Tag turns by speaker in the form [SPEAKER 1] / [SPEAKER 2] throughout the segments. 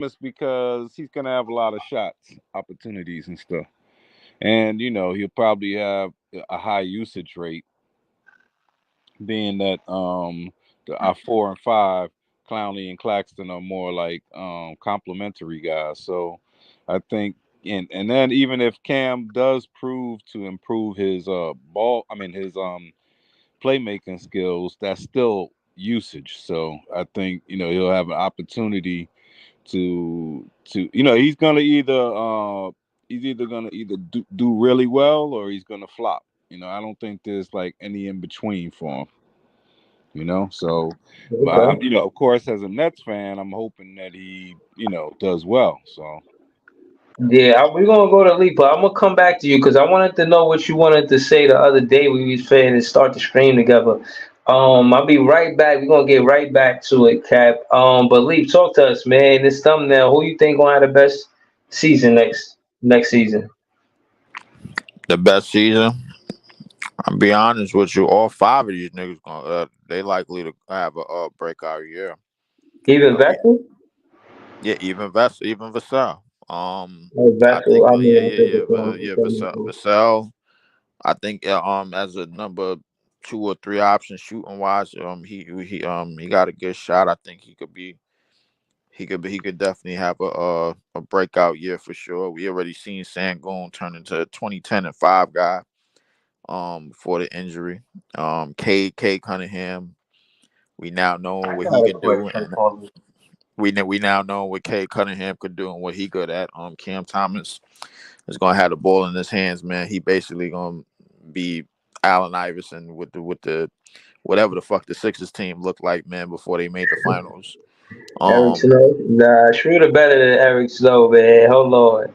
[SPEAKER 1] Thomas because he's gonna have a lot of shots, opportunities, and stuff. And he'll probably have a high usage rate, being that our 4 and 5, Clowney and Claxton, are more like complementary guys. So I think, and then even if Cam does prove to improve his his playmaking skills, that's still usage. So I think he'll have an opportunity to he's either gonna do really well, or he's gonna flop. I don't think there's like any in between for him. So, but
[SPEAKER 2] Okay.
[SPEAKER 1] of course, as a Nets fan, I'm hoping that he does well. So
[SPEAKER 2] Yeah, we're gonna go to Lee, but I'm gonna come back to you because I wanted to know what you wanted to say the other day we was playing and start the stream together. I'll be right back. We're gonna get right back to it, Cap. But Lee, talk to us, man. This thumbnail, who you think gonna have the best season next season?
[SPEAKER 3] The best season. I'll be honest with you. All five of these niggas gonna they likely to have a breakout year.
[SPEAKER 2] Even
[SPEAKER 3] Uh,
[SPEAKER 2] Vector?
[SPEAKER 3] yeah, even Vassell.
[SPEAKER 2] Oh,
[SPEAKER 3] I
[SPEAKER 2] Vector.
[SPEAKER 3] think
[SPEAKER 2] I mean, I think it's
[SPEAKER 3] yeah, Vassell. I think as a number two or three option shooting wise, he got a good shot. I think he could definitely have a breakout year for sure. We already seen Sangoon turn into a 2010 and 5 guy before the injury. K Cunningham, we now know
[SPEAKER 2] I
[SPEAKER 3] what he
[SPEAKER 2] got a
[SPEAKER 3] can do,
[SPEAKER 2] question
[SPEAKER 3] and
[SPEAKER 2] for you.
[SPEAKER 3] we now know what K Cunningham could do and what he good at. Cam Thomas is gonna have the ball in his hands, man. He basically gonna be Allen Iverson with the whatever the fuck the Sixers team looked like, man, before they made the finals.
[SPEAKER 2] Eric
[SPEAKER 3] Um,
[SPEAKER 2] Snow? Nah, Schroeder better than Eric Snow, man. Hold on.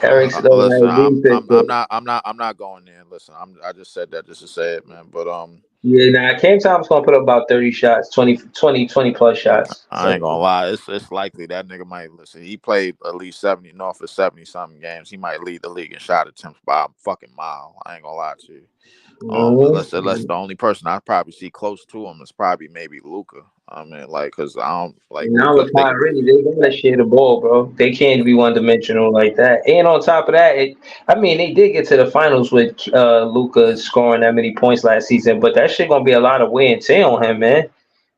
[SPEAKER 2] Eric Snow
[SPEAKER 3] listen,
[SPEAKER 2] had me picked.
[SPEAKER 3] I'm not going there. Listen, I just said that just to say it, man. But
[SPEAKER 2] Yeah, nah, Cam Thomas gonna put up about 30 shots, 20 plus shots.
[SPEAKER 3] I ain't
[SPEAKER 2] So
[SPEAKER 3] gonna lie. It's likely that nigga might listen. He played at least 70 north of 70 something games. He might lead the league in shot attempts by a fucking mile. I ain't gonna lie to you. Unless
[SPEAKER 2] mhm.
[SPEAKER 3] the only person I probably see close to him is probably maybe Luca. I mean, like, cause I don't like
[SPEAKER 2] Now
[SPEAKER 3] Luca.
[SPEAKER 2] with Kyrie, they gotta share the ball, bro. They can't be one dimensional like that. And on top of that, I mean, they did get to the finals with Luca scoring that many points last season, but that shit gonna be a lot of wear and tear on him, man.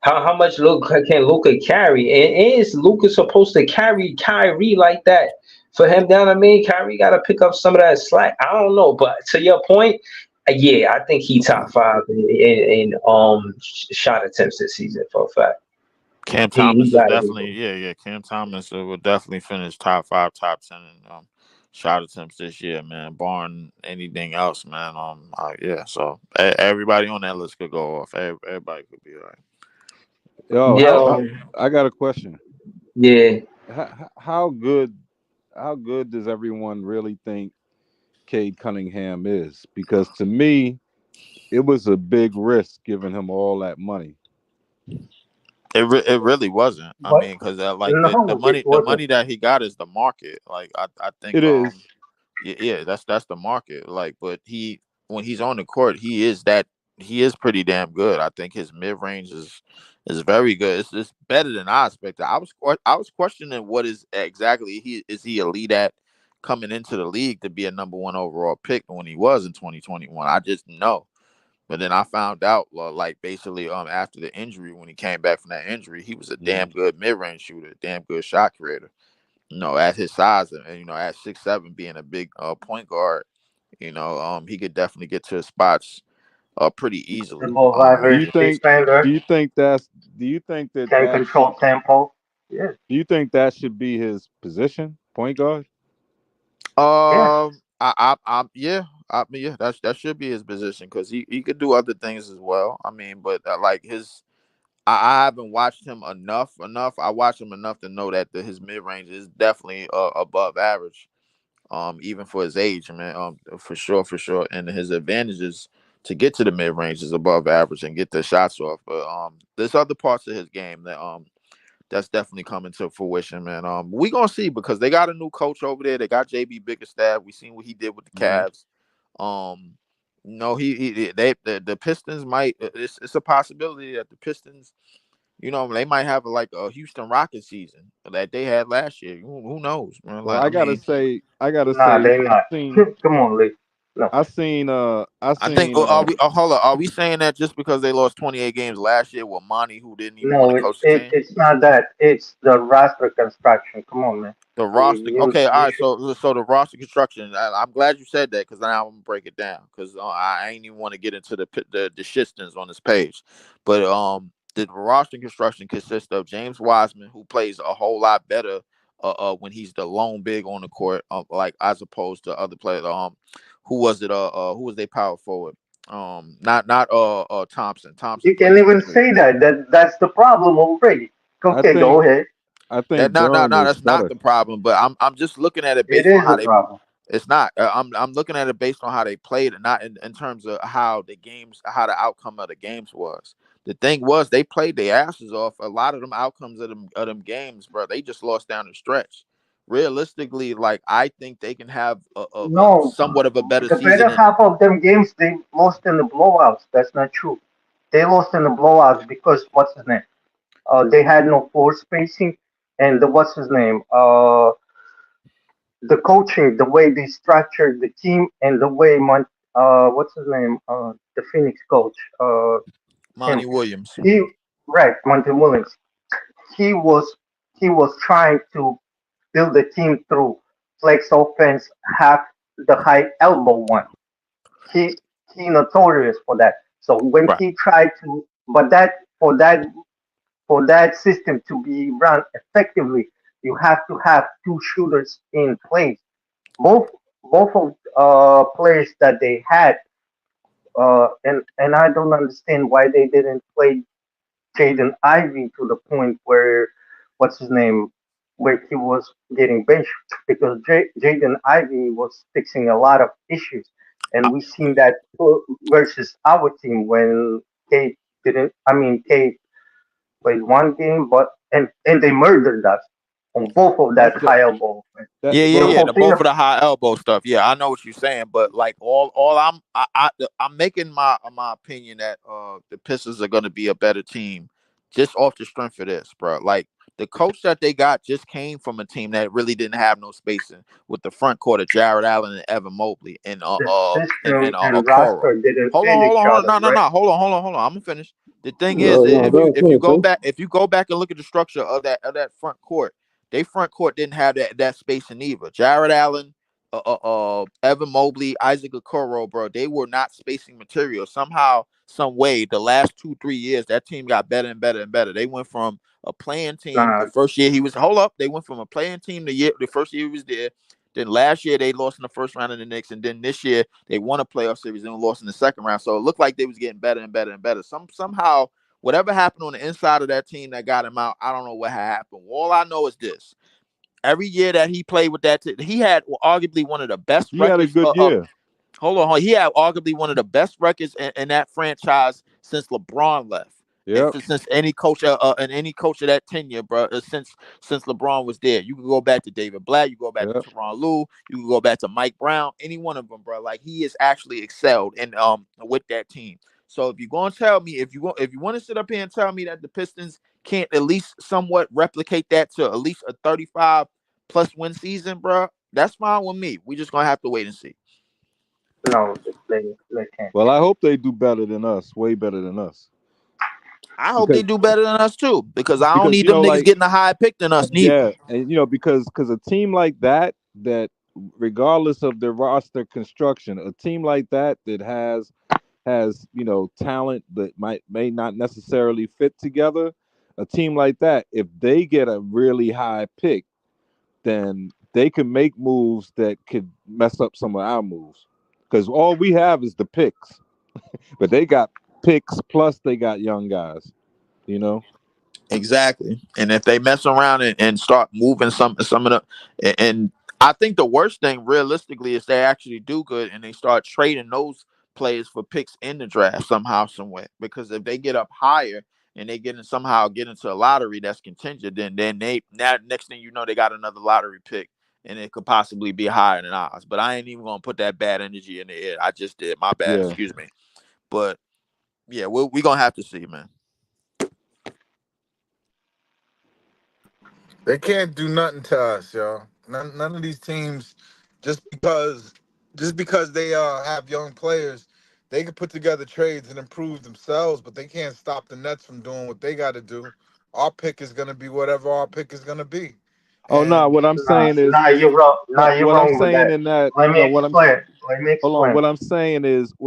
[SPEAKER 2] How much Luca can Luca carry? And is Luca supposed to carry Kyrie like that for him down? I mean, Kyrie got to pick up some of that slack. I don't know, but to your point, yeah, I think he top five in shot attempts this season for a fact.
[SPEAKER 3] Cam
[SPEAKER 2] He
[SPEAKER 3] Thomas is
[SPEAKER 2] got to be.
[SPEAKER 3] definitely yeah. Cam Thomas will definitely finish top five, top 10 in shot attempts this year, man. Barring anything else, man. Yeah. So everybody on that list could go off. Everybody could be all right.
[SPEAKER 1] yo,
[SPEAKER 2] Yo,
[SPEAKER 1] I got a question.
[SPEAKER 2] yeah.
[SPEAKER 1] How good does everyone really think Cade Cunningham is? Because to me, it was a big risk giving him all that money.
[SPEAKER 3] It really wasn't. I
[SPEAKER 2] What?
[SPEAKER 3] mean, because like
[SPEAKER 2] No, it
[SPEAKER 3] the
[SPEAKER 2] wasn't.
[SPEAKER 3] money that he got is the market. Like I think
[SPEAKER 1] It is.
[SPEAKER 3] yeah, that's the market. Like, but when he's on the court, he is pretty damn good. I think his mid range is very good. It's better than I expected. I was questioning what is exactly he elite at coming into the league to be a number one overall pick when he was in 2021. I just know. But then I found out, like basically, after the injury, when he came back from that injury, he was a damn
[SPEAKER 1] Mhm.
[SPEAKER 3] good mid range shooter, damn good shot creator. At his size and at 6'7", being a big point guard, he could definitely get to his spots pretty
[SPEAKER 2] The
[SPEAKER 3] easily.
[SPEAKER 2] ball
[SPEAKER 1] Do
[SPEAKER 2] vibrate,
[SPEAKER 1] you
[SPEAKER 2] space
[SPEAKER 1] think?
[SPEAKER 2] bender,
[SPEAKER 1] Do you think that's? Do you think that
[SPEAKER 2] can
[SPEAKER 1] that should?
[SPEAKER 2] control tempo. Yeah,
[SPEAKER 1] Do you think that should be his position, point guard?
[SPEAKER 2] yeah.
[SPEAKER 3] Yeah, yeah, that should be his position because he could do other things as well. I mean, but like I haven't watched him enough. I watched him enough to know that his mid range is definitely above average. Even for his age, man. For sure, and his advantages to get to the mid range is above average and get the shots off. But there's other parts of his game that's definitely coming to fruition, man. We gonna see because they got a new coach over there. They got JB Bickerstaff. We seen what he did with the
[SPEAKER 1] Hmm.
[SPEAKER 3] Cavs. Um, no, he they the Pistons might. It's a possibility that the Pistons They might have like a Houston Rockets season that they had last year. Who knows, man?
[SPEAKER 1] Well,
[SPEAKER 3] Like, I mean,
[SPEAKER 1] I gotta
[SPEAKER 2] Nah,
[SPEAKER 1] say,
[SPEAKER 2] they not. Come on, Lee. No,
[SPEAKER 1] I
[SPEAKER 3] I think.
[SPEAKER 1] seen,
[SPEAKER 3] Hold on. Are we saying that just because they lost 28 games last year with Monty, who didn't even want to
[SPEAKER 2] no,
[SPEAKER 3] coach the team?
[SPEAKER 2] it's not that. It's the roster construction. Come on, man.
[SPEAKER 3] The
[SPEAKER 2] You,
[SPEAKER 3] roster.
[SPEAKER 2] you,
[SPEAKER 3] Okay, all
[SPEAKER 2] you,
[SPEAKER 3] right. So the roster construction. I'm glad you said that because now I'm gonna break it down because I ain't even want to get into the shitstons on this page, but the roster construction consists of James Wiseman, who plays a whole lot better when he's the lone big on the court, like as opposed to other players. Who was their power forward? Not Thompson. Thompson
[SPEAKER 2] you can
[SPEAKER 3] plays
[SPEAKER 2] even
[SPEAKER 3] three.
[SPEAKER 2] say that. That's the problem already.
[SPEAKER 1] I
[SPEAKER 2] Okay,
[SPEAKER 1] think
[SPEAKER 2] go ahead.
[SPEAKER 1] I
[SPEAKER 3] That
[SPEAKER 1] think
[SPEAKER 3] no,
[SPEAKER 1] Durham
[SPEAKER 3] no,
[SPEAKER 1] is
[SPEAKER 3] that's not
[SPEAKER 1] better.
[SPEAKER 3] the problem. But I'm just looking at it
[SPEAKER 2] It
[SPEAKER 3] based on
[SPEAKER 2] is
[SPEAKER 3] how
[SPEAKER 2] a
[SPEAKER 3] they.
[SPEAKER 2] problem.
[SPEAKER 3] It's not. I'm looking at it based on how they played, and not in terms of how the outcome of the games was. The thing was, they played their asses off. A lot of them outcomes of them games, bro. They just lost down the stretch. Realistically, like I think they can have a
[SPEAKER 2] No,
[SPEAKER 3] somewhat of a better
[SPEAKER 2] the better
[SPEAKER 3] season.
[SPEAKER 2] half of them games they lost in the blowouts. That's not true. They lost in the blowouts because what's his name? They had no floor spacing, and the what's his name? The coaching, the way they structured the team, and the way what's his name? The Phoenix coach, him.
[SPEAKER 3] Monty Williams.
[SPEAKER 2] He right, Monty Williams. He was he was trying to build the team through flex offense, half the high elbow one. He he notorious for that. So when
[SPEAKER 3] Right.
[SPEAKER 2] he tried to, but that for that system to be run effectively, you have to have two shooters in place. Both both of players that they had, and I don't understand why they didn't play Jaden Ivey to the point where what's his name, where he was getting benched because Jaden Ivey was fixing a lot of issues, and we seen that versus our team when Kate didn't. I mean, Kate played one game, but and they murdered us on both of that
[SPEAKER 1] That's the
[SPEAKER 2] high elbow.
[SPEAKER 1] that
[SPEAKER 3] Yeah, yeah,
[SPEAKER 2] The
[SPEAKER 1] bro.
[SPEAKER 3] yeah.
[SPEAKER 2] whole
[SPEAKER 3] The
[SPEAKER 2] thing,
[SPEAKER 3] both of the high elbow stuff. Yeah, I know what you're saying, but like all I'm making my opinion that the Pistons are going to be a better team just off the strength of this, bro. Like the coach that they got just came from a team that really didn't have no spacing with the front court of Jared Allen and Evan Mobley and
[SPEAKER 2] the system and
[SPEAKER 3] Okoro.
[SPEAKER 2] roster didn't
[SPEAKER 3] Hold on,
[SPEAKER 2] fit
[SPEAKER 3] hold
[SPEAKER 2] each
[SPEAKER 3] on, hold on.
[SPEAKER 2] other,
[SPEAKER 3] No, no,
[SPEAKER 2] right?
[SPEAKER 3] no. Hold on. I'm gonna finish. The thing is,
[SPEAKER 4] No, no, go ahead, finish.
[SPEAKER 3] if you go back and look at the structure of that front court, they front court didn't have that spacing either. Jared Allen, Evan Mobley, Isaac Okoro, bro, they were not spacing material. Somehow, some way, the last 2 3 years, that team got better and better and better. They went from a playing team the
[SPEAKER 2] Nah,
[SPEAKER 3] first year he was hold up. They went from a playing team the first year he was there. Then last year they lost in the first round of the Knicks, and then this year they won a playoff series and lost in the second round. So it looked like they was getting better and better and better. Somehow whatever happened on the inside of that team that got him out, I don't know what had happened. All I know is this: every year that he played with that, he had arguably one of the best
[SPEAKER 1] He had a
[SPEAKER 3] records
[SPEAKER 1] good
[SPEAKER 3] of
[SPEAKER 1] year.
[SPEAKER 3] hold on. He had arguably one of the best records in that franchise since LeBron left.
[SPEAKER 1] Yep,
[SPEAKER 3] Since any coach and any coach of that tenure, bro, since LeBron was there, you can go back to David Blatt, you go back to
[SPEAKER 1] yep.
[SPEAKER 3] Teron Lue, you can go back to Mike Brown, any one of them, bro. Like he has actually excelled in with that team. So if you're gonna tell me if you want to sit up here and tell me that the Pistons can't at least somewhat replicate that to at least a 35 plus win season, bro, that's fine with me. We just gonna have to wait and see.
[SPEAKER 2] no, they can't.
[SPEAKER 1] Well, I hope they do better than us, way better than us,
[SPEAKER 3] I hope they
[SPEAKER 1] because
[SPEAKER 3] do better than us too, because I don't need
[SPEAKER 1] you know,
[SPEAKER 3] them niggas
[SPEAKER 1] like
[SPEAKER 3] getting a higher pick than us neither.
[SPEAKER 1] yeah, and because a team like that regardless of their roster construction, a team like that has talent that may not necessarily fit together. A team like that, if they get a really high pick, then they can make moves that could mess up some of our moves. Because all we have is the picks, but they got picks plus they got young guys. You know.
[SPEAKER 3] Exactly. And if they mess around and start moving some of the and I think the worst thing realistically is they actually do good and they start trading those players for picks in the draft somehow, some way. Because if they get up higher and they somehow get into a lottery that's contingent, then they now next thing you know they got another lottery pick and it could possibly be higher than ours. But I ain't even gonna put that bad energy in the air. I just did. My bad,
[SPEAKER 1] Yeah.
[SPEAKER 3] excuse me. But yeah, we gonna have to see, man.
[SPEAKER 4] They can't do nothing to us, yo. None of these teams, just because they have young players, they can put together trades and improve themselves, but they can't stop the Nets from doing what they got to do. Our pick is gonna be whatever our pick is gonna be,
[SPEAKER 1] Oh no,
[SPEAKER 4] and
[SPEAKER 1] what I'm
[SPEAKER 5] Nah,
[SPEAKER 1] saying is
[SPEAKER 5] nah, you're wrong. Nah,
[SPEAKER 1] no.
[SPEAKER 5] you're
[SPEAKER 1] What I'm
[SPEAKER 5] wrong with
[SPEAKER 1] saying
[SPEAKER 5] that.
[SPEAKER 1] in that
[SPEAKER 5] Let me
[SPEAKER 1] no. What I'm
[SPEAKER 5] explain. Let me
[SPEAKER 1] hold on.
[SPEAKER 5] explain.
[SPEAKER 1] What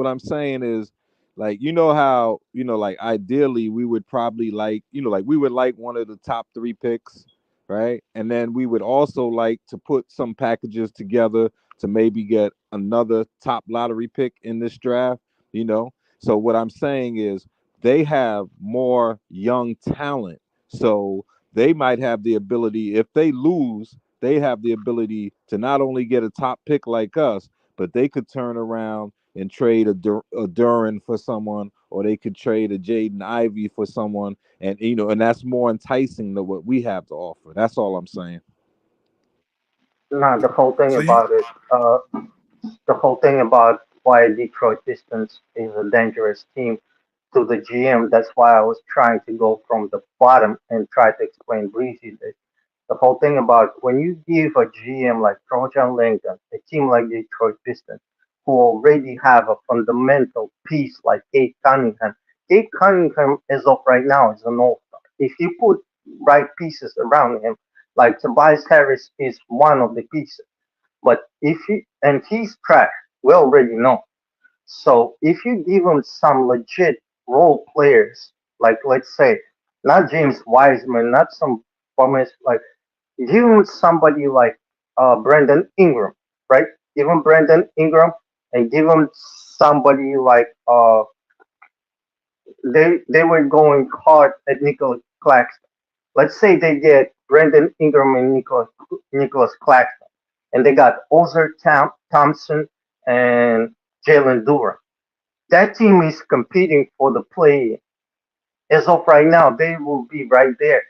[SPEAKER 1] I'm saying is like you know how like ideally we would probably like like we would like one of the top three picks, right? And then we would also like to put some packages together to maybe get another top lottery pick in this draft. You know, so what I'm saying is they have more young talent, so they might have the ability if they lose. They have the ability to not only get a top pick like us, but they could turn around and trade a Duran for someone, or they could trade a Jaden Ivey for someone, and and that's more enticing than what we have to offer. That's all I'm saying.
[SPEAKER 5] Nah, the whole thing
[SPEAKER 4] so you
[SPEAKER 5] about it. The whole thing about why Detroit Pistons is a dangerous team to the GM. That's why I was trying to go from the bottom and try to explain Breezy this. The whole thing about when you give a GM like Trojan Langdon, a team like Detroit Pistons, who already have a fundamental piece like Kate Cunningham. Kate Cunningham, as of right now, is an all-star. If you put right pieces around him, like Tobias Harris is one of the pieces. But if you and he's trash, we already know. So if you give him some legit role players, like let's say, not James Wiseman, not some bummers, like give him somebody like Brandon Ingram, right? Give him Brandon Ingram and give him somebody like they were going hard at Nicholas Claxton. Let's say they get Brandon Ingram and Nicholas Claxton, and they got Ozer Thompson and Jalen Duran. That team is competing for the play. As of right now, they will be right there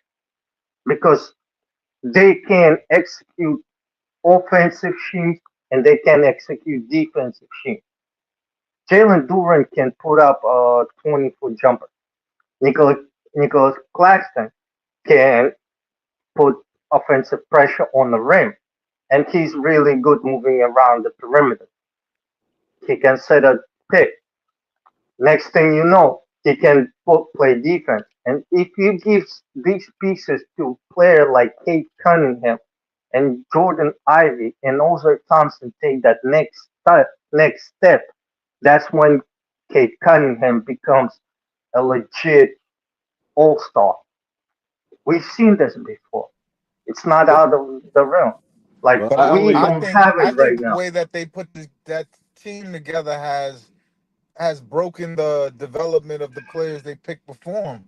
[SPEAKER 5] because they can execute offensive schemes and they can execute defensive schemes. Jalen Duran can put up a 20-foot jumper. Nicholas, Nicholas Claxton can put offensive pressure on the rim, and he's really good moving around the perimeter. He can set a pick. Next thing you know, he can play defense. And if you give these pieces to a player like Kate Cunningham and Jordan Ivy and also Thompson take that next step, that's when Kate Cunningham becomes a legit all-star. We've seen this before. It's not out of the realm. Like
[SPEAKER 1] Well,
[SPEAKER 4] But
[SPEAKER 1] I
[SPEAKER 5] we
[SPEAKER 1] only
[SPEAKER 5] don't have
[SPEAKER 4] I
[SPEAKER 5] it right
[SPEAKER 4] think the
[SPEAKER 5] now.
[SPEAKER 4] way that they put that team together has broken the development of the players they picked before him.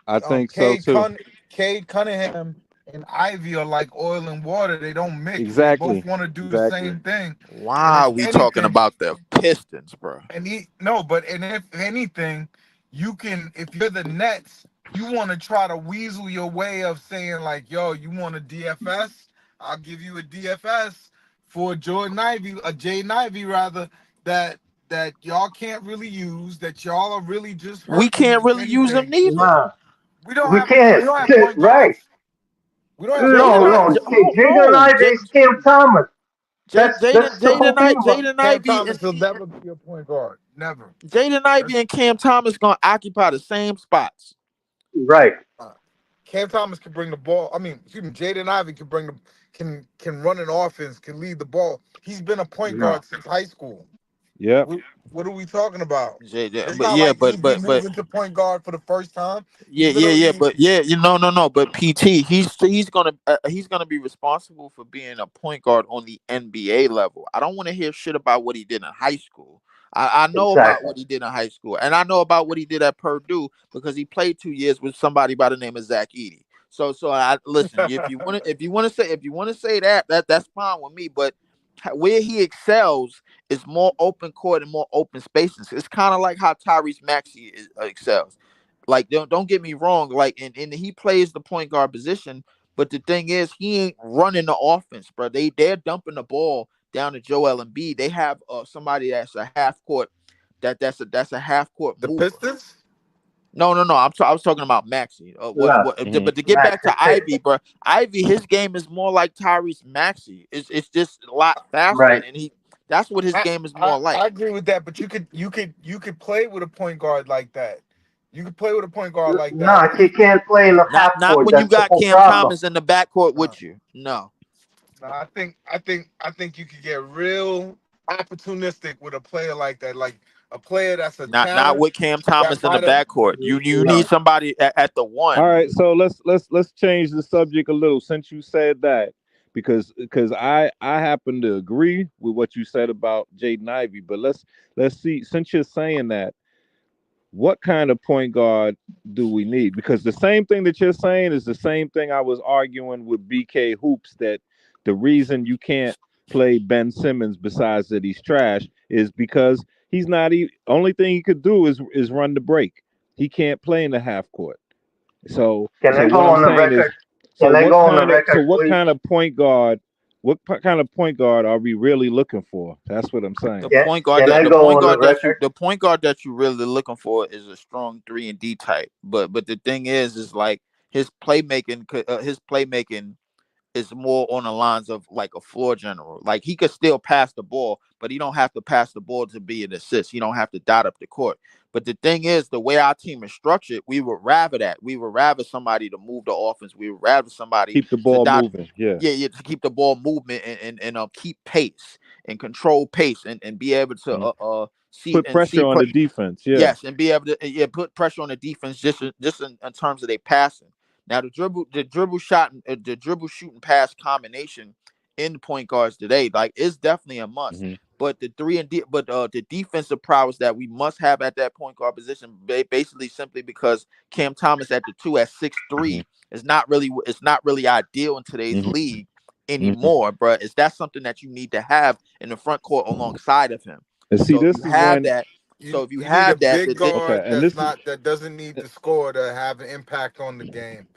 [SPEAKER 1] I think so
[SPEAKER 4] Cade
[SPEAKER 1] too.
[SPEAKER 4] Cade Cunningham and Ivy are like oil and water. They don't mix. They both
[SPEAKER 1] Exactly.
[SPEAKER 4] want to do the
[SPEAKER 1] Exactly.
[SPEAKER 4] same thing. And
[SPEAKER 3] Why
[SPEAKER 4] if
[SPEAKER 3] are we talking
[SPEAKER 4] anything,
[SPEAKER 3] about the Pistons, bro?
[SPEAKER 4] and he no, but and if anything, you can if you're the Nets, you want to try to weasel your way of saying like, yo, you want a DFS? I'll give you a DFS for Jordan Ivy, a Jaden Ivy rather, that y'all can't really use, that y'all are really just
[SPEAKER 3] We
[SPEAKER 4] hurting
[SPEAKER 3] can't
[SPEAKER 4] if
[SPEAKER 3] really use him
[SPEAKER 4] anything.
[SPEAKER 3] neither.
[SPEAKER 5] Nah,
[SPEAKER 4] We don't
[SPEAKER 5] we
[SPEAKER 4] have
[SPEAKER 5] can't.
[SPEAKER 4] we don't have point
[SPEAKER 5] Right.
[SPEAKER 4] guards. We don't have point
[SPEAKER 5] No,
[SPEAKER 3] Jaden,
[SPEAKER 5] no.
[SPEAKER 4] guards.
[SPEAKER 5] Okay,
[SPEAKER 3] hold
[SPEAKER 5] Jaden
[SPEAKER 3] on,
[SPEAKER 5] Ivey is Cam Thomas. That's the whole thing about.
[SPEAKER 3] Jaden
[SPEAKER 4] Cam
[SPEAKER 3] Ivy
[SPEAKER 4] Thomas will never be a point guard. Never.
[SPEAKER 3] Jaden Ivey
[SPEAKER 4] That's,
[SPEAKER 3] and Cam Thomas gonna occupy the same spots.
[SPEAKER 5] Right.
[SPEAKER 4] uh, Cam Thomas can bring the ball. I mean, excuse me, Jaden Ivey can bring the can run an offense, can lead the ball. He's been a point
[SPEAKER 5] No.
[SPEAKER 4] guard since high school.
[SPEAKER 1] Yep.
[SPEAKER 4] What are we talking about? It's
[SPEAKER 3] But
[SPEAKER 4] not
[SPEAKER 3] yeah,
[SPEAKER 4] like he'd be moving to point guard for the first time. He's literally
[SPEAKER 3] but yeah, no, but PT, he's gonna be responsible for being a point guard on the NBA level. I don't want to hear shit about what he did in high school. I know about
[SPEAKER 5] Exactly.
[SPEAKER 3] what he did in high school, and I know about what he did at Purdue because he played 2 years with somebody by the name of Zach Edey. So I listen. If you want to say that's fine with me. But where he excels is more open court and more open spaces. It's kind of like how Tyrese Maxey excels. Like don't get me wrong, like and he plays the point guard position, but the thing is he ain't running the offense, bro. They're dumping the ball down to Joel Embiid. They have somebody that's a half court that's a half court
[SPEAKER 4] the
[SPEAKER 3] mover.
[SPEAKER 4] Pistons.
[SPEAKER 3] No. I was talking about Maxi.
[SPEAKER 2] No,
[SPEAKER 1] Hmm.
[SPEAKER 3] But to get
[SPEAKER 2] Max
[SPEAKER 3] back
[SPEAKER 2] is
[SPEAKER 3] to
[SPEAKER 2] it.
[SPEAKER 3] Ivy, bro, Ivy, his game is more like Tyrese Maxey. It's just a lot faster,
[SPEAKER 2] Right.
[SPEAKER 3] and that's what his game is more
[SPEAKER 4] I
[SPEAKER 3] like.
[SPEAKER 4] agree with that, but you could play with a point guard like that. You could play with a point guard like that.
[SPEAKER 5] No, he can't play in the half
[SPEAKER 3] Not
[SPEAKER 5] court.
[SPEAKER 3] when you
[SPEAKER 5] That's the
[SPEAKER 3] got
[SPEAKER 5] whole
[SPEAKER 3] Cam
[SPEAKER 5] problem.
[SPEAKER 3] Thomas in the backcourt
[SPEAKER 4] Uh,
[SPEAKER 3] with you. No,
[SPEAKER 4] no, I think you could get real opportunistic with a player like that, like a player that's a
[SPEAKER 3] not
[SPEAKER 4] talent
[SPEAKER 3] with Cam
[SPEAKER 4] that
[SPEAKER 3] Thomas in the
[SPEAKER 4] might have.
[SPEAKER 3] backcourt. You need
[SPEAKER 2] No.
[SPEAKER 3] somebody at the
[SPEAKER 1] All
[SPEAKER 3] one.
[SPEAKER 1] right, so let's change the subject a little since you said that, because I happen to agree with what you said about Jaden Ivey, but let's see, since you're saying that, what kind of point guard do we need? Because the same thing that you're saying is the same thing I was arguing with BK Hoops, that the reason you can't play Ben Simmons, besides that he's trash, is because he's not even, only thing he could do is run the break. He can't play in the half court. So
[SPEAKER 5] Can
[SPEAKER 1] so
[SPEAKER 5] I go
[SPEAKER 1] what I'm
[SPEAKER 5] on the
[SPEAKER 1] saying is,
[SPEAKER 5] record? Can I go on the record,
[SPEAKER 1] what
[SPEAKER 5] please?
[SPEAKER 1] kind of point guard, kind of point guard are we really looking for? That's what I'm saying.
[SPEAKER 5] Can I go on the record?
[SPEAKER 3] The point guard that you really looking for is a strong 3 and D type. But the thing is like his playmaking is more on the lines of like a floor general. Like he could still pass the ball, but he don't have to pass the ball to be an assist. He don't have to dot up the court. But the thing is, the way our team is structured, we would rather that. We would rather somebody to move the offense. We would rather somebody
[SPEAKER 1] Keep the
[SPEAKER 3] to
[SPEAKER 1] ball
[SPEAKER 3] dot.
[SPEAKER 1] moving. Yeah.
[SPEAKER 3] Yeah, to keep the ball movement and keep pace and control pace and be able to
[SPEAKER 1] Mhm.
[SPEAKER 3] see
[SPEAKER 1] Put
[SPEAKER 3] and
[SPEAKER 1] pressure
[SPEAKER 3] see.
[SPEAKER 1] on the defense. Yeah.
[SPEAKER 3] Yes, and be able to put pressure on the defense in terms of their passing. Now the dribble shooting pass combination in point guards today, like it's definitely a must.
[SPEAKER 1] Hmm.
[SPEAKER 3] But the defensive prowess that we must have at that point guard position, basically simply because Cam Thomas at the two at 6'3"
[SPEAKER 1] Hmm.
[SPEAKER 3] it's not really ideal in today's
[SPEAKER 1] Hmm.
[SPEAKER 3] league
[SPEAKER 1] Hmm.
[SPEAKER 3] anymore, bro. Is that something that you need to have in the front court alongside of him?
[SPEAKER 1] And see,
[SPEAKER 3] So if you
[SPEAKER 1] this is
[SPEAKER 3] have
[SPEAKER 1] when,
[SPEAKER 3] that,
[SPEAKER 4] You
[SPEAKER 3] if you
[SPEAKER 4] you need a
[SPEAKER 3] have that,
[SPEAKER 4] big
[SPEAKER 1] okay,
[SPEAKER 4] guard
[SPEAKER 1] and this is,
[SPEAKER 4] that doesn't need to score to have an impact on the game.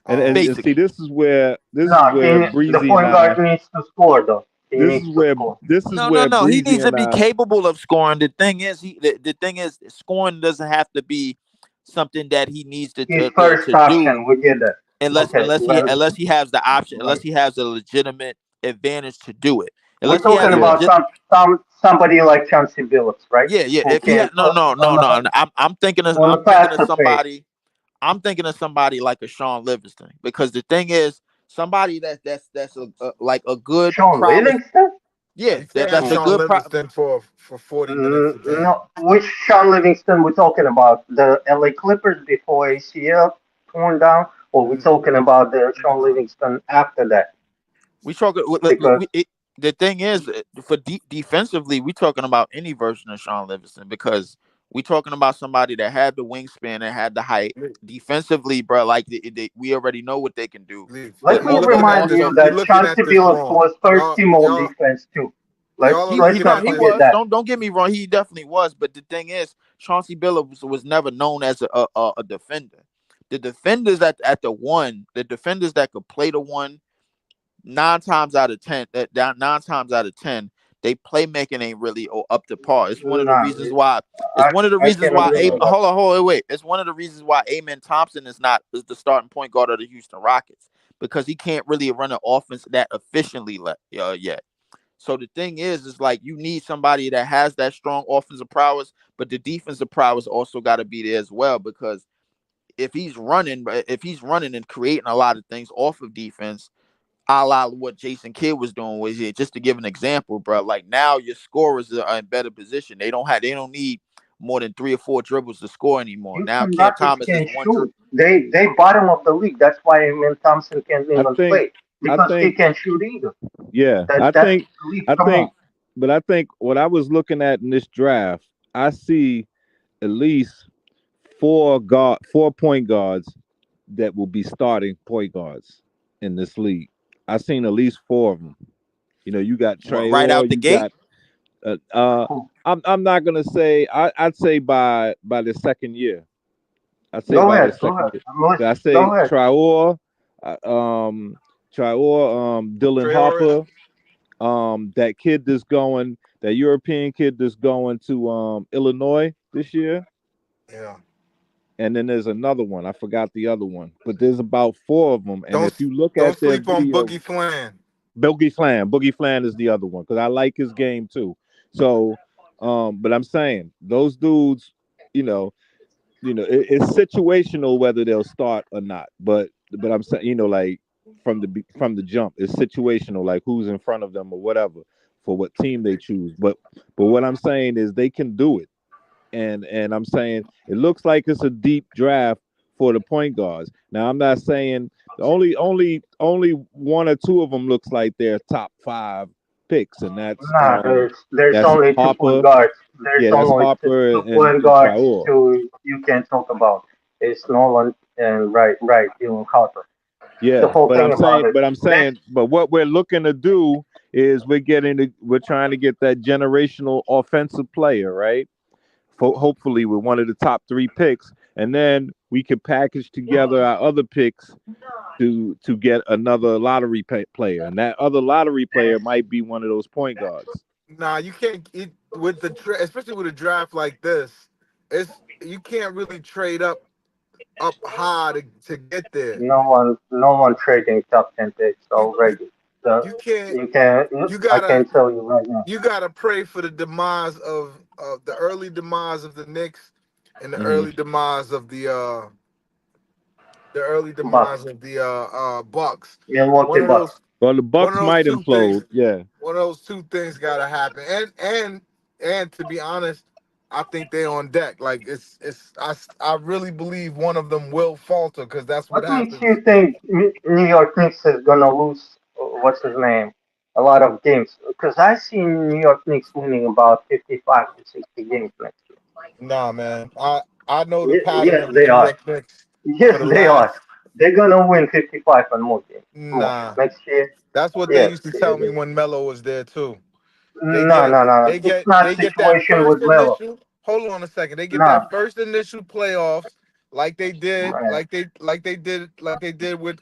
[SPEAKER 1] and see,
[SPEAKER 3] basically.
[SPEAKER 1] this is
[SPEAKER 5] No,
[SPEAKER 1] where
[SPEAKER 5] the
[SPEAKER 1] Breezy and
[SPEAKER 5] point guard
[SPEAKER 1] I,
[SPEAKER 5] needs to score though. He needs to score.
[SPEAKER 3] No. He
[SPEAKER 1] Breezy
[SPEAKER 3] needs to
[SPEAKER 1] and
[SPEAKER 3] be
[SPEAKER 1] I,
[SPEAKER 3] capable of scoring. The thing is, scoring doesn't have to be something that he needs
[SPEAKER 5] His first
[SPEAKER 3] to do
[SPEAKER 5] option, we get that. Okay,
[SPEAKER 3] unless he has the option, unless he has a legitimate advantage to do it.
[SPEAKER 5] we're
[SPEAKER 3] Unless he has
[SPEAKER 5] talking
[SPEAKER 3] a
[SPEAKER 1] yeah.
[SPEAKER 5] about
[SPEAKER 3] legit
[SPEAKER 5] somebody like Chauncey Billups, right?
[SPEAKER 3] yeah.
[SPEAKER 5] Who
[SPEAKER 3] If he
[SPEAKER 5] can
[SPEAKER 3] had no.
[SPEAKER 5] on the faster pace.
[SPEAKER 3] I'm thinking of somebody like a Sean Livingston because the thing is somebody that's like a good
[SPEAKER 5] Sean
[SPEAKER 3] prowess.
[SPEAKER 5] Livingston?
[SPEAKER 4] No,
[SPEAKER 3] Yeah,
[SPEAKER 4] you can't have
[SPEAKER 3] that's a
[SPEAKER 4] Sean
[SPEAKER 3] good
[SPEAKER 4] Livingston for 40 minutes a game.
[SPEAKER 5] No, which Sean Livingston we talking about? The LA Clippers before ACL torn down, or we
[SPEAKER 4] Mm,
[SPEAKER 5] talking about the Sean
[SPEAKER 4] No,
[SPEAKER 5] Livingston after that?
[SPEAKER 3] We talking.
[SPEAKER 5] Because
[SPEAKER 3] The thing is, for defensively, we talking about any version of Sean Livingston because we talking about somebody that had the wingspan and had the height.
[SPEAKER 4] leave,
[SPEAKER 3] Defensively, bro, like we already know what they can do.
[SPEAKER 4] leave.
[SPEAKER 5] let me
[SPEAKER 4] You're
[SPEAKER 3] But
[SPEAKER 4] looking at
[SPEAKER 5] remind you
[SPEAKER 4] this. You're
[SPEAKER 5] that
[SPEAKER 4] looking
[SPEAKER 5] Chauncey
[SPEAKER 4] at this
[SPEAKER 5] Billups
[SPEAKER 4] wrong.
[SPEAKER 5] was first team all defense too.
[SPEAKER 4] Y'all are
[SPEAKER 3] he
[SPEAKER 4] looking
[SPEAKER 5] Let's
[SPEAKER 3] no
[SPEAKER 4] at
[SPEAKER 3] he
[SPEAKER 4] this.
[SPEAKER 5] forget
[SPEAKER 3] was.
[SPEAKER 5] that.
[SPEAKER 3] Don't get me wrong. He definitely was. But the thing is, Chauncey Billups was never known as a defender. The defenders at the one, the defenders that could play the one 9 times out of 10, that 9 times out of 10, they playmaking ain't really up to par. It's one of the
[SPEAKER 5] Nah,
[SPEAKER 3] reasons why. It's
[SPEAKER 5] I
[SPEAKER 3] one of the
[SPEAKER 5] I
[SPEAKER 3] reasons
[SPEAKER 5] can't
[SPEAKER 3] why.
[SPEAKER 5] agree with that.
[SPEAKER 3] Hold on, wait. It's one of the reasons why Amen Thompson is the starting point guard of the Houston Rockets because he can't really run an offense that efficiently yet. So the thing is like you need somebody that has that strong offensive prowess, but the defensive prowess also got to be there as well because if he's running and creating a lot of things off of defense a la what Jason Kidd was doing was it just to give an example, bro. Like now your scorers are in better position. They don't need more than 3 or 4 dribbles to score anymore. Now
[SPEAKER 5] Houston
[SPEAKER 3] Cam
[SPEAKER 5] Rockets
[SPEAKER 3] Thomas is
[SPEAKER 5] can
[SPEAKER 3] one dribble.
[SPEAKER 5] shoot. They bottom of the league. That's why Amen Thompson can't
[SPEAKER 1] I
[SPEAKER 5] even
[SPEAKER 1] think,
[SPEAKER 5] play
[SPEAKER 1] I
[SPEAKER 5] because he
[SPEAKER 1] think,
[SPEAKER 5] can shoot either.
[SPEAKER 1] yeah,
[SPEAKER 5] That's the league.
[SPEAKER 1] I
[SPEAKER 5] Come on.
[SPEAKER 1] think, but I think what I was looking at in this draft, I see at least 4 point guards that will be starting point guards in this league. I seen at least 4 of them. You know, you got
[SPEAKER 3] Right
[SPEAKER 1] Trayor,
[SPEAKER 3] out the
[SPEAKER 1] you
[SPEAKER 3] gate.
[SPEAKER 1] got uh, uh
[SPEAKER 5] Cool.
[SPEAKER 1] I'm not gonna say, I'd say by the second year. I'd say
[SPEAKER 5] Go
[SPEAKER 1] by the
[SPEAKER 5] ahead. Go
[SPEAKER 1] second
[SPEAKER 5] ahead.
[SPEAKER 1] year.
[SPEAKER 5] I'm
[SPEAKER 1] I
[SPEAKER 5] listening.
[SPEAKER 1] say
[SPEAKER 5] Go ahead.
[SPEAKER 1] uh, um Dylan
[SPEAKER 4] Traore,
[SPEAKER 1] Harper, that kid that's going, that European kid that's going to Illinois this year.
[SPEAKER 4] yeah.
[SPEAKER 1] and then there's another one. I forgot the other one, but there's about four of them. And
[SPEAKER 4] Don't
[SPEAKER 1] if you look
[SPEAKER 4] don't
[SPEAKER 1] at their
[SPEAKER 4] sleep on
[SPEAKER 1] video,
[SPEAKER 4] Boogie Flan.
[SPEAKER 1] Boogie Flan is the other one because I like his game too. So, but I'm saying those dudes, you know, it's situational whether they'll start or not. But I'm saying, like from the jump, it's situational, like who's in front of them or whatever for what team they choose. But what I'm saying is they can do it, and I'm saying it looks like it's a deep draft for the point guards. Now I'm not saying the only one or two of them looks like they're top five picks, and
[SPEAKER 5] Nah, there's
[SPEAKER 1] that's
[SPEAKER 5] only two point
[SPEAKER 1] Harper.
[SPEAKER 5] guards. There's
[SPEAKER 1] Yeah, that's
[SPEAKER 5] only
[SPEAKER 1] Harper
[SPEAKER 5] two
[SPEAKER 1] and,
[SPEAKER 5] point
[SPEAKER 1] and
[SPEAKER 5] guards
[SPEAKER 1] Traore.
[SPEAKER 5] to you can talk about. It's Nolan and right, Dylan Carter. That's the
[SPEAKER 1] Yeah,
[SPEAKER 5] whole thing about it. Next,
[SPEAKER 1] but what we're looking to do is we're trying to get that generational offensive player, right? Hopefully with one of the top three picks, and then we can package together our other picks to get another lottery player, and that other lottery player might be one of those point guards.
[SPEAKER 4] Nah, you can't it with especially with a draft like this. It's you can't really trade up high to get there.
[SPEAKER 5] no one trading top 10 picks
[SPEAKER 4] You
[SPEAKER 5] already. So
[SPEAKER 4] you can't.
[SPEAKER 5] you can,
[SPEAKER 4] You
[SPEAKER 5] I
[SPEAKER 4] gotta
[SPEAKER 5] can tell you right now.
[SPEAKER 4] you gotta pray for the demise of the early demise of the Knicks and the
[SPEAKER 1] Hmm.
[SPEAKER 4] early demise of the early
[SPEAKER 5] Bucks,
[SPEAKER 4] demise of the Bucks.
[SPEAKER 5] Milwaukee
[SPEAKER 4] One of
[SPEAKER 5] Bucks.
[SPEAKER 4] those
[SPEAKER 1] Well, the
[SPEAKER 4] one of
[SPEAKER 1] Bucks
[SPEAKER 4] those
[SPEAKER 1] might
[SPEAKER 4] two
[SPEAKER 1] implode.
[SPEAKER 4] things.
[SPEAKER 1] Yeah,
[SPEAKER 4] One of those two things gotta happen. And to be honest, I think they on deck. Like I really believe one of them will falter because that's what
[SPEAKER 5] What makes
[SPEAKER 4] happens.
[SPEAKER 5] you think New York Knicks is gonna lose? What's his name? A lot of games because I see New York Knicks winning about 55 to 60 games next
[SPEAKER 4] Nah, man. I know the
[SPEAKER 5] year.
[SPEAKER 4] pattern
[SPEAKER 5] Yes,
[SPEAKER 4] of the
[SPEAKER 5] they
[SPEAKER 4] New
[SPEAKER 5] are.
[SPEAKER 4] York Knicks for
[SPEAKER 5] Yes,
[SPEAKER 4] the
[SPEAKER 5] they are.
[SPEAKER 4] last.
[SPEAKER 5] They're gonna win 55 and more games. Come on,
[SPEAKER 4] Nah.
[SPEAKER 5] next year.
[SPEAKER 4] That's what they
[SPEAKER 5] Yes,
[SPEAKER 4] used to
[SPEAKER 5] they
[SPEAKER 4] tell me
[SPEAKER 5] do.
[SPEAKER 4] when Melo was there too. They
[SPEAKER 5] No,
[SPEAKER 4] get
[SPEAKER 5] no, no, no.
[SPEAKER 4] they
[SPEAKER 5] It's
[SPEAKER 4] get
[SPEAKER 5] not
[SPEAKER 4] they get that
[SPEAKER 5] situation with
[SPEAKER 4] first
[SPEAKER 5] Melo.
[SPEAKER 4] initial. Hold on a second. They get
[SPEAKER 5] No,
[SPEAKER 4] that first initial playoffs like they did,
[SPEAKER 5] right.
[SPEAKER 4] like they did with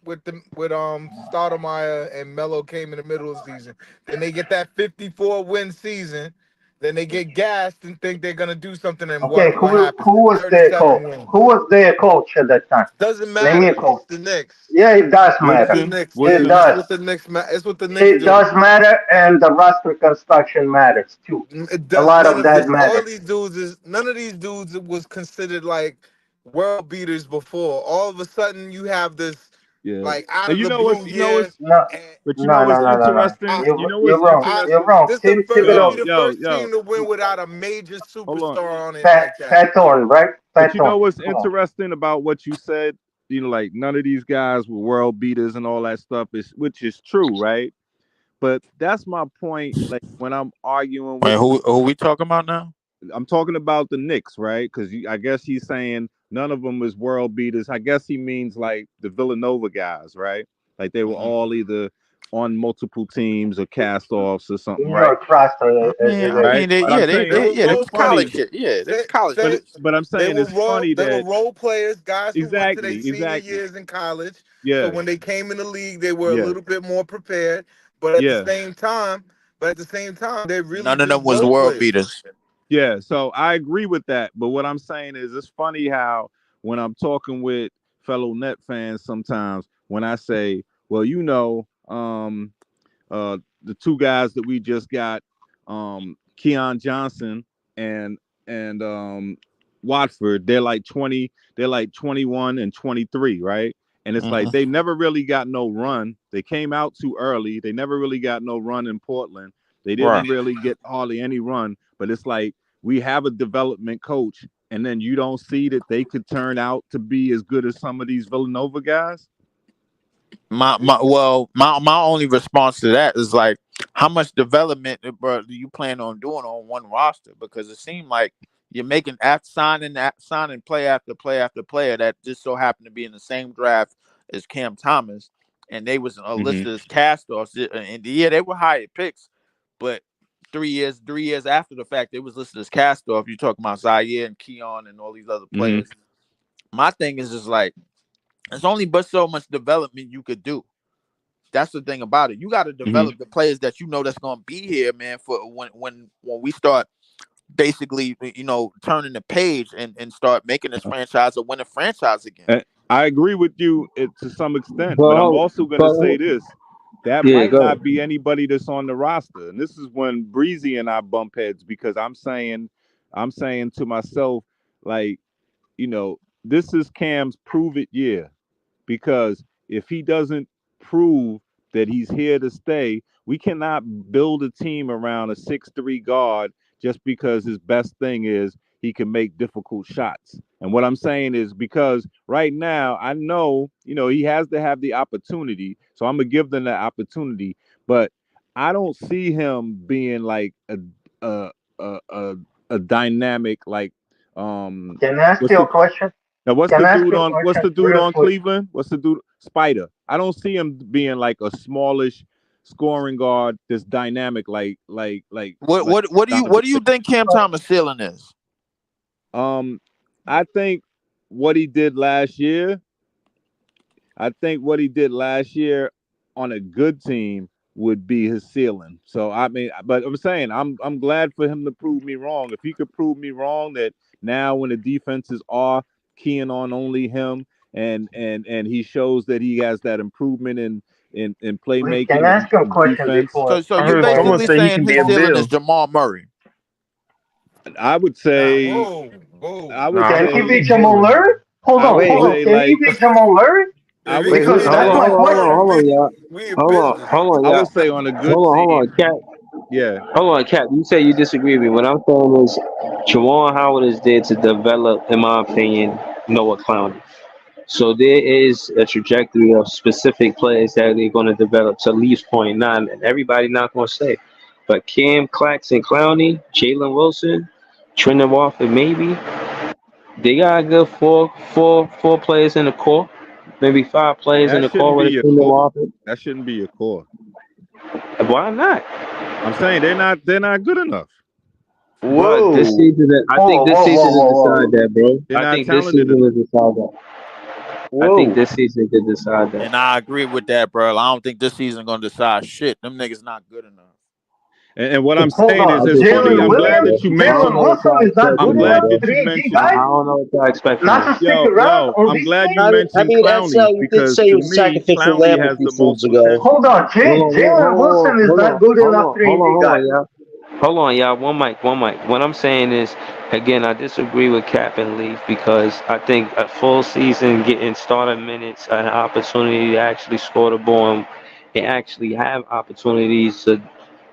[SPEAKER 4] Stoudemire and Melo came in the middle of the season. Then they get that 54 win season. Then they get gassed and think they're gonna do something. And
[SPEAKER 5] Okay,
[SPEAKER 4] what happens?
[SPEAKER 5] who was their coach?
[SPEAKER 4] 37 wins.
[SPEAKER 5] Who was their coach at that time?
[SPEAKER 4] Doesn't
[SPEAKER 5] Name me a
[SPEAKER 4] matter.
[SPEAKER 5] coach.
[SPEAKER 4] It's the Knicks.
[SPEAKER 5] Yeah, it does
[SPEAKER 4] It's
[SPEAKER 5] matter.
[SPEAKER 4] the
[SPEAKER 1] Woodson,
[SPEAKER 4] Knicks,
[SPEAKER 5] It
[SPEAKER 4] man.
[SPEAKER 1] Woodson.
[SPEAKER 4] It's
[SPEAKER 5] does.
[SPEAKER 4] what the Knicks. It's what the Knicks
[SPEAKER 5] It
[SPEAKER 4] do.
[SPEAKER 5] does matter, and the roster construction matters too.
[SPEAKER 4] It
[SPEAKER 5] A
[SPEAKER 4] does
[SPEAKER 5] lot
[SPEAKER 4] none
[SPEAKER 5] of
[SPEAKER 4] of
[SPEAKER 5] that
[SPEAKER 4] this. All
[SPEAKER 5] matters.
[SPEAKER 4] these dudes is none of these dudes was considered like world beaters before. All of a sudden, you have this
[SPEAKER 1] Yeah.
[SPEAKER 4] like out
[SPEAKER 1] And
[SPEAKER 4] of
[SPEAKER 1] you
[SPEAKER 4] the
[SPEAKER 1] know
[SPEAKER 4] blue
[SPEAKER 1] what's
[SPEAKER 4] year,
[SPEAKER 5] No,
[SPEAKER 4] and
[SPEAKER 1] but you know
[SPEAKER 5] no,
[SPEAKER 1] what's
[SPEAKER 5] no, no, no, no.
[SPEAKER 4] I,
[SPEAKER 1] interesting? You
[SPEAKER 5] You're
[SPEAKER 1] know
[SPEAKER 5] you're
[SPEAKER 1] what's
[SPEAKER 5] wrong.
[SPEAKER 4] I
[SPEAKER 5] You're
[SPEAKER 1] interesting?
[SPEAKER 5] wrong.
[SPEAKER 4] this the
[SPEAKER 5] Tim
[SPEAKER 4] first. This be
[SPEAKER 5] Thibodeau,
[SPEAKER 4] the first team to win without a major
[SPEAKER 1] Hold on.
[SPEAKER 4] superstar on it
[SPEAKER 5] Pat
[SPEAKER 4] like that.
[SPEAKER 5] Pat Thorne, right?
[SPEAKER 1] But
[SPEAKER 5] Pat
[SPEAKER 1] you know
[SPEAKER 5] Thorne.
[SPEAKER 1] what's
[SPEAKER 5] Come on.
[SPEAKER 1] interesting about what you said? Like none of these guys were world beaters and all that stuff is which is true, right? But that's my point. Like when I'm arguing
[SPEAKER 3] Wait,
[SPEAKER 1] with
[SPEAKER 3] who we talking about now?
[SPEAKER 1] I'm talking about the Knicks, right? Because I guess he's saying none of them is world beaters. I guess he means like the Villanova guys, right? Like they were
[SPEAKER 3] Mhm.
[SPEAKER 1] all either on multiple teams or cast offs or something,
[SPEAKER 5] New
[SPEAKER 1] right?
[SPEAKER 5] York roster
[SPEAKER 3] I
[SPEAKER 5] is
[SPEAKER 3] mean,
[SPEAKER 1] Right. But I'm
[SPEAKER 4] They
[SPEAKER 1] saying
[SPEAKER 4] were
[SPEAKER 3] yeah, they
[SPEAKER 4] role
[SPEAKER 3] was
[SPEAKER 1] it's
[SPEAKER 3] college
[SPEAKER 1] funny.
[SPEAKER 4] players.
[SPEAKER 3] shit. Yeah, they was
[SPEAKER 4] Say,
[SPEAKER 3] college
[SPEAKER 4] say
[SPEAKER 3] players.
[SPEAKER 1] But I'm saying it's funny
[SPEAKER 4] they were
[SPEAKER 1] that
[SPEAKER 4] role players, guys who went to their senior
[SPEAKER 1] exactly.
[SPEAKER 4] years in college. So
[SPEAKER 1] Yeah,
[SPEAKER 4] when they came in the league, they were a
[SPEAKER 1] yeah,
[SPEAKER 4] little bit more prepared. But at the
[SPEAKER 1] yeah,
[SPEAKER 4] same time, they're really
[SPEAKER 3] None of them
[SPEAKER 4] just
[SPEAKER 3] was
[SPEAKER 4] role
[SPEAKER 3] world
[SPEAKER 4] players.
[SPEAKER 3] beaters.
[SPEAKER 1] yeah. So I agree with that. But what I'm saying is it's funny how when I'm talking with fellow net fans sometimes when I say, well, the two guys that we just got, Keon Johnson and and Watford, they're like 21 and 23, right? And it's like
[SPEAKER 3] Hmm.
[SPEAKER 1] they never really got no run. They came out too early. They never really got no run in Portland. They
[SPEAKER 3] Right.
[SPEAKER 1] didn't really get hardly any run. But it's like we have a development coach, and then you don't see that they could turn out to be as good as some of these Villanova guys.
[SPEAKER 3] My only response to that is like, how much development, bro, do you plan on doing on one roster? Because it seemed like you're making after signing play after play after player that just so happened to be in the same draft as Cam Thomas, and they was
[SPEAKER 1] Mm-hmm.
[SPEAKER 3] listed as cast offs. And yeah, they were higher picks, but 3 years after the fact, they was listed as cast off. You talking about Zaire and Keon and all these other
[SPEAKER 1] Mm-hmm.
[SPEAKER 3] players. My thing is just like, there's only but so much development you could do. That's the thing about it. You got to
[SPEAKER 1] Mm-hmm.
[SPEAKER 3] develop the players that you know that's gonna be here, man. For when we start basically, turning the page and start making this franchise a winning franchise again.
[SPEAKER 1] And I agree with you to some extent, but I'm
[SPEAKER 2] But,
[SPEAKER 1] also going to
[SPEAKER 2] but
[SPEAKER 1] say this: that
[SPEAKER 2] yeah,
[SPEAKER 1] might
[SPEAKER 2] go ahead.
[SPEAKER 1] not be anybody that's on the roster. And this is when Breezy and I bump heads because I'm saying to myself, like, this is Cam's prove it year because if he doesn't prove that he's here to stay, we cannot build a team around a 6'3" guard just because his best thing is he can make difficult shots. And what I'm saying is because right now I know, he has to have the opportunity. So I'm gonna give them the opportunity, but I don't see him being like a a a, a dynamic like
[SPEAKER 5] Can I ask
[SPEAKER 1] what's
[SPEAKER 5] you a
[SPEAKER 1] the
[SPEAKER 5] question?
[SPEAKER 1] now,
[SPEAKER 5] Can I ask you a
[SPEAKER 1] what's
[SPEAKER 5] question
[SPEAKER 1] the dude
[SPEAKER 5] real
[SPEAKER 1] on
[SPEAKER 5] quick?
[SPEAKER 1] Cleveland? What's the dude Spider? I don't see him being like a smallish scoring guard that's dynamic
[SPEAKER 3] What
[SPEAKER 1] like
[SPEAKER 3] what what do you
[SPEAKER 1] Donovan.
[SPEAKER 3] what do you think Cam Thomas ceiling is?
[SPEAKER 1] Um, I think what he did last year I think what he did last year on a good team would be his ceiling. So I mean, but I'm saying I'm glad for him to prove me wrong. If he could prove me wrong that now when the defenses are keying on only him and he shows that he has that improvement in
[SPEAKER 5] Please, can I
[SPEAKER 1] playmaking
[SPEAKER 5] ask you a
[SPEAKER 1] and
[SPEAKER 5] question
[SPEAKER 1] defense,
[SPEAKER 3] So
[SPEAKER 6] I
[SPEAKER 3] you
[SPEAKER 6] heard someone
[SPEAKER 3] basically
[SPEAKER 6] say he
[SPEAKER 3] saying
[SPEAKER 6] can be
[SPEAKER 3] his
[SPEAKER 6] a
[SPEAKER 3] ceiling is
[SPEAKER 6] bill.
[SPEAKER 3] Jamal Murray.
[SPEAKER 1] I would
[SPEAKER 4] Nah,
[SPEAKER 1] say
[SPEAKER 4] whoa,
[SPEAKER 1] I
[SPEAKER 4] whoa.
[SPEAKER 1] would
[SPEAKER 6] Nah,
[SPEAKER 5] Can he
[SPEAKER 6] I'm
[SPEAKER 5] beat
[SPEAKER 1] say
[SPEAKER 5] Jamal
[SPEAKER 6] Jalen.
[SPEAKER 5] Murray?
[SPEAKER 1] I would
[SPEAKER 5] Hold
[SPEAKER 2] Wait,
[SPEAKER 5] on.
[SPEAKER 1] say
[SPEAKER 5] Can he
[SPEAKER 1] like
[SPEAKER 5] beat Jamal Murray?
[SPEAKER 1] I
[SPEAKER 4] If
[SPEAKER 1] would
[SPEAKER 4] he
[SPEAKER 2] wait,
[SPEAKER 4] can
[SPEAKER 5] Because
[SPEAKER 1] say
[SPEAKER 4] beat
[SPEAKER 2] hold
[SPEAKER 5] that's
[SPEAKER 2] on,
[SPEAKER 5] my
[SPEAKER 1] like
[SPEAKER 4] Jamal
[SPEAKER 2] hold on,
[SPEAKER 5] question.
[SPEAKER 2] hold
[SPEAKER 4] Murray,
[SPEAKER 2] on, y'all.
[SPEAKER 4] we in
[SPEAKER 2] Hold on,
[SPEAKER 4] business.
[SPEAKER 2] hold on,
[SPEAKER 1] I
[SPEAKER 2] y'all.
[SPEAKER 1] would say on a good
[SPEAKER 2] Hold on,
[SPEAKER 1] team,
[SPEAKER 2] Cap.
[SPEAKER 1] yeah.
[SPEAKER 2] Hold on, Cap. You say you disagree with me. What I'm saying is, Jawan Howard is there to develop, in my opinion, Noah Clowney. So there is a trajectory of specific players that they're going to develop to at least point nine, and everybody not going to stay. But Cam, Claxton, Clowney, Jalen Wilson, Trendon Watford, maybe they got a good four players in the core, maybe five players in
[SPEAKER 1] That
[SPEAKER 2] the core
[SPEAKER 1] shouldn't be
[SPEAKER 2] with a
[SPEAKER 1] your
[SPEAKER 2] Trendon
[SPEAKER 1] core.
[SPEAKER 2] Watford.
[SPEAKER 1] That shouldn't be your core.
[SPEAKER 2] Why not?
[SPEAKER 1] I'm saying they're not good enough.
[SPEAKER 2] But this
[SPEAKER 6] Whoa,
[SPEAKER 2] season, I think
[SPEAKER 5] Whoa,
[SPEAKER 2] this
[SPEAKER 5] whoa, whoa,
[SPEAKER 2] season will
[SPEAKER 5] whoa,
[SPEAKER 2] decide
[SPEAKER 5] whoa.
[SPEAKER 2] that, bro.
[SPEAKER 1] They're
[SPEAKER 2] I
[SPEAKER 1] not
[SPEAKER 2] think this
[SPEAKER 1] talented
[SPEAKER 2] season
[SPEAKER 1] enough.
[SPEAKER 2] will decide that. I think
[SPEAKER 6] whoa.
[SPEAKER 2] this season could decide that.
[SPEAKER 3] And I agree with that, bro. I don't think this season gonna decide shit. Them niggas not good enough.
[SPEAKER 1] And what I'm
[SPEAKER 5] Hold
[SPEAKER 1] saying
[SPEAKER 2] I
[SPEAKER 1] is,
[SPEAKER 5] on.
[SPEAKER 1] it's funny.
[SPEAKER 2] disagree
[SPEAKER 5] Jalen
[SPEAKER 2] with
[SPEAKER 1] I'm
[SPEAKER 2] that,
[SPEAKER 1] glad
[SPEAKER 5] Williams?
[SPEAKER 2] bro.
[SPEAKER 1] that you
[SPEAKER 2] I don't
[SPEAKER 5] Jalen
[SPEAKER 1] mentioned.
[SPEAKER 2] know what
[SPEAKER 5] Wilson
[SPEAKER 2] y'all
[SPEAKER 5] is not
[SPEAKER 2] expect
[SPEAKER 1] I'm
[SPEAKER 5] good
[SPEAKER 2] from him,
[SPEAKER 5] enough?
[SPEAKER 1] glad
[SPEAKER 2] bro.
[SPEAKER 1] that you
[SPEAKER 5] 3D
[SPEAKER 2] I
[SPEAKER 5] guy?
[SPEAKER 1] mentioned.
[SPEAKER 2] don't know what y'all expect from
[SPEAKER 5] Not
[SPEAKER 2] him.
[SPEAKER 5] to stick around
[SPEAKER 1] Yo,
[SPEAKER 5] on
[SPEAKER 1] I'm
[SPEAKER 5] this
[SPEAKER 1] glad
[SPEAKER 5] team?
[SPEAKER 1] you mentioned
[SPEAKER 7] That's
[SPEAKER 1] Clowney
[SPEAKER 7] you did
[SPEAKER 1] because
[SPEAKER 7] say he
[SPEAKER 1] to
[SPEAKER 7] was a
[SPEAKER 1] me,
[SPEAKER 7] sacrificial
[SPEAKER 1] Clowney
[SPEAKER 7] lamb a
[SPEAKER 1] has
[SPEAKER 7] few
[SPEAKER 1] the
[SPEAKER 7] seasons
[SPEAKER 1] most
[SPEAKER 7] ago.
[SPEAKER 1] potential.
[SPEAKER 5] Hold on. Jalen Wilson is not good enough
[SPEAKER 2] Hold
[SPEAKER 5] 3D
[SPEAKER 2] on,
[SPEAKER 5] guy.
[SPEAKER 2] y'all. Hold on, y'all. One mic, one mic. What I'm saying is, again, I disagree with Cap and Leaf because I think a full season getting starter minutes, an opportunity to actually score the ball and actually have opportunities to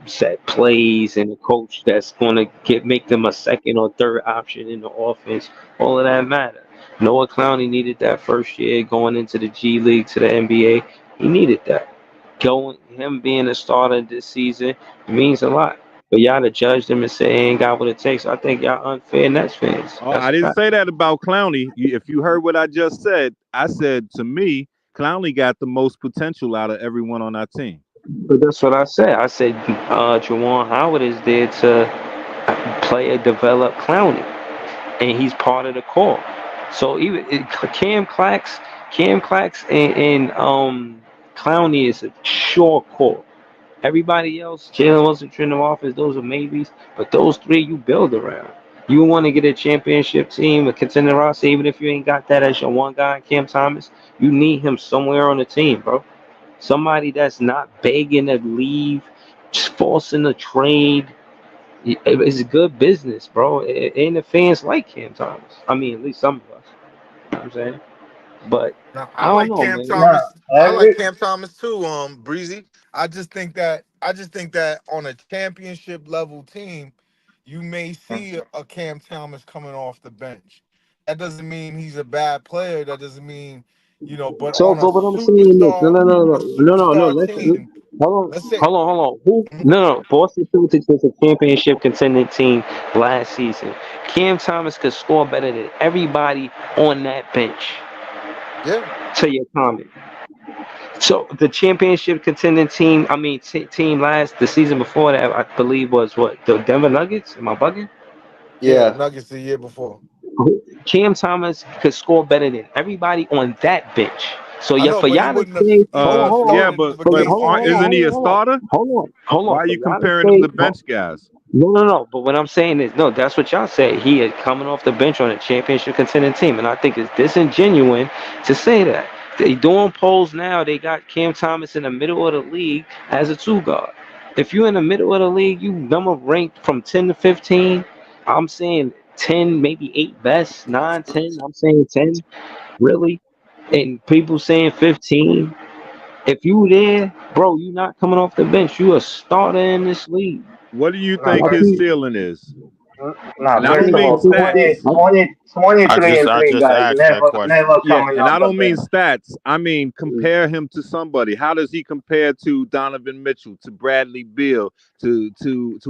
[SPEAKER 2] set plays and a coach that's going to make them a second or third option in the offense. All of that matter. Noah Clowney needed that first year going into the G League to the NBA. He needed that. Going him being a starter this season means a lot. But y'all to judge them and say he ain't got what it takes, I think y'all unfair Nets fans.
[SPEAKER 1] Oh,
[SPEAKER 2] That's
[SPEAKER 1] I
[SPEAKER 2] a
[SPEAKER 1] didn't
[SPEAKER 2] fact.
[SPEAKER 1] say that about Clowney. If you heard what I just said, I said to me, Clowney got the most potential out of everyone on our team.
[SPEAKER 2] But that's what I said. I said Jawan Howard is there to play and develop Clowney, and he's part of the core. So even Cam Clax, and Clowney is a sure core. Everybody else, Jalen Wilson, Trendon Office, those are maybes. But those three you build around. You want to get a championship team, a contender roster, even if you ain't got that as your one guy, Cam Thomas, you need him somewhere on the team, bro. Somebody that's not begging to leave, just forcing a trade. It's good business, bro. And the fans like Cam Thomas. I mean, at least some of us. You know what I'm saying? But
[SPEAKER 4] Now,
[SPEAKER 2] I
[SPEAKER 4] I
[SPEAKER 2] don't
[SPEAKER 4] like
[SPEAKER 2] know,
[SPEAKER 4] Cam
[SPEAKER 2] man.
[SPEAKER 5] Nah,
[SPEAKER 4] Thomas.
[SPEAKER 5] I
[SPEAKER 4] I like
[SPEAKER 5] agree.
[SPEAKER 4] Cam Thomas too, Breezy. I just think that on a championship level team, you may see a Cam Thomas coming off the bench. That doesn't mean he's a bad player. That doesn't mean, but
[SPEAKER 2] So,
[SPEAKER 4] on a
[SPEAKER 2] but what I'm saying is, no,
[SPEAKER 4] superstar,
[SPEAKER 2] no, no,
[SPEAKER 4] a
[SPEAKER 2] no, no, no, no.
[SPEAKER 4] superstar
[SPEAKER 2] Listen,
[SPEAKER 4] team,
[SPEAKER 2] hold on,
[SPEAKER 4] let's say,
[SPEAKER 2] hold on, hold on. Who? No, no. Boston Celtics was a championship contending team last season. Cam Thomas could score better than everybody on that bench.
[SPEAKER 4] yeah,
[SPEAKER 2] To your comment. So the championship contending team, I mean, team the season before that, I believe was what the Denver Nuggets. Am I bugging?
[SPEAKER 4] yeah, the
[SPEAKER 7] Yeah.
[SPEAKER 4] Nuggets the year before.
[SPEAKER 2] Cam Thomas could score better than everybody on that bench. So
[SPEAKER 4] I
[SPEAKER 2] yeah,
[SPEAKER 4] know,
[SPEAKER 2] for
[SPEAKER 4] but he
[SPEAKER 2] y'all to
[SPEAKER 4] wouldn't have.
[SPEAKER 2] say,
[SPEAKER 4] He wouldn't have
[SPEAKER 2] hold
[SPEAKER 1] Yeah,
[SPEAKER 2] on,
[SPEAKER 4] started
[SPEAKER 1] but
[SPEAKER 4] for
[SPEAKER 2] but
[SPEAKER 1] but
[SPEAKER 2] hold on,
[SPEAKER 1] aren't,
[SPEAKER 2] hold on,
[SPEAKER 1] isn't
[SPEAKER 4] KCP.
[SPEAKER 1] he
[SPEAKER 2] hold
[SPEAKER 1] a
[SPEAKER 2] on, hold on,
[SPEAKER 1] starter?
[SPEAKER 2] hold on, hold
[SPEAKER 1] Why
[SPEAKER 2] on.
[SPEAKER 1] are
[SPEAKER 2] For
[SPEAKER 1] you
[SPEAKER 2] y'all to
[SPEAKER 1] comparing him
[SPEAKER 2] say,
[SPEAKER 1] to bench guys?
[SPEAKER 6] No, no, no. But what I'm saying is, no, that's what y'all say. He is coming off the bench on a championship contending team, and I think it's disingenuous to say that. They doing polls now. They got Cam Thomas in the middle of the league as a two guard. If you're in the middle of the league, you number ranked from 10 to 15. I'm saying 10, maybe 8 best, 9, 10. I'm saying 10, really. And people saying 15. If you there, bro, you not coming off the bench. You a starter in this league.
[SPEAKER 1] What do you
[SPEAKER 5] No,
[SPEAKER 1] think
[SPEAKER 6] I
[SPEAKER 5] but
[SPEAKER 1] his
[SPEAKER 6] think
[SPEAKER 1] ceiling is?
[SPEAKER 5] no.
[SPEAKER 1] And
[SPEAKER 6] I
[SPEAKER 1] I
[SPEAKER 5] First
[SPEAKER 1] don't
[SPEAKER 6] think
[SPEAKER 5] of
[SPEAKER 1] mean
[SPEAKER 6] I
[SPEAKER 5] all,
[SPEAKER 6] think
[SPEAKER 5] 20,
[SPEAKER 1] stats.
[SPEAKER 3] I
[SPEAKER 5] 20, 23
[SPEAKER 3] just
[SPEAKER 5] and
[SPEAKER 3] I
[SPEAKER 5] three
[SPEAKER 3] just
[SPEAKER 5] guys
[SPEAKER 3] asked that
[SPEAKER 5] never
[SPEAKER 3] question.
[SPEAKER 5] never
[SPEAKER 1] Yeah,
[SPEAKER 5] coming
[SPEAKER 1] and
[SPEAKER 5] off
[SPEAKER 1] I
[SPEAKER 5] the
[SPEAKER 1] don't mean
[SPEAKER 5] bench.
[SPEAKER 1] stats. I mean compare him to somebody. How does he compare to Donovan Mitchell, to Bradley Beal, to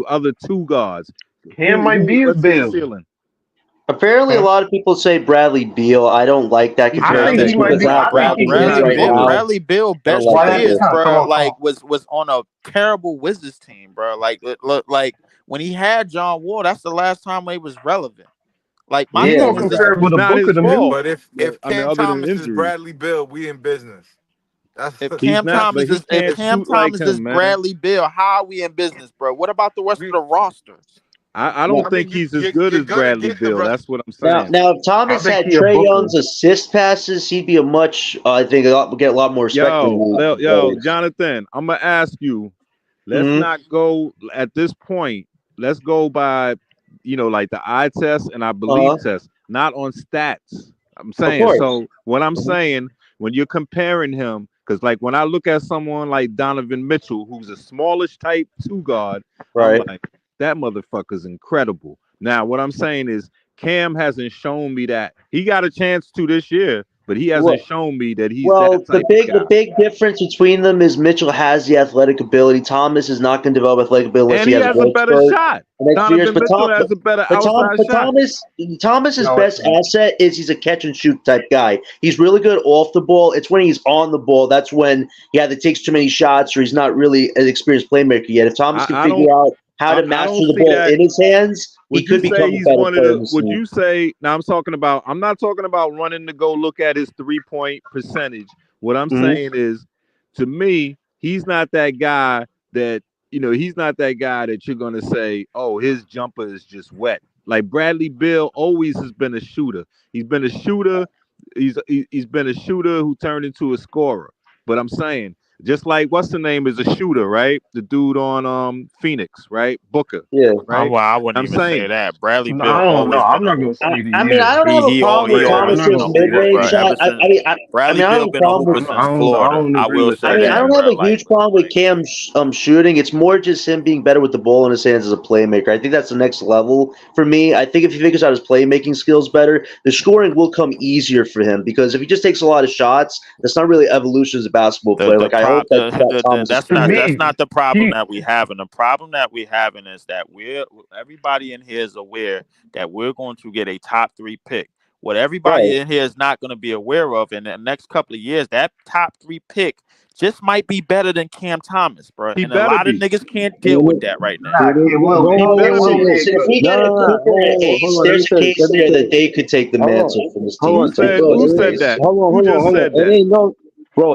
[SPEAKER 1] other two guards?
[SPEAKER 7] Cam might
[SPEAKER 1] Who
[SPEAKER 7] be his
[SPEAKER 1] what's his
[SPEAKER 7] Bill.
[SPEAKER 1] ceiling?
[SPEAKER 8] Apparently, a
[SPEAKER 5] Cam,
[SPEAKER 8] lot of people say Bradley Beal. I don't like that
[SPEAKER 1] He's
[SPEAKER 7] I
[SPEAKER 1] not
[SPEAKER 7] think
[SPEAKER 1] that
[SPEAKER 7] he
[SPEAKER 8] comparison
[SPEAKER 7] might
[SPEAKER 8] because
[SPEAKER 1] good.
[SPEAKER 7] be.
[SPEAKER 8] of how
[SPEAKER 7] I think
[SPEAKER 8] Brown
[SPEAKER 7] he
[SPEAKER 8] plays
[SPEAKER 7] is
[SPEAKER 3] Bradley
[SPEAKER 8] right
[SPEAKER 3] Bill,
[SPEAKER 7] Bill.
[SPEAKER 8] now.
[SPEAKER 3] Bradley Bill,
[SPEAKER 8] I don't
[SPEAKER 3] best
[SPEAKER 8] like
[SPEAKER 5] one
[SPEAKER 8] that
[SPEAKER 5] at a
[SPEAKER 3] years,
[SPEAKER 8] pick.
[SPEAKER 5] time. Come
[SPEAKER 3] bro.
[SPEAKER 5] on, come
[SPEAKER 3] Like
[SPEAKER 5] on.
[SPEAKER 3] was on a terrible Wizards team, bro. Like look, like when he had John Wall, that's the last time he was relevant. Like my
[SPEAKER 7] You
[SPEAKER 8] Yeah,
[SPEAKER 3] thing
[SPEAKER 7] gonna
[SPEAKER 3] is
[SPEAKER 1] It's,
[SPEAKER 3] this.
[SPEAKER 7] compare it
[SPEAKER 1] it's
[SPEAKER 7] with a
[SPEAKER 1] not
[SPEAKER 7] Booker
[SPEAKER 1] his
[SPEAKER 7] to
[SPEAKER 4] Yeah,
[SPEAKER 7] me?
[SPEAKER 1] fault.
[SPEAKER 4] but if
[SPEAKER 1] But I mean,
[SPEAKER 4] Cam
[SPEAKER 1] other than
[SPEAKER 4] Thomas is
[SPEAKER 1] injuries,
[SPEAKER 4] Bradley Bill, we in business. That's
[SPEAKER 3] If
[SPEAKER 1] he's
[SPEAKER 3] Cam
[SPEAKER 1] not. But
[SPEAKER 3] Thomas
[SPEAKER 1] he
[SPEAKER 3] is if
[SPEAKER 1] can't
[SPEAKER 4] if
[SPEAKER 3] Cam
[SPEAKER 1] shoot like
[SPEAKER 3] Thomas is
[SPEAKER 1] him, man.
[SPEAKER 3] Bradley Bill, how are we in business, bro? What about the rest of
[SPEAKER 4] we,
[SPEAKER 3] the rosters?
[SPEAKER 1] I
[SPEAKER 8] yeah.
[SPEAKER 1] don't
[SPEAKER 4] I
[SPEAKER 1] think
[SPEAKER 4] mean,
[SPEAKER 1] he's as good
[SPEAKER 4] you're
[SPEAKER 1] as
[SPEAKER 4] gonna
[SPEAKER 1] Bradley
[SPEAKER 4] get the
[SPEAKER 1] Bill.
[SPEAKER 4] rest.
[SPEAKER 1] That's what I'm
[SPEAKER 8] Now,
[SPEAKER 1] saying.
[SPEAKER 8] now, if
[SPEAKER 7] I
[SPEAKER 8] Thomas
[SPEAKER 7] think
[SPEAKER 8] had
[SPEAKER 7] he a
[SPEAKER 8] Trey
[SPEAKER 7] Booker.
[SPEAKER 8] Young's assist passes, he'd be a much, I think, get a lot more respect in the league these
[SPEAKER 1] Yo,
[SPEAKER 8] days.
[SPEAKER 1] Jonathan, I'm gonna ask you. Let's
[SPEAKER 8] Hmm.
[SPEAKER 1] not go at this point. Let's go by, like the eye test and I believe
[SPEAKER 8] Uh-huh.
[SPEAKER 1] test, not on stats. I'm
[SPEAKER 8] Of
[SPEAKER 1] saying.
[SPEAKER 8] course.
[SPEAKER 1] So what I'm
[SPEAKER 8] Mhm.
[SPEAKER 1] saying when you're comparing him, because like when I look at someone like Donovan Mitchell, who's a smallish type two guard, I'm
[SPEAKER 8] Right.
[SPEAKER 1] like that motherfucker's incredible. Now what I'm saying is Cam hasn't shown me that. He got a chance to this year, but he hasn't
[SPEAKER 8] Well,
[SPEAKER 1] shown me that he's that
[SPEAKER 8] well, the
[SPEAKER 1] type of
[SPEAKER 8] big
[SPEAKER 1] guy.
[SPEAKER 8] the big difference between them is Mitchell has the athletic ability. Thomas is not going to develop athletic ability unless
[SPEAKER 1] And
[SPEAKER 8] he
[SPEAKER 1] he
[SPEAKER 8] has
[SPEAKER 1] has a
[SPEAKER 8] growth
[SPEAKER 1] better
[SPEAKER 8] spurt
[SPEAKER 1] shot.
[SPEAKER 8] the next few years.
[SPEAKER 1] Donovan Mitchell has a better outside
[SPEAKER 8] But
[SPEAKER 1] shot.
[SPEAKER 8] Thomas's
[SPEAKER 5] No,
[SPEAKER 8] best asset is he's a catch and shoot type guy. He's really good off the ball. It's when he's on the ball that's when he either takes too many shots or he's not really an experienced playmaker yet. If Thomas can
[SPEAKER 1] I
[SPEAKER 8] figure
[SPEAKER 1] don't
[SPEAKER 8] out how to
[SPEAKER 1] I
[SPEAKER 8] master
[SPEAKER 1] don't
[SPEAKER 8] the
[SPEAKER 1] see
[SPEAKER 8] ball
[SPEAKER 1] that.
[SPEAKER 8] in his hands, he
[SPEAKER 1] Would you
[SPEAKER 8] could
[SPEAKER 1] say
[SPEAKER 8] become a
[SPEAKER 1] he's
[SPEAKER 8] better
[SPEAKER 1] one of
[SPEAKER 8] player in
[SPEAKER 1] the
[SPEAKER 8] the
[SPEAKER 1] would
[SPEAKER 8] league.
[SPEAKER 1] you say now I'm not talking about running to go look at his 3-point percentage. What I'm
[SPEAKER 8] Mhm.
[SPEAKER 1] saying is to me, he's not that guy that he's not that guy that you're gonna say, oh, his jumper is just wet. Like Bradley Bill always has been a shooter. He's been a shooter. He's been a shooter who turned into a scorer. But I'm saying, just like what's the name is a shooter, right? The dude on Phoenix, right? Booker,
[SPEAKER 8] Yeah.
[SPEAKER 1] right?
[SPEAKER 3] I wouldn't
[SPEAKER 1] I'm
[SPEAKER 3] even say
[SPEAKER 1] saying,
[SPEAKER 3] that. Bradley
[SPEAKER 7] No,
[SPEAKER 3] Bill
[SPEAKER 7] I don't know.
[SPEAKER 3] always
[SPEAKER 7] I'm
[SPEAKER 3] been a
[SPEAKER 7] not gonna
[SPEAKER 3] hooper.
[SPEAKER 7] say that
[SPEAKER 8] I mean, I
[SPEAKER 7] either.
[SPEAKER 8] don't have a problem with
[SPEAKER 7] Yeah, I'm
[SPEAKER 3] Always
[SPEAKER 7] not
[SPEAKER 3] been
[SPEAKER 7] gonna
[SPEAKER 8] Thomas's
[SPEAKER 3] a
[SPEAKER 7] say
[SPEAKER 3] hooper,
[SPEAKER 7] that
[SPEAKER 8] mid-range
[SPEAKER 3] bro.
[SPEAKER 7] either.
[SPEAKER 8] shot.
[SPEAKER 3] Ever since
[SPEAKER 8] I
[SPEAKER 3] Bradley
[SPEAKER 8] mean, I don't
[SPEAKER 3] Bill
[SPEAKER 8] have a
[SPEAKER 3] been a
[SPEAKER 8] problem
[SPEAKER 3] hooper
[SPEAKER 8] with.
[SPEAKER 3] since
[SPEAKER 7] I
[SPEAKER 3] Florida.
[SPEAKER 7] don't
[SPEAKER 3] I
[SPEAKER 7] agree
[SPEAKER 3] will
[SPEAKER 7] with
[SPEAKER 3] say
[SPEAKER 8] I
[SPEAKER 7] that
[SPEAKER 8] mean, I
[SPEAKER 3] that,
[SPEAKER 8] don't
[SPEAKER 7] either.
[SPEAKER 8] have
[SPEAKER 3] bro.
[SPEAKER 8] a huge problem with Cam shooting. It's more just him being better with the ball in his hands as a playmaker. I think that's the next level for me. I think if he figures out his playmaking skills better, the scoring will come easier for him because if he just takes a lot of shots, that's not really evolution as a basketball player.
[SPEAKER 3] The
[SPEAKER 8] Like I hope
[SPEAKER 3] prop
[SPEAKER 8] that Thomas is
[SPEAKER 7] To
[SPEAKER 8] figuring
[SPEAKER 3] that's
[SPEAKER 7] me,
[SPEAKER 3] not the problem
[SPEAKER 7] he
[SPEAKER 3] that we have, and the problem that we having is that we're everybody in here is aware that we're going to get a top three pick. What
[SPEAKER 8] right.
[SPEAKER 3] everybody in here is not going to be aware of in the next couple of years, that top three pick just might be better than Cam Thomas, bro.
[SPEAKER 1] he
[SPEAKER 3] And a
[SPEAKER 1] better
[SPEAKER 3] lot of
[SPEAKER 1] be.
[SPEAKER 3] niggas can't deal with
[SPEAKER 8] Wait,
[SPEAKER 3] that right now.
[SPEAKER 5] nah, it will be.
[SPEAKER 1] He
[SPEAKER 8] no,
[SPEAKER 5] It
[SPEAKER 1] better
[SPEAKER 5] will
[SPEAKER 1] be.
[SPEAKER 5] be
[SPEAKER 8] listen. If we
[SPEAKER 5] good.
[SPEAKER 8] get a Cooper and an
[SPEAKER 6] Hold
[SPEAKER 8] Ace,
[SPEAKER 6] on. Let me
[SPEAKER 8] there's a
[SPEAKER 6] say.
[SPEAKER 8] case there that they could take the
[SPEAKER 6] Hold on.
[SPEAKER 8] mantle from this
[SPEAKER 6] Hold
[SPEAKER 1] Who
[SPEAKER 8] team.
[SPEAKER 6] on.
[SPEAKER 8] Cooper
[SPEAKER 1] said
[SPEAKER 6] Bro,
[SPEAKER 1] who
[SPEAKER 8] and
[SPEAKER 1] said
[SPEAKER 8] Ace.
[SPEAKER 1] that?
[SPEAKER 6] hold
[SPEAKER 1] Who
[SPEAKER 6] on.
[SPEAKER 1] just
[SPEAKER 6] Hold on.
[SPEAKER 1] said that?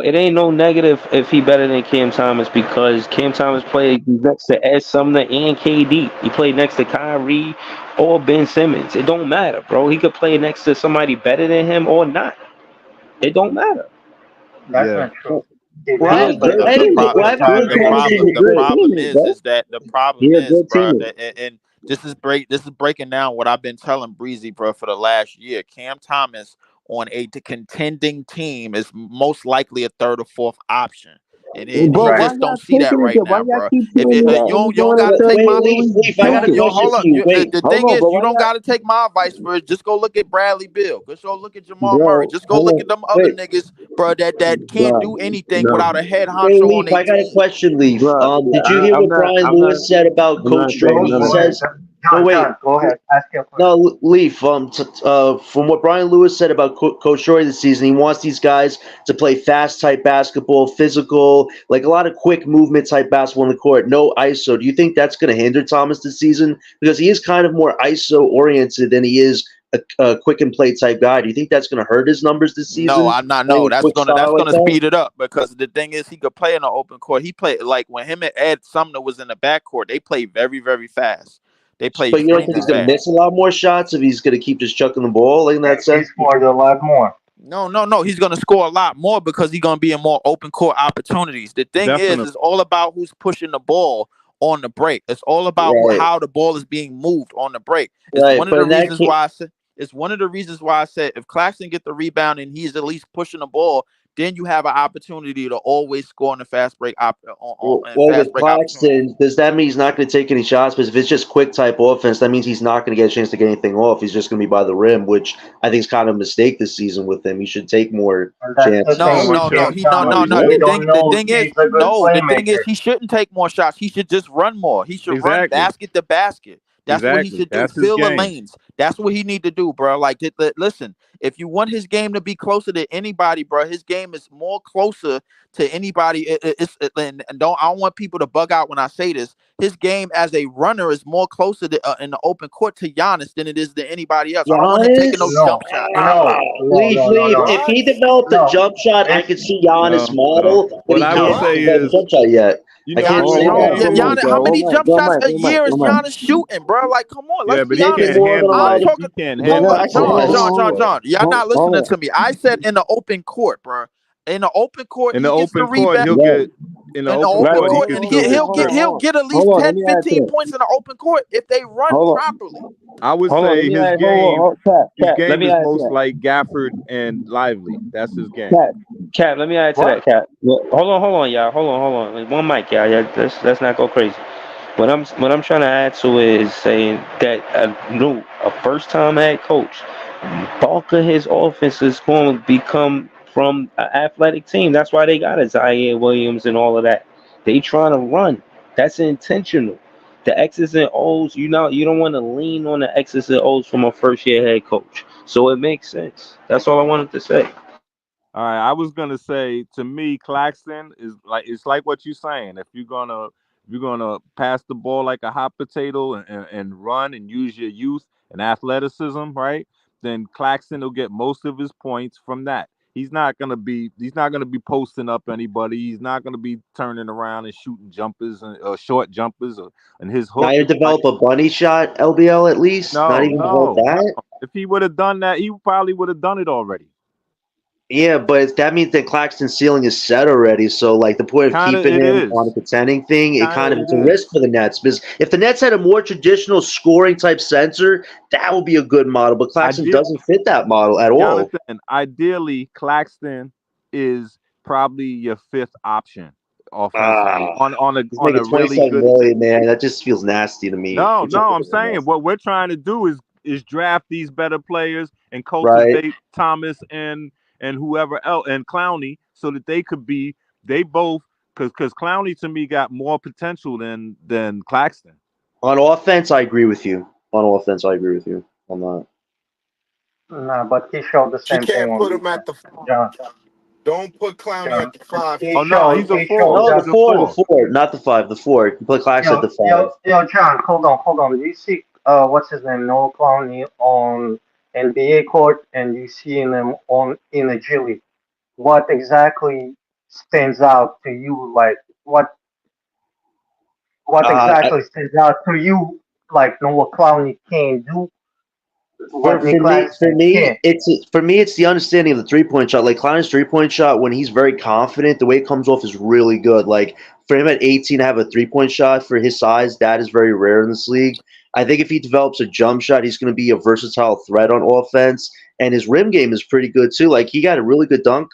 [SPEAKER 6] It ain't no negative if he better than Cam Thomas because Cam Thomas played next to Ed Sumner and KD. He played next to Kyrie or Ben Simmons. It don't matter, bro. He could play next to somebody better than him or not. It don't matter.
[SPEAKER 5] That's
[SPEAKER 1] Yeah.
[SPEAKER 5] not true. He
[SPEAKER 8] Well,
[SPEAKER 6] He
[SPEAKER 5] never
[SPEAKER 6] a
[SPEAKER 5] played
[SPEAKER 6] great
[SPEAKER 5] with
[SPEAKER 6] teammate.
[SPEAKER 8] well, I
[SPEAKER 5] with
[SPEAKER 8] haven't seen
[SPEAKER 3] The
[SPEAKER 6] Cam
[SPEAKER 5] Kyrie.
[SPEAKER 8] Thomas
[SPEAKER 6] Thomas
[SPEAKER 8] as
[SPEAKER 6] is
[SPEAKER 3] problem
[SPEAKER 8] a
[SPEAKER 6] a
[SPEAKER 3] the
[SPEAKER 6] great
[SPEAKER 3] problem
[SPEAKER 6] teammate, bro.
[SPEAKER 3] is that the problem
[SPEAKER 6] He a
[SPEAKER 3] is,
[SPEAKER 6] good
[SPEAKER 3] bro,
[SPEAKER 6] teammate.
[SPEAKER 3] and this is breaking down what I've been telling Breezy, bro, for the last year. Cam Thomas on a contending team is most likely a third or fourth option. And he
[SPEAKER 6] Bro,
[SPEAKER 5] Right.
[SPEAKER 6] why
[SPEAKER 3] just don't
[SPEAKER 6] y'all
[SPEAKER 3] see that
[SPEAKER 6] taking it
[SPEAKER 3] right
[SPEAKER 6] there? Why
[SPEAKER 3] now,
[SPEAKER 6] y'all
[SPEAKER 3] bro.
[SPEAKER 6] keep
[SPEAKER 3] If
[SPEAKER 6] telling me that and we
[SPEAKER 3] you don't
[SPEAKER 6] going
[SPEAKER 3] got to
[SPEAKER 6] into
[SPEAKER 3] take
[SPEAKER 8] Wait,
[SPEAKER 3] my
[SPEAKER 8] Leaf, I
[SPEAKER 6] you
[SPEAKER 8] got a
[SPEAKER 6] joking?
[SPEAKER 8] question
[SPEAKER 3] hold
[SPEAKER 8] for
[SPEAKER 3] up.
[SPEAKER 8] you. Wait,
[SPEAKER 3] The
[SPEAKER 6] Hold
[SPEAKER 3] thing
[SPEAKER 6] on,
[SPEAKER 3] is,
[SPEAKER 6] but
[SPEAKER 3] you
[SPEAKER 6] why
[SPEAKER 3] don't
[SPEAKER 6] y'all
[SPEAKER 3] got to take my advice for it. Just go look at Bradley Bill. Just go look at Jamal Murray.
[SPEAKER 6] bro,
[SPEAKER 3] Just go
[SPEAKER 6] hold
[SPEAKER 3] look
[SPEAKER 6] on.
[SPEAKER 3] at them other
[SPEAKER 6] Wait,
[SPEAKER 3] niggas, bro, that can't
[SPEAKER 6] bro,
[SPEAKER 3] do anything
[SPEAKER 6] no,
[SPEAKER 3] without a head
[SPEAKER 8] wait,
[SPEAKER 3] honcho on
[SPEAKER 8] Leaf,
[SPEAKER 3] their
[SPEAKER 8] I got a
[SPEAKER 3] team.
[SPEAKER 8] question, Leaf.
[SPEAKER 6] bro,
[SPEAKER 8] Did you hear what Brian
[SPEAKER 6] I'm not,
[SPEAKER 8] Lewis said about
[SPEAKER 6] I'm not
[SPEAKER 8] Coach
[SPEAKER 6] saying
[SPEAKER 8] Drake?
[SPEAKER 6] none
[SPEAKER 8] He
[SPEAKER 6] of
[SPEAKER 5] Go
[SPEAKER 6] that.
[SPEAKER 5] ahead,
[SPEAKER 8] says, no,
[SPEAKER 5] John.
[SPEAKER 8] wait,
[SPEAKER 5] John, go ahead. Ask your question.
[SPEAKER 8] no, Leaf. From what Brian Lewis said about Coach Shorty this season, he wants these guys to play fast type basketball, physical, like a lot of quick movement type basketball in the court. No ISO. Do you think that's going to hinder Thomas this season because he is kind of more ISO oriented than he is a quick and play type guy. Do you think that's going to hurt his numbers this
[SPEAKER 3] No,
[SPEAKER 8] season?
[SPEAKER 3] I'm not.
[SPEAKER 8] Playing
[SPEAKER 3] No,
[SPEAKER 8] a quick
[SPEAKER 3] that's
[SPEAKER 8] style like
[SPEAKER 3] gonna
[SPEAKER 8] that.
[SPEAKER 3] speed it up because the thing is, he could play in the open court. He played like when him and Ed Sumner was in the backcourt. They played very, very fast. They play
[SPEAKER 8] But you don't think
[SPEAKER 3] extremely
[SPEAKER 8] he's going to miss
[SPEAKER 3] fast.
[SPEAKER 8] a lot more shots if he's going to keep just chucking the ball in that
[SPEAKER 5] He
[SPEAKER 8] sense?
[SPEAKER 5] scored a lot more.
[SPEAKER 3] No, no, no. He's gonna score a lot more because he's gonna be in more open court opportunities. The thing is,
[SPEAKER 1] Definitely.
[SPEAKER 3] it's all about who's pushing the ball on the break. It's all about
[SPEAKER 8] Right,
[SPEAKER 3] how the ball is being moved on the break. It's
[SPEAKER 8] right.
[SPEAKER 3] one of
[SPEAKER 8] But
[SPEAKER 3] the
[SPEAKER 8] in that
[SPEAKER 3] reasons
[SPEAKER 8] case,
[SPEAKER 3] why I said. It's one of the reasons why I said if Claxton get the rebound and he's at least pushing the ball, then you have an opportunity to always score on the
[SPEAKER 8] well,
[SPEAKER 3] fast
[SPEAKER 8] with
[SPEAKER 3] break opportunities.
[SPEAKER 8] Claxton, does that mean he's not going to take any shots? Because if it's just quick type offense, that means he's not going to get a chance to get anything off. He's just going to be by the rim, which I think is kind of a mistake this season with him. He should take more
[SPEAKER 5] And that's the
[SPEAKER 8] chances.
[SPEAKER 3] No,
[SPEAKER 5] thing with
[SPEAKER 3] no,
[SPEAKER 1] Which
[SPEAKER 3] no.
[SPEAKER 5] Cam
[SPEAKER 3] He no, no,
[SPEAKER 5] Thomas.
[SPEAKER 3] no.
[SPEAKER 5] We
[SPEAKER 1] Exactly.
[SPEAKER 5] don't
[SPEAKER 3] The
[SPEAKER 5] know if
[SPEAKER 3] thing is
[SPEAKER 5] he's a good
[SPEAKER 3] no. The thing is
[SPEAKER 5] playmaker.
[SPEAKER 3] he shouldn't take more shots. He should just run more. He should run
[SPEAKER 1] Exactly.
[SPEAKER 3] basket to basket. That's what he
[SPEAKER 1] Exactly.
[SPEAKER 3] should do.
[SPEAKER 1] That's his
[SPEAKER 3] Fill the
[SPEAKER 1] game.
[SPEAKER 3] lanes. That's what he need to do, bro. Like, listen. If you want his game to be closer to anybody, bro, his game is more closer to anybody. And don't I don't want people to bug out when I say this. His game as a runner is more closer to, in the open court to Giannis than it is to anybody else. I don't want him taking no
[SPEAKER 8] Giannis?
[SPEAKER 5] No,
[SPEAKER 3] jump shots.
[SPEAKER 5] no, no,
[SPEAKER 8] Leaf,
[SPEAKER 5] no, no,
[SPEAKER 8] Leaf.
[SPEAKER 5] no,
[SPEAKER 8] If
[SPEAKER 4] What?
[SPEAKER 8] he developed a
[SPEAKER 5] no.
[SPEAKER 8] jump shot, I
[SPEAKER 5] It's
[SPEAKER 8] could see Giannis
[SPEAKER 1] No, no.
[SPEAKER 8] model, but
[SPEAKER 1] What
[SPEAKER 8] he
[SPEAKER 1] I will
[SPEAKER 8] can't
[SPEAKER 4] What?
[SPEAKER 1] say
[SPEAKER 8] develop a
[SPEAKER 1] is,
[SPEAKER 8] jump shot yet.
[SPEAKER 1] you
[SPEAKER 8] I
[SPEAKER 1] know,
[SPEAKER 8] can't
[SPEAKER 3] Giannis,
[SPEAKER 8] say
[SPEAKER 3] no,
[SPEAKER 8] that.
[SPEAKER 1] also,
[SPEAKER 3] Giannis. How many jump shots a year is Giannis shooting, bro? Like, come on, let's
[SPEAKER 1] yeah, but
[SPEAKER 3] be
[SPEAKER 1] he
[SPEAKER 8] Making
[SPEAKER 3] honest.
[SPEAKER 1] can't
[SPEAKER 8] more than a
[SPEAKER 1] handle
[SPEAKER 8] lot
[SPEAKER 3] I'm
[SPEAKER 8] of
[SPEAKER 1] it.
[SPEAKER 8] the
[SPEAKER 3] talking.
[SPEAKER 1] He can't
[SPEAKER 8] they're
[SPEAKER 1] handle
[SPEAKER 3] Hold
[SPEAKER 1] it.
[SPEAKER 3] up,
[SPEAKER 8] not
[SPEAKER 1] So
[SPEAKER 3] John. Y'all not listening to me. I said in the open court, bro. In the open court,
[SPEAKER 1] in the
[SPEAKER 3] he gets the
[SPEAKER 1] open court,
[SPEAKER 3] rebound.
[SPEAKER 1] he'll
[SPEAKER 8] right.
[SPEAKER 1] get in the
[SPEAKER 3] In the
[SPEAKER 1] open
[SPEAKER 3] open
[SPEAKER 1] court, he
[SPEAKER 3] court,
[SPEAKER 1] could
[SPEAKER 3] and
[SPEAKER 1] still get stripped.
[SPEAKER 3] he'll get at least
[SPEAKER 6] Hold on, let
[SPEAKER 3] 10,
[SPEAKER 6] me add to
[SPEAKER 3] 15
[SPEAKER 6] that.
[SPEAKER 3] points in the open court if they run
[SPEAKER 6] Hold on,
[SPEAKER 3] properly.
[SPEAKER 1] I would
[SPEAKER 6] hold on, let
[SPEAKER 1] say
[SPEAKER 6] me
[SPEAKER 1] his
[SPEAKER 6] add.
[SPEAKER 1] game, his
[SPEAKER 6] Cat. Let
[SPEAKER 1] game
[SPEAKER 6] me
[SPEAKER 1] is
[SPEAKER 6] add to
[SPEAKER 1] most
[SPEAKER 6] that.
[SPEAKER 1] like Gafford and Lively. That's his game.
[SPEAKER 6] Cat. Let me add to
[SPEAKER 5] what?
[SPEAKER 6] that. Cat. Well, hold on, y'all. Hold on. Like, one mic, y'all. Yeah, let's not go crazy. What I'm trying to add to is saying that a first time head coach, bulk of his offense is going to become from an athletic team. That's why they got a Zaire Williams and all of that. They trying to run. That's intentional. The X's and O's, you don't want to lean on the X's and O's from a first year head coach. So it makes sense. That's all I wanted to say.
[SPEAKER 1] All right, I was gonna say to me, Claxton is like it's like what you're saying. If you're gonna pass the ball like a hot potato and run and use your youth and athleticism, right? Then Claxton will get most of his points from that. He's not gonna be posting up anybody. He's not gonna be turning around and shooting jumpers and short jumpers and his
[SPEAKER 8] Not
[SPEAKER 1] hook
[SPEAKER 8] even
[SPEAKER 1] is like
[SPEAKER 8] develop a bunny shot, LBL at least. Not
[SPEAKER 1] no,
[SPEAKER 8] even develop
[SPEAKER 1] no, no.
[SPEAKER 8] that.
[SPEAKER 1] If he would have done that, he probably would have done it already.
[SPEAKER 8] Yeah, but that means that Claxton's ceiling is set already. So, like, the point of
[SPEAKER 1] Kinda
[SPEAKER 8] keeping
[SPEAKER 1] it
[SPEAKER 8] him on a
[SPEAKER 1] is.
[SPEAKER 8] contending thing, it
[SPEAKER 1] Kinda
[SPEAKER 8] kind of
[SPEAKER 1] it
[SPEAKER 8] it's a
[SPEAKER 1] is.
[SPEAKER 8] risk for the Nets. Because if the Nets had a more traditional scoring type center, that would be a good model. But Claxton
[SPEAKER 1] Ideal
[SPEAKER 8] doesn't fit that model at all.
[SPEAKER 1] Jonathan, ideally, Claxton is probably your fifth option offensively
[SPEAKER 8] Ah, he's
[SPEAKER 1] on
[SPEAKER 8] making
[SPEAKER 1] a really
[SPEAKER 8] 27
[SPEAKER 1] good team.
[SPEAKER 8] million, man. That just feels nasty to me.
[SPEAKER 1] No,
[SPEAKER 8] It just
[SPEAKER 1] no, I'm
[SPEAKER 8] feels
[SPEAKER 1] saying
[SPEAKER 8] nasty.
[SPEAKER 1] what we're trying to do is draft these better players and
[SPEAKER 8] Right?
[SPEAKER 1] cultivate Thomas and whoever else and Clowney so that they both because Clowney to me got more potential than Claxton.
[SPEAKER 8] On offense, I agree with you. On offense, I agree with you on that.
[SPEAKER 5] Nah, but he showed the
[SPEAKER 4] You
[SPEAKER 5] same thing
[SPEAKER 4] can't
[SPEAKER 5] on
[SPEAKER 4] put him
[SPEAKER 5] defense.
[SPEAKER 4] at the.
[SPEAKER 5] John,
[SPEAKER 4] Don't put Clowney
[SPEAKER 5] John,
[SPEAKER 4] at the 5.
[SPEAKER 1] Oh no, he's a
[SPEAKER 5] he
[SPEAKER 1] four.
[SPEAKER 5] showed
[SPEAKER 8] No,
[SPEAKER 5] that.
[SPEAKER 8] the
[SPEAKER 1] He's a
[SPEAKER 8] four, the
[SPEAKER 1] four.
[SPEAKER 8] four, not the five, the four. You play Claxton at the five.
[SPEAKER 5] John, hold on. Do you see what's his name, Noah Clowney on NBA court, and you see him on in a G League? What exactly stands out to you? Like what
[SPEAKER 8] Uh,
[SPEAKER 5] exactly stands out to you? Like Noah Clowney can do
[SPEAKER 8] For
[SPEAKER 5] what
[SPEAKER 8] for
[SPEAKER 5] Nick
[SPEAKER 8] me for
[SPEAKER 5] Claxton
[SPEAKER 8] me
[SPEAKER 5] can't.
[SPEAKER 8] it's for me it's the understanding of the 3 point shot. Like Klein's 3 point shot when he's very confident, the way it comes off is really good. Like for him at 18 to have a 3 point shot for his size, that is very rare in this league. I think if he develops a jump shot, he's going to be a versatile threat on offense, and his rim game is pretty good too. Like he got a really good dunk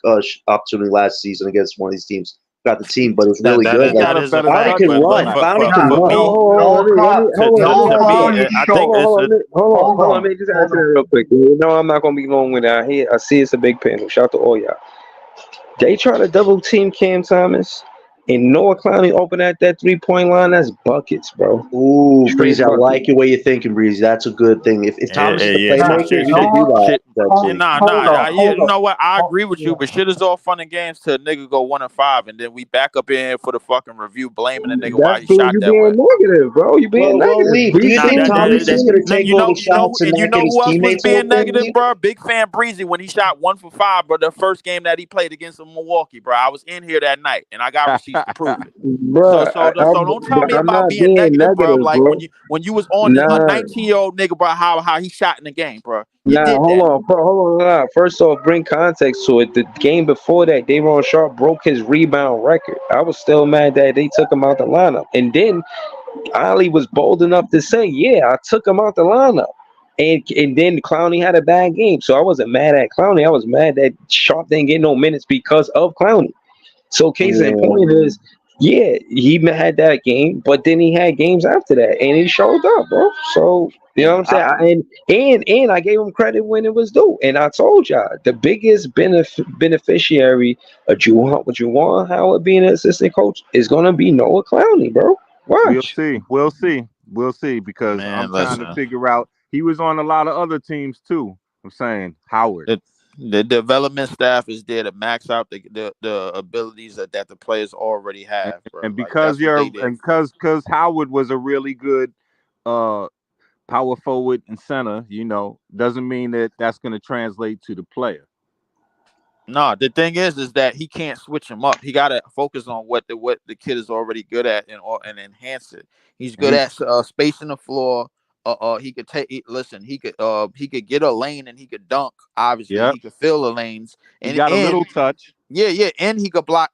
[SPEAKER 8] opportunity last season against one of these teams. Got the team, but it was
[SPEAKER 3] That
[SPEAKER 8] really
[SPEAKER 3] that
[SPEAKER 8] good.
[SPEAKER 3] is
[SPEAKER 1] He
[SPEAKER 8] Like
[SPEAKER 1] got
[SPEAKER 3] that
[SPEAKER 1] a
[SPEAKER 3] is a
[SPEAKER 1] better
[SPEAKER 8] Clowney
[SPEAKER 3] fact,
[SPEAKER 8] can
[SPEAKER 1] touch than
[SPEAKER 3] but
[SPEAKER 8] run.
[SPEAKER 3] for
[SPEAKER 8] Clowney
[SPEAKER 3] for
[SPEAKER 8] can
[SPEAKER 5] Nah,
[SPEAKER 3] for
[SPEAKER 8] run.
[SPEAKER 3] me,
[SPEAKER 5] Noah
[SPEAKER 3] to to
[SPEAKER 5] Noah
[SPEAKER 3] to me,
[SPEAKER 5] Clowney
[SPEAKER 3] I think
[SPEAKER 5] showed.
[SPEAKER 3] it's
[SPEAKER 5] Hold
[SPEAKER 6] Hold on.
[SPEAKER 5] on,
[SPEAKER 6] Let me just
[SPEAKER 5] hold
[SPEAKER 6] answer
[SPEAKER 5] on.
[SPEAKER 6] that real quick. You know I'm not gonna be long with that. I see it's a big panel. Shout out to all y'all. They try to double team Cam Thomas. And Noah Clowney open at that 3-point line, that's buckets, bro.
[SPEAKER 8] Ooh,
[SPEAKER 6] Straight
[SPEAKER 8] Breezy, I
[SPEAKER 6] buckets.
[SPEAKER 8] like your way you're thinking, Breezy. That's a good thing. If Thomas is the
[SPEAKER 3] Yeah,
[SPEAKER 8] playmaker, he could do
[SPEAKER 5] Noah,
[SPEAKER 8] that.
[SPEAKER 3] shit. Yeah,
[SPEAKER 8] Betsy.
[SPEAKER 5] hold up,
[SPEAKER 3] yeah,
[SPEAKER 5] hold
[SPEAKER 3] you
[SPEAKER 5] up.
[SPEAKER 3] know what? I
[SPEAKER 5] Oh,
[SPEAKER 3] agree with you,
[SPEAKER 5] yeah.
[SPEAKER 3] but shit is all fun and games till a nigga go 1-5, and then we back up in here for the fucking review, blaming the nigga why
[SPEAKER 6] That's
[SPEAKER 3] he
[SPEAKER 6] true.
[SPEAKER 3] shot
[SPEAKER 6] You
[SPEAKER 3] that
[SPEAKER 6] being
[SPEAKER 3] way.
[SPEAKER 6] negative, bro. You being
[SPEAKER 8] Well,
[SPEAKER 6] negative.
[SPEAKER 8] Lee, do
[SPEAKER 6] Breeze
[SPEAKER 8] you
[SPEAKER 3] Nah,
[SPEAKER 8] think
[SPEAKER 6] seen it.
[SPEAKER 8] Thomas is going to take all the shots and
[SPEAKER 3] and you
[SPEAKER 8] not get
[SPEAKER 3] know
[SPEAKER 8] his
[SPEAKER 3] who else was
[SPEAKER 8] teammates
[SPEAKER 3] being
[SPEAKER 8] open,
[SPEAKER 3] negative,
[SPEAKER 8] Lee?
[SPEAKER 3] bro? Big fan Breezy when he shot 1 for 5, bro. The first game that he played against Milwaukee, bro. I was in here that night, and I got receipts to prove it.
[SPEAKER 6] Bro,
[SPEAKER 3] So don't tell me
[SPEAKER 6] I'm
[SPEAKER 3] about
[SPEAKER 6] not
[SPEAKER 3] being
[SPEAKER 6] being
[SPEAKER 3] negative, bro.
[SPEAKER 6] negative,
[SPEAKER 3] Like
[SPEAKER 6] bro.
[SPEAKER 3] when you was on a
[SPEAKER 6] Nah,
[SPEAKER 3] 19-year-old nigga, bro, how he shot in the game, bro. You
[SPEAKER 6] nah,
[SPEAKER 3] did
[SPEAKER 6] hold
[SPEAKER 3] that.
[SPEAKER 6] on, hold on. Nah. First off, bring context to it. The game before that, Daron Sharp broke his rebound record. I was still mad that they took him out the lineup. And then Ali was bold enough to say, "Yeah, I took him out the lineup." And then Clowney had a bad game, so I wasn't mad at Clowney. I was mad that Sharp didn't get no minutes because of Clowney. So case in
[SPEAKER 8] Yeah.
[SPEAKER 6] point is, yeah, he had that game, but then he had games after that, and he showed up, bro. So you know what I'm saying? And I gave him credit when it was due, and I told y'all the biggest beneficiary of Juwan Howard being an assistant coach is gonna be Noah Clowney, bro.
[SPEAKER 1] We'll
[SPEAKER 6] Watch.
[SPEAKER 1] see. We'll see. We'll see because I'm
[SPEAKER 3] Man,
[SPEAKER 1] trying to
[SPEAKER 3] listen.
[SPEAKER 1] figure out. He was on a lot of other teams too. I'm saying Howard,
[SPEAKER 3] The, the development staff is there to max out the abilities that the players already
[SPEAKER 1] and,
[SPEAKER 3] have, bro.
[SPEAKER 1] and
[SPEAKER 3] Like
[SPEAKER 1] because
[SPEAKER 3] that's what
[SPEAKER 1] you're
[SPEAKER 3] they there
[SPEAKER 1] and
[SPEAKER 3] for.
[SPEAKER 1] because Howard was a really good uh power forward and center, doesn't mean that that's going to translate to the player.
[SPEAKER 3] No, the thing is that he can't switch him up. He got to focus on what the kid is already good at and enhance it. He's
[SPEAKER 1] And
[SPEAKER 3] good
[SPEAKER 1] he,
[SPEAKER 3] at spacing the floor. He could listen. He could get a lane and he could dunk. Obviously,
[SPEAKER 1] yep,
[SPEAKER 3] he could fill the lanes
[SPEAKER 1] he
[SPEAKER 3] and
[SPEAKER 1] got a
[SPEAKER 3] and
[SPEAKER 1] little touch.
[SPEAKER 3] yeah, and he could block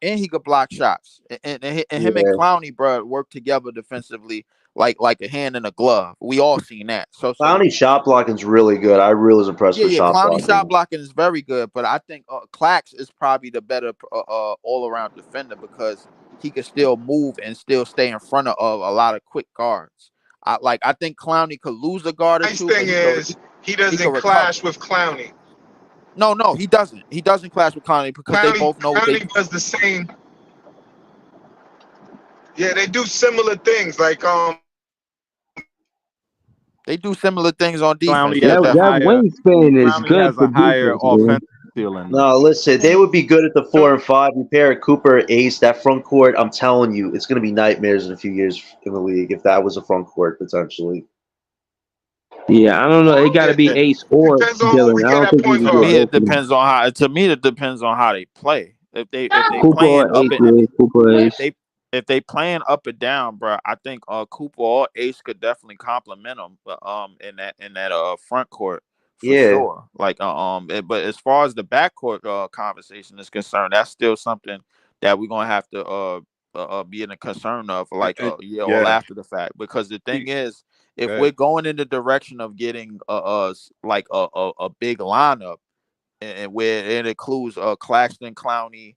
[SPEAKER 3] shots. And him and
[SPEAKER 8] Yeah.
[SPEAKER 3] Clowney, bro, work together defensively like a hand in a glove. We all seen that. So
[SPEAKER 8] Clowney shot blocking is really good. I really was impressed
[SPEAKER 3] yeah,
[SPEAKER 8] with
[SPEAKER 3] yeah.
[SPEAKER 8] shot
[SPEAKER 3] Clowney shot
[SPEAKER 8] blocking.
[SPEAKER 3] blocking is very good, but I think Clax is probably the better all around defender because he can still move and still stay in front of a lot of quick guards. I think Clowney could lose a guard or
[SPEAKER 4] Nice
[SPEAKER 3] two, but
[SPEAKER 4] thing is he
[SPEAKER 3] he could
[SPEAKER 4] doesn't
[SPEAKER 3] recover.
[SPEAKER 4] clash with Clowney.
[SPEAKER 3] No, he doesn't. He doesn't clash with Clowney because they
[SPEAKER 4] Clowney
[SPEAKER 3] both know what they
[SPEAKER 4] Clowney does the same. Yeah, they do similar things. Like
[SPEAKER 3] do similar things on defense.
[SPEAKER 1] Clowney
[SPEAKER 3] Yeah,
[SPEAKER 1] has a
[SPEAKER 6] That
[SPEAKER 3] definitely.
[SPEAKER 1] higher
[SPEAKER 6] wingspan is
[SPEAKER 1] Clowney
[SPEAKER 6] good
[SPEAKER 1] has
[SPEAKER 6] for
[SPEAKER 1] a higher
[SPEAKER 6] defense, man.
[SPEAKER 1] offensive ceiling though.
[SPEAKER 8] No, listen, they would be good at the
[SPEAKER 4] so
[SPEAKER 8] 4 and 5. You pair Cooper, Ace, that front court. I'm telling you, it's going to be nightmares in a few years in the league if that was a front court potentially.
[SPEAKER 6] Yeah, I don't know. It got to
[SPEAKER 4] yeah,
[SPEAKER 6] be
[SPEAKER 3] It,
[SPEAKER 6] Ace or
[SPEAKER 4] depends on who
[SPEAKER 6] Dylan.
[SPEAKER 4] we
[SPEAKER 6] I
[SPEAKER 4] get
[SPEAKER 6] don't
[SPEAKER 4] at
[SPEAKER 6] think you
[SPEAKER 4] point
[SPEAKER 6] can
[SPEAKER 3] to
[SPEAKER 6] get
[SPEAKER 3] me,
[SPEAKER 4] guard.
[SPEAKER 3] it
[SPEAKER 6] both of them.
[SPEAKER 3] depends on how. To me, it depends on how they play. If they
[SPEAKER 6] Cooper
[SPEAKER 3] playing
[SPEAKER 6] or
[SPEAKER 3] up
[SPEAKER 6] Ace,
[SPEAKER 3] and
[SPEAKER 6] yeah. Cooper or
[SPEAKER 3] if
[SPEAKER 6] Ace.
[SPEAKER 3] they playing up and down, bro, I think Cooper or Ace could definitely complement them. In that front court for
[SPEAKER 8] Yeah,
[SPEAKER 3] sure. But as far as the backcourt conversation is concerned, that's still something that we're gonna have to be in a concern of like yeah, all
[SPEAKER 1] Yeah.
[SPEAKER 3] after the fact because the thing is if we're
[SPEAKER 1] Good.
[SPEAKER 3] going in the direction of getting like a big lineup and where it includes Claxton, Clowney,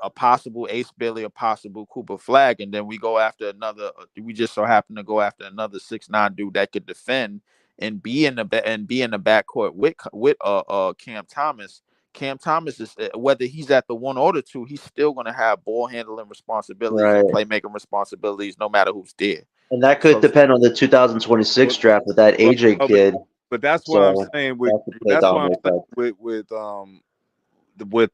[SPEAKER 3] a possible Ace Billy, a possible Cooper Flag, and then we go after another. We just so happen to go after another 6'9" dude that could defend and be in the backcourt with Cam Thomas. Cam Thomas is whether he's at the one or the two, he's still going to have ball handling responsibilities and
[SPEAKER 8] right.
[SPEAKER 3] playmaking responsibilities, no matter who's there.
[SPEAKER 8] And that could
[SPEAKER 3] So
[SPEAKER 8] depend on the 2026
[SPEAKER 1] Well,
[SPEAKER 8] draft with that
[SPEAKER 1] well,
[SPEAKER 8] AJ
[SPEAKER 1] no,
[SPEAKER 8] kid.
[SPEAKER 1] but that's why I'm
[SPEAKER 8] So
[SPEAKER 1] saying
[SPEAKER 8] that could play a domino effect.
[SPEAKER 1] with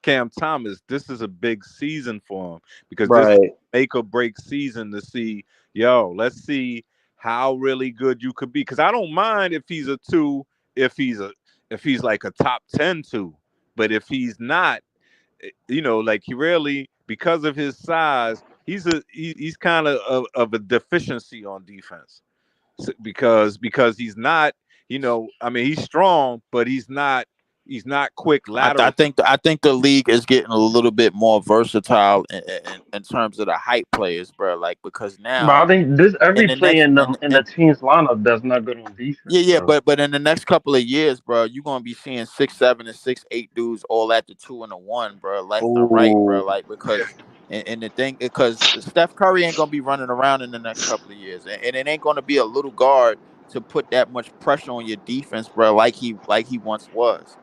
[SPEAKER 1] Cam Thomas, this is a big season for him because this is
[SPEAKER 8] Right.
[SPEAKER 1] a make or break season to see, let's see how really good you could be. Because I don't mind if he's a two, if he's a if he's like a top 10 two, but if he's not, like he really because of his size, he's kind of a deficiency on defense because he's not, I mean he's strong, but he's not quick lateral.
[SPEAKER 3] I think the league is getting a little bit more versatile in terms of the height players, bro. Like because
[SPEAKER 5] But I
[SPEAKER 3] now
[SPEAKER 5] think this
[SPEAKER 3] in
[SPEAKER 5] every
[SPEAKER 3] the
[SPEAKER 5] play
[SPEAKER 3] next
[SPEAKER 5] in the team's lineup does not good on defense,
[SPEAKER 3] yeah,
[SPEAKER 5] bro.
[SPEAKER 3] but in the next couple of years, bro, you're gonna be seeing 6'7" and 6'8" dudes all at the 2 and 1, bro, left and right, bro.
[SPEAKER 8] Oh,
[SPEAKER 3] Like because and the thing because Steph Curry ain't gonna be running around in the next couple of years, and it ain't gonna be a little guard to put that much pressure on your defense, bro, like he once was.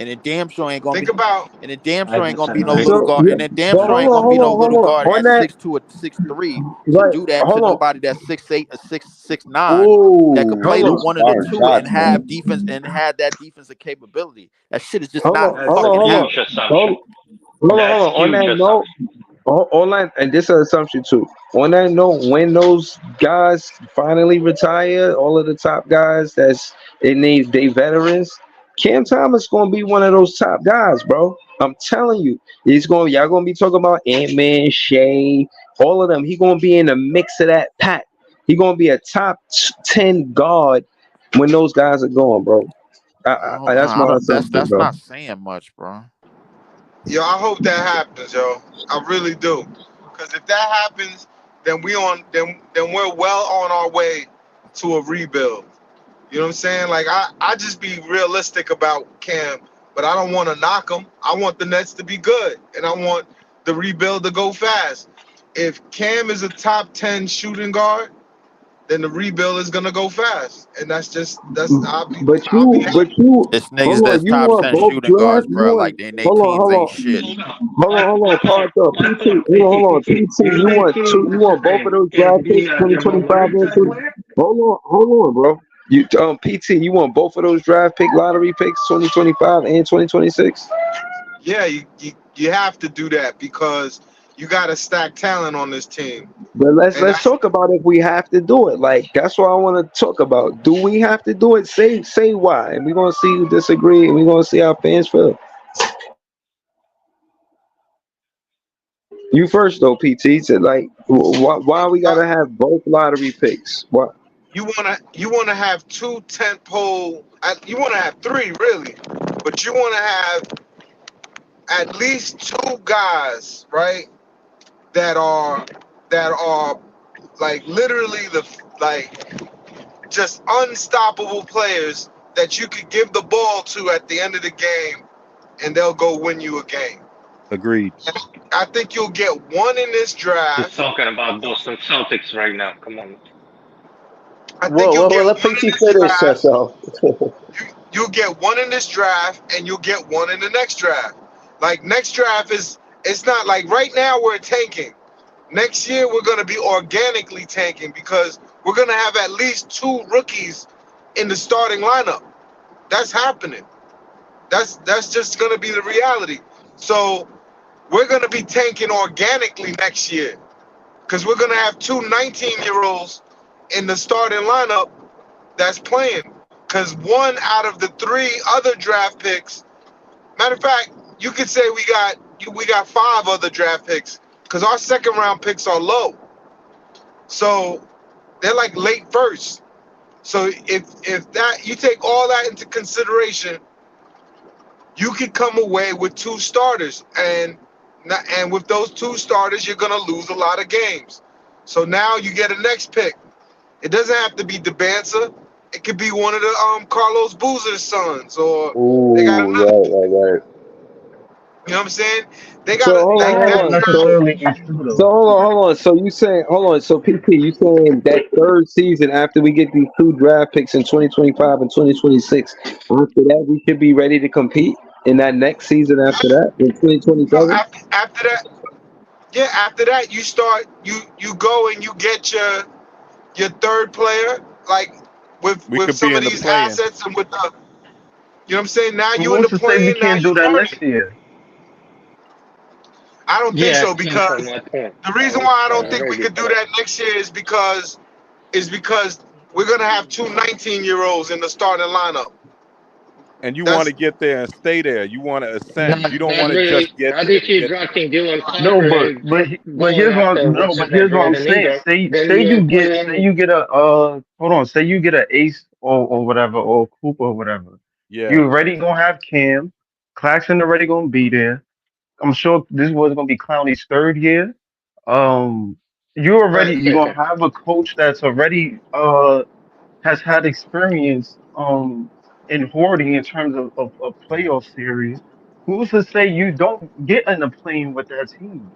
[SPEAKER 3] And it damn sure ain't gonna
[SPEAKER 4] Think
[SPEAKER 3] be.
[SPEAKER 4] about
[SPEAKER 3] And it damn
[SPEAKER 2] I
[SPEAKER 3] sure ain't gonna be no
[SPEAKER 2] disagree.
[SPEAKER 3] little
[SPEAKER 6] So
[SPEAKER 3] guard.
[SPEAKER 6] yeah,
[SPEAKER 3] And it damn
[SPEAKER 6] but
[SPEAKER 3] sure ain't gonna be no little
[SPEAKER 6] hold on.
[SPEAKER 3] guard
[SPEAKER 6] On
[SPEAKER 3] at
[SPEAKER 6] that,
[SPEAKER 3] 6'2" or 6'3" to
[SPEAKER 6] right?
[SPEAKER 3] do that to
[SPEAKER 6] Hold on,
[SPEAKER 3] nobody that's 6'8" or 6'9" that could play
[SPEAKER 8] Ooh,
[SPEAKER 6] hold
[SPEAKER 3] the
[SPEAKER 6] on,
[SPEAKER 8] those
[SPEAKER 3] one or the
[SPEAKER 8] fire
[SPEAKER 3] two and
[SPEAKER 8] shots, man.
[SPEAKER 3] have defense and have that defensive capability. That shit is just
[SPEAKER 6] hold
[SPEAKER 3] not
[SPEAKER 6] on,
[SPEAKER 2] That's
[SPEAKER 6] hold
[SPEAKER 2] a
[SPEAKER 6] on,
[SPEAKER 3] fucking
[SPEAKER 6] hold on,
[SPEAKER 2] huge
[SPEAKER 3] happening.
[SPEAKER 2] assumption.
[SPEAKER 6] hold, hold on, hold
[SPEAKER 2] That's
[SPEAKER 6] on. On
[SPEAKER 2] huge
[SPEAKER 6] that note,
[SPEAKER 2] assumption.
[SPEAKER 6] all that, and this is an assumption too. On that note, when those guys finally retire, all of the top guys that's in they veterans, Cam Thomas gonna be one of those top guys, bro. I'm telling you, he's going. Y'all gonna be talking about Ant-Man, Shea, all of them. He gonna be in the mix of that pack. He gonna be a top 10 guard when those guys are gone, bro.
[SPEAKER 3] I don't know.
[SPEAKER 6] That's
[SPEAKER 3] I
[SPEAKER 6] my
[SPEAKER 3] don't.
[SPEAKER 6] assumption,
[SPEAKER 3] That's
[SPEAKER 6] bro.
[SPEAKER 3] not saying much, bro.
[SPEAKER 4] yo, I hope that happens, yo. I really do. Because if that happens, then we're well on our way to a rebuild. You know what I'm saying? Like I just be realistic about Cam, but I don't want to knock him. I want the Nets to be good, and I want the rebuild to go fast. If Cam is a top 10 shooting guard, then the rebuild is gonna go fast, and that's I'll be
[SPEAKER 6] But
[SPEAKER 4] happy.
[SPEAKER 6] you,
[SPEAKER 3] It's
[SPEAKER 6] hold
[SPEAKER 3] niggas
[SPEAKER 6] on.
[SPEAKER 3] that's
[SPEAKER 6] You
[SPEAKER 3] top
[SPEAKER 6] want
[SPEAKER 3] 10
[SPEAKER 6] both
[SPEAKER 3] shooting guards,
[SPEAKER 6] draft? You
[SPEAKER 3] bro.
[SPEAKER 6] want?
[SPEAKER 3] Like they
[SPEAKER 6] Hold on,
[SPEAKER 3] teams
[SPEAKER 6] hold
[SPEAKER 3] ain't
[SPEAKER 6] on,
[SPEAKER 3] shit.
[SPEAKER 6] hold on. Pause up. PT, hold on. PT, you want two? You want both of those draft picks, 2025 and 20? Hold on, bro. You PT, you want both of those draft pick lottery picks, 2025 and 2026?
[SPEAKER 4] Yeah, you have to do that because you got to stack talent on this team,
[SPEAKER 6] But
[SPEAKER 4] and
[SPEAKER 6] let's
[SPEAKER 4] that's
[SPEAKER 6] talk about if we have to do it. Like that's what I want to talk about. Do we have to do it? Say why, and we're gonna see who disagree, and we're gonna see how fans feel. You first though, PT. Said like, why we
[SPEAKER 4] uh,
[SPEAKER 6] gotta have both lottery picks? Why?
[SPEAKER 4] you wanna have two tent pole. You wanna have three really, but you wanna have at least two guys, right? That are that are like literally like just unstoppable players that you could give the ball to at the end of the game, and they'll go win you a game.
[SPEAKER 1] Agreed.
[SPEAKER 4] I think you'll get one in this
[SPEAKER 2] He's
[SPEAKER 4] draft.
[SPEAKER 2] talking about Boston Celtics right now. Come on.
[SPEAKER 4] I think
[SPEAKER 8] Whoa,
[SPEAKER 4] you'll
[SPEAKER 8] whoa, whoa,
[SPEAKER 4] get
[SPEAKER 8] let
[SPEAKER 4] one in
[SPEAKER 8] PT
[SPEAKER 4] this
[SPEAKER 8] finish,
[SPEAKER 4] draft.
[SPEAKER 8] so.
[SPEAKER 4] You'll get one in this draft, and you'll get one in the next draft. Like next draft is it's not like right now we're tanking. Next year we're gonna be organically tanking because we're gonna have at least two rookies in the starting lineup. That's happening. That's just gonna be the reality. So we're gonna be tanking organically next year because we're gonna have two 19-year-olds in the starting lineup that's playing. Because one out of the three other draft picks, matter of fact, you could say we got five other draft picks because our second round picks are low, so they're like late first. So if that you take all that into consideration, you could come away with two starters, and with those two starters, you're gonna lose a lot of games. So now you get a next pick. It doesn't have to be Debanza. It could be one of the Carlos Boozer's sons, or they got
[SPEAKER 8] Ooh,
[SPEAKER 4] another.
[SPEAKER 8] right.
[SPEAKER 4] You know what I'm saying? They
[SPEAKER 6] So
[SPEAKER 4] got it
[SPEAKER 6] hold
[SPEAKER 4] like
[SPEAKER 6] on,
[SPEAKER 5] That
[SPEAKER 6] hold
[SPEAKER 4] that.
[SPEAKER 5] won't
[SPEAKER 6] on. So
[SPEAKER 5] necessarily be true though.
[SPEAKER 6] hold on. So you saying, hold on. So PT, you saying that third season after we get these two draft picks in 2025 and 2026, after that we should be ready to compete in that next season after that in
[SPEAKER 4] No,
[SPEAKER 6] 2027?
[SPEAKER 4] after that, yeah, after that you start you go and you get your third player like
[SPEAKER 1] We
[SPEAKER 4] with
[SPEAKER 1] could be
[SPEAKER 4] some of
[SPEAKER 1] in the
[SPEAKER 4] these
[SPEAKER 1] play-in.
[SPEAKER 4] assets and with the you know what I'm saying. Now
[SPEAKER 5] But
[SPEAKER 4] you in
[SPEAKER 5] who's
[SPEAKER 4] the
[SPEAKER 5] to say we
[SPEAKER 4] play-in. Now
[SPEAKER 5] can't do
[SPEAKER 4] you
[SPEAKER 5] that
[SPEAKER 4] learning.
[SPEAKER 5] next year?
[SPEAKER 4] I don't think
[SPEAKER 2] Yeah,
[SPEAKER 4] so
[SPEAKER 2] came from
[SPEAKER 4] because
[SPEAKER 2] my point.
[SPEAKER 4] the
[SPEAKER 2] I
[SPEAKER 4] reason
[SPEAKER 2] was
[SPEAKER 4] why I don't think we
[SPEAKER 2] ready
[SPEAKER 4] could
[SPEAKER 2] for
[SPEAKER 4] do
[SPEAKER 2] that.
[SPEAKER 4] that next year is because we're gonna have two 19-year-olds in the starting lineup.
[SPEAKER 1] And you want
[SPEAKER 4] That's
[SPEAKER 1] to get there and stay there. You want to ascend. You don't
[SPEAKER 2] Not
[SPEAKER 1] want to
[SPEAKER 2] really.
[SPEAKER 1] just get
[SPEAKER 2] Not
[SPEAKER 1] there
[SPEAKER 2] if
[SPEAKER 1] to
[SPEAKER 2] you're
[SPEAKER 1] get there.
[SPEAKER 2] drafting Dylan
[SPEAKER 5] No,
[SPEAKER 2] Parker
[SPEAKER 5] but
[SPEAKER 2] and
[SPEAKER 5] but
[SPEAKER 2] going after what's his name,
[SPEAKER 5] here's what I'm
[SPEAKER 2] Brandon
[SPEAKER 5] saying.
[SPEAKER 2] Ingram.
[SPEAKER 5] Say
[SPEAKER 2] Then
[SPEAKER 5] say
[SPEAKER 2] you're
[SPEAKER 5] you
[SPEAKER 2] playing.
[SPEAKER 5] get a hold on. Say you get a Ace or whatever or Cooper or whatever.
[SPEAKER 1] Yeah.
[SPEAKER 5] You already gonna have Cam. Claxton already gonna be there. I'm sure this was gonna be Clowney's third year. Um,
[SPEAKER 2] Right.
[SPEAKER 5] you're gonna have a coach that's already has had experience in hoarding in terms of playoff series. Who's to say you don't get in the plane with that team?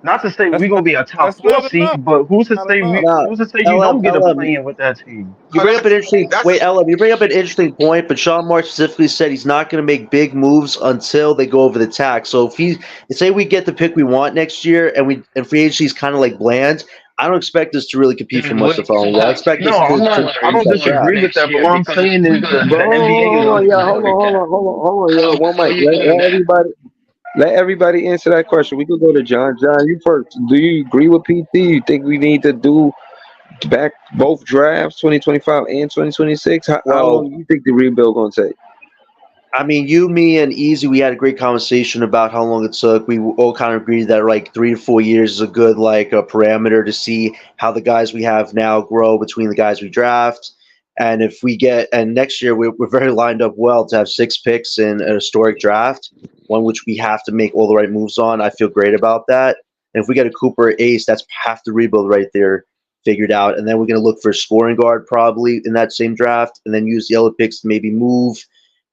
[SPEAKER 5] Not to say
[SPEAKER 1] That's
[SPEAKER 5] we're gonna
[SPEAKER 1] not.
[SPEAKER 5] be a top
[SPEAKER 1] That's
[SPEAKER 5] four
[SPEAKER 1] not enough.
[SPEAKER 5] seed, but who's to
[SPEAKER 1] Not
[SPEAKER 5] say
[SPEAKER 1] enough.
[SPEAKER 8] Now,
[SPEAKER 5] who's to say you
[SPEAKER 8] LM,
[SPEAKER 5] don't get a
[SPEAKER 8] LM,
[SPEAKER 5] play in with that team?
[SPEAKER 8] you
[SPEAKER 7] But
[SPEAKER 8] bring up an interesting
[SPEAKER 7] that's
[SPEAKER 8] wait, LM. You bring up an interesting point, but Sean Mark specifically said he's not going to make big moves until they go over the tax. So if he say we get the pick we want next year, and free agency is kind of like bland, I don't expect us to really compete for
[SPEAKER 2] And
[SPEAKER 8] much
[SPEAKER 2] we
[SPEAKER 8] the
[SPEAKER 2] also
[SPEAKER 8] following year. I
[SPEAKER 2] have
[SPEAKER 8] expect
[SPEAKER 2] to
[SPEAKER 5] No,
[SPEAKER 8] us
[SPEAKER 2] get
[SPEAKER 5] I'm
[SPEAKER 8] to
[SPEAKER 5] not. I
[SPEAKER 8] finish
[SPEAKER 5] don't
[SPEAKER 2] quarterbacks
[SPEAKER 8] that draft.
[SPEAKER 5] disagree with
[SPEAKER 2] next
[SPEAKER 5] that. But
[SPEAKER 2] year
[SPEAKER 5] what I'm
[SPEAKER 2] because
[SPEAKER 5] saying
[SPEAKER 2] we're
[SPEAKER 5] is
[SPEAKER 2] gonna
[SPEAKER 6] But
[SPEAKER 5] the NBA is
[SPEAKER 6] hold on,
[SPEAKER 5] looking
[SPEAKER 6] y'all,
[SPEAKER 5] at
[SPEAKER 6] hold
[SPEAKER 5] the
[SPEAKER 6] on, hold
[SPEAKER 5] cap.
[SPEAKER 6] on, hold on, hold on, y'all. One
[SPEAKER 2] how
[SPEAKER 6] mic.
[SPEAKER 2] you doing that?
[SPEAKER 6] Let everybody answer that question. We could go to John. John, you first. Do you agree with PT? You think we need to do back both drafts, 2025 and 2026? How long
[SPEAKER 8] Well,
[SPEAKER 6] do you think the rebuild gonna take?
[SPEAKER 8] I mean, you, me, and Easy, we had a great conversation about how long it took. We all kind of agreed that like 3 to 4 years is a good like a parameter to see how the guys we have now grow between the guys we draft. And if we get and next year we're very lined up well to have 6 picks in a historic draft, one which we have to make all the right moves on. I feel great about that. And if we get a Cooper Ace, that's half the rebuild right there figured out. And then we're going to look for a scoring guard probably in that same draft, and then use the other picks to maybe move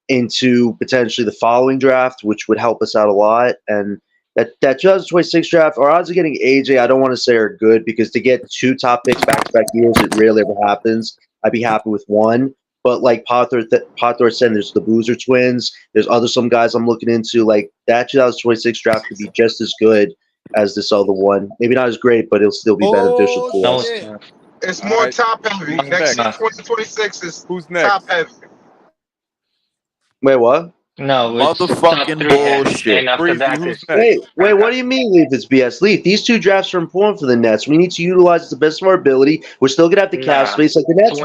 [SPEAKER 8] into potentially the following draft, which would help us out a lot. And that 2026 draft, our odds of getting AJ, I don't want to say are good because to get 2 top picks back to back years, it rarely ever happens. I'd be happy with one. But like Potter said, there's the Boozer twins. There's other some guys I'm looking into. Like that 2026 draft could be just as good as this other one. Maybe not as great, but it'll still be beneficial
[SPEAKER 1] Oh
[SPEAKER 8] to
[SPEAKER 2] No,
[SPEAKER 8] us.
[SPEAKER 2] it's
[SPEAKER 1] shit!
[SPEAKER 2] not.
[SPEAKER 7] it's
[SPEAKER 1] All
[SPEAKER 7] more
[SPEAKER 1] right.
[SPEAKER 7] top heavy.
[SPEAKER 1] Who's
[SPEAKER 7] Next
[SPEAKER 2] It's
[SPEAKER 7] year,
[SPEAKER 1] next?
[SPEAKER 2] not.
[SPEAKER 7] 2026 is
[SPEAKER 1] Who's
[SPEAKER 7] top
[SPEAKER 1] next?
[SPEAKER 7] heavy.
[SPEAKER 8] Wait, what?
[SPEAKER 2] No, it's top
[SPEAKER 3] Motherfucking
[SPEAKER 2] three heavy,
[SPEAKER 3] bullshit.
[SPEAKER 2] and after
[SPEAKER 1] Breezy.
[SPEAKER 2] that
[SPEAKER 1] Who's
[SPEAKER 2] is
[SPEAKER 8] Wait,
[SPEAKER 1] next?
[SPEAKER 8] wait, what do you mean leave this BS? Leaf. These 2 drafts are important for the Nets. We need to utilize it to the best of our ability. We're still gonna have the cap
[SPEAKER 2] nah.
[SPEAKER 8] space. Like the Nets,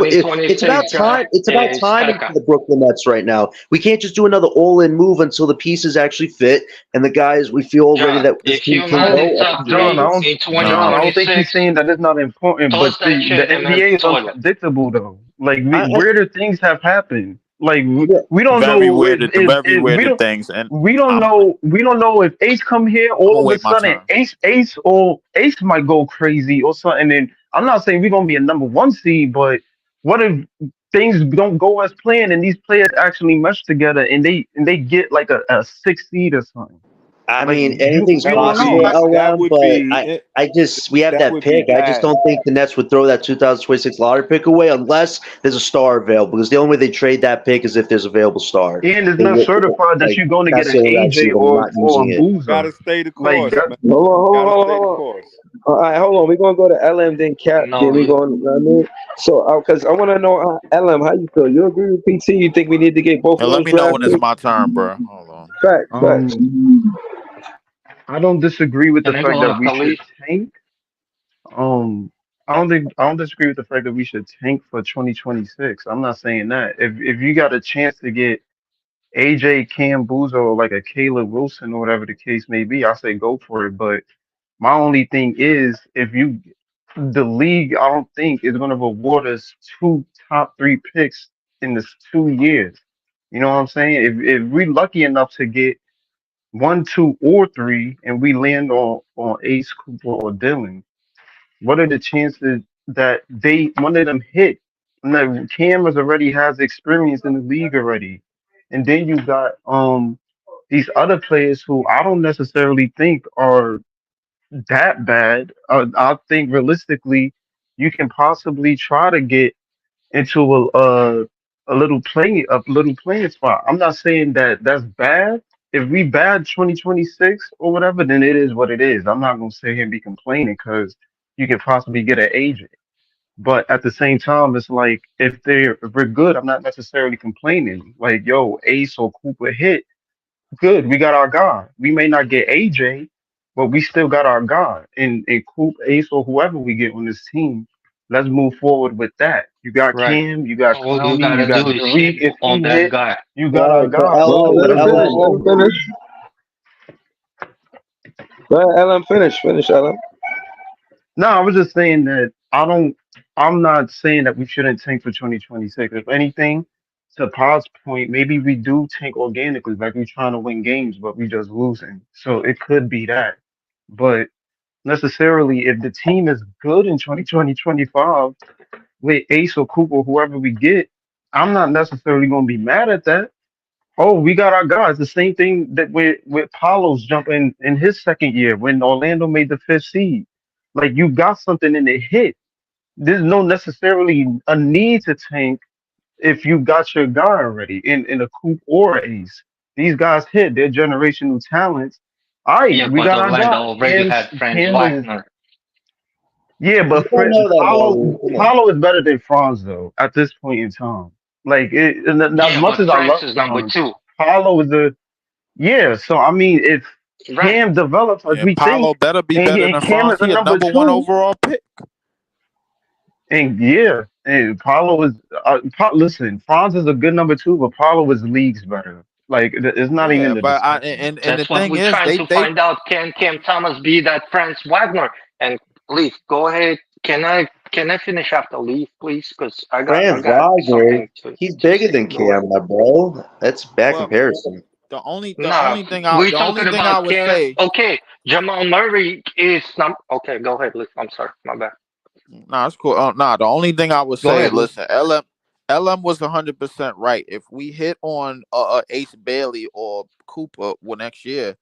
[SPEAKER 8] it's about
[SPEAKER 2] 2026
[SPEAKER 8] time.
[SPEAKER 2] draft
[SPEAKER 8] It's about
[SPEAKER 2] is
[SPEAKER 8] timing for
[SPEAKER 2] caca.
[SPEAKER 8] the Brooklyn Nets right now. We can't just do another all-in move until the pieces actually fit and the guys we feel already
[SPEAKER 2] John,
[SPEAKER 8] that this
[SPEAKER 2] if
[SPEAKER 8] team
[SPEAKER 2] you
[SPEAKER 8] can
[SPEAKER 2] land
[SPEAKER 8] go
[SPEAKER 2] in
[SPEAKER 8] are
[SPEAKER 2] top
[SPEAKER 8] pretty
[SPEAKER 5] John,
[SPEAKER 2] three
[SPEAKER 8] obvious.
[SPEAKER 2] in
[SPEAKER 5] I don't think he's
[SPEAKER 2] 2026,
[SPEAKER 5] saying that it's not important, but
[SPEAKER 2] toss that
[SPEAKER 5] the
[SPEAKER 2] shit in the
[SPEAKER 5] NBA is
[SPEAKER 2] toilet.
[SPEAKER 5] unpredictable though. Like
[SPEAKER 8] I
[SPEAKER 5] weirder things have happened. Like
[SPEAKER 8] yeah,
[SPEAKER 5] we don't
[SPEAKER 3] Very
[SPEAKER 5] know
[SPEAKER 3] weird. Very
[SPEAKER 5] if
[SPEAKER 3] weird things, and I'm
[SPEAKER 5] we don't know if Ace come here
[SPEAKER 3] I'm gonna
[SPEAKER 5] all of a
[SPEAKER 3] wait my
[SPEAKER 5] sudden
[SPEAKER 3] turn.
[SPEAKER 5] Ace might go crazy or something. And I'm not saying we're gonna be a number one seed, but what if things don't go as planned and these players actually mesh together and they get like a six seed or something?
[SPEAKER 8] I
[SPEAKER 5] Like
[SPEAKER 8] mean, anything's
[SPEAKER 5] we
[SPEAKER 1] That would
[SPEAKER 5] don't
[SPEAKER 8] possible,
[SPEAKER 5] know.
[SPEAKER 1] be. That
[SPEAKER 8] LM.
[SPEAKER 1] would
[SPEAKER 8] But
[SPEAKER 1] be. It,
[SPEAKER 8] I just we have
[SPEAKER 1] that
[SPEAKER 8] that
[SPEAKER 1] would be
[SPEAKER 8] pick. I just
[SPEAKER 1] bad.
[SPEAKER 8] don't think the Nets would throw that 2026 lottery pick away unless there's a star available. Because the only way they trade that pick is if there's a available star.
[SPEAKER 5] And it's
[SPEAKER 8] They
[SPEAKER 5] not
[SPEAKER 8] will,
[SPEAKER 5] certified that
[SPEAKER 8] like
[SPEAKER 5] you're going to get
[SPEAKER 8] that's the
[SPEAKER 5] an
[SPEAKER 8] only way I see
[SPEAKER 5] AJ
[SPEAKER 8] them not
[SPEAKER 5] or a
[SPEAKER 8] using it.
[SPEAKER 5] Boozer.
[SPEAKER 1] Gotta stay the
[SPEAKER 5] Like
[SPEAKER 1] course,
[SPEAKER 5] that.
[SPEAKER 1] man.
[SPEAKER 6] Hold on, hold on,
[SPEAKER 1] Gotta
[SPEAKER 6] hold on,
[SPEAKER 1] stay the
[SPEAKER 6] hold on.
[SPEAKER 1] course.
[SPEAKER 6] All right, hold on. We're gonna go to LM, then Cap, then we
[SPEAKER 2] No,
[SPEAKER 6] going. You know what I mean, so because I want to know LM, how you feel? You agree with PT? You think we need to get both
[SPEAKER 3] And
[SPEAKER 6] of
[SPEAKER 3] let
[SPEAKER 6] those
[SPEAKER 3] me know
[SPEAKER 6] draft
[SPEAKER 3] when it's
[SPEAKER 6] picks?
[SPEAKER 3] my turn, bro. Hold on.
[SPEAKER 6] Facts, facts.
[SPEAKER 5] Um, I don't disagree with
[SPEAKER 2] and
[SPEAKER 5] the
[SPEAKER 2] I
[SPEAKER 5] fact
[SPEAKER 2] go
[SPEAKER 5] that
[SPEAKER 2] to
[SPEAKER 5] we should
[SPEAKER 2] Khalif.
[SPEAKER 5] tank. I don't disagree with the fact that we should tank for 2026. I'm not saying that. If you got a chance to get AJ Cam Boozer or like a Caleb Wilson or whatever the case may be, I say go for it. But my only thing is if you the league, I don't think is going to reward us 2 top 3 picks in this 2 years. You know what I'm saying? If we're lucky enough to get 1, 2, or 3, and we land on Ace Cooper or Dylan, what are the chances that they one of them hit? Now, Cameras already has experience in the league already, and then you got these other players who I don't necessarily think are that bad. I think realistically, you can possibly try to get into a little playing spot. I'm not saying that that's bad. If we bad 2026 or whatever, then it is what it is. I'm not gonna sit here and be complaining because you could possibly get an agent. But at the same time, it's like if we're good, I'm not necessarily complaining. Like, yo, Ace or Cooper hit, good. We got our guy. We may not get AJ, but we still got our guy. And Coop, Ace, or whoever we get on this team, let's move forward with that. You got
[SPEAKER 2] Right.
[SPEAKER 5] Cam, you got
[SPEAKER 2] All you
[SPEAKER 5] Clowney, you
[SPEAKER 2] gotta
[SPEAKER 5] got
[SPEAKER 2] do is shit
[SPEAKER 5] Tariq. If
[SPEAKER 2] on
[SPEAKER 5] he
[SPEAKER 2] that
[SPEAKER 5] hit,
[SPEAKER 2] guy.
[SPEAKER 5] you got our
[SPEAKER 8] Right, but
[SPEAKER 5] guy.
[SPEAKER 6] Well,
[SPEAKER 8] LM,
[SPEAKER 6] let
[SPEAKER 8] but
[SPEAKER 5] Let's
[SPEAKER 6] him
[SPEAKER 5] move
[SPEAKER 6] finish.
[SPEAKER 8] LM,
[SPEAKER 6] Let him
[SPEAKER 5] forward.
[SPEAKER 6] finish. Go ahead, LM. Finish. Finish, LM.
[SPEAKER 5] No, I was just saying that I'm not saying that we shouldn't tank for 2026. If anything, to Pod's point, maybe we do tank organically, like we're trying to win games, but we just losing. So it could be that. But necessarily, if the team is good in 2025 with Ace or Cooper, whoever we get, I'm not necessarily going to be mad at that. Oh, we got our guys. The same thing that with Palos jumping in his second year when Orlando made the fifth seed. Like you got something in the hit. There's no necessarily a need to tank if you got your guy already in a Coop or a Ace. These guys hit. They're generational talents. All right,
[SPEAKER 7] Yeah,
[SPEAKER 5] we
[SPEAKER 7] but
[SPEAKER 5] got our
[SPEAKER 7] Orlando
[SPEAKER 5] guy.
[SPEAKER 7] already had Franz
[SPEAKER 5] Cam is
[SPEAKER 7] Wagner.
[SPEAKER 5] yeah,
[SPEAKER 8] You
[SPEAKER 5] but
[SPEAKER 8] don't know that,
[SPEAKER 5] Paulo
[SPEAKER 8] Marley. Come on.
[SPEAKER 5] Paulo is better than Franz though at this point in time. Like and as
[SPEAKER 7] Yeah,
[SPEAKER 5] much
[SPEAKER 7] but
[SPEAKER 5] as I
[SPEAKER 7] Franz
[SPEAKER 5] love
[SPEAKER 7] is number
[SPEAKER 5] Franz,
[SPEAKER 7] two.
[SPEAKER 5] Paulo is the yeah. So I mean, if
[SPEAKER 7] Right.
[SPEAKER 5] Cam develops as
[SPEAKER 3] Yeah,
[SPEAKER 5] we think,
[SPEAKER 3] Paolo better be
[SPEAKER 5] and,
[SPEAKER 3] better
[SPEAKER 5] and
[SPEAKER 3] than
[SPEAKER 5] Cam is
[SPEAKER 3] Franz.
[SPEAKER 5] a
[SPEAKER 3] He a
[SPEAKER 5] number
[SPEAKER 3] number 1
[SPEAKER 5] two,
[SPEAKER 3] overall pick.
[SPEAKER 5] and yeah, and Paulo is listen, Franz is a good number two, but Paulo is leagues better. Like it's not even
[SPEAKER 3] Yeah,
[SPEAKER 5] a
[SPEAKER 3] but
[SPEAKER 5] discussion.
[SPEAKER 3] and the
[SPEAKER 7] That's what
[SPEAKER 3] thing
[SPEAKER 7] we're
[SPEAKER 3] is,
[SPEAKER 7] trying to
[SPEAKER 3] they
[SPEAKER 7] find out. Can Cam Thomas be that Franz Wagner? And Leaf, go ahead. Can I finish after Leaf, please? Because I
[SPEAKER 8] Franz
[SPEAKER 7] got
[SPEAKER 8] Wagner,
[SPEAKER 7] something to
[SPEAKER 8] he's
[SPEAKER 7] to
[SPEAKER 8] bigger
[SPEAKER 7] say.
[SPEAKER 8] than
[SPEAKER 7] Go ahead.
[SPEAKER 8] Cam, my bro. That's bad
[SPEAKER 3] well
[SPEAKER 8] comparison.
[SPEAKER 3] the
[SPEAKER 7] Nah, we're
[SPEAKER 3] the only
[SPEAKER 7] talking
[SPEAKER 3] thing I
[SPEAKER 7] about
[SPEAKER 3] would
[SPEAKER 7] Cam.
[SPEAKER 3] say.
[SPEAKER 7] Okay, Jamal Murray is not. Okay, go ahead, Leaf. I'm sorry, my bad.
[SPEAKER 3] Nah, it's cool. Nah, the only thing I would
[SPEAKER 7] Go
[SPEAKER 3] say,
[SPEAKER 7] ahead, Leaf.
[SPEAKER 3] listen, LM was 100% right. If we hit on Ace Bailey or Cooper next year,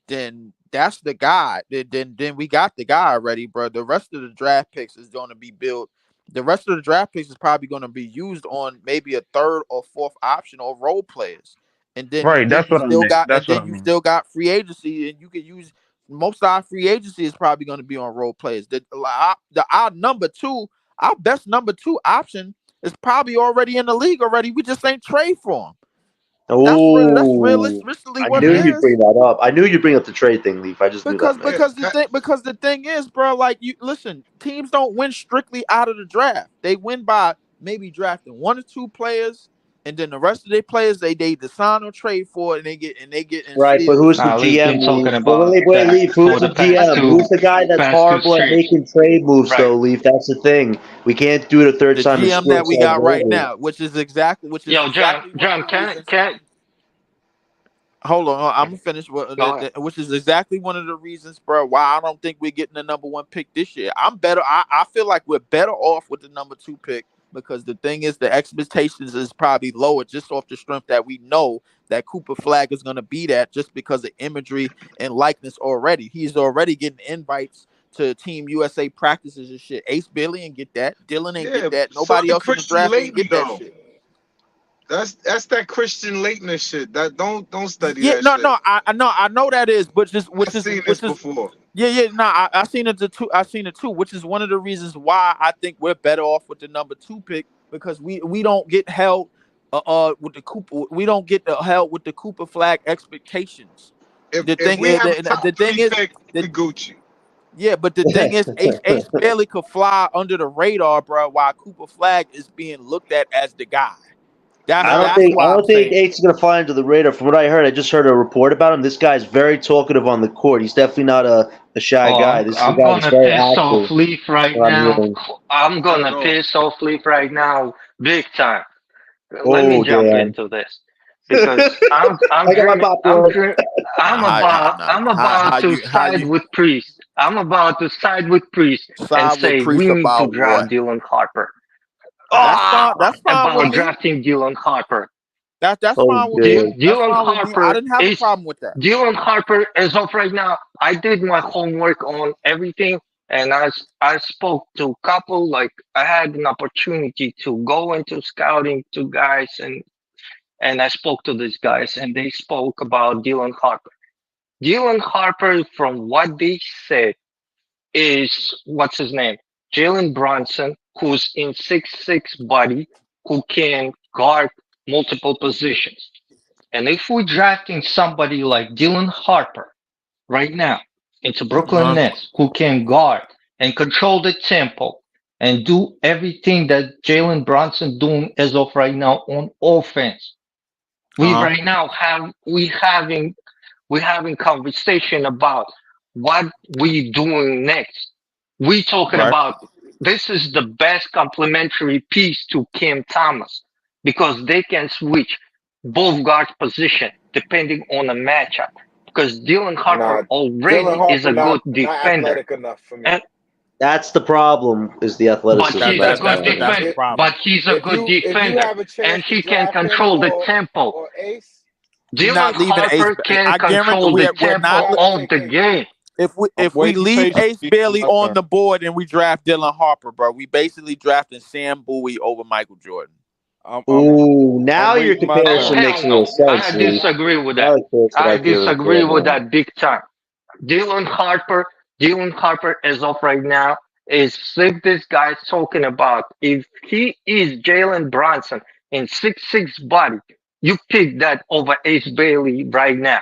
[SPEAKER 3] then that's the guy. Then we got the guy already, bro. The rest of the draft picks is going to be built. The rest of the draft picks is probably going to be used on maybe a third or fourth option or role players.
[SPEAKER 5] Right, that's what I meant. That's what I
[SPEAKER 3] You
[SPEAKER 5] mean.
[SPEAKER 3] still got free agency, and you can use most of our free agency is probably going to be on role players. Our number two, our best number two option is probably already in the league already. We just ain't trade for him. That's
[SPEAKER 8] Oh,
[SPEAKER 3] realistically
[SPEAKER 8] I
[SPEAKER 3] what it
[SPEAKER 8] knew you'd
[SPEAKER 3] is.
[SPEAKER 8] bring that up. I knew you'd bring up the trade thing, Leaf. I just knew that, man.
[SPEAKER 4] Yeah,
[SPEAKER 3] Because the thing is, bro, like you listen, teams don't win strictly out of the draft. They win by maybe drafting one or two players, and then the rest of their players they decide or trade for, and they get in
[SPEAKER 8] Right, but
[SPEAKER 3] steals
[SPEAKER 8] who's
[SPEAKER 3] and
[SPEAKER 8] the
[SPEAKER 7] Nah, Leaf,
[SPEAKER 8] GM,
[SPEAKER 7] you're
[SPEAKER 8] Leaf?
[SPEAKER 7] talking
[SPEAKER 8] But
[SPEAKER 7] about
[SPEAKER 8] wait,
[SPEAKER 7] that
[SPEAKER 8] Leaf. Who's
[SPEAKER 7] for
[SPEAKER 8] the
[SPEAKER 7] the past
[SPEAKER 8] GM? Who's
[SPEAKER 7] two
[SPEAKER 8] the guy that's horrible at
[SPEAKER 7] strips.
[SPEAKER 8] making trade moves,
[SPEAKER 7] Right.
[SPEAKER 8] though, Leaf? That's the thing. We can't do it a third
[SPEAKER 3] the
[SPEAKER 8] time and
[SPEAKER 3] GM
[SPEAKER 8] screw
[SPEAKER 3] that we
[SPEAKER 8] ourselves
[SPEAKER 3] got right
[SPEAKER 8] over.
[SPEAKER 3] now, which is
[SPEAKER 7] Yo, John,
[SPEAKER 3] exactly one of
[SPEAKER 7] John,
[SPEAKER 3] the reasons.
[SPEAKER 7] can
[SPEAKER 3] Hold on, I'm gonna finish
[SPEAKER 7] go ahead.
[SPEAKER 3] which is exactly one of the reasons, bro, why I don't think we're getting the number one pick this year. I'm better. I feel like we're better off with the number two pick because the thing is, the expectations is probably lower just off the strength that we know that Cooper Flag is gonna be that just because of imagery and likeness already. He's already getting invites to Team USA practices and shit. Ace Bailey ain't get that. Dylan ain't get
[SPEAKER 4] yeah.
[SPEAKER 3] that.
[SPEAKER 4] So
[SPEAKER 3] Nobody
[SPEAKER 4] did
[SPEAKER 3] else in the
[SPEAKER 4] Christian
[SPEAKER 3] draft ain't
[SPEAKER 4] Leighton
[SPEAKER 3] get that
[SPEAKER 4] though.
[SPEAKER 3] shit.
[SPEAKER 4] That's that Christian Leighton shit. That don't study
[SPEAKER 3] Yeah,
[SPEAKER 4] that shit.
[SPEAKER 3] I know that is, but just
[SPEAKER 4] I've seen this
[SPEAKER 3] which is
[SPEAKER 4] before.
[SPEAKER 3] I seen it too. I seen it too, which is one of the reasons why I think we're better off with the number two pick because we don't get held with the Cooper. We don't get held with the Cooper Flag expectations.
[SPEAKER 4] If we have a top
[SPEAKER 3] The thing
[SPEAKER 4] three
[SPEAKER 3] is
[SPEAKER 4] pick,
[SPEAKER 3] that
[SPEAKER 4] we Gucci.
[SPEAKER 3] yeah, but the thing is Ace barely could fly under the radar, bro. While Cooper Flag is being looked at as the guy.
[SPEAKER 4] Nah,
[SPEAKER 3] That's
[SPEAKER 8] I
[SPEAKER 3] why I'm
[SPEAKER 8] don't think
[SPEAKER 3] saying it.
[SPEAKER 8] Ace is gonna fly under the radar. From what I heard, I just heard a report about him. This guy's very talkative on the court. He's definitely not a shy
[SPEAKER 7] Oh,
[SPEAKER 8] guy. This is a
[SPEAKER 7] I'm
[SPEAKER 8] guy that's
[SPEAKER 7] gonna
[SPEAKER 8] very
[SPEAKER 7] piss off
[SPEAKER 8] active.
[SPEAKER 7] Leaf right
[SPEAKER 8] What I'm
[SPEAKER 7] now.
[SPEAKER 8] hearing.
[SPEAKER 7] I'm
[SPEAKER 4] not at
[SPEAKER 7] gonna
[SPEAKER 4] all.
[SPEAKER 7] piss off Leaf right now, big time. Let me
[SPEAKER 8] Oh
[SPEAKER 7] jump
[SPEAKER 8] damn!
[SPEAKER 7] into this because I'm
[SPEAKER 8] I got my
[SPEAKER 7] dreaming.
[SPEAKER 8] popcorn.
[SPEAKER 7] I'm about to
[SPEAKER 3] How
[SPEAKER 7] side
[SPEAKER 3] you
[SPEAKER 7] with Priest. I'm about to side with Priest and
[SPEAKER 3] side with
[SPEAKER 7] say we
[SPEAKER 3] Priest
[SPEAKER 7] need to
[SPEAKER 3] about
[SPEAKER 7] draft
[SPEAKER 3] what?
[SPEAKER 7] Dylan Harper.
[SPEAKER 3] That's
[SPEAKER 7] Ah,
[SPEAKER 3] fine. That's fine with
[SPEAKER 7] about
[SPEAKER 3] me.
[SPEAKER 7] drafting Dylan Harper.
[SPEAKER 3] That's
[SPEAKER 8] Oh
[SPEAKER 3] fine with me.
[SPEAKER 8] damn!
[SPEAKER 3] That's
[SPEAKER 7] Dylan
[SPEAKER 3] fine with me. I
[SPEAKER 7] Harper
[SPEAKER 3] didn't have a
[SPEAKER 7] is
[SPEAKER 3] problem with that.
[SPEAKER 7] Dylan Harper as of right now. I did my homework on everything, and I spoke to a couple. Like I had an opportunity to go into scouting to guys, and I spoke to these guys, and they spoke about Dylan Harper. Dylan Harper, from what they said, is what's his name? Jalen Brunson, who's in 6'6" body, who can guard multiple positions. And if we're drafting somebody like Dylan Harper right now into Brooklyn
[SPEAKER 3] Uh-huh.
[SPEAKER 7] Nets, who can guard and control the tempo and do everything that Jalen Brunson doing as of right now on offense, we
[SPEAKER 3] Uh-huh.
[SPEAKER 7] right now we're having conversation about what we doing next. We talking
[SPEAKER 3] Right.
[SPEAKER 7] about this is the best complementary piece to Kim Thomas because they can switch both guard position depending on the matchup. Because Dylan Harper
[SPEAKER 9] Nah, Dylan
[SPEAKER 7] already is
[SPEAKER 9] Harper
[SPEAKER 7] a good
[SPEAKER 9] not
[SPEAKER 7] defender,
[SPEAKER 9] athletic enough for me.
[SPEAKER 7] and
[SPEAKER 8] That's the problem. Is the
[SPEAKER 7] but
[SPEAKER 8] athleticism?
[SPEAKER 7] he's a
[SPEAKER 8] That's
[SPEAKER 7] good
[SPEAKER 8] why.
[SPEAKER 3] That's the
[SPEAKER 7] defender.
[SPEAKER 9] If
[SPEAKER 3] problem.
[SPEAKER 7] But he's a good
[SPEAKER 9] if you
[SPEAKER 7] defender,
[SPEAKER 9] have a
[SPEAKER 7] and
[SPEAKER 9] chance to
[SPEAKER 7] he can
[SPEAKER 9] draft him
[SPEAKER 7] control the tempo.
[SPEAKER 9] or Ace,
[SPEAKER 3] He
[SPEAKER 7] Dylan
[SPEAKER 3] not leaving Ace.
[SPEAKER 7] Harper can
[SPEAKER 3] I guarantee
[SPEAKER 7] control the
[SPEAKER 3] we're
[SPEAKER 7] tempo
[SPEAKER 3] not.
[SPEAKER 7] of the game.
[SPEAKER 1] I'm
[SPEAKER 3] If we
[SPEAKER 1] waiting
[SPEAKER 3] leave Ace
[SPEAKER 1] patiently for
[SPEAKER 3] Bailey
[SPEAKER 1] my
[SPEAKER 3] on
[SPEAKER 1] turn.
[SPEAKER 3] the board and we draft Dylan Harper, bro, we basically drafting Sam Bowie over Michael Jordan.
[SPEAKER 1] I'm I'm
[SPEAKER 8] Ooh,
[SPEAKER 1] I'm
[SPEAKER 8] now your
[SPEAKER 1] waiting my
[SPEAKER 7] Oh
[SPEAKER 8] comparison
[SPEAKER 1] turn.
[SPEAKER 8] makes
[SPEAKER 7] hell
[SPEAKER 8] a little
[SPEAKER 7] no!
[SPEAKER 8] sense,
[SPEAKER 7] I
[SPEAKER 8] Lee.
[SPEAKER 7] disagree with
[SPEAKER 8] Now
[SPEAKER 7] that.
[SPEAKER 8] the comparison
[SPEAKER 7] I
[SPEAKER 8] might be a little
[SPEAKER 7] disagree
[SPEAKER 8] fair
[SPEAKER 7] with
[SPEAKER 8] now.
[SPEAKER 7] that big time. Dylan Harper, Dylan Harper as of right now is if this guy's talking about if he is Jalen Brunson in 6'6" body, you pick that over Ace Bailey right now.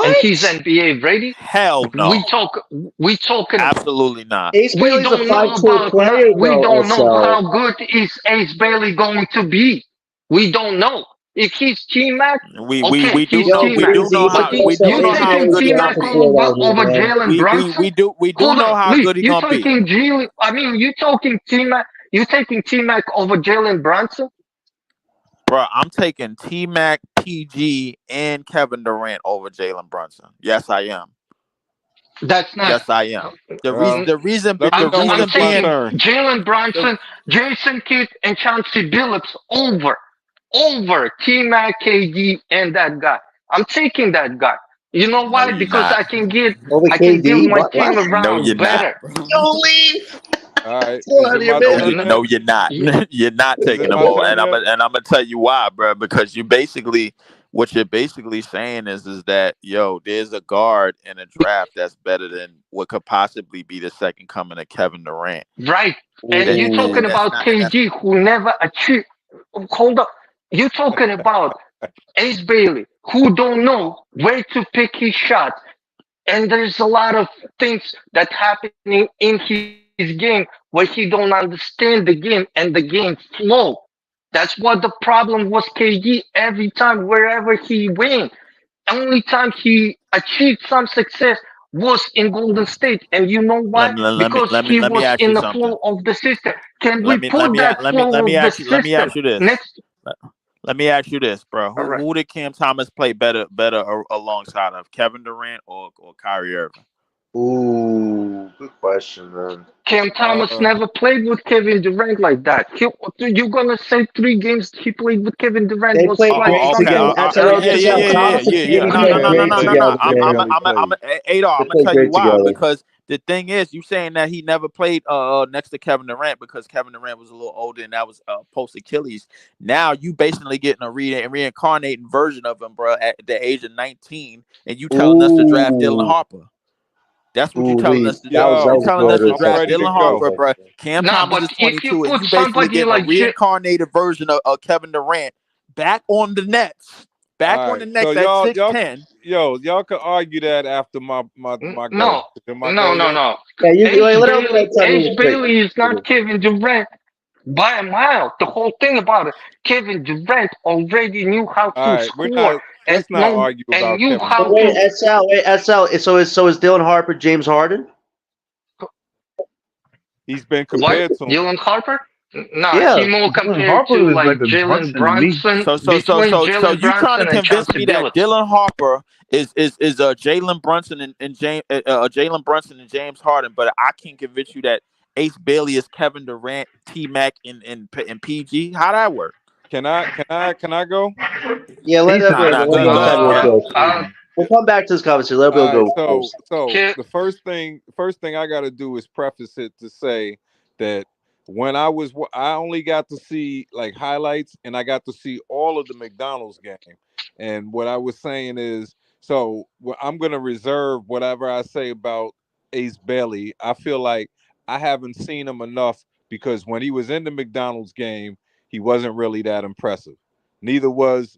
[SPEAKER 7] And he's
[SPEAKER 8] What?
[SPEAKER 7] NBA ready.
[SPEAKER 3] Hell
[SPEAKER 7] We
[SPEAKER 3] no,
[SPEAKER 7] talk we talking
[SPEAKER 3] absolutely not.
[SPEAKER 8] Ace
[SPEAKER 7] we
[SPEAKER 8] Bailey's a
[SPEAKER 7] don't know
[SPEAKER 8] five-tool
[SPEAKER 7] about not
[SPEAKER 8] player,
[SPEAKER 7] we
[SPEAKER 8] though,
[SPEAKER 7] don't know
[SPEAKER 8] SL.
[SPEAKER 7] how good is Ace Bailey going to be. We don't know. If he's T Mac, okay, he's
[SPEAKER 8] Yo,
[SPEAKER 7] T
[SPEAKER 3] We
[SPEAKER 7] Mac.
[SPEAKER 3] do
[SPEAKER 8] Breezy,
[SPEAKER 3] know
[SPEAKER 7] But
[SPEAKER 3] how
[SPEAKER 8] look, SL,
[SPEAKER 3] we do
[SPEAKER 7] you
[SPEAKER 8] Ace
[SPEAKER 3] know how
[SPEAKER 7] taking
[SPEAKER 3] good
[SPEAKER 8] Bailey's
[SPEAKER 3] he
[SPEAKER 7] T
[SPEAKER 3] gonna
[SPEAKER 7] Mac
[SPEAKER 8] dropping
[SPEAKER 3] be.
[SPEAKER 8] short
[SPEAKER 7] over
[SPEAKER 8] out here,
[SPEAKER 7] over
[SPEAKER 8] man.
[SPEAKER 7] Jalen Brunson?
[SPEAKER 3] We do
[SPEAKER 7] Hold
[SPEAKER 3] know
[SPEAKER 7] on,
[SPEAKER 3] how
[SPEAKER 7] Lee,
[SPEAKER 3] good he
[SPEAKER 7] you
[SPEAKER 3] gonna be.
[SPEAKER 7] taking Jalen I mean you talking T Mac you taking T Mac over Jalen Brunson?
[SPEAKER 3] Bro, I'm taking T Mac, PG, and Kevin Durant over Jalen Brunson. Yes, I am.
[SPEAKER 7] That's not
[SPEAKER 3] Yes, I am.
[SPEAKER 1] Well, let me
[SPEAKER 3] The
[SPEAKER 1] know when
[SPEAKER 7] I'm
[SPEAKER 3] reason
[SPEAKER 1] it's my
[SPEAKER 3] being
[SPEAKER 7] taking
[SPEAKER 1] turn.
[SPEAKER 7] Jalen
[SPEAKER 3] the,
[SPEAKER 7] Brunson, Jason Kidd, and Chauncey Billups over T Mac, KD, and that guy. I'm taking that guy. You know
[SPEAKER 3] no,
[SPEAKER 7] why?
[SPEAKER 3] you're
[SPEAKER 7] Because
[SPEAKER 3] not.
[SPEAKER 8] Over
[SPEAKER 7] I can build
[SPEAKER 8] KD?
[SPEAKER 7] my
[SPEAKER 8] What?
[SPEAKER 7] team
[SPEAKER 3] No, you're
[SPEAKER 7] around
[SPEAKER 3] not,
[SPEAKER 7] better.
[SPEAKER 3] bro.
[SPEAKER 8] Yo, leave!
[SPEAKER 1] All right,
[SPEAKER 8] What's going
[SPEAKER 1] is
[SPEAKER 8] on
[SPEAKER 1] it
[SPEAKER 8] here,
[SPEAKER 1] my
[SPEAKER 3] No,
[SPEAKER 8] man?
[SPEAKER 1] turn
[SPEAKER 3] you
[SPEAKER 1] yet?
[SPEAKER 3] no, you're not.
[SPEAKER 7] Yeah,
[SPEAKER 3] You're not
[SPEAKER 1] Is
[SPEAKER 3] taking
[SPEAKER 1] it
[SPEAKER 3] them
[SPEAKER 1] my
[SPEAKER 3] over,
[SPEAKER 1] turn yet?
[SPEAKER 3] and I'm gonna tell you why, bro. Because you basically what you're basically saying is that there's a guard in a draft that's better than what could possibly be the second coming of Kevin Durant.
[SPEAKER 7] right. And
[SPEAKER 3] That
[SPEAKER 7] you
[SPEAKER 8] Ooh.
[SPEAKER 7] talking
[SPEAKER 3] that's
[SPEAKER 7] about
[SPEAKER 3] not that's
[SPEAKER 7] KD who never achieved. Hold up. You talking about Ace Bailey who don't know where to pick his shot. And there's a lot of things that happening in his game where he don't understand the game and the game flow. That's what the problem was. KD every time wherever he went, only time he achieved some success was in Golden State. And you know
[SPEAKER 3] let
[SPEAKER 7] why?
[SPEAKER 3] me let me
[SPEAKER 7] Because
[SPEAKER 3] let me
[SPEAKER 7] he
[SPEAKER 3] let me
[SPEAKER 7] was
[SPEAKER 3] ask you
[SPEAKER 7] in the
[SPEAKER 3] something.
[SPEAKER 7] flow of the system. Can we
[SPEAKER 3] Let
[SPEAKER 7] put
[SPEAKER 3] me
[SPEAKER 7] that
[SPEAKER 3] let
[SPEAKER 7] flow
[SPEAKER 3] me
[SPEAKER 7] of the
[SPEAKER 3] ask you let me
[SPEAKER 7] system
[SPEAKER 3] ask you this.
[SPEAKER 7] next?
[SPEAKER 3] Let, let me ask you this, bro.
[SPEAKER 7] All right.
[SPEAKER 3] Who did Cam Thomas play better alongside of Kevin Durant or Kyrie Irving?
[SPEAKER 8] Ooh, good question, man.
[SPEAKER 7] Cam Thomas
[SPEAKER 1] Uh,
[SPEAKER 7] never played with Kevin Durant like that. You're gonna say 3 games he played with Kevin Durant
[SPEAKER 8] They
[SPEAKER 7] was
[SPEAKER 8] played
[SPEAKER 7] like
[SPEAKER 8] great
[SPEAKER 3] Okay.
[SPEAKER 7] something
[SPEAKER 8] together. SL,
[SPEAKER 3] Yeah,
[SPEAKER 7] ridiculous.
[SPEAKER 3] yeah,
[SPEAKER 8] SL,
[SPEAKER 3] yeah, yeah,
[SPEAKER 8] Thomas and
[SPEAKER 3] yeah, yeah.
[SPEAKER 8] KD
[SPEAKER 1] how
[SPEAKER 3] No,
[SPEAKER 1] many
[SPEAKER 3] no,
[SPEAKER 8] played
[SPEAKER 3] no, no,
[SPEAKER 8] great
[SPEAKER 3] no,
[SPEAKER 1] games
[SPEAKER 3] no,
[SPEAKER 1] did
[SPEAKER 3] no.
[SPEAKER 8] together,
[SPEAKER 1] Ace
[SPEAKER 8] man.
[SPEAKER 1] Bailey play?
[SPEAKER 3] Adolf,
[SPEAKER 8] They
[SPEAKER 3] I'm gonna
[SPEAKER 8] played
[SPEAKER 3] tell you
[SPEAKER 8] great
[SPEAKER 3] why.
[SPEAKER 8] together.
[SPEAKER 3] Because the thing is, you saying that he never played next to Kevin Durant because Kevin Durant was a little older and that was post Achilles. Now you basically getting a reincarnating version of him, bro, at the age of 19, and you telling us to draft Dylan
[SPEAKER 8] Ooh,
[SPEAKER 3] Harper. That's what you're
[SPEAKER 8] ooh,
[SPEAKER 3] telling
[SPEAKER 8] Lee.
[SPEAKER 3] us to do.
[SPEAKER 8] That
[SPEAKER 3] You're
[SPEAKER 1] Yo,
[SPEAKER 8] was
[SPEAKER 3] telling
[SPEAKER 8] good.
[SPEAKER 3] us to
[SPEAKER 1] I'm
[SPEAKER 3] draft
[SPEAKER 1] ready to
[SPEAKER 3] Dylan
[SPEAKER 1] go.
[SPEAKER 3] Harper, bro. Cam
[SPEAKER 7] Nah,
[SPEAKER 3] Thomas
[SPEAKER 7] but
[SPEAKER 3] is
[SPEAKER 7] if you
[SPEAKER 3] 22, and
[SPEAKER 7] put
[SPEAKER 3] you basically
[SPEAKER 7] somebody
[SPEAKER 3] getting a
[SPEAKER 7] like
[SPEAKER 3] reincarnated version of Kevin Durant back on the Nets, back
[SPEAKER 1] All
[SPEAKER 3] on
[SPEAKER 1] right,
[SPEAKER 3] the
[SPEAKER 1] so
[SPEAKER 3] Nets at 6'10".
[SPEAKER 1] y'all could argue that after my go.
[SPEAKER 7] no,
[SPEAKER 1] Is it my
[SPEAKER 7] no,
[SPEAKER 1] go
[SPEAKER 7] no,
[SPEAKER 1] yet?
[SPEAKER 7] no.
[SPEAKER 8] Yeah, wait, let him tell me
[SPEAKER 7] Ace
[SPEAKER 8] real quick.
[SPEAKER 7] Bailey is not Kevin Durant by a mile. The whole thing about it, Kevin Durant already knew how
[SPEAKER 1] All
[SPEAKER 7] to
[SPEAKER 1] right, we're
[SPEAKER 7] score
[SPEAKER 1] not.
[SPEAKER 7] and
[SPEAKER 1] Let's not argue about
[SPEAKER 7] knew
[SPEAKER 1] Kevin
[SPEAKER 8] So
[SPEAKER 7] how
[SPEAKER 1] Durant.
[SPEAKER 8] wait,
[SPEAKER 7] to.
[SPEAKER 8] SL. So is Dylan Harper James Harden?
[SPEAKER 1] He's been
[SPEAKER 7] What?
[SPEAKER 1] compared to him.
[SPEAKER 7] Dylan Harper? Nah,
[SPEAKER 8] Yeah.
[SPEAKER 7] he more
[SPEAKER 9] Dylan
[SPEAKER 7] compared to
[SPEAKER 9] Harper is
[SPEAKER 7] like
[SPEAKER 9] like the
[SPEAKER 7] Jalen
[SPEAKER 9] Brunson Lee.
[SPEAKER 7] Brunson
[SPEAKER 3] So
[SPEAKER 7] between
[SPEAKER 3] you trying to
[SPEAKER 7] Jalen Brunson and
[SPEAKER 3] convince me
[SPEAKER 7] Chauncey
[SPEAKER 3] that
[SPEAKER 7] Billups.
[SPEAKER 3] Dylan Harper is Jalen Brunson and James Jalen Brunson and James Harden, but I can't convince you that Ace Bailey is Kevin Durant, T Mac, and PG. How that work?
[SPEAKER 1] Can I go?
[SPEAKER 8] Yeah, let
[SPEAKER 9] He
[SPEAKER 8] that
[SPEAKER 9] said
[SPEAKER 3] Nah,
[SPEAKER 8] Bill
[SPEAKER 3] nah,
[SPEAKER 8] go. Let
[SPEAKER 3] go
[SPEAKER 8] Bill
[SPEAKER 3] go
[SPEAKER 8] talk
[SPEAKER 3] ahead,
[SPEAKER 8] real
[SPEAKER 3] go ahead.
[SPEAKER 8] quick.
[SPEAKER 7] Uh,
[SPEAKER 8] We'll come back to this conversation. Let Bill
[SPEAKER 1] All right,
[SPEAKER 8] go first.
[SPEAKER 1] so the first thing I got to do is preface it to say that when I only got to see like highlights and I got to see all of the McDonald's game. And what I was saying is, I'm gonna reserve whatever I say about Ace Bailey. I feel like I haven't seen him enough because when he was in the McDonald's game, he wasn't really that impressive. Neither was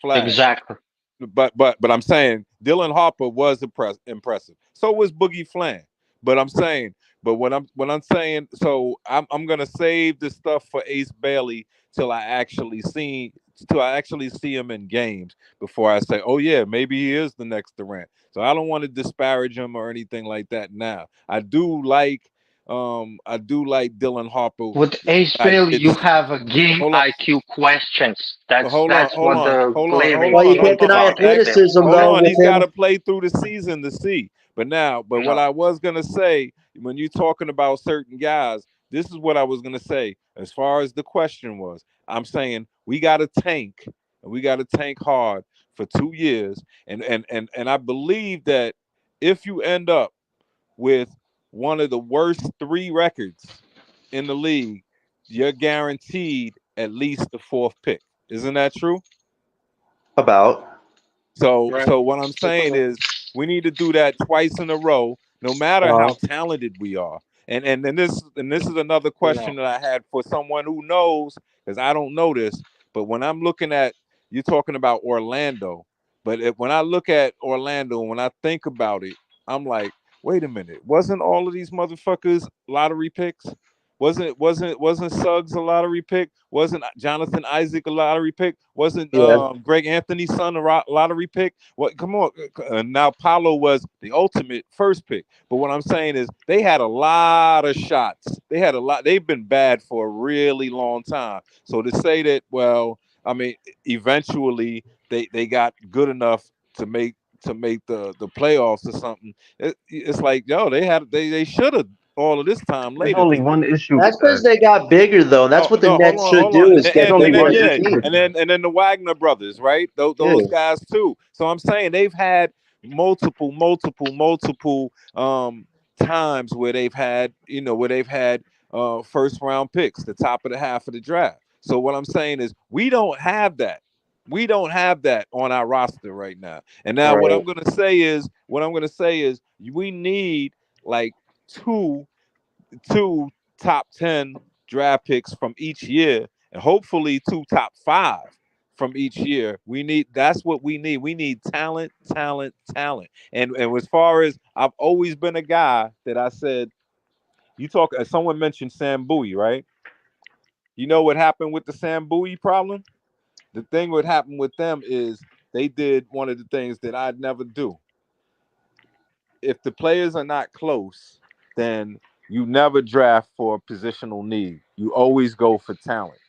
[SPEAKER 1] Flash,
[SPEAKER 7] exactly.
[SPEAKER 1] but I'm saying Dylan Harper was impressive. So was Boogie Flan. But I'm saying, but what I'm saying, so I'm gonna save the stuff for Ace Bailey till I actually see till I actually see him in games before I say, oh yeah, maybe he is the next Durant. So I don't want to disparage him or anything like that now. I do like Dylan Harper.
[SPEAKER 7] With Ace
[SPEAKER 1] I
[SPEAKER 7] Bailey,
[SPEAKER 1] did
[SPEAKER 7] you
[SPEAKER 1] see.
[SPEAKER 7] have a game
[SPEAKER 1] Hold on,
[SPEAKER 7] IQ questions.
[SPEAKER 1] hold on,
[SPEAKER 7] That's
[SPEAKER 1] hold
[SPEAKER 7] what
[SPEAKER 1] on,
[SPEAKER 7] the
[SPEAKER 1] hold on, hold
[SPEAKER 7] glaring
[SPEAKER 8] Well,
[SPEAKER 1] on,
[SPEAKER 8] you
[SPEAKER 1] hold
[SPEAKER 7] thing
[SPEAKER 8] can't
[SPEAKER 1] on.
[SPEAKER 8] deny
[SPEAKER 7] about Ace Bailey.
[SPEAKER 8] athleticism
[SPEAKER 1] Hold
[SPEAKER 8] though
[SPEAKER 1] on,
[SPEAKER 8] with
[SPEAKER 1] he's got
[SPEAKER 8] him.
[SPEAKER 1] to play through the season to see. But what
[SPEAKER 7] No.
[SPEAKER 1] I was gonna say when you're talking about certain guys, this is what I was gonna say. As far as the question was, I'm saying we got to tank, and we got to tank hard for 2 years, and I believe that if you end up with one of the worst three records in the league, you're guaranteed at least the fourth pick. Isn't that true?
[SPEAKER 8] About.
[SPEAKER 7] Right.
[SPEAKER 1] So what I'm
[SPEAKER 7] You're
[SPEAKER 1] saying
[SPEAKER 7] correct.
[SPEAKER 1] is we need to do that twice in a row, no matter how talented we are. And this is another
[SPEAKER 7] No.
[SPEAKER 1] question that I had for someone who knows, because I don't know this, but when I'm looking at you're talking about Orlando, but when I look at Orlando, when I think about it, I'm like, wait a minute, wasn't all of these motherfuckers lottery picks? Wasn't Suggs a lottery pick? Wasn't Jonathan Isaac a lottery pick? Wasn't
[SPEAKER 8] Yeah.
[SPEAKER 1] Greg Anthony's son a lottery pick? What? Come on. Now Paulo was the ultimate first pick. But what I'm saying is they had a lot of shots. They had a lot. They've been bad for a really long time. So to say that, well, I mean, eventually they got good enough to make the playoffs or something. It's like, yo, they should have all of this time
[SPEAKER 5] There's
[SPEAKER 1] later
[SPEAKER 5] only
[SPEAKER 1] because
[SPEAKER 5] one issue
[SPEAKER 8] That's
[SPEAKER 5] with
[SPEAKER 8] because
[SPEAKER 5] that.
[SPEAKER 8] they got bigger, though. And that's
[SPEAKER 1] oh
[SPEAKER 8] what the
[SPEAKER 1] no,
[SPEAKER 8] Nets should
[SPEAKER 1] hold on,
[SPEAKER 8] do is get
[SPEAKER 5] There's only
[SPEAKER 1] and then
[SPEAKER 8] bigger
[SPEAKER 5] one
[SPEAKER 8] as a
[SPEAKER 1] yeah,
[SPEAKER 5] issue
[SPEAKER 8] team.
[SPEAKER 5] with that.
[SPEAKER 1] and then the Wagner brothers, right?
[SPEAKER 8] Yeah.
[SPEAKER 1] Those guys too. So I'm saying they've had multiple times where they've had first round picks, the top of the half of the draft. So what I'm saying is we don't have that. We don't have that on our roster right now. And now
[SPEAKER 8] Right.
[SPEAKER 1] what I'm gonna say is we need like two two top 10 draft picks from each year and hopefully two top 5 from each year. That's what we need. We need talent, talent, talent. And as far as I've always been a guy that I said, you talk someone mentioned Sam Bowie, right? You know what happened with the Sam Bowie problem? The thing what happened with them is they did one of the things that I'd never do. If the players are not close, then you never draft for a positional need. You always go for talent.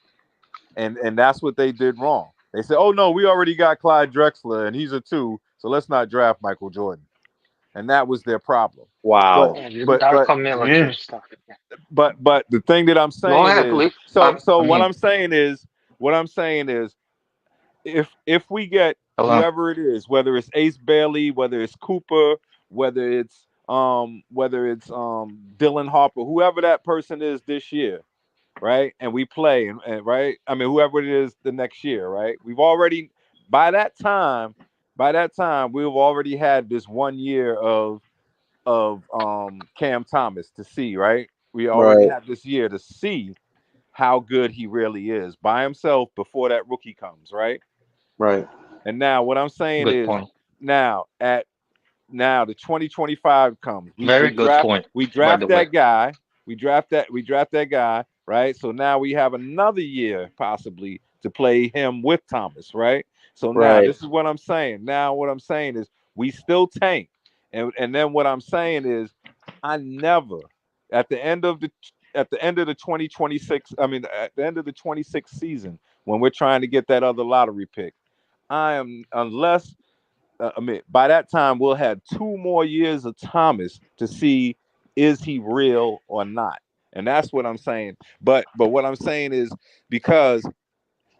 [SPEAKER 1] And that's what they did wrong. They said, "Oh no, we already got Clyde Drexler and he's a 2, so let's not draft Michael Jordan." And that was their problem. But
[SPEAKER 8] Wow.
[SPEAKER 7] Yeah, you
[SPEAKER 1] but but
[SPEAKER 7] Darko Milicic
[SPEAKER 5] Yeah.
[SPEAKER 7] stuff. Yeah.
[SPEAKER 1] but the thing that I'm
[SPEAKER 7] Go
[SPEAKER 1] saying
[SPEAKER 7] ahead,
[SPEAKER 1] is
[SPEAKER 7] please.
[SPEAKER 1] so
[SPEAKER 7] I mean,
[SPEAKER 1] what I'm saying is if we get
[SPEAKER 7] hello.
[SPEAKER 1] whoever it is, whether it's Ace Bailey, whether it's Cooper, whether it's Dylan Harper, whoever that person is this year, right? And we play and right, I mean whoever it is the next year, right? We've already by that time, we've already had this 1 year of Cam Thomas to see, right? We already
[SPEAKER 8] Right.
[SPEAKER 1] have this year to see how good he really is by himself before that rookie comes, right?
[SPEAKER 8] Right.
[SPEAKER 1] And now what I'm saying
[SPEAKER 7] Good
[SPEAKER 1] is
[SPEAKER 7] point.
[SPEAKER 1] now at now the 2025 comes.
[SPEAKER 7] Very good point,
[SPEAKER 1] We
[SPEAKER 7] by
[SPEAKER 1] draft
[SPEAKER 7] the way.
[SPEAKER 1] that guy. We draft that guy, right? So now we have another year possibly to play him with Thomas, right? So now
[SPEAKER 8] Right.
[SPEAKER 1] this is what I'm saying. Now what I'm saying is we still tank. And then what I'm saying is I never at the end of the at the end of the 2026, I mean at the end of the 26th season when we're trying to get that other lottery pick, I am unless I mean, by that time we'll have 2 more years of Thomas to see is he real or not, and that's what I'm saying. But what I'm saying is because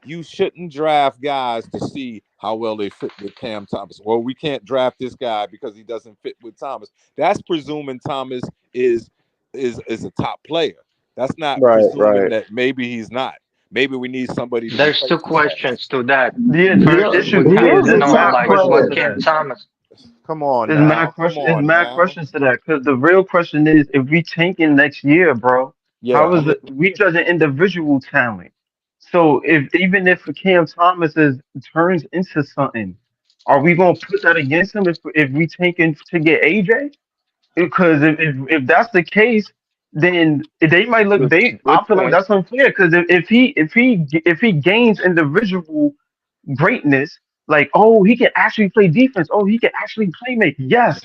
[SPEAKER 1] you shouldn't draft guys to see how well they fit with Cam Thomas. Well, we can't draft this guy because he doesn't fit with Thomas. That's presuming Thomas is is a top player. That's not
[SPEAKER 8] Right.
[SPEAKER 1] presuming
[SPEAKER 8] Right.
[SPEAKER 1] that maybe he's not. Maybe we need somebody to
[SPEAKER 7] There's two
[SPEAKER 1] replace his ass.
[SPEAKER 7] questions to that.
[SPEAKER 5] Yeah,
[SPEAKER 7] First,
[SPEAKER 5] issue.
[SPEAKER 7] we
[SPEAKER 5] Yeah,
[SPEAKER 7] have to
[SPEAKER 5] there's
[SPEAKER 7] know,
[SPEAKER 5] mad
[SPEAKER 7] like,
[SPEAKER 5] questions
[SPEAKER 7] what
[SPEAKER 5] to
[SPEAKER 8] Bro.
[SPEAKER 7] Cam
[SPEAKER 5] that.
[SPEAKER 7] Thomas.
[SPEAKER 1] Come on
[SPEAKER 5] There's
[SPEAKER 1] now.
[SPEAKER 5] mad
[SPEAKER 1] Come
[SPEAKER 5] question. There's
[SPEAKER 1] on
[SPEAKER 5] mad
[SPEAKER 1] now.
[SPEAKER 5] questions to that because the real question is, if we tanking next year, bro,
[SPEAKER 1] Yeah,
[SPEAKER 5] how is it we judging individual talent? So if even if Cam Thomas is turns into something, are we gonna put that against him if we tanking to get AJ? Because if that's the case, then they might look.
[SPEAKER 7] Good,
[SPEAKER 5] They I
[SPEAKER 7] good
[SPEAKER 5] feel like
[SPEAKER 7] point.
[SPEAKER 5] that's unfair because if he gains individual greatness, like, oh, he can actually play defense. Oh, he can actually play make. Yes,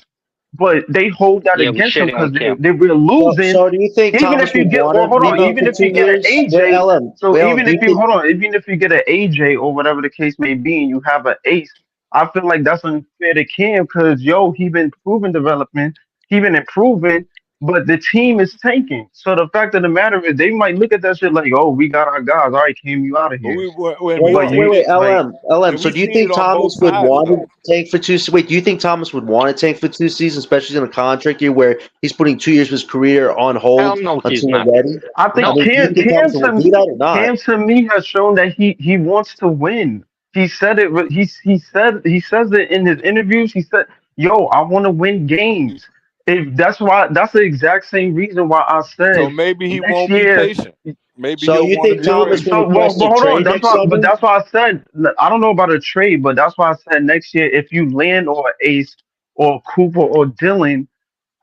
[SPEAKER 5] but they hold that
[SPEAKER 7] Yeah, we
[SPEAKER 5] against him
[SPEAKER 7] shitting on
[SPEAKER 5] because
[SPEAKER 7] Cam.
[SPEAKER 5] we're
[SPEAKER 8] So,
[SPEAKER 5] losing.
[SPEAKER 8] so do you think
[SPEAKER 5] Even
[SPEAKER 8] Thomas
[SPEAKER 5] if you
[SPEAKER 8] would
[SPEAKER 5] get,
[SPEAKER 8] want
[SPEAKER 5] well,
[SPEAKER 8] to
[SPEAKER 5] hold on.
[SPEAKER 8] rebuild
[SPEAKER 5] Even
[SPEAKER 8] for
[SPEAKER 5] if
[SPEAKER 8] two
[SPEAKER 5] you get an
[SPEAKER 8] years? Wait,
[SPEAKER 5] AJ,
[SPEAKER 8] LM.
[SPEAKER 5] so
[SPEAKER 8] Wait, LM.
[SPEAKER 5] even
[SPEAKER 8] Do
[SPEAKER 5] if
[SPEAKER 8] you
[SPEAKER 5] you
[SPEAKER 8] think?
[SPEAKER 5] hold on, even if you get an AJ or whatever the case may be, and you have an ace, I feel like that's unfair to Cam because he been proven development, he been improving,
[SPEAKER 9] but the team is tanking. So the fact of the matter is, they might look at that shit like, "Oh, we got our guys. All right, Cam, you out of
[SPEAKER 1] But
[SPEAKER 9] here."
[SPEAKER 1] and we
[SPEAKER 8] Wait,
[SPEAKER 9] But
[SPEAKER 1] all
[SPEAKER 8] wait,
[SPEAKER 9] you
[SPEAKER 8] wait,
[SPEAKER 1] and,
[SPEAKER 9] like,
[SPEAKER 8] LM.
[SPEAKER 1] and
[SPEAKER 8] So
[SPEAKER 1] we
[SPEAKER 8] do you
[SPEAKER 1] seen
[SPEAKER 8] think
[SPEAKER 1] it on both
[SPEAKER 8] Thomas would
[SPEAKER 1] sides
[SPEAKER 8] want
[SPEAKER 1] though.
[SPEAKER 8] to tank for two? Wait, do you think Thomas would want to tank for 2 seasons, especially in a contract year where he's putting 2 years of his career on
[SPEAKER 7] Hell
[SPEAKER 8] hold
[SPEAKER 7] no, he's
[SPEAKER 8] until
[SPEAKER 7] not.
[SPEAKER 8] we're ready?
[SPEAKER 9] I
[SPEAKER 8] I
[SPEAKER 9] think
[SPEAKER 7] No,
[SPEAKER 8] mean, do you think Thomas would do that or not?
[SPEAKER 9] Cam to me has shown that he wants to win. He said it. He says it in his interviews. He said, "Yo, I want to win games." If that's why, that's the exact same reason why I
[SPEAKER 1] So
[SPEAKER 9] said
[SPEAKER 1] maybe he
[SPEAKER 9] next
[SPEAKER 1] won't be
[SPEAKER 9] year.
[SPEAKER 1] patient. Maybe
[SPEAKER 8] So
[SPEAKER 1] he'll
[SPEAKER 8] you
[SPEAKER 1] want to
[SPEAKER 8] think
[SPEAKER 1] be
[SPEAKER 8] Thomas
[SPEAKER 1] traded.
[SPEAKER 8] will request
[SPEAKER 9] But
[SPEAKER 8] a
[SPEAKER 9] hold on.
[SPEAKER 8] trade next
[SPEAKER 9] But
[SPEAKER 8] summer?
[SPEAKER 9] that's why I said I don't know about a trade, but that's why I said next year if you land or Ace or Cooper or Dylan,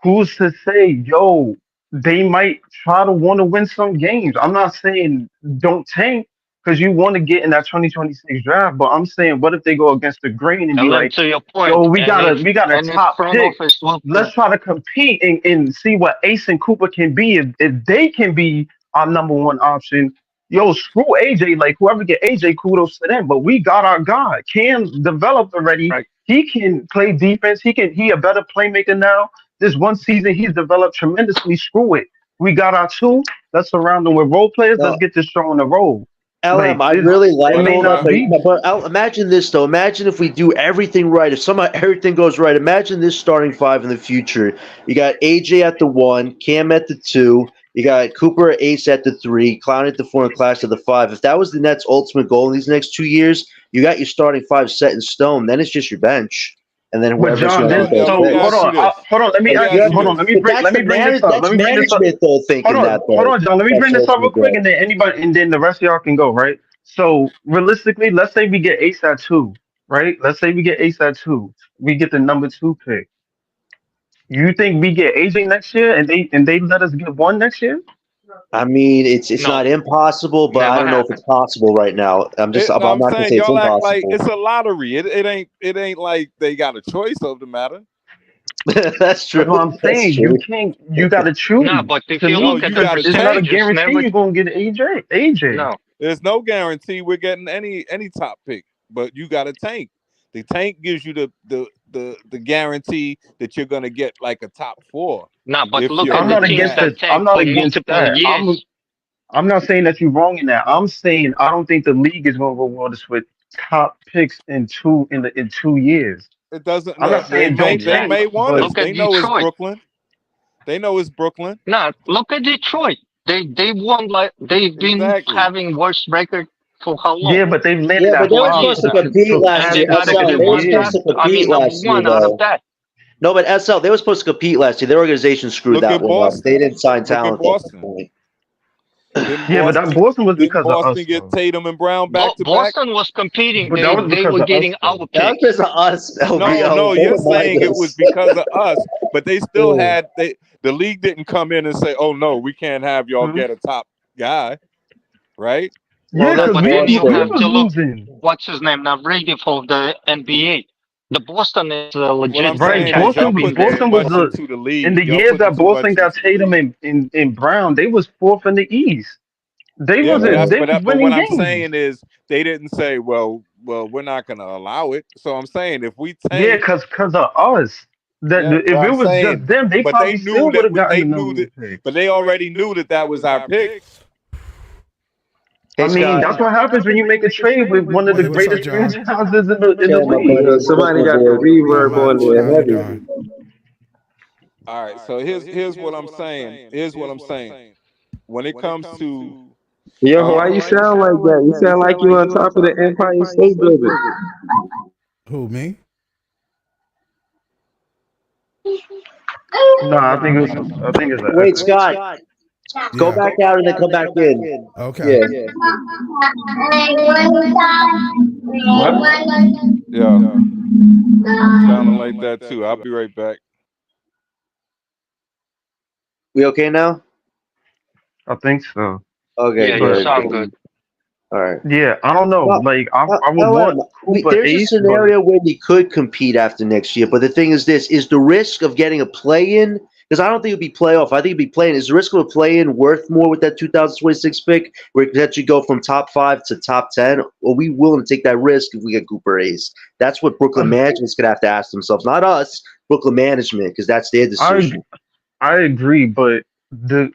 [SPEAKER 9] who's to say, yo, they might try to want to win some games. I'm not saying don't tank because you want to get in that 2026 draft, but I'm saying what if they go against the grain and be
[SPEAKER 7] LM,
[SPEAKER 9] like,
[SPEAKER 7] to your
[SPEAKER 9] yo,
[SPEAKER 7] point,
[SPEAKER 9] we got a
[SPEAKER 7] and if
[SPEAKER 9] top
[SPEAKER 7] front
[SPEAKER 9] pick.
[SPEAKER 7] office will
[SPEAKER 9] Let's try to compete and see what Ace and Cooper can be. If they can be our number one option, yo, screw AJ. Like whoever get AJ, kudos to them. But we got our guy. Cam developed already.
[SPEAKER 7] right.
[SPEAKER 9] He can play defense. He a better playmaker now. This one season he's developed tremendously. Screw it. We got our two. Let's surround them with role players. Let's
[SPEAKER 8] No,
[SPEAKER 9] get this show on the road.
[SPEAKER 8] LM,
[SPEAKER 9] Like
[SPEAKER 8] I
[SPEAKER 9] it's
[SPEAKER 8] really
[SPEAKER 9] it
[SPEAKER 8] like
[SPEAKER 1] But
[SPEAKER 9] may
[SPEAKER 8] all that,
[SPEAKER 9] not be.
[SPEAKER 8] but imagine this though. Imagine if we do everything right. If somehow everything goes right, imagine this starting five in the future. You got AJ at the one, Cam at the two. You got Cooper Ace at the three, Clown at the four, and Clash at the five. If that was the Nets' ultimate goal in these next 2 years, you got your starting five set in stone. Then it's just your bench, and then
[SPEAKER 9] But
[SPEAKER 8] whoever's
[SPEAKER 9] John,
[SPEAKER 8] going to
[SPEAKER 1] yo,
[SPEAKER 8] be
[SPEAKER 9] then
[SPEAKER 8] those
[SPEAKER 1] yo, let
[SPEAKER 9] so
[SPEAKER 1] me
[SPEAKER 9] hold
[SPEAKER 8] picks.
[SPEAKER 1] ask you
[SPEAKER 9] on,
[SPEAKER 1] this.
[SPEAKER 9] hold on. Let me
[SPEAKER 1] Let me
[SPEAKER 8] You
[SPEAKER 1] ask
[SPEAKER 8] have
[SPEAKER 1] you
[SPEAKER 9] hold
[SPEAKER 8] to,
[SPEAKER 9] on.
[SPEAKER 1] this.
[SPEAKER 8] but that's
[SPEAKER 9] Let me
[SPEAKER 8] the
[SPEAKER 9] bring this up. Let
[SPEAKER 8] that's
[SPEAKER 9] me bring this up.
[SPEAKER 8] management though thinking that
[SPEAKER 9] Hold
[SPEAKER 8] though.
[SPEAKER 9] on, John. Let me bring
[SPEAKER 8] That's
[SPEAKER 9] this up real
[SPEAKER 8] ultimate
[SPEAKER 9] quick,
[SPEAKER 8] goal.
[SPEAKER 9] and then anybody, and then the rest of y'all can go. Right. So realistically, let's say we get Ace at two. Right. Let's say we get Ace at two. We get the number two pick. You think we get AJ next year, and they let us get one next year?
[SPEAKER 8] I mean, it's
[SPEAKER 7] No,
[SPEAKER 8] not impossible, but I
[SPEAKER 7] never
[SPEAKER 8] don't know if it's
[SPEAKER 7] happened.
[SPEAKER 8] possible right now. I'm
[SPEAKER 1] No,
[SPEAKER 8] not
[SPEAKER 1] I'm
[SPEAKER 8] gonna
[SPEAKER 1] saying
[SPEAKER 8] say it's
[SPEAKER 1] y'all act like
[SPEAKER 8] impossible.
[SPEAKER 1] it's a lottery. It ain't like they got a choice of the matter.
[SPEAKER 8] That's
[SPEAKER 9] That's what
[SPEAKER 8] true.
[SPEAKER 9] I'm
[SPEAKER 8] That's
[SPEAKER 9] saying. You
[SPEAKER 8] true.
[SPEAKER 9] can't. You got to
[SPEAKER 7] No,
[SPEAKER 9] choose
[SPEAKER 7] but if
[SPEAKER 9] to
[SPEAKER 7] you
[SPEAKER 1] No,
[SPEAKER 7] look
[SPEAKER 9] me
[SPEAKER 7] at
[SPEAKER 1] you
[SPEAKER 7] the
[SPEAKER 9] because
[SPEAKER 1] got to
[SPEAKER 9] it's not a
[SPEAKER 1] tank.
[SPEAKER 7] percentages,
[SPEAKER 9] guarantee
[SPEAKER 7] never.
[SPEAKER 9] you're gonna get AJ. AJ.
[SPEAKER 7] No,
[SPEAKER 1] There's no guarantee we're getting any top pick, but you got to tank. The tank gives you the guarantee that you're gonna get like a top four
[SPEAKER 7] no, but
[SPEAKER 1] if
[SPEAKER 7] look
[SPEAKER 1] you're
[SPEAKER 7] at
[SPEAKER 9] I'm
[SPEAKER 7] the
[SPEAKER 9] not
[SPEAKER 1] looking
[SPEAKER 7] teams
[SPEAKER 9] against
[SPEAKER 1] at.
[SPEAKER 7] that
[SPEAKER 9] it. I'm
[SPEAKER 7] tank
[SPEAKER 9] not
[SPEAKER 7] for
[SPEAKER 9] against
[SPEAKER 7] multiple
[SPEAKER 9] that.
[SPEAKER 7] years.
[SPEAKER 9] I'm not saying that you're wrong in that. I'm saying I don't think the league is gonna reward us with top picks in 2 years.
[SPEAKER 1] It doesn't.
[SPEAKER 9] I'm not
[SPEAKER 1] They
[SPEAKER 9] saying
[SPEAKER 1] may
[SPEAKER 9] don't
[SPEAKER 1] they
[SPEAKER 9] tank,
[SPEAKER 1] may
[SPEAKER 7] Exactly.
[SPEAKER 1] want
[SPEAKER 9] but
[SPEAKER 1] us.
[SPEAKER 7] Look
[SPEAKER 1] They
[SPEAKER 7] at
[SPEAKER 1] know it's
[SPEAKER 7] Detroit.
[SPEAKER 1] Brooklyn. They know it's Brooklyn.
[SPEAKER 7] No, look at Detroit. They won, like they've been
[SPEAKER 1] Exactly.
[SPEAKER 7] having worst record for how long?
[SPEAKER 9] yeah, but they've landed
[SPEAKER 8] Yeah,
[SPEAKER 9] at
[SPEAKER 8] but they
[SPEAKER 7] Four
[SPEAKER 8] were
[SPEAKER 9] five
[SPEAKER 8] supposed
[SPEAKER 7] years
[SPEAKER 8] to
[SPEAKER 9] for
[SPEAKER 7] now,
[SPEAKER 8] compete
[SPEAKER 9] for
[SPEAKER 8] last
[SPEAKER 7] and
[SPEAKER 8] year.
[SPEAKER 7] they got
[SPEAKER 9] consecutive
[SPEAKER 8] SL, they were
[SPEAKER 7] one
[SPEAKER 8] supposed
[SPEAKER 7] top.
[SPEAKER 8] to
[SPEAKER 9] years.
[SPEAKER 7] I mean,
[SPEAKER 8] compete
[SPEAKER 7] number
[SPEAKER 8] last year
[SPEAKER 7] one out of
[SPEAKER 8] though.
[SPEAKER 7] that.
[SPEAKER 8] No, but SL, they were supposed to compete last year. Their organization screwed
[SPEAKER 1] Look
[SPEAKER 8] that
[SPEAKER 1] at
[SPEAKER 8] one up. They
[SPEAKER 1] Boston.
[SPEAKER 8] didn't sign
[SPEAKER 1] Look at
[SPEAKER 8] talent at that
[SPEAKER 1] Boston.
[SPEAKER 8] point.
[SPEAKER 1] Didn't
[SPEAKER 9] Yeah, but that
[SPEAKER 1] Boston
[SPEAKER 9] Boston was
[SPEAKER 1] didn't
[SPEAKER 9] because of
[SPEAKER 1] Boston
[SPEAKER 9] us
[SPEAKER 1] get
[SPEAKER 9] though.
[SPEAKER 1] Tatum and Brown back to back?
[SPEAKER 7] Boston was competing.
[SPEAKER 9] But that was
[SPEAKER 7] They
[SPEAKER 9] because
[SPEAKER 7] were
[SPEAKER 9] of us
[SPEAKER 7] getting
[SPEAKER 9] though.
[SPEAKER 7] our
[SPEAKER 8] That was
[SPEAKER 7] picks.
[SPEAKER 8] because of us,
[SPEAKER 1] No,
[SPEAKER 8] LBO.
[SPEAKER 1] no,
[SPEAKER 8] They
[SPEAKER 1] you're
[SPEAKER 8] don't
[SPEAKER 1] saying
[SPEAKER 8] mind
[SPEAKER 1] it was
[SPEAKER 8] us.
[SPEAKER 1] because of us, but they still had the league didn't come in and say, "Oh no, we can't have y'all
[SPEAKER 9] Hmm?
[SPEAKER 1] get a top guy," right?
[SPEAKER 8] Well,
[SPEAKER 9] Yeah,
[SPEAKER 7] No,
[SPEAKER 8] that's
[SPEAKER 9] because
[SPEAKER 7] but then you
[SPEAKER 9] we
[SPEAKER 7] have
[SPEAKER 8] Boston.
[SPEAKER 9] was
[SPEAKER 7] to look.
[SPEAKER 9] losing.
[SPEAKER 7] What's his name? Navratilov of the NBA. The Boston is a
[SPEAKER 1] What
[SPEAKER 7] legit
[SPEAKER 1] I'm saying
[SPEAKER 9] Right,
[SPEAKER 1] is
[SPEAKER 7] franchise.
[SPEAKER 1] y'all
[SPEAKER 7] I've
[SPEAKER 9] Boston
[SPEAKER 7] been
[SPEAKER 1] putting
[SPEAKER 7] there.
[SPEAKER 1] too
[SPEAKER 9] Boston was
[SPEAKER 1] much
[SPEAKER 9] the
[SPEAKER 1] into the
[SPEAKER 9] in
[SPEAKER 1] league.
[SPEAKER 9] the
[SPEAKER 1] Y'all
[SPEAKER 9] years
[SPEAKER 1] putting
[SPEAKER 9] that
[SPEAKER 1] too much
[SPEAKER 9] Boston got
[SPEAKER 1] into the
[SPEAKER 9] Tatum
[SPEAKER 1] league.
[SPEAKER 9] in Brown, they was fourth in the East.
[SPEAKER 1] Yeah, but that's
[SPEAKER 9] They was
[SPEAKER 1] but what
[SPEAKER 9] winning
[SPEAKER 1] I'm
[SPEAKER 9] games.
[SPEAKER 1] saying is they didn't say, well, we're not going to allow it. So I'm saying if we
[SPEAKER 9] Yeah,
[SPEAKER 1] tank,
[SPEAKER 9] cause of us. That
[SPEAKER 1] yeah, but
[SPEAKER 9] if it
[SPEAKER 1] I'm
[SPEAKER 9] was just
[SPEAKER 1] saying,
[SPEAKER 9] them, they
[SPEAKER 1] but they
[SPEAKER 9] probably
[SPEAKER 1] knew
[SPEAKER 9] still would
[SPEAKER 1] that
[SPEAKER 9] have gotten
[SPEAKER 1] they
[SPEAKER 9] the number
[SPEAKER 1] knew
[SPEAKER 9] one
[SPEAKER 1] that,
[SPEAKER 9] pick.
[SPEAKER 1] but they already knew that that was our pick.
[SPEAKER 9] I
[SPEAKER 8] Hey,
[SPEAKER 9] mean,
[SPEAKER 8] Scott.
[SPEAKER 9] that's what happens when you make a trade with one of the
[SPEAKER 10] Hey, what's up,
[SPEAKER 9] greatest
[SPEAKER 10] John?
[SPEAKER 9] franchises in the
[SPEAKER 8] Chad, my
[SPEAKER 9] league.
[SPEAKER 8] buddy.
[SPEAKER 11] Yo,
[SPEAKER 8] What's up,
[SPEAKER 11] somebody
[SPEAKER 8] my
[SPEAKER 11] got the
[SPEAKER 8] boy?
[SPEAKER 10] Not
[SPEAKER 11] reverb on
[SPEAKER 10] much.
[SPEAKER 11] there
[SPEAKER 10] How you
[SPEAKER 11] heavy.
[SPEAKER 10] doing?
[SPEAKER 1] All right. So here's what I'm saying. Here's what I'm saying. When it comes to
[SPEAKER 11] Yo, why you sound like that? You sound like you on top of the Empire State Building.
[SPEAKER 10] Who, me?
[SPEAKER 9] No, I think it's an
[SPEAKER 8] Wait,
[SPEAKER 9] echo.
[SPEAKER 8] Scott. Go
[SPEAKER 10] Yeah.
[SPEAKER 8] back out and then come back in.
[SPEAKER 10] Okay.
[SPEAKER 8] Yeah.
[SPEAKER 9] What?
[SPEAKER 1] yeah, sounding like that too. I'll be right back.
[SPEAKER 8] We okay now?
[SPEAKER 9] I think so.
[SPEAKER 8] Okay,
[SPEAKER 7] Yeah, you
[SPEAKER 9] But
[SPEAKER 8] good.
[SPEAKER 7] sound good.
[SPEAKER 8] All right.
[SPEAKER 9] yeah, I don't know.
[SPEAKER 8] Well,
[SPEAKER 9] Like I would want
[SPEAKER 8] LM,
[SPEAKER 9] Cooper
[SPEAKER 8] there's a
[SPEAKER 9] Ace, but
[SPEAKER 8] scenario where we could compete after next year, but the thing is this, is the risk of getting a play-in, because I don't think it'd be playoff, I think it'd be play-in. Is the risk of a play-in worth more with that 2026 pick, where it could actually go from top 5 to top 10? Or are we willing to take that risk if we get Cooper Ace? That's what Brooklyn
[SPEAKER 9] I
[SPEAKER 8] management's going to have to ask themselves, not us, Brooklyn management, because that's their
[SPEAKER 9] I
[SPEAKER 8] decision.
[SPEAKER 9] I agree, but the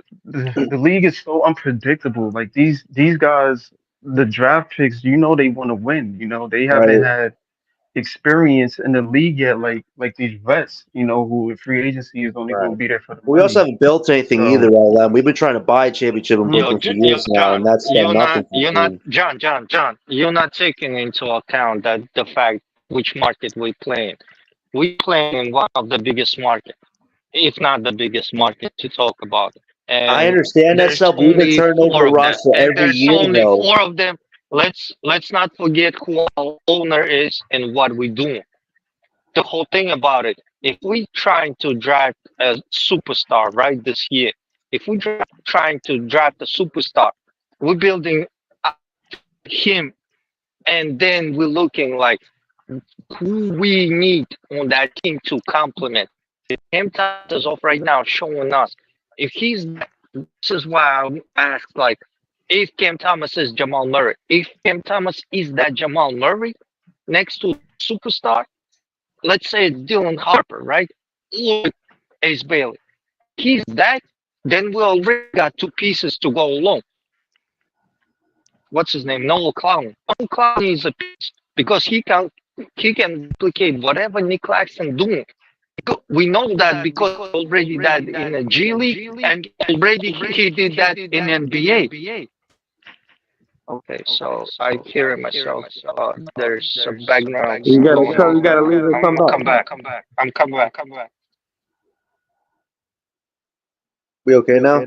[SPEAKER 9] league is so unpredictable. Like these guys, the draft picks, they want to win. They haven't
[SPEAKER 8] Right.
[SPEAKER 9] had experience in the league yet, like these vets, who in free agency is only going
[SPEAKER 8] Right.
[SPEAKER 9] to be there for the
[SPEAKER 8] We also
[SPEAKER 9] money.
[SPEAKER 8] haven't built anything either,
[SPEAKER 9] So
[SPEAKER 8] LM. We've been trying to buy a championship in
[SPEAKER 7] Yo,
[SPEAKER 8] Brooklyn for
[SPEAKER 7] Yo,
[SPEAKER 8] years now,
[SPEAKER 7] John,
[SPEAKER 8] and that's done nothing for the
[SPEAKER 7] you're not,
[SPEAKER 8] team.
[SPEAKER 7] John, you're not taking into account that the fact which market we play in. We play in one of the biggest market, if not the biggest market to talk about.
[SPEAKER 8] I
[SPEAKER 7] And
[SPEAKER 8] understand that
[SPEAKER 7] there's
[SPEAKER 8] stuff. We've been
[SPEAKER 7] only
[SPEAKER 8] turning over
[SPEAKER 7] four
[SPEAKER 8] the
[SPEAKER 7] of them.
[SPEAKER 8] roster
[SPEAKER 7] And
[SPEAKER 8] every
[SPEAKER 7] there's
[SPEAKER 8] year,
[SPEAKER 7] only
[SPEAKER 8] though.
[SPEAKER 7] four of them. Let's not forget who our owner is and what we're doing. The whole thing about it, if we trying to draft a superstar right this year, if we trying to draft a superstar, we're building him, and then we're looking like who we need on that team to complement. Cam Thomas is off right now showing us if he's this is why I ask like if Cam Thomas is Jamal Murray, if Cam Thomas is that Jamal Murray next to that superstar, let's say it's Dylan Harper, right? Or Ace Bailey. He's that, then we already got two pieces to go along. What's his name? Noel Clowney. Noel Clowney is a piece because he can replicate whatever Nick Claxton doing. We know that because already that in the G League and already he did that in NBA. Okay, so I hear myself. There's some background
[SPEAKER 11] You gotta
[SPEAKER 7] going
[SPEAKER 11] come.
[SPEAKER 7] on,
[SPEAKER 11] You
[SPEAKER 7] but
[SPEAKER 11] gotta leave and come
[SPEAKER 7] I'm
[SPEAKER 11] back.
[SPEAKER 7] come back. I'm coming back.
[SPEAKER 8] We okay now?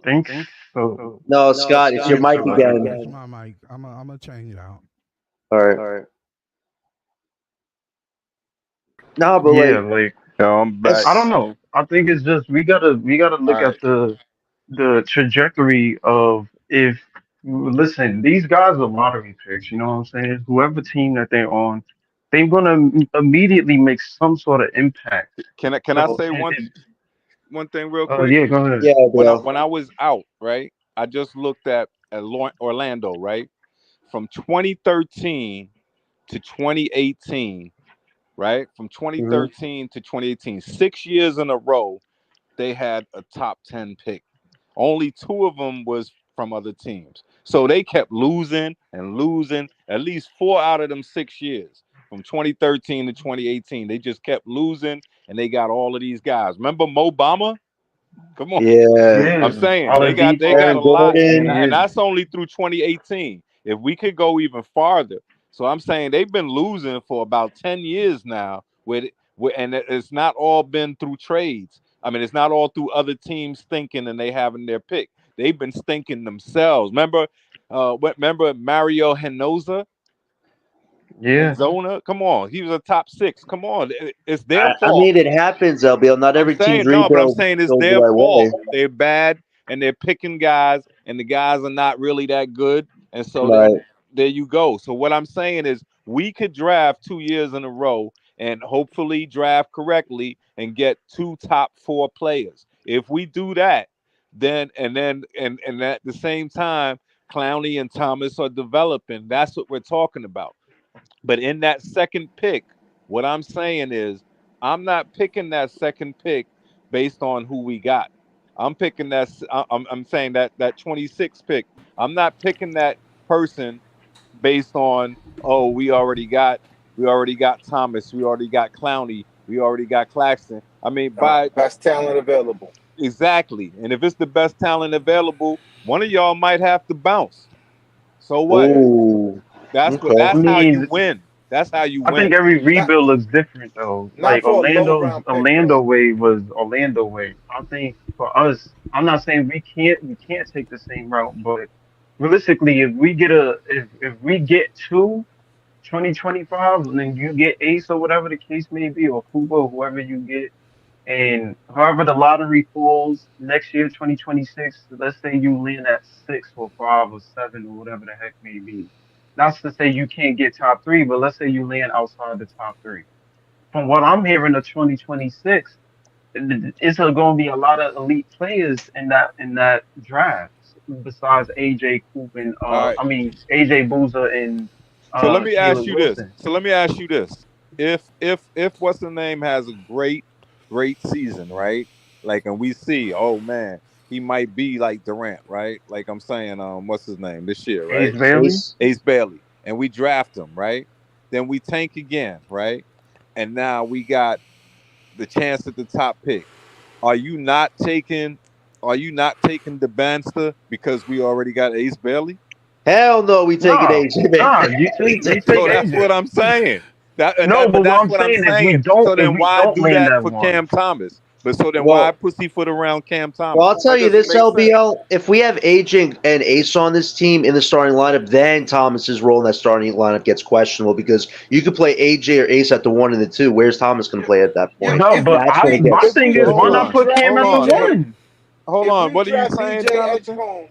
[SPEAKER 9] think so.
[SPEAKER 8] No, Scott,
[SPEAKER 9] I
[SPEAKER 8] it's your
[SPEAKER 9] think
[SPEAKER 8] mic
[SPEAKER 9] so.
[SPEAKER 10] It's
[SPEAKER 8] again.
[SPEAKER 10] my mic. I'm gonna change it out.
[SPEAKER 8] All right. No, but
[SPEAKER 9] Yeah,
[SPEAKER 8] like
[SPEAKER 9] like
[SPEAKER 1] Yo, I'm back.
[SPEAKER 9] I don't
[SPEAKER 8] that's
[SPEAKER 9] know. I think it's just we gotta
[SPEAKER 1] All
[SPEAKER 9] look
[SPEAKER 1] right.
[SPEAKER 9] at the trajectory of if listen, these guys are lottery picks, you know what I'm saying? Whoever team that they're on, they're gonna immediately make some sort of impact.
[SPEAKER 1] Can I
[SPEAKER 9] So
[SPEAKER 1] say one thing real quick?
[SPEAKER 9] yeah, go ahead.
[SPEAKER 8] yeah,
[SPEAKER 1] When I
[SPEAKER 8] Bill.
[SPEAKER 1] when I was out, right, I just looked at Orlando, right, from 2013 to 2018, right, from
[SPEAKER 8] Hmm.
[SPEAKER 1] 2013 to 2018, 6 years in a row, they had a top 10 pick. Only two of them was from other teams. So they kept losing and losing at least 4 out of them 6 years. From 2013 to 2018, they just kept losing, and they got all of these guys. Remember Mo Bama? Come on.
[SPEAKER 8] Yeah,
[SPEAKER 1] I'm
[SPEAKER 9] Yeah,
[SPEAKER 1] saying they got a
[SPEAKER 8] Aaron
[SPEAKER 1] lot, and
[SPEAKER 8] Gordon.
[SPEAKER 1] and
[SPEAKER 9] yeah,
[SPEAKER 1] that's only through 2018. If we could go even farther, so I'm saying they've been losing for about 10 years now. And it's not all been through trades. I mean, it's not all through other teams thinking and they having their pick. They've been stinking themselves. Remember Mario Henoza?
[SPEAKER 9] yeah.
[SPEAKER 1] Henzona? Come on, he was a top six. Come on, it's their
[SPEAKER 8] I
[SPEAKER 1] fault.
[SPEAKER 8] mean, it happens, LBL. Not
[SPEAKER 1] I'm
[SPEAKER 8] every team's
[SPEAKER 1] saying no, but I'm
[SPEAKER 8] rebuild
[SPEAKER 1] saying it's
[SPEAKER 8] goes the
[SPEAKER 1] their
[SPEAKER 8] right way.
[SPEAKER 1] fault. They're bad and they're picking guys, and the guys are not really that good. And so then
[SPEAKER 8] Right.
[SPEAKER 1] there you go. So what I'm saying is we could draft 2 years in a row and hopefully draft correctly and get two top four players. If we do that, then at the same time, Clowney and Thomas are developing. That's what we're talking about. But in that second pick, what I'm saying is I'm not picking that second pick based on who we got. I'm picking I'm saying that 26 pick. I'm not picking that person based on, oh, we already got Thomas, we already got Clowney, we already got Claxton. I mean, by
[SPEAKER 4] Best talent available.
[SPEAKER 1] exactly. And if it's the best talent available, one of y'all might have to bounce. So what?
[SPEAKER 8] Ooh.
[SPEAKER 9] I
[SPEAKER 1] That's
[SPEAKER 8] Okay.
[SPEAKER 1] how you
[SPEAKER 9] mean,
[SPEAKER 1] win. That's how you
[SPEAKER 9] I think
[SPEAKER 1] win.
[SPEAKER 9] every
[SPEAKER 4] Not
[SPEAKER 9] rebuild looks different though.
[SPEAKER 4] not
[SPEAKER 9] Like
[SPEAKER 4] for a low
[SPEAKER 9] Orlando's
[SPEAKER 4] round pick,
[SPEAKER 9] Orlando
[SPEAKER 4] bro.
[SPEAKER 9] way was Orlando way. I think for us, I'm not saying we can't take the same route, but realistically, if we get two 2025, and then you get Ace or whatever the case may be, or Cooper, or whoever you get, and however the lottery falls next year, 2026, let's say you land at 6 or 5 or 7 or whatever the heck may be. Not to say you can't get top three, but let's say you land outside the top three. From what I'm hearing of 2026, it's going to be a lot of elite players in that draft besides AJ Coop and
[SPEAKER 1] All right.
[SPEAKER 9] I mean AJ Boozer and
[SPEAKER 1] So let me
[SPEAKER 9] Caleb
[SPEAKER 1] ask you this.
[SPEAKER 9] Wilson.
[SPEAKER 1] So let me ask you this. if what's the name has a great season, right? Like, and we see, oh man, he might be like Durant, right? Like I'm saying, what's his name this year,
[SPEAKER 9] Ace
[SPEAKER 1] right?
[SPEAKER 9] Bailey.
[SPEAKER 8] Ace.
[SPEAKER 1] Ace Bailey, and we draft him, right? Then we tank again, right? And now we got the chance at the top pick. Are you not taking? Are you not taking the Banster because we already got Ace Bailey?
[SPEAKER 8] Hell no, we take an
[SPEAKER 9] Nah,
[SPEAKER 8] AJ, man.
[SPEAKER 9] nah.
[SPEAKER 8] We
[SPEAKER 9] You
[SPEAKER 8] take
[SPEAKER 9] take
[SPEAKER 1] So that's
[SPEAKER 9] AJ.
[SPEAKER 1] what I'm saying.
[SPEAKER 9] No,
[SPEAKER 1] But
[SPEAKER 9] but what
[SPEAKER 1] that's
[SPEAKER 9] I'm
[SPEAKER 1] what I'm
[SPEAKER 9] saying is
[SPEAKER 1] saying. So
[SPEAKER 9] if
[SPEAKER 1] then
[SPEAKER 9] we
[SPEAKER 1] why
[SPEAKER 9] don't
[SPEAKER 1] do
[SPEAKER 9] land
[SPEAKER 1] that
[SPEAKER 9] that
[SPEAKER 1] for
[SPEAKER 9] one.
[SPEAKER 1] Cam Thomas? But so then why
[SPEAKER 8] Well,
[SPEAKER 1] pussyfoot around Cam
[SPEAKER 8] well,
[SPEAKER 1] Thomas?
[SPEAKER 8] I'll tell
[SPEAKER 1] That
[SPEAKER 8] you
[SPEAKER 1] doesn't
[SPEAKER 8] this,
[SPEAKER 1] make sense.
[SPEAKER 8] LBL. If we have AJ and Ace on this team in the starting lineup, then Thomas's role in that starting lineup gets questionable because you could play AJ or Ace at the 1 and the 2. Where's Thomas going to play at that
[SPEAKER 4] If
[SPEAKER 8] point?
[SPEAKER 9] No,
[SPEAKER 4] if
[SPEAKER 9] but
[SPEAKER 4] we
[SPEAKER 8] That's when
[SPEAKER 9] I
[SPEAKER 8] it
[SPEAKER 9] my
[SPEAKER 8] gets
[SPEAKER 9] thing is
[SPEAKER 8] gets
[SPEAKER 9] why
[SPEAKER 1] Hold
[SPEAKER 8] tough.
[SPEAKER 9] not
[SPEAKER 1] on,
[SPEAKER 9] put
[SPEAKER 4] draft
[SPEAKER 9] Cam
[SPEAKER 1] hold
[SPEAKER 9] at the
[SPEAKER 1] on,
[SPEAKER 4] BJ,
[SPEAKER 9] one?
[SPEAKER 1] hold
[SPEAKER 4] if
[SPEAKER 1] on.
[SPEAKER 4] we
[SPEAKER 1] What are you
[SPEAKER 4] draft
[SPEAKER 1] saying,
[SPEAKER 4] BJ
[SPEAKER 1] Jonathan?
[SPEAKER 4] Edgecombe,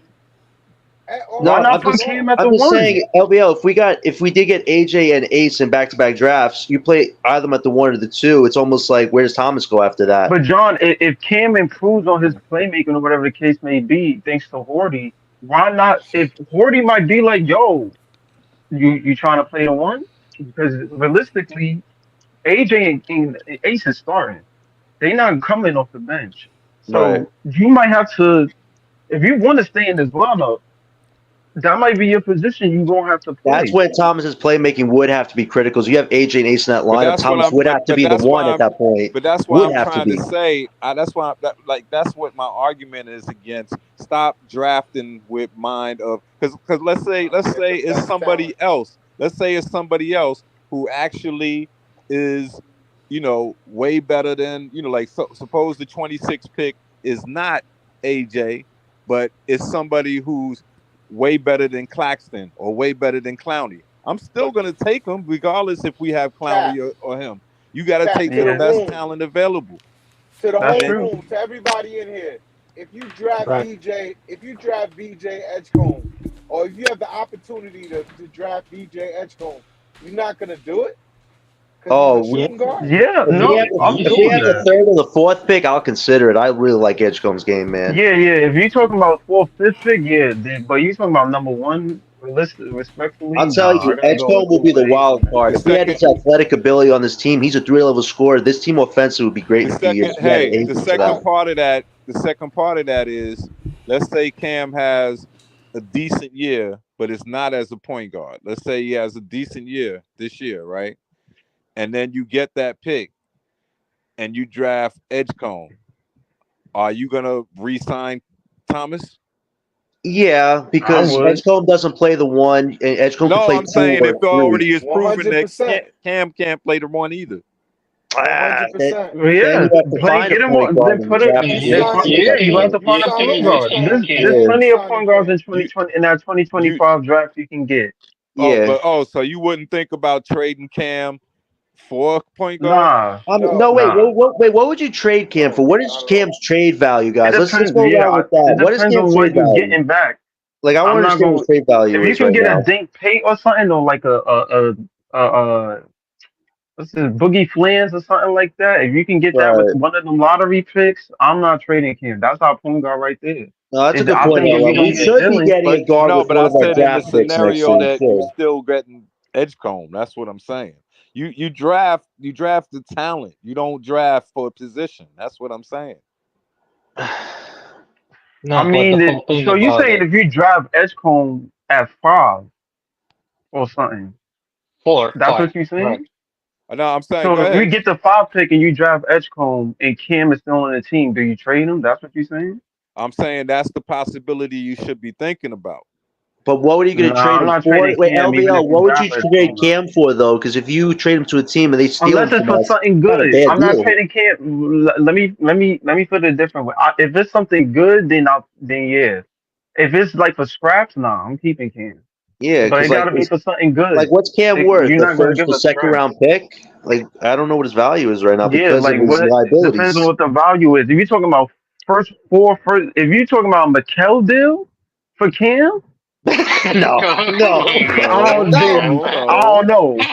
[SPEAKER 4] hold
[SPEAKER 8] No,
[SPEAKER 9] Why
[SPEAKER 4] on,
[SPEAKER 9] not
[SPEAKER 8] I'm
[SPEAKER 9] put
[SPEAKER 8] just
[SPEAKER 4] hold
[SPEAKER 9] Cam
[SPEAKER 4] on.
[SPEAKER 9] at
[SPEAKER 8] I'm
[SPEAKER 9] the
[SPEAKER 8] just
[SPEAKER 9] one?
[SPEAKER 8] saying, LBL. If we did get AJ and Ace in back-to-back drafts, you play either of them at the 1 or the 2. It's almost like where does Thomas go after that?
[SPEAKER 9] But John, if Cam improves on his playmaking or whatever the case may be, thanks to Horty, why not? If Horty might be like, "Yo, you trying to play the one?" Because realistically, AJ and Ace is starting. They not coming off the bench,
[SPEAKER 8] Right.
[SPEAKER 9] so you might have to. If you want to stay in this lineup, that might be your position. You gonna have to
[SPEAKER 8] That's
[SPEAKER 9] play.
[SPEAKER 8] when Thomas's playmaking would have to be critical. So you have AJ and Ace in that
[SPEAKER 1] But
[SPEAKER 8] lineup.
[SPEAKER 1] that's what
[SPEAKER 8] Thomas
[SPEAKER 1] I'm.
[SPEAKER 8] would have to
[SPEAKER 1] But
[SPEAKER 8] be the
[SPEAKER 1] that's
[SPEAKER 8] one
[SPEAKER 1] why
[SPEAKER 8] at
[SPEAKER 1] I'm.
[SPEAKER 8] that point.
[SPEAKER 1] But that's why
[SPEAKER 8] Would
[SPEAKER 1] I'm
[SPEAKER 8] have to
[SPEAKER 1] trying to
[SPEAKER 8] be.
[SPEAKER 1] say. That's why. That's what my argument is against. Stop drafting with mind of because
[SPEAKER 4] Get
[SPEAKER 1] let's say
[SPEAKER 4] the
[SPEAKER 1] it's
[SPEAKER 4] best talent.
[SPEAKER 1] somebody else. Let's say it's somebody else who actually is, way better than like suppose the 26 pick is not AJ, but it's somebody who's way better than Claxton or way better than Clowney. I'm still
[SPEAKER 4] But
[SPEAKER 1] gonna take him regardless if we have
[SPEAKER 4] Cap,
[SPEAKER 1] Clowney or him. You got to
[SPEAKER 4] Cap,
[SPEAKER 1] take
[SPEAKER 4] to
[SPEAKER 1] the
[SPEAKER 4] the
[SPEAKER 9] Yeah,
[SPEAKER 1] best
[SPEAKER 4] room,
[SPEAKER 1] talent available,
[SPEAKER 4] to the
[SPEAKER 9] that's
[SPEAKER 1] and
[SPEAKER 4] whole
[SPEAKER 1] then
[SPEAKER 9] true.
[SPEAKER 4] room, to everybody in here.
[SPEAKER 2] Right.
[SPEAKER 4] If you draft BJ Edgecombe, or if you have the opportunity to draft BJ Edgecombe, you're not gonna do it because he's a
[SPEAKER 8] Oh,
[SPEAKER 2] Yeah.
[SPEAKER 4] shooting guard.
[SPEAKER 9] Yeah,
[SPEAKER 8] if we have
[SPEAKER 9] no, I'm
[SPEAKER 8] if we
[SPEAKER 9] doing
[SPEAKER 8] have the
[SPEAKER 9] that.
[SPEAKER 8] third or the fourth pick, I'll consider it. I really like Edgecombe's game, man.
[SPEAKER 9] Yeah, yeah. If you're talking about fourth, fifth pick, yeah. But you talking about number one,
[SPEAKER 8] I'll
[SPEAKER 9] respectfully,
[SPEAKER 8] tell
[SPEAKER 9] nah. I
[SPEAKER 8] you,
[SPEAKER 9] gotta go
[SPEAKER 8] Edgecombe
[SPEAKER 9] with
[SPEAKER 8] will be the
[SPEAKER 9] Cooper Ace
[SPEAKER 8] wild
[SPEAKER 9] on that.
[SPEAKER 1] the
[SPEAKER 8] card. If we had
[SPEAKER 1] second,
[SPEAKER 8] his athletic ability on this team, he's a three-level scorer. This team offensive would be great
[SPEAKER 1] the
[SPEAKER 8] in a few years.
[SPEAKER 1] second,
[SPEAKER 8] If we had an
[SPEAKER 1] hey,
[SPEAKER 8] ace
[SPEAKER 1] the
[SPEAKER 8] for
[SPEAKER 1] second
[SPEAKER 8] them.
[SPEAKER 4] I
[SPEAKER 1] part of that, is, let's say Cam has a decent year, but it's not as a point guard. Let's say he has a decent year this year, right? And then you get that pick and you draft Edgecombe. Are you gonna re-sign Thomas?
[SPEAKER 8] Yeah,
[SPEAKER 9] I
[SPEAKER 8] because
[SPEAKER 9] would.
[SPEAKER 8] Edgecombe doesn't play the one, and Edgecombe can
[SPEAKER 1] No,
[SPEAKER 8] play
[SPEAKER 1] I'm
[SPEAKER 8] two
[SPEAKER 1] saying
[SPEAKER 8] or
[SPEAKER 1] if it
[SPEAKER 8] three.
[SPEAKER 1] already is proven that
[SPEAKER 4] 100%,
[SPEAKER 1] Cam can't play the one either.
[SPEAKER 8] Ah,
[SPEAKER 4] 100%.
[SPEAKER 9] Well,
[SPEAKER 8] then
[SPEAKER 9] yeah,
[SPEAKER 8] you have to
[SPEAKER 9] play,
[SPEAKER 8] find a
[SPEAKER 9] get him
[SPEAKER 8] point
[SPEAKER 9] on,
[SPEAKER 8] guard
[SPEAKER 9] then
[SPEAKER 8] and
[SPEAKER 9] put it.
[SPEAKER 8] draft
[SPEAKER 4] You
[SPEAKER 8] him
[SPEAKER 2] Yeah.
[SPEAKER 8] free
[SPEAKER 9] Then,
[SPEAKER 4] signing
[SPEAKER 8] agency at
[SPEAKER 2] Yeah.
[SPEAKER 8] that
[SPEAKER 9] yeah, you have
[SPEAKER 8] point.
[SPEAKER 9] to
[SPEAKER 4] you
[SPEAKER 9] find a point
[SPEAKER 4] signing
[SPEAKER 9] guard.
[SPEAKER 4] Edgecombe.
[SPEAKER 9] There's
[SPEAKER 8] Yeah,
[SPEAKER 4] You
[SPEAKER 9] plenty of
[SPEAKER 4] signing
[SPEAKER 9] point guards
[SPEAKER 4] Cam.
[SPEAKER 9] in
[SPEAKER 1] You
[SPEAKER 9] 2020 in that
[SPEAKER 1] you
[SPEAKER 9] 2025 draft you can get.
[SPEAKER 8] yeah.
[SPEAKER 1] so you wouldn't think about trading Cam for a point guard?
[SPEAKER 9] Nah,
[SPEAKER 8] No,
[SPEAKER 4] No,
[SPEAKER 8] wait,
[SPEAKER 9] nah.
[SPEAKER 8] what would you trade Cam for?
[SPEAKER 4] no,
[SPEAKER 8] What is
[SPEAKER 4] not at all.
[SPEAKER 8] Cam's trade value,
[SPEAKER 9] It
[SPEAKER 8] guys? Let's
[SPEAKER 9] depends.
[SPEAKER 8] go
[SPEAKER 9] Yeah,
[SPEAKER 8] around with that.
[SPEAKER 9] it
[SPEAKER 8] What is
[SPEAKER 9] depends
[SPEAKER 8] Cam's
[SPEAKER 9] on
[SPEAKER 8] trade
[SPEAKER 9] what you
[SPEAKER 8] value?
[SPEAKER 9] getting back.
[SPEAKER 8] Like, I want
[SPEAKER 9] I'm
[SPEAKER 8] to
[SPEAKER 9] not
[SPEAKER 8] understand what
[SPEAKER 9] going.
[SPEAKER 8] his trade
[SPEAKER 9] If
[SPEAKER 8] value
[SPEAKER 9] you
[SPEAKER 8] is
[SPEAKER 9] can
[SPEAKER 8] right
[SPEAKER 9] get a
[SPEAKER 8] now.
[SPEAKER 9] Dink Pate or something, or like a what's this Boogie Flans or something like that. If you can get that with
[SPEAKER 8] Right.
[SPEAKER 9] one of them lottery picks, I'm not trading Cam. That's our point guard right there.
[SPEAKER 8] No, that's a good
[SPEAKER 9] I
[SPEAKER 8] point,
[SPEAKER 9] think if we
[SPEAKER 8] LL. We
[SPEAKER 9] don't get
[SPEAKER 8] should be
[SPEAKER 9] Dylan,
[SPEAKER 8] getting
[SPEAKER 1] But
[SPEAKER 8] a guard
[SPEAKER 1] no,
[SPEAKER 8] with
[SPEAKER 1] but
[SPEAKER 8] one
[SPEAKER 1] I
[SPEAKER 8] of our
[SPEAKER 1] said in the
[SPEAKER 8] draft picks next year.
[SPEAKER 1] scenario
[SPEAKER 8] We
[SPEAKER 1] that you
[SPEAKER 8] should.
[SPEAKER 1] still getting Edgecombe. That's what I'm saying. You draft the talent. You don't draft for a position. That's what I'm saying.
[SPEAKER 9] I
[SPEAKER 2] No, but the
[SPEAKER 9] mean,
[SPEAKER 2] whole thing
[SPEAKER 9] so you
[SPEAKER 2] about
[SPEAKER 9] saying
[SPEAKER 2] it,
[SPEAKER 9] if you drive Edgecombe at 5 or something,
[SPEAKER 2] four,
[SPEAKER 9] that's
[SPEAKER 2] five,
[SPEAKER 9] what you're
[SPEAKER 2] right?
[SPEAKER 9] saying?
[SPEAKER 1] No, I'm saying
[SPEAKER 9] So
[SPEAKER 1] go
[SPEAKER 9] if we
[SPEAKER 1] ahead.
[SPEAKER 9] get the 5 pick and you draft Edgecombe and Cam is still on the team, do you trade him? That's what you're saying?
[SPEAKER 1] I'm saying that's the possibility you should be thinking about.
[SPEAKER 8] But what were you going to
[SPEAKER 9] Nah,
[SPEAKER 8] trade
[SPEAKER 9] I'm
[SPEAKER 8] him
[SPEAKER 9] not
[SPEAKER 8] for?
[SPEAKER 9] trading
[SPEAKER 8] Wait,
[SPEAKER 9] Cam even
[SPEAKER 8] LBL,
[SPEAKER 9] if we
[SPEAKER 8] what would you
[SPEAKER 9] draft
[SPEAKER 8] trade
[SPEAKER 9] Edgecombe now.
[SPEAKER 8] Cam for, though? Because if you trade him to a team and they steal
[SPEAKER 9] Unless
[SPEAKER 8] him
[SPEAKER 9] it's
[SPEAKER 8] from
[SPEAKER 9] for
[SPEAKER 8] us,
[SPEAKER 9] something
[SPEAKER 8] not a
[SPEAKER 9] good.
[SPEAKER 8] bad
[SPEAKER 9] I'm not
[SPEAKER 8] deal.
[SPEAKER 9] trading Cam. Let me put it a different way. If it's something good, then yeah. If it's like for scraps, nah, I'm keeping Cam.
[SPEAKER 8] Yeah,
[SPEAKER 9] But
[SPEAKER 8] because
[SPEAKER 9] it got to be for something
[SPEAKER 8] like,
[SPEAKER 9] good.
[SPEAKER 8] what's Cam worth?
[SPEAKER 9] You're
[SPEAKER 8] A
[SPEAKER 9] not gonna
[SPEAKER 8] first
[SPEAKER 9] give
[SPEAKER 8] or
[SPEAKER 9] us
[SPEAKER 8] second round
[SPEAKER 9] scraps.
[SPEAKER 8] pick? Like, I don't know what his value is right now
[SPEAKER 9] Yeah,
[SPEAKER 8] because of
[SPEAKER 9] like
[SPEAKER 8] his
[SPEAKER 9] what? It depends on
[SPEAKER 8] liabilities.
[SPEAKER 9] what the value is. If you're talking about if you're talking about Mikel deal for Cam,
[SPEAKER 8] No, no,
[SPEAKER 9] I
[SPEAKER 1] No,
[SPEAKER 9] don't
[SPEAKER 8] no,
[SPEAKER 9] then
[SPEAKER 1] no,
[SPEAKER 9] I don't
[SPEAKER 1] no.
[SPEAKER 9] know.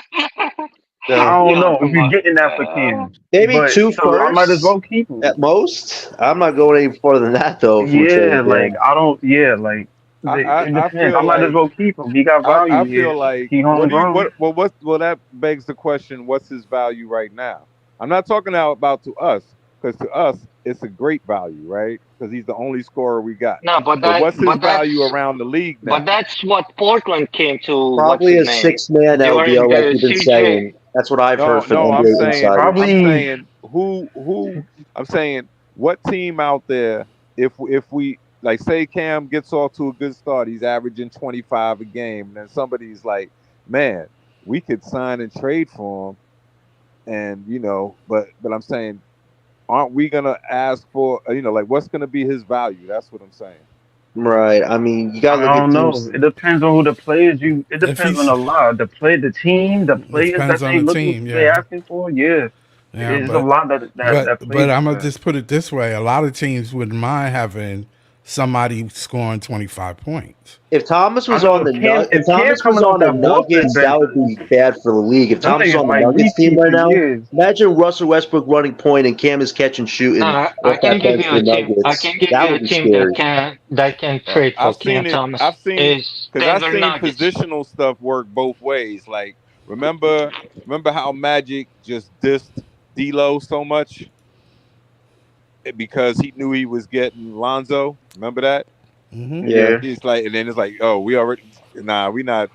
[SPEAKER 9] I
[SPEAKER 8] no.
[SPEAKER 9] don't
[SPEAKER 2] Yo,
[SPEAKER 9] know if
[SPEAKER 2] come
[SPEAKER 9] you're
[SPEAKER 2] on.
[SPEAKER 9] getting that for Cam.
[SPEAKER 8] Maybe
[SPEAKER 9] But
[SPEAKER 8] two
[SPEAKER 9] so I might as
[SPEAKER 8] firsts
[SPEAKER 9] well keep him.
[SPEAKER 8] at most. I'm not going any further than that though. If we're
[SPEAKER 9] Yeah,
[SPEAKER 8] trading
[SPEAKER 9] like
[SPEAKER 8] Cam,
[SPEAKER 9] I don't. Yeah, like It
[SPEAKER 1] I
[SPEAKER 9] depends. I
[SPEAKER 1] feel
[SPEAKER 9] might as
[SPEAKER 1] like
[SPEAKER 9] well keep him. He got
[SPEAKER 1] I
[SPEAKER 9] value
[SPEAKER 1] feel
[SPEAKER 9] here.
[SPEAKER 1] like
[SPEAKER 9] He
[SPEAKER 1] what do you
[SPEAKER 9] homegrown.
[SPEAKER 1] what well that begs the question, what's his value right now? I'm not talking now about to us, because to us it's a great value, right? Because he's the only scorer we got.
[SPEAKER 7] No,
[SPEAKER 1] But what's his value around the league
[SPEAKER 7] but
[SPEAKER 1] now?
[SPEAKER 7] that's what Portland came to. What's
[SPEAKER 8] Probably
[SPEAKER 7] his
[SPEAKER 8] a
[SPEAKER 7] name?
[SPEAKER 8] six man
[SPEAKER 7] During
[SPEAKER 8] LBO, like
[SPEAKER 7] the
[SPEAKER 8] you've been
[SPEAKER 7] CJ.
[SPEAKER 8] saying. That's what I've heard
[SPEAKER 1] No,
[SPEAKER 8] from
[SPEAKER 1] no,
[SPEAKER 8] NBA
[SPEAKER 1] I'm
[SPEAKER 8] insiders.
[SPEAKER 9] Probably.
[SPEAKER 1] saying who I'm saying what team out there, if we like say Cam gets off to a good start, he's averaging 25 a game, and then somebody's like, man, we could sign and trade for him, and but I'm saying, aren't we gonna ask for like what's gonna be his value? That's what I'm saying.
[SPEAKER 8] Right. I mean, you got to
[SPEAKER 9] I
[SPEAKER 8] look at
[SPEAKER 9] don't know.
[SPEAKER 8] teams.
[SPEAKER 9] It depends on who the players you. It
[SPEAKER 10] If
[SPEAKER 9] depends on
[SPEAKER 10] he's,
[SPEAKER 9] a lot. The team, the
[SPEAKER 10] it
[SPEAKER 9] players
[SPEAKER 10] depends
[SPEAKER 9] that
[SPEAKER 10] on
[SPEAKER 9] they
[SPEAKER 10] the
[SPEAKER 9] looking,
[SPEAKER 10] team,
[SPEAKER 9] they
[SPEAKER 10] yeah,
[SPEAKER 9] asking for. Yeah,
[SPEAKER 10] yeah.
[SPEAKER 9] it's a lot that
[SPEAKER 10] But
[SPEAKER 9] plays
[SPEAKER 10] I'm
[SPEAKER 9] into
[SPEAKER 10] gonna
[SPEAKER 9] that.
[SPEAKER 10] just put it this way: a lot of teams wouldn't mind having somebody scoring 25 points.
[SPEAKER 8] If Thomas
[SPEAKER 9] I
[SPEAKER 8] was
[SPEAKER 9] know
[SPEAKER 8] on
[SPEAKER 9] if
[SPEAKER 8] the
[SPEAKER 9] Cam
[SPEAKER 8] If
[SPEAKER 9] if Cam
[SPEAKER 8] Thomas was
[SPEAKER 9] coming off
[SPEAKER 8] on the
[SPEAKER 9] that Boston
[SPEAKER 8] Nuggets,
[SPEAKER 9] bench,
[SPEAKER 8] that would be bad for the league. If
[SPEAKER 9] them
[SPEAKER 8] Thomas is
[SPEAKER 9] niggas
[SPEAKER 8] on the
[SPEAKER 9] might
[SPEAKER 8] Nuggets team
[SPEAKER 9] repeat
[SPEAKER 8] right
[SPEAKER 9] for
[SPEAKER 8] now,
[SPEAKER 9] years.
[SPEAKER 8] imagine Russell Westbrook running point and Cam is catching shooting
[SPEAKER 7] No, I
[SPEAKER 8] off
[SPEAKER 7] can
[SPEAKER 8] that
[SPEAKER 7] give
[SPEAKER 8] bench
[SPEAKER 7] you
[SPEAKER 8] for
[SPEAKER 7] a
[SPEAKER 8] the
[SPEAKER 7] team. I
[SPEAKER 8] Nuggets.
[SPEAKER 7] can give
[SPEAKER 8] That
[SPEAKER 7] you a
[SPEAKER 8] would be
[SPEAKER 7] team
[SPEAKER 8] scary.
[SPEAKER 7] that can trade for
[SPEAKER 1] I've
[SPEAKER 7] Cam
[SPEAKER 1] seen it. I've
[SPEAKER 7] Thomas.
[SPEAKER 1] seen
[SPEAKER 7] Is
[SPEAKER 1] because I've
[SPEAKER 7] Denver
[SPEAKER 1] seen
[SPEAKER 7] Nuggets.
[SPEAKER 1] positional stuff work both ways. Like remember how Magic just dissed D'Lo so much because he knew he was getting Lonzo. Remember that?
[SPEAKER 8] Yeah.
[SPEAKER 9] Yeah,
[SPEAKER 1] He's like, and then it's like, oh, we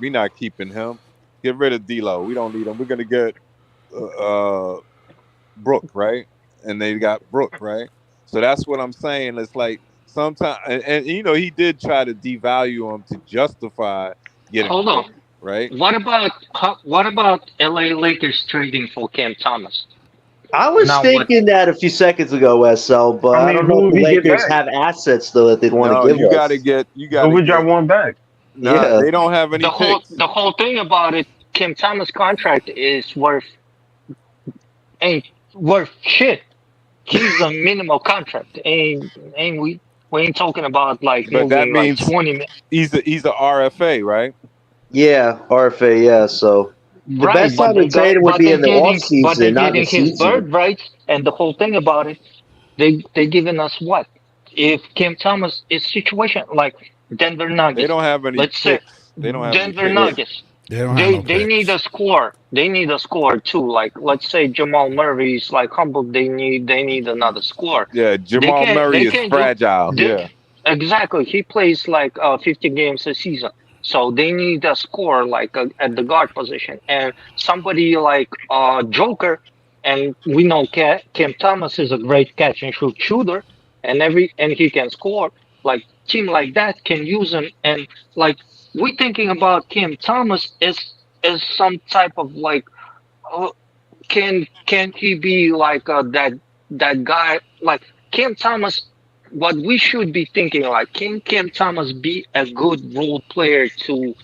[SPEAKER 1] not keeping him. Get rid of D'Lo. We don't need him. We're gonna get Brook, right? And they got Brook, right? So that's what I'm saying. It's like sometimes, and he did try to devalue him to justify getting
[SPEAKER 7] Hold on.
[SPEAKER 1] Brook, right?
[SPEAKER 7] What about LA Lakers trading for Cam Thomas?
[SPEAKER 8] I was
[SPEAKER 7] Now what?
[SPEAKER 8] thinking that a few seconds ago, SL, but
[SPEAKER 9] I
[SPEAKER 8] I
[SPEAKER 9] mean,
[SPEAKER 8] don't know
[SPEAKER 9] who
[SPEAKER 8] if
[SPEAKER 9] would
[SPEAKER 8] the
[SPEAKER 9] we get
[SPEAKER 8] Lakers
[SPEAKER 9] back?
[SPEAKER 8] have assets though that they'd want to
[SPEAKER 1] No,
[SPEAKER 8] give
[SPEAKER 1] you gotta
[SPEAKER 8] us.
[SPEAKER 1] get, you
[SPEAKER 9] Who
[SPEAKER 1] gotta
[SPEAKER 9] would y'all
[SPEAKER 1] get.
[SPEAKER 9] want back?
[SPEAKER 1] Nah,
[SPEAKER 8] Yeah.
[SPEAKER 1] they don't have any
[SPEAKER 7] The whole
[SPEAKER 1] picks.
[SPEAKER 7] the whole thing about it, Cam Thomas contract is ain't worth shit. He's a minimal contract. Ain't we ain't talking about like
[SPEAKER 1] But that
[SPEAKER 7] moving like
[SPEAKER 1] means
[SPEAKER 7] 20 million.
[SPEAKER 1] he's a RFA, right?
[SPEAKER 8] Yeah, RFA, yeah. So the
[SPEAKER 7] Right,
[SPEAKER 8] best time to trade him would be in the off
[SPEAKER 7] but they
[SPEAKER 8] season, not in the
[SPEAKER 7] getting his
[SPEAKER 8] season.
[SPEAKER 7] bird rights, and the whole thing about it, they giving us what? If Cam Thomas is situation like Denver
[SPEAKER 1] They
[SPEAKER 7] Nuggets,
[SPEAKER 1] don't have any
[SPEAKER 7] let's say
[SPEAKER 1] picks. They don't have any
[SPEAKER 7] Denver
[SPEAKER 8] Yeah.
[SPEAKER 1] picks.
[SPEAKER 7] Nuggets,
[SPEAKER 10] They don't have
[SPEAKER 7] they
[SPEAKER 10] no
[SPEAKER 7] they need
[SPEAKER 10] picks.
[SPEAKER 7] a score. They need a score too. Like let's say Jamal Murray is like humble. They need another score.
[SPEAKER 1] Yeah,
[SPEAKER 7] They
[SPEAKER 1] Jamal
[SPEAKER 7] can
[SPEAKER 1] Murray
[SPEAKER 7] they
[SPEAKER 1] is
[SPEAKER 7] can do
[SPEAKER 1] fragile.
[SPEAKER 7] they,
[SPEAKER 1] Yeah,
[SPEAKER 7] exactly. He plays like 50 games a season, so they need a score like at the guard position and somebody like Joker. And we know Cam Thomas is a great catch and shoot shooter, and he can score. Like team like that can use him, and like we thinking about Cam Thomas as some type of like uh, can he be like that guy like Cam Thomas? What we should be thinking like can Cam Thomas be a good role player to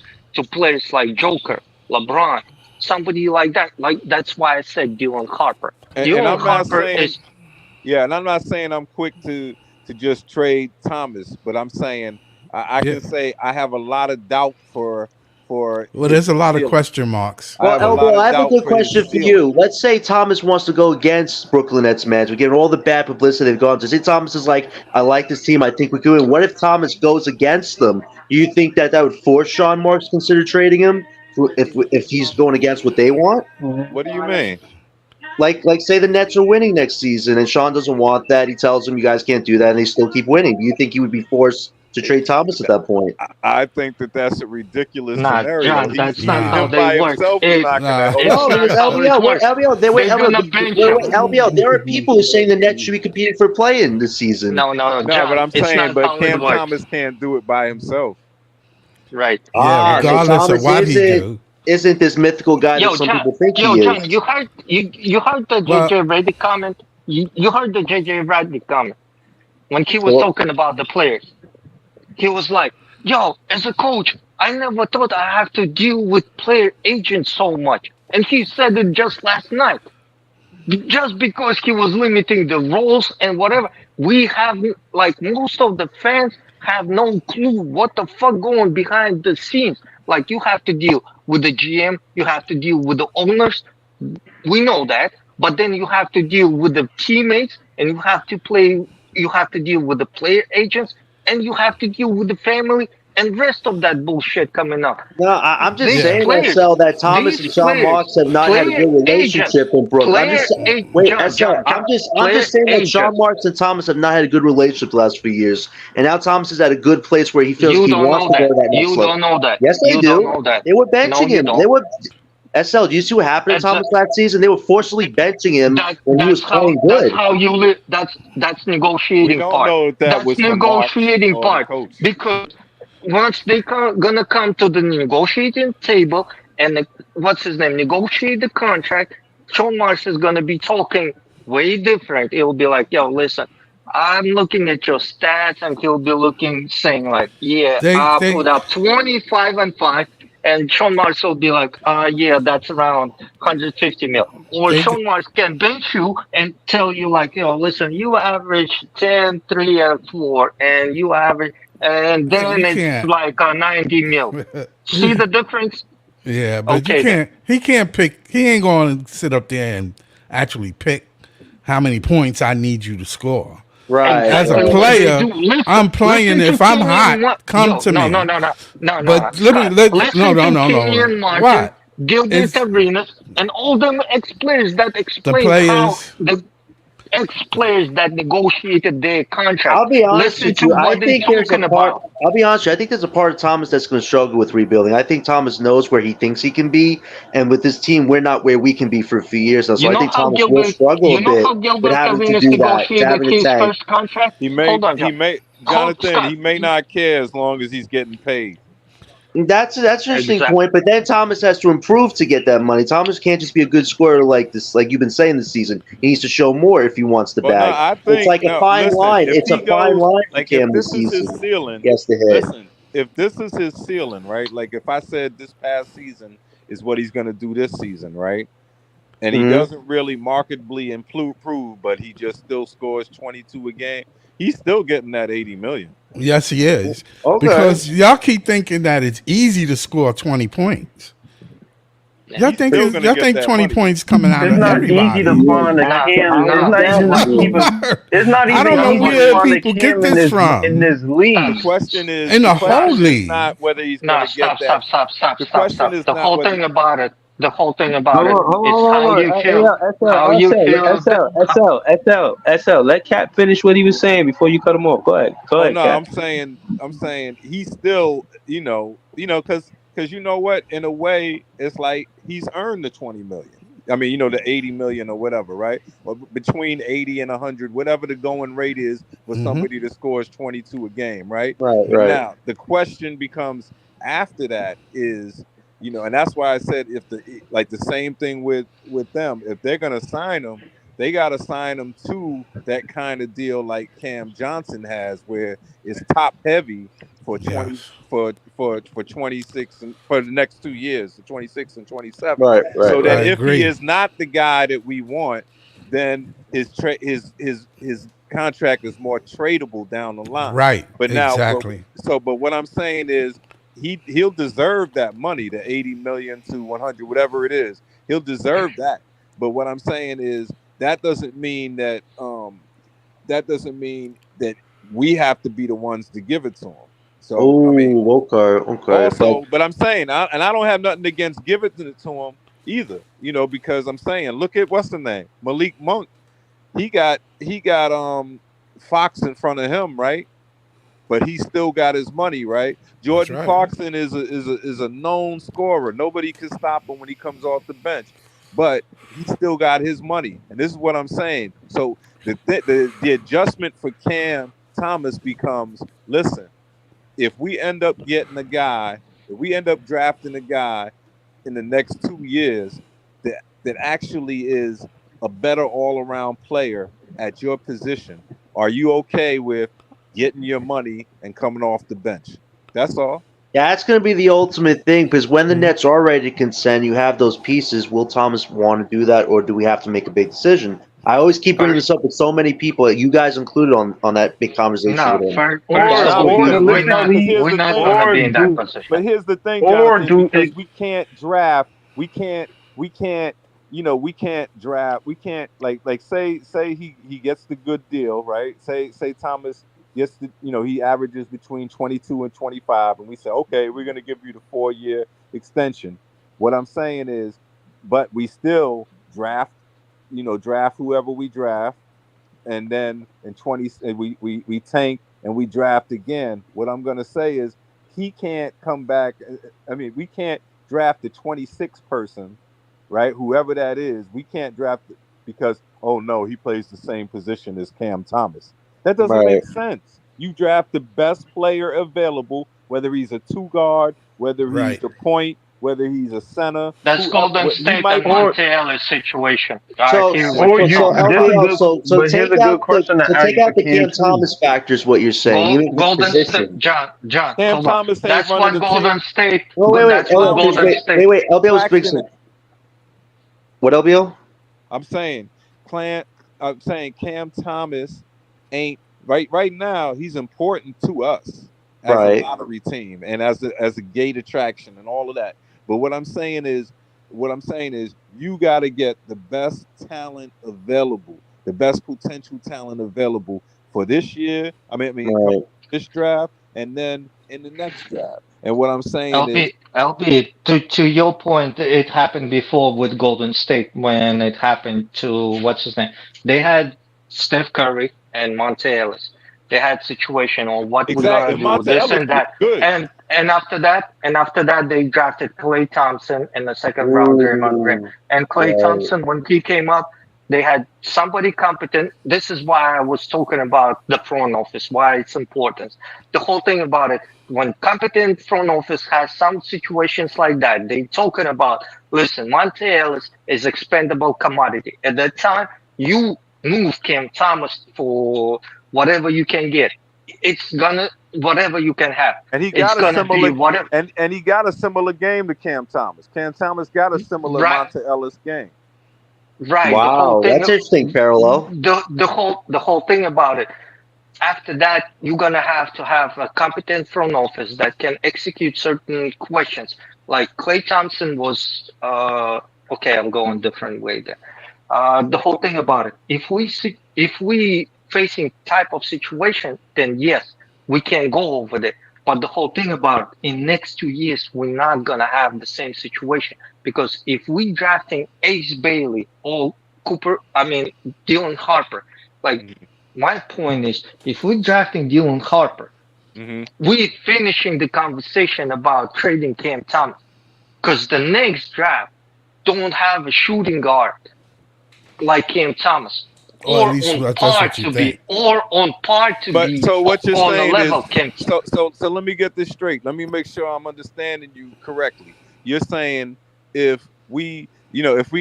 [SPEAKER 7] players like Joker, LeBron, somebody like that? Like that's why I said Dylan Harper.
[SPEAKER 1] and
[SPEAKER 7] Dylan
[SPEAKER 1] I'm not
[SPEAKER 7] Harper
[SPEAKER 1] saying,
[SPEAKER 7] is
[SPEAKER 1] yeah, and I'm not saying I'm quick to just trade Thomas, but I'm saying I
[SPEAKER 10] Yeah.
[SPEAKER 1] can say I have a lot of doubt for
[SPEAKER 10] Well,
[SPEAKER 1] his
[SPEAKER 10] there's a lot of
[SPEAKER 1] ceiling.
[SPEAKER 10] question marks.
[SPEAKER 1] I
[SPEAKER 8] Well,
[SPEAKER 1] have a
[SPEAKER 8] Elbow,
[SPEAKER 1] lot
[SPEAKER 8] I
[SPEAKER 1] of
[SPEAKER 8] have a
[SPEAKER 1] doubt
[SPEAKER 8] good
[SPEAKER 1] for his
[SPEAKER 8] question for
[SPEAKER 1] ceiling.
[SPEAKER 8] you. Let's say Thomas wants to go against Brooklyn Nets management, given all the bad publicity they've gone to. Say Thomas is like, I like this team. I think we could win. What if Thomas goes against them? Do you think that would force Sean Marks to consider trading him if he's going against what they want?
[SPEAKER 1] What do you mean?
[SPEAKER 8] Like say the Nets are winning next season and Sean doesn't want that. He tells them you guys can't do that, and they still keep winning. Do you think he would be forced to trade Thomas at that point?
[SPEAKER 1] I think that that's a ridiculous
[SPEAKER 7] not
[SPEAKER 1] scenario.
[SPEAKER 7] John.
[SPEAKER 1] He's
[SPEAKER 7] That's not how
[SPEAKER 10] Nah,
[SPEAKER 1] him
[SPEAKER 7] they
[SPEAKER 1] by
[SPEAKER 7] work.
[SPEAKER 1] himself is not going to
[SPEAKER 10] nah.
[SPEAKER 1] help
[SPEAKER 7] It's
[SPEAKER 8] No,
[SPEAKER 1] you.
[SPEAKER 8] because
[SPEAKER 7] not how it
[SPEAKER 8] LBO,
[SPEAKER 7] works. They're gonna bench him.
[SPEAKER 8] There are people who are saying the Nets should be competing for play-in this season.
[SPEAKER 7] No,
[SPEAKER 1] No, but
[SPEAKER 7] John.
[SPEAKER 1] I'm
[SPEAKER 7] It's
[SPEAKER 1] saying,
[SPEAKER 7] not
[SPEAKER 1] but
[SPEAKER 7] how it
[SPEAKER 1] Cam
[SPEAKER 7] works.
[SPEAKER 1] Thomas can't do it by himself.
[SPEAKER 7] Right.
[SPEAKER 10] Yeah,
[SPEAKER 7] And
[SPEAKER 8] So
[SPEAKER 10] regardless of
[SPEAKER 8] Thomas
[SPEAKER 10] what he do.
[SPEAKER 8] isn't this mythical guy that
[SPEAKER 7] yo,
[SPEAKER 8] some
[SPEAKER 7] John,
[SPEAKER 8] people think
[SPEAKER 7] yo,
[SPEAKER 8] he
[SPEAKER 7] John,
[SPEAKER 8] is.
[SPEAKER 7] you heard the
[SPEAKER 10] Well,
[SPEAKER 7] JJ Reddick comment. You heard the JJ Reddick comment when he was
[SPEAKER 8] So
[SPEAKER 7] talking about the players. He was like, "Yo, as a coach, I never thought I have to deal with player agents so much." And he said it just last night. Just because he was limiting the roles and whatever, we have like most of the fans have no clue what the fuck going behind the scenes. Like you have to deal with the GM, you have to deal with the owners. We know that, but then you have to deal with the teammates, and you have to deal with the player agents, and you have to deal with the family, and rest of that bullshit coming up.
[SPEAKER 8] No, I'm just
[SPEAKER 7] These
[SPEAKER 10] Yeah.
[SPEAKER 8] saying,
[SPEAKER 7] players,
[SPEAKER 8] SL, that Thomas
[SPEAKER 7] these
[SPEAKER 8] and Sean
[SPEAKER 7] players,
[SPEAKER 8] Marks have not had a
[SPEAKER 7] player
[SPEAKER 8] good
[SPEAKER 7] agents,
[SPEAKER 8] relationship in Brooklyn. Wait, SL,
[SPEAKER 7] John,
[SPEAKER 8] I'm
[SPEAKER 7] player
[SPEAKER 8] just saying that Sean
[SPEAKER 7] agents.
[SPEAKER 8] Marks and Thomas have not had a good relationship the last few years, and now Thomas is at a good place where he feels like
[SPEAKER 7] You
[SPEAKER 8] he
[SPEAKER 7] don't
[SPEAKER 8] wants
[SPEAKER 7] know
[SPEAKER 8] to go
[SPEAKER 7] that.
[SPEAKER 8] to that next
[SPEAKER 7] You
[SPEAKER 8] level.
[SPEAKER 7] don't know that.
[SPEAKER 8] Yes, they
[SPEAKER 7] You don't
[SPEAKER 8] do.
[SPEAKER 7] know that.
[SPEAKER 8] They were
[SPEAKER 7] No,
[SPEAKER 8] benching
[SPEAKER 7] you
[SPEAKER 8] him. They
[SPEAKER 7] don't.
[SPEAKER 8] were SL. Do you see what happened to
[SPEAKER 7] It's
[SPEAKER 8] Thomas last season? They were forcibly benching him when he was playing
[SPEAKER 7] that's
[SPEAKER 8] good.
[SPEAKER 7] how you live. That's
[SPEAKER 1] We
[SPEAKER 7] negotiating
[SPEAKER 1] don't
[SPEAKER 7] part.
[SPEAKER 1] know if that
[SPEAKER 7] That's
[SPEAKER 1] was from Marks
[SPEAKER 7] negotiating
[SPEAKER 1] or the
[SPEAKER 7] part
[SPEAKER 1] coach.
[SPEAKER 7] because once gonna come to the negotiating table and what's his name negotiate the contract, Sean Marks is gonna be talking way different. It'll be like, yo, listen, I'm looking at your stats, and he'll be looking saying like, yeah, I
[SPEAKER 10] They
[SPEAKER 7] put up 25 and 5, and Sean Marks will be like, yeah, that's around 150 mil. Or
[SPEAKER 10] they
[SPEAKER 7] Sean Marks can bench you and tell you like, yo, listen, you average 10, 3, and 4, and you average, and then
[SPEAKER 10] you
[SPEAKER 7] it's
[SPEAKER 10] can't.
[SPEAKER 7] like 90 mil. See the difference?
[SPEAKER 10] Yeah, but you
[SPEAKER 7] Okay then.
[SPEAKER 10] can't. He can't pick. He ain't going to sit up there and actually pick how many points I need you to score.
[SPEAKER 8] Right,
[SPEAKER 10] As a
[SPEAKER 7] Exactly
[SPEAKER 8] right.
[SPEAKER 7] what they do.
[SPEAKER 10] player, I'm playing.
[SPEAKER 7] Listen to
[SPEAKER 10] If I'm hot,
[SPEAKER 7] Kenyon.
[SPEAKER 10] come
[SPEAKER 7] Yo,
[SPEAKER 10] to
[SPEAKER 7] no, no,
[SPEAKER 10] me.
[SPEAKER 7] no, no, no, no, no,
[SPEAKER 10] But let me
[SPEAKER 7] Scott.
[SPEAKER 10] let no
[SPEAKER 7] Listen
[SPEAKER 10] no
[SPEAKER 7] to
[SPEAKER 10] no no.
[SPEAKER 7] Kenyon Martin,
[SPEAKER 10] What?
[SPEAKER 7] Gilbert
[SPEAKER 10] It's
[SPEAKER 7] Arenas, and all them ex players that
[SPEAKER 10] the
[SPEAKER 7] explain how
[SPEAKER 10] players.
[SPEAKER 7] the ex players that negotiated their contract.
[SPEAKER 8] I'll be honest
[SPEAKER 7] Listen
[SPEAKER 8] with
[SPEAKER 7] to
[SPEAKER 8] you. I
[SPEAKER 7] what they're
[SPEAKER 8] think there's a
[SPEAKER 7] talking
[SPEAKER 8] part.
[SPEAKER 7] about.
[SPEAKER 8] I'll be honest with you. I think there's a part of Thomas that's going to struggle with rebuilding. I think Thomas knows where he thinks he can be, and with this team, we're not where we can be for a few years now. So I think Thomas will struggle a bit with having to
[SPEAKER 7] Arenas
[SPEAKER 8] do that, to
[SPEAKER 7] negotiated
[SPEAKER 8] having to
[SPEAKER 7] his
[SPEAKER 8] tank.
[SPEAKER 7] first contract? Hold on,
[SPEAKER 1] He
[SPEAKER 7] John.
[SPEAKER 1] may
[SPEAKER 7] Hold,
[SPEAKER 1] Jonathan.
[SPEAKER 7] Scott.
[SPEAKER 1] He may not care as long as he's getting paid.
[SPEAKER 8] That's an interesting
[SPEAKER 7] Exactly.
[SPEAKER 8] point, but then Thomas has to improve to get that money. Thomas can't just be a good scorer like this, like you've been saying this season. He needs to show more if he wants the
[SPEAKER 1] Well, no,
[SPEAKER 8] bag.
[SPEAKER 1] I
[SPEAKER 8] It's
[SPEAKER 1] think
[SPEAKER 8] like a
[SPEAKER 1] no.
[SPEAKER 8] fine
[SPEAKER 1] Listen,
[SPEAKER 8] line.
[SPEAKER 1] if
[SPEAKER 8] It's a
[SPEAKER 1] he
[SPEAKER 8] fine
[SPEAKER 1] goes
[SPEAKER 8] line for
[SPEAKER 1] like if
[SPEAKER 8] Cam
[SPEAKER 1] this
[SPEAKER 8] this
[SPEAKER 1] is his
[SPEAKER 8] season.
[SPEAKER 1] ceiling,
[SPEAKER 8] He has to hit.
[SPEAKER 1] listen. If this is his ceiling, right? Like if I said this past season is what he's going to do this season, right? And he
[SPEAKER 8] Hmm.
[SPEAKER 1] doesn't really markedly improve, but he just still scores 22 a game. He's still getting that 80 million.
[SPEAKER 10] Yes, he is.
[SPEAKER 8] Okay.
[SPEAKER 10] Because y'all keep thinking that it's easy to score 20 points.
[SPEAKER 7] Yeah.
[SPEAKER 10] Y'all
[SPEAKER 1] He's
[SPEAKER 10] think
[SPEAKER 1] still
[SPEAKER 10] it's,
[SPEAKER 1] going to
[SPEAKER 10] y'all
[SPEAKER 1] get
[SPEAKER 10] think
[SPEAKER 1] that
[SPEAKER 10] 20
[SPEAKER 1] money though.
[SPEAKER 10] points coming out
[SPEAKER 9] It's
[SPEAKER 10] of
[SPEAKER 9] not easy to
[SPEAKER 10] everybody.
[SPEAKER 8] Yeah.
[SPEAKER 9] find a
[SPEAKER 7] Nah,
[SPEAKER 9] Cam. It's
[SPEAKER 7] nah,
[SPEAKER 9] not even
[SPEAKER 7] nah.
[SPEAKER 9] easy to. It's not
[SPEAKER 10] I
[SPEAKER 9] even
[SPEAKER 10] don't know
[SPEAKER 9] easy to
[SPEAKER 10] where
[SPEAKER 7] Nobody.
[SPEAKER 9] find a
[SPEAKER 10] people get
[SPEAKER 9] Cam
[SPEAKER 10] this
[SPEAKER 9] in
[SPEAKER 10] from.
[SPEAKER 9] this
[SPEAKER 1] The
[SPEAKER 9] league.
[SPEAKER 1] question is
[SPEAKER 10] In
[SPEAKER 1] the
[SPEAKER 10] the whole
[SPEAKER 1] question is
[SPEAKER 10] league.
[SPEAKER 1] not whether he's going
[SPEAKER 7] Nah,
[SPEAKER 1] to get
[SPEAKER 7] stop,
[SPEAKER 1] that.
[SPEAKER 7] stop, stop, stop,
[SPEAKER 1] The
[SPEAKER 7] stop,
[SPEAKER 1] question
[SPEAKER 7] stop.
[SPEAKER 1] is not whether.
[SPEAKER 7] The whole thing about
[SPEAKER 6] Hold
[SPEAKER 7] it
[SPEAKER 6] on, hold
[SPEAKER 7] is
[SPEAKER 6] on,
[SPEAKER 7] how
[SPEAKER 6] hold
[SPEAKER 7] you
[SPEAKER 6] on. Hey,
[SPEAKER 7] feel, how you feel.
[SPEAKER 6] SL. Let Cat finish what he was saying before you cut him off. Go
[SPEAKER 1] Oh
[SPEAKER 6] ahead,
[SPEAKER 1] no,
[SPEAKER 6] Cat.
[SPEAKER 1] I'm saying he's still, because you know what? In a way, it's like he's earned the 20 million. I mean, the 80 million or whatever, right? Or between 80 and 100, whatever the going rate is for
[SPEAKER 10] Hmm.
[SPEAKER 1] somebody that scores 22 a game, right?
[SPEAKER 8] Right,
[SPEAKER 1] But
[SPEAKER 8] right.
[SPEAKER 1] now the question becomes after that is, and that's why I said if like the same thing with them, if they're gonna sign them, they got to sign them to that kind of deal like Cam Johnson has, where it's top heavy for 20
[SPEAKER 10] Yes.
[SPEAKER 1] for 26 and for the next 2 years, so 26 and 27.
[SPEAKER 8] Right, right,
[SPEAKER 1] So that
[SPEAKER 10] I
[SPEAKER 8] right.
[SPEAKER 1] if he
[SPEAKER 10] agree.
[SPEAKER 1] is not the guy that we want, then his contract is more tradable down the line.
[SPEAKER 10] Right.
[SPEAKER 1] But now,
[SPEAKER 10] Exactly.
[SPEAKER 1] but what I'm saying is he'll deserve that money, the 80 million to 100, whatever it is. He'll deserve that. But what I'm saying is that doesn't mean that we have to be the ones to give it to him. So I mean,
[SPEAKER 8] Oh, okay, okay. But
[SPEAKER 1] also, but I'm saying, and I don't have nothing against giving it to him either. Because I'm saying, look at what's the name, Malik Monk. He got Fox in front of him, right? But he still got his money, right?
[SPEAKER 10] That's
[SPEAKER 1] Jordan
[SPEAKER 10] right.
[SPEAKER 1] Clarkson is a known scorer. Nobody can stop him when he comes off the bench, but he still got his money. And this is what I'm saying. So the adjustment for Cam Thomas becomes: listen, if we end up getting a guy, if we end up drafting a guy in the next 2 years that actually is a better all around player at your position, are you okay with getting your money and coming off the bench? That's all.
[SPEAKER 8] yeah, that's going to be the ultimate thing because when the
[SPEAKER 10] Mhm.
[SPEAKER 8] Nets are ready to consent, you have those pieces. Will Thomas want to do that, or do we have to make a big decision? I always keep bringing
[SPEAKER 7] First,
[SPEAKER 8] this up with so many people, you guys included on that big conversation
[SPEAKER 7] no,
[SPEAKER 8] with him.
[SPEAKER 7] first
[SPEAKER 8] That's
[SPEAKER 7] of
[SPEAKER 9] Or
[SPEAKER 8] going
[SPEAKER 7] all,
[SPEAKER 8] to
[SPEAKER 9] or
[SPEAKER 8] be
[SPEAKER 9] the
[SPEAKER 1] Because
[SPEAKER 9] listen
[SPEAKER 1] because
[SPEAKER 9] league,
[SPEAKER 1] here's
[SPEAKER 7] we're
[SPEAKER 1] the
[SPEAKER 7] not
[SPEAKER 1] thing.
[SPEAKER 7] gonna
[SPEAKER 9] or
[SPEAKER 7] be in that
[SPEAKER 9] do
[SPEAKER 7] position.
[SPEAKER 1] But here's the thing,
[SPEAKER 9] or
[SPEAKER 1] Jonathan,
[SPEAKER 9] do
[SPEAKER 1] because
[SPEAKER 9] it.
[SPEAKER 1] we can't draft, we can't like say he gets the good deal, right? Say Thomas he averages between 22 and 25, and we say, okay, we're going to give you the 4 year extension. What I'm saying is, but we still draft whoever we draft, and then in 20 we tank and we draft again. What I'm going to say is he can't come back. I mean, we can't draft the 26th person, right? Whoever that is, we can't draft it because, oh no, he plays the same position as Cam Thomas. That doesn't
[SPEAKER 8] Right.
[SPEAKER 1] make sense. You draft the best player available, whether he's a two guard, whether he's
[SPEAKER 10] Right.
[SPEAKER 1] the point, whether he's a center,
[SPEAKER 7] That's
[SPEAKER 1] whoever.
[SPEAKER 7] Golden
[SPEAKER 1] He
[SPEAKER 7] State and
[SPEAKER 1] might be.
[SPEAKER 9] Or
[SPEAKER 7] Monte Ellis situation. I
[SPEAKER 8] So
[SPEAKER 7] hear what
[SPEAKER 9] or
[SPEAKER 7] you're
[SPEAKER 9] you
[SPEAKER 7] talking
[SPEAKER 9] this is
[SPEAKER 7] about.
[SPEAKER 8] LPL,
[SPEAKER 9] good,
[SPEAKER 8] so
[SPEAKER 9] but here's
[SPEAKER 8] take
[SPEAKER 9] a good
[SPEAKER 8] out
[SPEAKER 9] question to ask
[SPEAKER 8] the
[SPEAKER 9] Hakeem
[SPEAKER 8] Cam
[SPEAKER 9] too.
[SPEAKER 8] Thomas factor is what you're saying, even his
[SPEAKER 7] Golden State,
[SPEAKER 8] position.
[SPEAKER 7] John,
[SPEAKER 1] Cam
[SPEAKER 7] hold on.
[SPEAKER 1] Thomas ain't
[SPEAKER 7] That's
[SPEAKER 1] running
[SPEAKER 7] what
[SPEAKER 1] the team.
[SPEAKER 7] Golden State.
[SPEAKER 8] Oh wait,
[SPEAKER 7] That's what
[SPEAKER 1] Clown,
[SPEAKER 7] Golden State.
[SPEAKER 8] LBL was big.
[SPEAKER 1] Claxton.
[SPEAKER 8] What LBL?
[SPEAKER 1] I'm saying, I'm saying Cam Thomas ain't right now. He's important to us as a
[SPEAKER 8] Right.
[SPEAKER 1] lottery team and as a gate attraction and all of that. But what I'm saying is, you got to get the best talent available, the best potential talent available for this year. Coming
[SPEAKER 8] Right.
[SPEAKER 1] this draft, and then in the next draft. And what I'm saying is,
[SPEAKER 7] LB, to your point, it happened before with Golden State when it happened to what's his name. They had Steph Curry and Monte Ellis. They had situation on what we're
[SPEAKER 1] exactly,
[SPEAKER 7] gonna
[SPEAKER 1] and
[SPEAKER 7] do,
[SPEAKER 1] Monta
[SPEAKER 7] this
[SPEAKER 1] Ellis
[SPEAKER 7] and
[SPEAKER 1] was
[SPEAKER 7] that,
[SPEAKER 1] good.
[SPEAKER 7] and after that they drafted Klay Thompson in the second round, Draymond Green,
[SPEAKER 8] Ooh.
[SPEAKER 7] and Klay
[SPEAKER 8] Right.
[SPEAKER 7] Thompson when he came up, they had somebody competent. This is why I was talking about the front office, why it's important. The whole thing about it when competent front office has some situations like that, they talking about, listen, Monte Ellis is expendable commodity. At that time, you move Cam Thomas for whatever you can get. It's gonna whatever you can have.
[SPEAKER 1] And he
[SPEAKER 7] It's
[SPEAKER 1] got a
[SPEAKER 7] gonna be
[SPEAKER 1] similar
[SPEAKER 7] whatever.
[SPEAKER 1] and he got a similar game to Cam Thomas. Cam Thomas got a similar
[SPEAKER 7] Right,
[SPEAKER 1] Monta Ellis game.
[SPEAKER 7] right. The whole
[SPEAKER 8] Wow,
[SPEAKER 7] thing,
[SPEAKER 8] that's interesting parallel.
[SPEAKER 7] the whole thing about it. After that, you're gonna have to have a competent front office that can execute certain questions. Like Clay Thompson was, okay, I'm going different way there. The whole thing about it, if we facing type of situation, then yes, we can go over there. But the whole thing about it, in next 2 years, we're not gonna have the same situation because if we drafting Ace Bailey or Dylan Harper, like
[SPEAKER 1] Hmm.
[SPEAKER 7] my point is, if we're drafting Dylan Harper,
[SPEAKER 1] Hmm.
[SPEAKER 7] we're finishing the conversation about trading Cam Thomas because the next draft don't have a shooting guard like Cam Thomas,
[SPEAKER 10] Or at
[SPEAKER 7] or
[SPEAKER 10] least
[SPEAKER 7] on
[SPEAKER 10] that's
[SPEAKER 7] par
[SPEAKER 10] what you
[SPEAKER 7] to be,
[SPEAKER 10] think.
[SPEAKER 7] or on par to
[SPEAKER 1] But
[SPEAKER 7] be
[SPEAKER 1] so what you're
[SPEAKER 7] on a
[SPEAKER 1] saying is,
[SPEAKER 7] level Cam.
[SPEAKER 1] so let me get this straight. Let me make sure I'm understanding you correctly. You're saying if we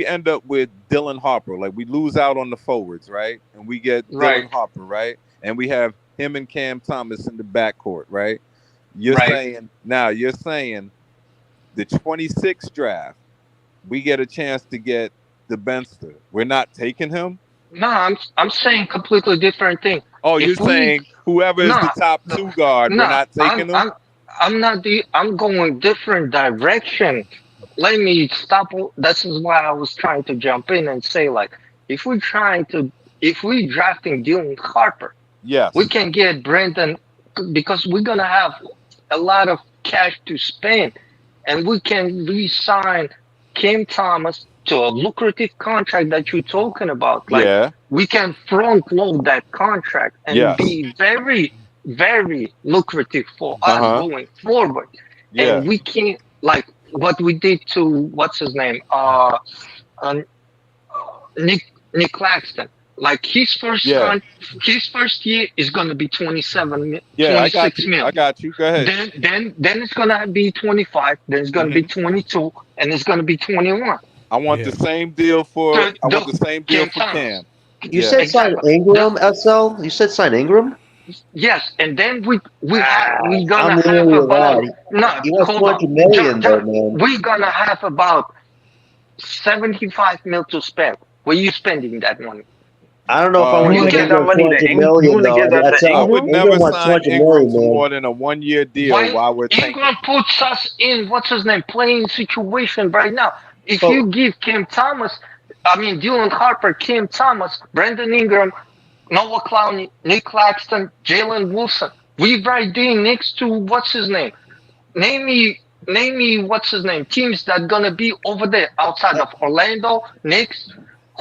[SPEAKER 1] end up with Dylan Harper, like we lose out on the forwards, right? And we get
[SPEAKER 7] Right,
[SPEAKER 1] Dylan Harper, right? And we have him and Cam Thomas in the backcourt, right?
[SPEAKER 7] right.
[SPEAKER 1] You're saying the 26th draft, we get a chance to get the Benster. We're not taking him.
[SPEAKER 7] No, I'm saying completely different thing.
[SPEAKER 1] Oh, you're
[SPEAKER 7] If we
[SPEAKER 1] saying whoever is the
[SPEAKER 7] no
[SPEAKER 1] top
[SPEAKER 7] no
[SPEAKER 1] two guard, we're
[SPEAKER 7] no,
[SPEAKER 1] not
[SPEAKER 7] I'm
[SPEAKER 1] taking him.
[SPEAKER 7] I'm I'm not the I'm going different direction. Let me stop. This is why I was trying to jump in and say like, if we're trying to if we drafting Dylan Harper, we
[SPEAKER 1] Yes.
[SPEAKER 7] can get Brandon because we're gonna have a lot of cash to spend, and we can re-sign Cam Thomas to a lucrative contract that you're talking about. Like
[SPEAKER 1] Yeah.
[SPEAKER 7] we can front load that contract and
[SPEAKER 1] Yes.
[SPEAKER 7] be very, very lucrative for
[SPEAKER 1] Uh
[SPEAKER 7] us
[SPEAKER 1] huh.
[SPEAKER 7] going forward.
[SPEAKER 1] Yeah.
[SPEAKER 7] And we can like what we did to what's his name, uh Nick Claxton. Like
[SPEAKER 1] Yeah.
[SPEAKER 7] his first year is gonna be 27,
[SPEAKER 1] Yeah. I got
[SPEAKER 7] 26
[SPEAKER 1] you.
[SPEAKER 7] mil.
[SPEAKER 1] I got you. Go ahead.
[SPEAKER 7] Then it's gonna be 25. Then it's gonna be
[SPEAKER 1] Hmm.
[SPEAKER 7] 22, and it's gonna be 21.
[SPEAKER 1] I want the
[SPEAKER 10] Yeah.
[SPEAKER 1] same deal for. I want
[SPEAKER 7] The
[SPEAKER 1] the same deal
[SPEAKER 7] Cam
[SPEAKER 1] for
[SPEAKER 7] Thomas.
[SPEAKER 1] Cam.
[SPEAKER 8] You
[SPEAKER 1] Yeah.
[SPEAKER 8] said sign
[SPEAKER 7] Exactly.
[SPEAKER 8] Ingram, SL? You said sign Ingram?
[SPEAKER 7] Yes, and then we
[SPEAKER 8] I'm
[SPEAKER 7] gonna have
[SPEAKER 8] leery of
[SPEAKER 7] about
[SPEAKER 8] that.
[SPEAKER 7] no.
[SPEAKER 8] He wants
[SPEAKER 7] Hold on,
[SPEAKER 8] 200 million though,
[SPEAKER 7] John.
[SPEAKER 8] man.
[SPEAKER 7] We gonna have about 75 mil to spend. Where you spending that money?
[SPEAKER 8] I don't know if I
[SPEAKER 9] You
[SPEAKER 8] want
[SPEAKER 7] You
[SPEAKER 8] to
[SPEAKER 9] want to give
[SPEAKER 7] can
[SPEAKER 8] give
[SPEAKER 9] that
[SPEAKER 8] Ingram
[SPEAKER 9] money to
[SPEAKER 8] 200
[SPEAKER 9] You
[SPEAKER 8] million
[SPEAKER 9] want to
[SPEAKER 8] though.
[SPEAKER 9] give that to
[SPEAKER 1] I
[SPEAKER 8] SL.
[SPEAKER 1] would
[SPEAKER 9] Ingram?
[SPEAKER 8] Ingram
[SPEAKER 1] never
[SPEAKER 8] wants
[SPEAKER 1] sign
[SPEAKER 8] 200
[SPEAKER 1] Ingram
[SPEAKER 8] million,
[SPEAKER 1] for
[SPEAKER 8] man.
[SPEAKER 1] more than a 1 year deal
[SPEAKER 7] why
[SPEAKER 1] while we're
[SPEAKER 7] Ingram
[SPEAKER 1] tanking.
[SPEAKER 7] puts us in what's his name playing situation right now. If
[SPEAKER 8] But
[SPEAKER 7] you give Cam Thomas, Dylan Harper, Cam Thomas, Brandon Ingram, Noah Clowney, Nick Claxton, Jalen Wilson. We right there next to what's his name? Name me, name me what's his name? Teams that gonna be over there outside of Orlando, Knicks.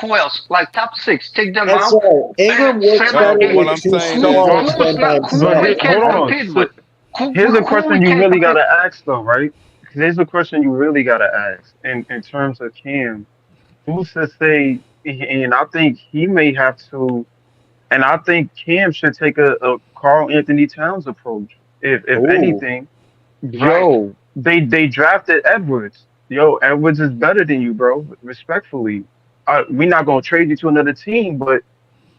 [SPEAKER 7] Who else? Like top six. Take them
[SPEAKER 8] That's
[SPEAKER 7] out
[SPEAKER 8] all.
[SPEAKER 7] and
[SPEAKER 8] Ingram works
[SPEAKER 7] seven,
[SPEAKER 1] No,
[SPEAKER 8] better
[SPEAKER 1] but
[SPEAKER 7] eight.
[SPEAKER 1] what
[SPEAKER 8] with
[SPEAKER 1] I'm
[SPEAKER 8] two
[SPEAKER 1] saying
[SPEAKER 7] Who
[SPEAKER 1] is,
[SPEAKER 8] stars
[SPEAKER 7] who is
[SPEAKER 8] than by
[SPEAKER 7] not who we
[SPEAKER 8] himself.
[SPEAKER 9] Hold
[SPEAKER 7] can
[SPEAKER 9] on.
[SPEAKER 7] compete
[SPEAKER 9] So
[SPEAKER 7] with? Who
[SPEAKER 9] here's a
[SPEAKER 7] who we
[SPEAKER 9] question you
[SPEAKER 7] can
[SPEAKER 9] really
[SPEAKER 7] compete?
[SPEAKER 9] gotta ask though, right? Here's a question you really gotta ask in terms of Cam. Who's to say? And I think he may have to. And I think Cam should take a Carl Anthony Towns approach. If
[SPEAKER 8] Oh,
[SPEAKER 9] anything,
[SPEAKER 7] Right.
[SPEAKER 9] yo, they drafted Edwards. Yo, Edwards is better than you, bro. Respectfully, we're not gonna trade you to another team, but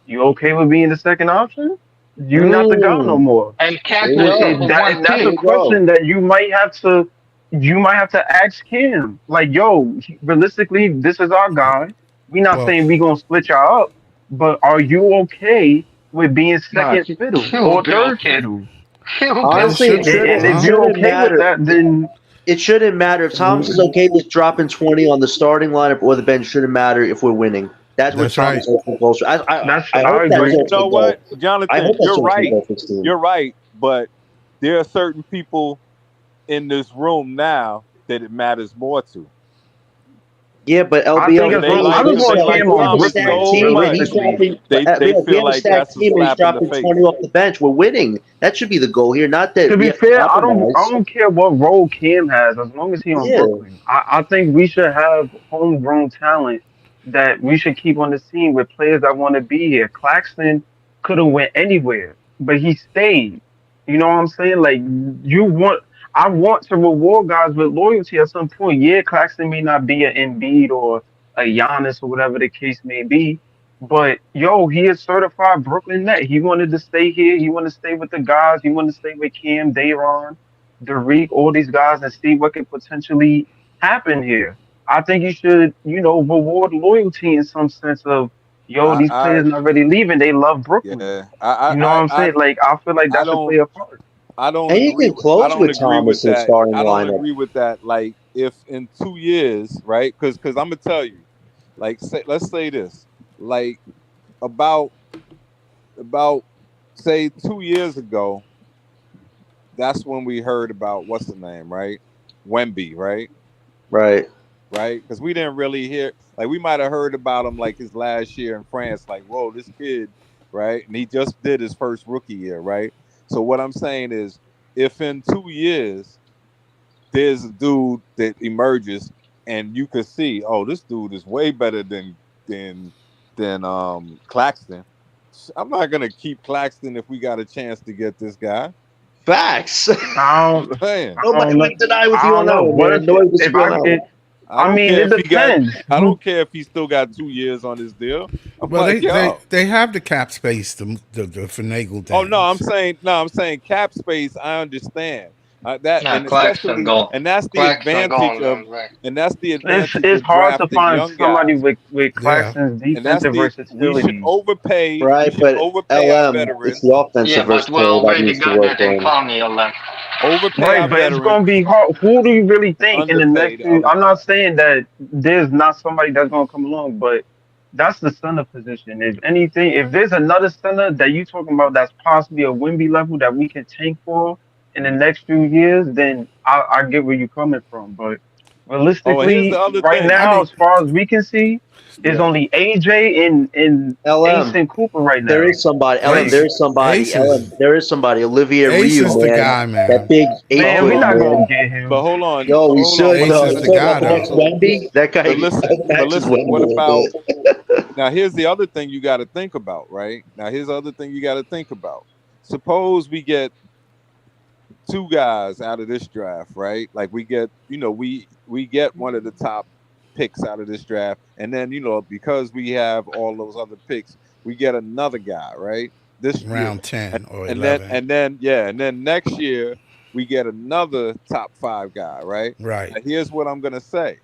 [SPEAKER 9] you okay with being the second option? You not the guy no
[SPEAKER 8] mm,
[SPEAKER 9] more.
[SPEAKER 7] And
[SPEAKER 8] there
[SPEAKER 7] Cat
[SPEAKER 8] you
[SPEAKER 7] was
[SPEAKER 8] go.
[SPEAKER 7] number one
[SPEAKER 9] And that's
[SPEAKER 8] There
[SPEAKER 9] a
[SPEAKER 7] pick.
[SPEAKER 8] you go.
[SPEAKER 9] question that you might have to ask him. Like, yo, realistically, this is our guy. We not
[SPEAKER 10] Well,
[SPEAKER 9] saying we gonna split y'all up, but are you okay with being
[SPEAKER 7] Nah,
[SPEAKER 9] second fiddle
[SPEAKER 7] he'll
[SPEAKER 9] or
[SPEAKER 7] be
[SPEAKER 9] third
[SPEAKER 7] okay.
[SPEAKER 9] fiddle?
[SPEAKER 7] He'll be
[SPEAKER 10] it
[SPEAKER 8] Honestly,
[SPEAKER 10] should
[SPEAKER 8] it
[SPEAKER 7] okay.
[SPEAKER 10] be.
[SPEAKER 8] shouldn't.
[SPEAKER 9] And
[SPEAKER 8] It
[SPEAKER 9] if
[SPEAKER 10] Huh?
[SPEAKER 9] you're
[SPEAKER 8] shouldn't
[SPEAKER 9] okay with
[SPEAKER 8] matter.
[SPEAKER 9] that, then
[SPEAKER 8] It shouldn't matter if Thomas is okay with dropping 20 on the starting lineup or the bench. Shouldn't matter if we're winning. That's what
[SPEAKER 10] That's
[SPEAKER 8] Thomas
[SPEAKER 10] right.
[SPEAKER 8] ultimate goal.
[SPEAKER 9] that's
[SPEAKER 8] I
[SPEAKER 9] I
[SPEAKER 8] hope that's
[SPEAKER 1] but
[SPEAKER 9] agree.
[SPEAKER 1] you know
[SPEAKER 8] ultimate
[SPEAKER 1] what,
[SPEAKER 8] goal. I hope
[SPEAKER 1] Jonathan,
[SPEAKER 8] that's
[SPEAKER 1] you're
[SPEAKER 8] ultimate
[SPEAKER 1] right.
[SPEAKER 8] goal for this team.
[SPEAKER 1] You're right. But there are certain people in this room now that it matters more to.
[SPEAKER 8] Yeah, but
[SPEAKER 9] I
[SPEAKER 8] LB,
[SPEAKER 9] think
[SPEAKER 1] Cause
[SPEAKER 9] as
[SPEAKER 1] they
[SPEAKER 9] long I
[SPEAKER 1] like
[SPEAKER 9] just
[SPEAKER 8] if
[SPEAKER 1] cause they
[SPEAKER 9] want
[SPEAKER 1] like
[SPEAKER 9] Cam
[SPEAKER 8] we
[SPEAKER 9] on
[SPEAKER 8] have a
[SPEAKER 1] Thomas
[SPEAKER 9] brick
[SPEAKER 8] stacked
[SPEAKER 9] lanes,
[SPEAKER 1] so
[SPEAKER 8] team and he's
[SPEAKER 1] much.
[SPEAKER 9] realistically.
[SPEAKER 8] dropping,
[SPEAKER 1] They
[SPEAKER 8] if we
[SPEAKER 1] feel
[SPEAKER 8] have a
[SPEAKER 1] like
[SPEAKER 8] stacked
[SPEAKER 1] that's a
[SPEAKER 8] team and he's
[SPEAKER 1] slap in the
[SPEAKER 8] dropping 20
[SPEAKER 1] face.
[SPEAKER 8] off the bench, we're winning. That should be the goal here. Not that
[SPEAKER 9] To
[SPEAKER 8] we
[SPEAKER 9] be
[SPEAKER 8] have to
[SPEAKER 9] fair, I
[SPEAKER 8] compromise.
[SPEAKER 9] don't care what role Cam has as long as he on
[SPEAKER 8] Yeah,
[SPEAKER 9] Brooklyn. I think we should have homegrown talent that we should keep on the scene with players that want to be here. Claxton could have went anywhere, but he stayed. You know what I'm saying? Like you want I want to reward guys with loyalty at some point. Yeah, Claxton may not be an Embiid or a Giannis or whatever the case may be, but yo, he is certified Brooklyn net. He wanted to stay here. He wanted to stay with the guys. He wanted to stay with Cam, Dayron, Derek, all these guys, and see what could potentially happen here. I think you should, reward loyalty in some sense of, yo, these
[SPEAKER 1] I
[SPEAKER 9] players not really leaving. They love Brooklyn.
[SPEAKER 1] yeah.
[SPEAKER 9] You know what I'm saying? Like, I feel like
[SPEAKER 1] I
[SPEAKER 9] that should play
[SPEAKER 1] don't
[SPEAKER 9] a part.
[SPEAKER 8] and you can
[SPEAKER 1] I
[SPEAKER 8] close
[SPEAKER 1] don't
[SPEAKER 8] with
[SPEAKER 1] agree with
[SPEAKER 8] Thomas in
[SPEAKER 1] that.
[SPEAKER 8] starting
[SPEAKER 1] I don't
[SPEAKER 8] lineup.
[SPEAKER 1] agree with that. Like if in 2 years, right? Because I'm gonna tell you, like let's say this, like about about say 2 years ago, that's when we heard about what's the name, right? Wemby, right?
[SPEAKER 8] Right.
[SPEAKER 1] Right? Because we didn't really hear, like we might have heard about him like his last year in France, like whoa, this kid, right? And he just did his first rookie year, right? So what I'm saying is, if in 2 years there's a dude that emerges and you could see, oh, this dude is way better than Claxton. I'm not gonna keep Claxton if we got a chance to get this guy.
[SPEAKER 8] Facts.
[SPEAKER 9] I
[SPEAKER 1] I'm
[SPEAKER 9] don't,
[SPEAKER 1] saying.
[SPEAKER 9] I
[SPEAKER 8] Nobody
[SPEAKER 9] don't know.
[SPEAKER 8] would deny with
[SPEAKER 9] I
[SPEAKER 8] you
[SPEAKER 9] don't
[SPEAKER 8] on that
[SPEAKER 9] know.
[SPEAKER 8] one,
[SPEAKER 9] What
[SPEAKER 8] man.
[SPEAKER 9] if
[SPEAKER 8] Nobody
[SPEAKER 9] if
[SPEAKER 8] disagree on
[SPEAKER 9] I
[SPEAKER 8] that
[SPEAKER 9] it,
[SPEAKER 8] one.
[SPEAKER 1] I
[SPEAKER 9] I
[SPEAKER 1] don't
[SPEAKER 9] mean,
[SPEAKER 1] care
[SPEAKER 9] it
[SPEAKER 1] if he got.
[SPEAKER 9] depends.
[SPEAKER 1] I
[SPEAKER 9] Who
[SPEAKER 1] don't care if he still got 2 years on his deal. I'm
[SPEAKER 10] Well,
[SPEAKER 1] like, yo.
[SPEAKER 10] they have the cap space to finagle
[SPEAKER 1] Oh no, I'm
[SPEAKER 10] things.
[SPEAKER 1] saying no. I'm saying cap space. I understand that,
[SPEAKER 7] Nah,
[SPEAKER 1] and
[SPEAKER 7] Claxton
[SPEAKER 1] especially,
[SPEAKER 7] going.
[SPEAKER 1] and that's the
[SPEAKER 7] Claxton
[SPEAKER 1] advantage
[SPEAKER 7] going
[SPEAKER 1] of,
[SPEAKER 7] on right.
[SPEAKER 1] and that's the
[SPEAKER 9] it's
[SPEAKER 1] advantage
[SPEAKER 9] it's
[SPEAKER 1] of
[SPEAKER 9] hard to
[SPEAKER 1] drafting
[SPEAKER 9] find
[SPEAKER 1] young
[SPEAKER 9] somebody
[SPEAKER 1] guys.
[SPEAKER 9] with
[SPEAKER 10] Yeah.
[SPEAKER 9] Claxton's
[SPEAKER 1] And that's
[SPEAKER 9] defensive
[SPEAKER 1] the we should
[SPEAKER 9] versatility.
[SPEAKER 1] overpay. We
[SPEAKER 8] Right,
[SPEAKER 1] should
[SPEAKER 8] but
[SPEAKER 1] overpay our
[SPEAKER 8] LM, it's
[SPEAKER 1] veterans.
[SPEAKER 8] the offensive
[SPEAKER 7] Yeah, but we
[SPEAKER 8] versatility that
[SPEAKER 7] already
[SPEAKER 8] needs to
[SPEAKER 7] got
[SPEAKER 8] work
[SPEAKER 7] that in
[SPEAKER 8] on.
[SPEAKER 7] Clowney, Alem.
[SPEAKER 1] Overpay
[SPEAKER 9] Right,
[SPEAKER 1] our
[SPEAKER 9] but it's gonna
[SPEAKER 1] veterans.
[SPEAKER 9] be hard. Who do you really think in the
[SPEAKER 1] Underpay
[SPEAKER 9] next
[SPEAKER 1] the
[SPEAKER 9] few?
[SPEAKER 1] other
[SPEAKER 9] I'm not
[SPEAKER 1] guys.
[SPEAKER 9] saying that there's not somebody that's gonna come along, but that's the center position. If anything, if there's another center that you talking about that's possibly a Wimby level that we can tank for in the next few years, then I get where you're coming from. But
[SPEAKER 1] Oh, and here's the
[SPEAKER 9] realistically,
[SPEAKER 1] other
[SPEAKER 9] right
[SPEAKER 1] thing.
[SPEAKER 10] I
[SPEAKER 9] now,
[SPEAKER 10] mean,
[SPEAKER 9] as far as we can see, is
[SPEAKER 1] Yeah.
[SPEAKER 9] only AJ and Ace
[SPEAKER 8] LM,
[SPEAKER 9] and Cooper right
[SPEAKER 8] there
[SPEAKER 9] now.
[SPEAKER 8] is somebody. LM,
[SPEAKER 10] Ace
[SPEAKER 8] there is somebody.
[SPEAKER 10] Ace
[SPEAKER 8] LM,
[SPEAKER 10] is
[SPEAKER 8] there is somebody. Olivier
[SPEAKER 10] Ace
[SPEAKER 8] Ryu,
[SPEAKER 10] is the
[SPEAKER 8] man.
[SPEAKER 10] guy,
[SPEAKER 8] That
[SPEAKER 10] man.
[SPEAKER 8] big
[SPEAKER 1] But
[SPEAKER 9] Man,
[SPEAKER 1] hold
[SPEAKER 9] we're
[SPEAKER 8] 8 foot
[SPEAKER 9] not
[SPEAKER 1] on.
[SPEAKER 9] gonna
[SPEAKER 8] man.
[SPEAKER 9] get
[SPEAKER 1] But
[SPEAKER 9] him.
[SPEAKER 1] hold on.
[SPEAKER 8] Yo,
[SPEAKER 1] But
[SPEAKER 8] we
[SPEAKER 1] hold on.
[SPEAKER 8] should
[SPEAKER 1] What
[SPEAKER 10] Ace
[SPEAKER 8] though.
[SPEAKER 1] I'm
[SPEAKER 10] is
[SPEAKER 8] You
[SPEAKER 1] gonna
[SPEAKER 10] the
[SPEAKER 8] talking
[SPEAKER 1] say.
[SPEAKER 8] about
[SPEAKER 10] guy
[SPEAKER 8] the
[SPEAKER 1] But
[SPEAKER 10] though.
[SPEAKER 8] next Wemby? That guy matches
[SPEAKER 1] but
[SPEAKER 8] Wemby a
[SPEAKER 1] listen.
[SPEAKER 8] little
[SPEAKER 1] What about
[SPEAKER 8] bit.
[SPEAKER 1] now? Here's the other thing you got to think about, right? Now here's the other thing you got to think about. Suppose we get two guys out of this draft, right? Like we get, we get one of the top picks out of this draft, and then because we have all those other picks, we get another guy, right? This year,
[SPEAKER 10] Round
[SPEAKER 1] and
[SPEAKER 10] 10 or
[SPEAKER 1] and then
[SPEAKER 10] 11.
[SPEAKER 1] and then yeah, and then next year we get another top five guy, right?
[SPEAKER 10] Right.
[SPEAKER 1] Now here's what I'm gonna say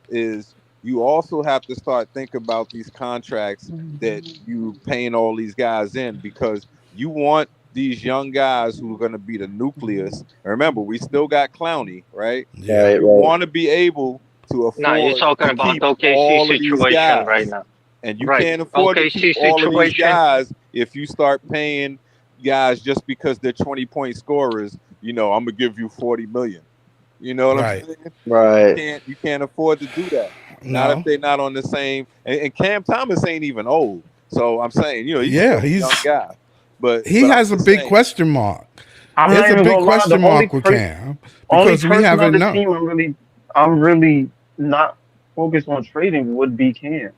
[SPEAKER 1] is you also have to start thinking about these contracts that you paying all these guys in because you want these young guys who are going to be the nucleus. And remember, we still got Clowney, right?
[SPEAKER 10] Yeah.
[SPEAKER 8] Right,
[SPEAKER 1] You
[SPEAKER 8] right.
[SPEAKER 1] want to be able to
[SPEAKER 7] No, you're
[SPEAKER 1] afford
[SPEAKER 7] talking
[SPEAKER 1] to
[SPEAKER 7] about
[SPEAKER 1] keep
[SPEAKER 7] OKC
[SPEAKER 1] all of these
[SPEAKER 7] situation right
[SPEAKER 1] guys.
[SPEAKER 7] now.
[SPEAKER 1] and you
[SPEAKER 7] Right.
[SPEAKER 1] can't afford to keep
[SPEAKER 7] OKC
[SPEAKER 1] all of these
[SPEAKER 7] situation.
[SPEAKER 1] guys if you start paying guys just because they're 20-point scorers. I'm gonna give you 40 million. You know what I'm
[SPEAKER 10] Right.
[SPEAKER 1] saying?
[SPEAKER 8] Right.
[SPEAKER 1] You can't afford to do that. Not if
[SPEAKER 10] No.
[SPEAKER 1] they're not on the same. And Cam Thomas ain't even old, so I'm saying he's
[SPEAKER 10] Yeah,
[SPEAKER 1] still a young
[SPEAKER 10] he's
[SPEAKER 1] guy. But
[SPEAKER 10] he
[SPEAKER 1] but I'm
[SPEAKER 10] has a
[SPEAKER 1] just
[SPEAKER 10] big
[SPEAKER 1] saying.
[SPEAKER 10] question mark.
[SPEAKER 9] I'm not
[SPEAKER 10] There's a
[SPEAKER 9] even
[SPEAKER 10] big
[SPEAKER 9] gonna lie. The
[SPEAKER 10] question
[SPEAKER 9] only
[SPEAKER 10] mark with Cam
[SPEAKER 9] only
[SPEAKER 10] because we
[SPEAKER 9] person on
[SPEAKER 10] haven't
[SPEAKER 9] the
[SPEAKER 10] known.
[SPEAKER 9] team I'm really not focused on trading would be Cam.